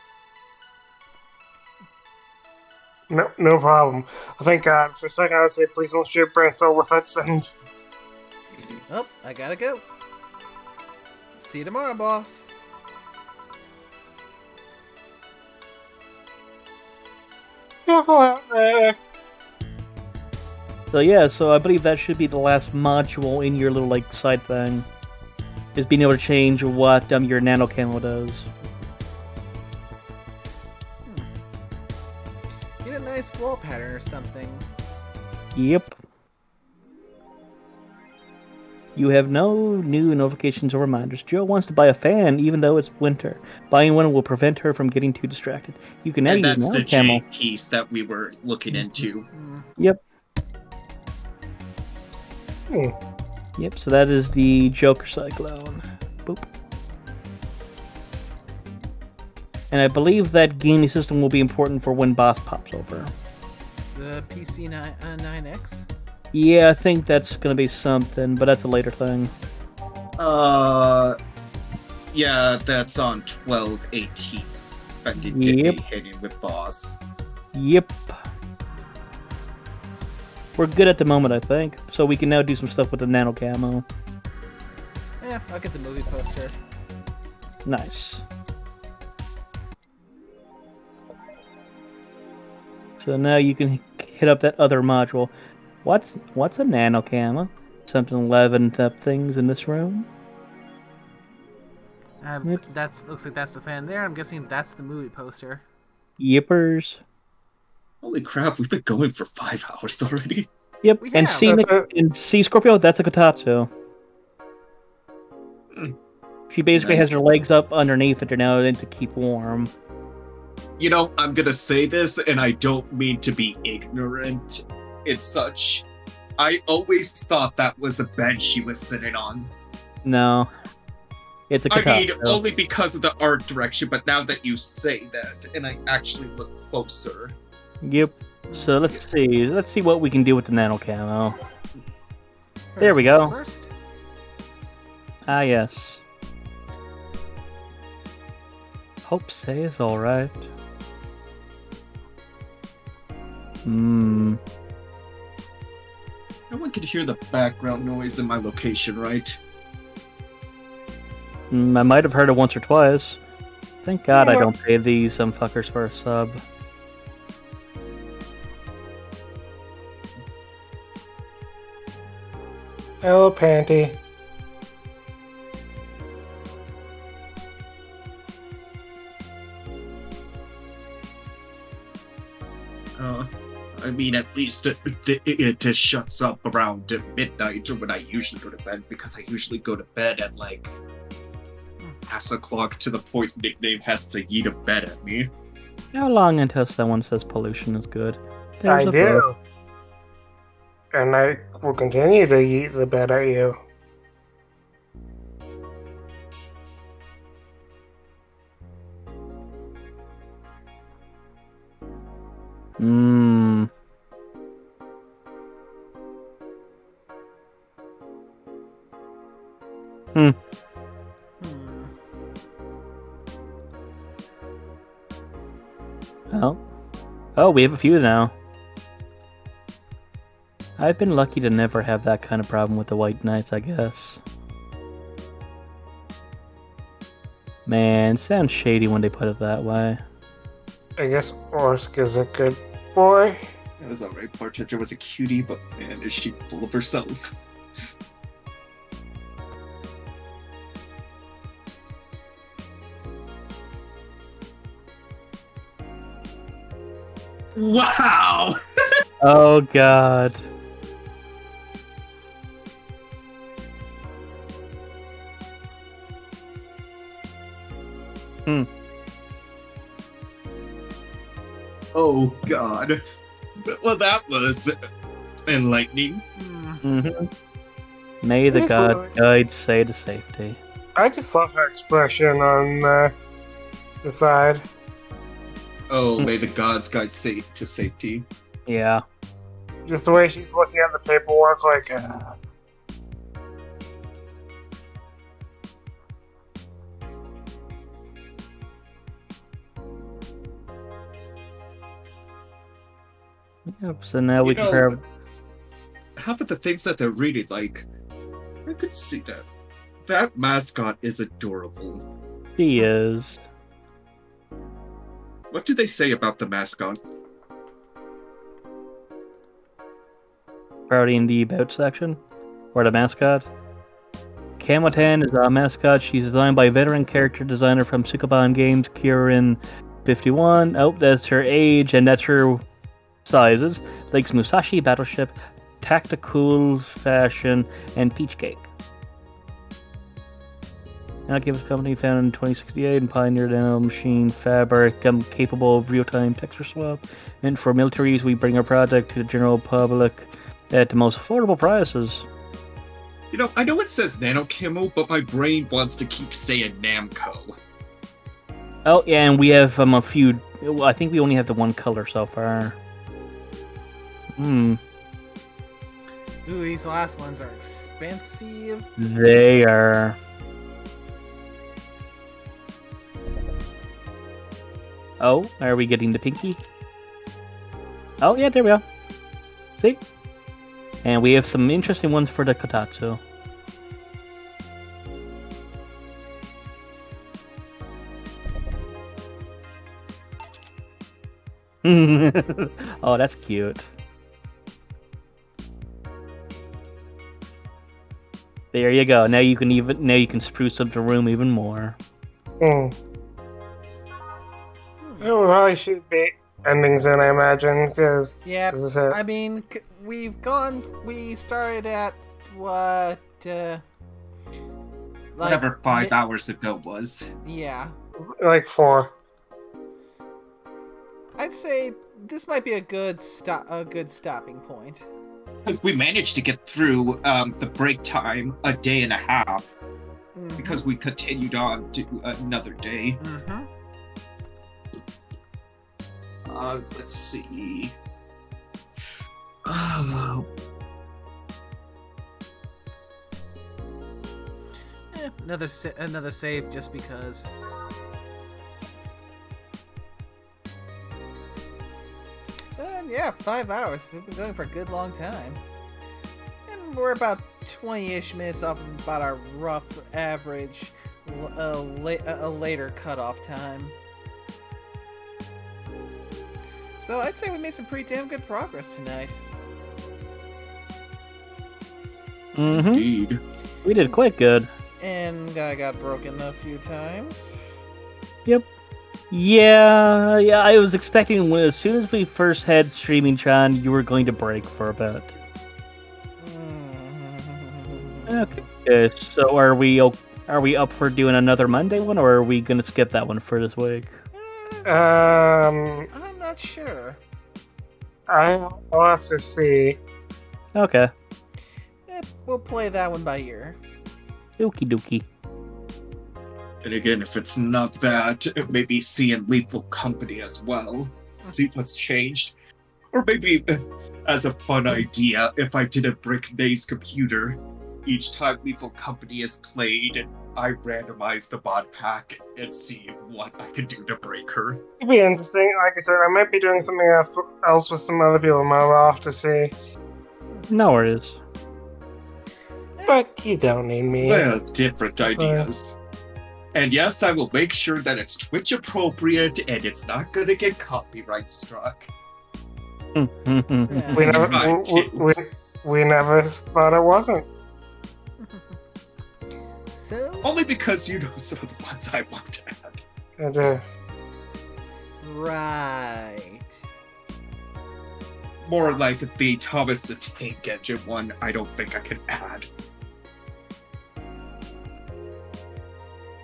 No problem. Oh, thank God. For a second, I would say, please don't shoot Bransel with that sentence. Oh, I gotta go. See you tomorrow, boss. Careful out there. So yeah, so I believe that should be the last module in your little like side thing. Is being able to change what your nano camo does. Get a nice wall pattern or something. Yep. You have no new notifications or reminders. Joe wants to buy a fan even though it's winter. Buying one will prevent her from getting too distracted. You can now And use that's the nano camo. J piece that we were looking into. Yep. Hmm. Yep, so that is the Joker Cyclone. Boop. And I believe that gaming system will be important for when boss pops over. The PC 9X? Yeah, I think that's gonna be something, but that's a later thing. Yeah, that's on 12/18. Spending Yep. day hanging with boss. Yep. We're good at the moment, I think. So we can now do some stuff with the nano camo. Yeah, I'll get the movie poster. Nice. So now you can hit up that other module. What's a nano camo? Something 11 things in this room? Yep. Looks like that's the fan there. I'm guessing that's the movie poster. Yippers. Holy crap, we've been going for 5 hours already. Yep, We and have. see, That's and see Scorpio, that's a kotatsu. Hmm. She basically has her Nice. legs up underneath it now to keep warm. You know, I'm gonna say this, and I don't mean to be ignorant. It's such. I always thought that was a bed she was sitting on. No. It's a I kotatsu. mean, only because of the art direction, but now that you say that, and I actually look closer. Yep. So let's see what we can do with the nano camo. There we go. First. Ah, yes. Hope say is alright. Hmm. No one can hear the background noise in my location, right? I might have heard it once or twice. Thank God I Yeah. don't pay these fuckers for a sub. Hello, Panty. I mean, at least it just shuts up around midnight or when I usually go to bed, because I usually go to bed at like past o'clock to the point Nickname has to yeet a bed at me. How long until someone says pollution is good? I a do. book. And I will continue to eat the bed at you. Hmm. Hmm. Oh, we have a few now. I've been lucky to never have that kind of problem with the White Knights, I guess. Man, sounds shady when they put it that way. I guess Orsk is a good boy. It was alright. Partridge was a cutie, but man, is she full of herself. Wow! Oh god. Oh god. Well, that was enlightening. May the Yes, gods Lord. guide say to safety. I just love her expression on the side. Oh, may the gods guide safe to safety. Yeah. Just the way she's looking at the paperwork, like, Yep, so now we You know, compare. half of the things that they're reading, like, I could see that. That mascot is adorable. He is. What do they say about the mascot? Already in the about section. Or the mascot. Kamotan is our mascot. She's designed by veteran character designer from Sukaban Games, Kieran51. Oh, that's her age, and that's her sizes. Lakes Musashi Battleship, Tactical Fashion, and Peach Cake. Games company founded in 2068 and pioneered machine fabric, capable of real-time texture swap. And for military use, we bring our product to the general public at the most affordable prices. You know, I know it says Nano Camo, but my brain wants to keep saying Namco. Oh, yeah, and we have a few. Well, I think we only have the one color so far. Ooh, these last ones are expensive. They are. Oh, are we getting the pinky? Oh, yeah, there we go. See? And we have some interesting ones for the Kotatsu. Oh, that's cute. There you go. Now you can spruce up the room even more. There probably should be endings in, I imagine, because Yeah, this is it. I mean, we started at what, Whatever 5 hours ago was. Yeah. Like 4. I'd say this might be a good stopping point. Because we managed to get through the break time a day and a half. Because we continued on to another day. Let's see. Another save just because. And yeah, 5 hours. We've been going for a good long time. And we're about 20-ish minutes off of about our rough average later cutoff time. So I'd say we made some pretty damn good progress tonight. Indeed. We did quite good. And I got broken a few times. Yep. Yeah, I was expecting as soon as we first had streaming Chan, you were going to break for a bit. Okay, so are we up for doing another Monday one, or are we gonna skip that one for this week? I'm not sure. I'll have to see. Okay. We'll play that one by ear. Okie dokie. And again, if it's not that, maybe see in Lethal Company as well. See what's changed. Or maybe, as a fun idea, if I didn't break Nay's computer, each time Lethal Company is played, I randomize the mod pack and see what I can do to break her. It'd be interesting. Like I said, I might be doing something else with some other people. I'll off to see. No worries. But you don't need me. Well, different ideas. And yes, I will make sure that it's Twitch appropriate and it's not gonna get copyright struck. We never, we never thought it wasn't. So, Only because you know some of the ones I want to add. And, right. More like the Thomas the Tank Engine one, I don't think I can add.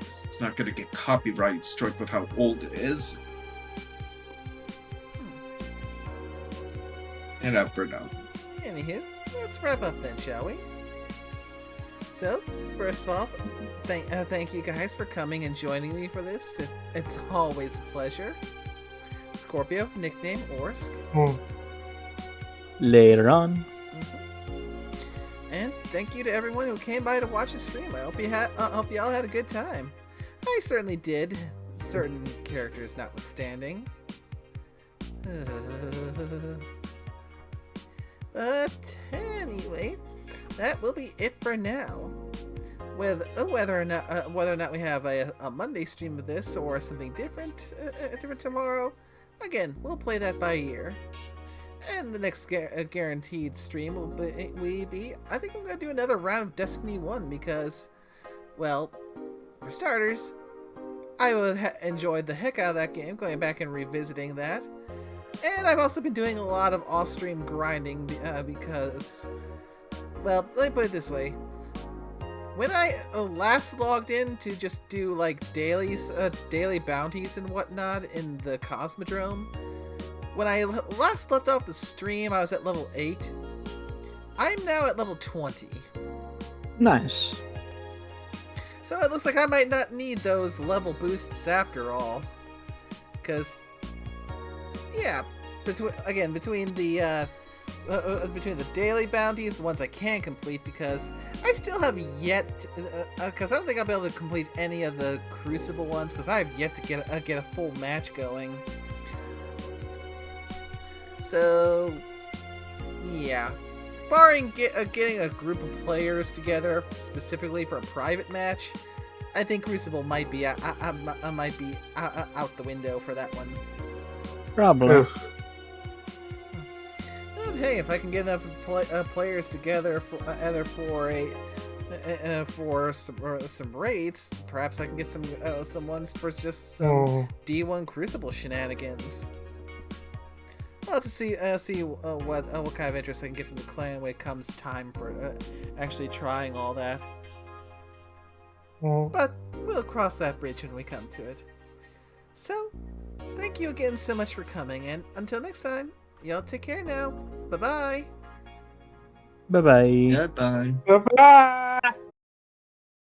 It's not going to get copyright struck with how old it is. And for now. Anywho, let's wrap up then, shall we? So, first of all, thank you guys for coming and joining me for this. It's always a pleasure. Scorpio, nickname Orsk. Later on. And thank you to everyone who came by to watch the stream. I hope you all had a good time. I certainly did, certain characters notwithstanding. But anyway, that will be it for now. Whether or not we have a Monday stream of this or something different tomorrow, again, we'll play that by ear. And the next guaranteed stream will be I think I'm gonna do another round of Destiny 1 because, well, for starters, I enjoyed the heck out of that game, going back and revisiting that. And I've also been doing a lot of off-stream grinding because, well, let me put it this way. When I last logged in to just do like daily bounties and whatnot in the Cosmodrome, when I last left off the stream, I was at level 8. I'm now at level 20. Nice. So it looks like I might not need those level boosts after all. Because, yeah, between the daily bounties, the ones I can complete, because I still have yet, because I don't think I'll be able to complete any of the Crucible ones, because I have yet to get a full match going. So, yeah. Barring getting a group of players together specifically for a private match, I think Crucible might be out the window for that one. Probably. But hey, if I can get enough players together for some raids, perhaps I can get some ones for just some D1 Crucible shenanigans. I'll have to see what kind of interest I can get from the clan when it comes time for actually trying all that. But we'll cross that bridge when we come to it. So, thank you again so much for coming, and until next time, y'all take care now. Bye-bye. Bye-bye. Goodbye. Bye-bye.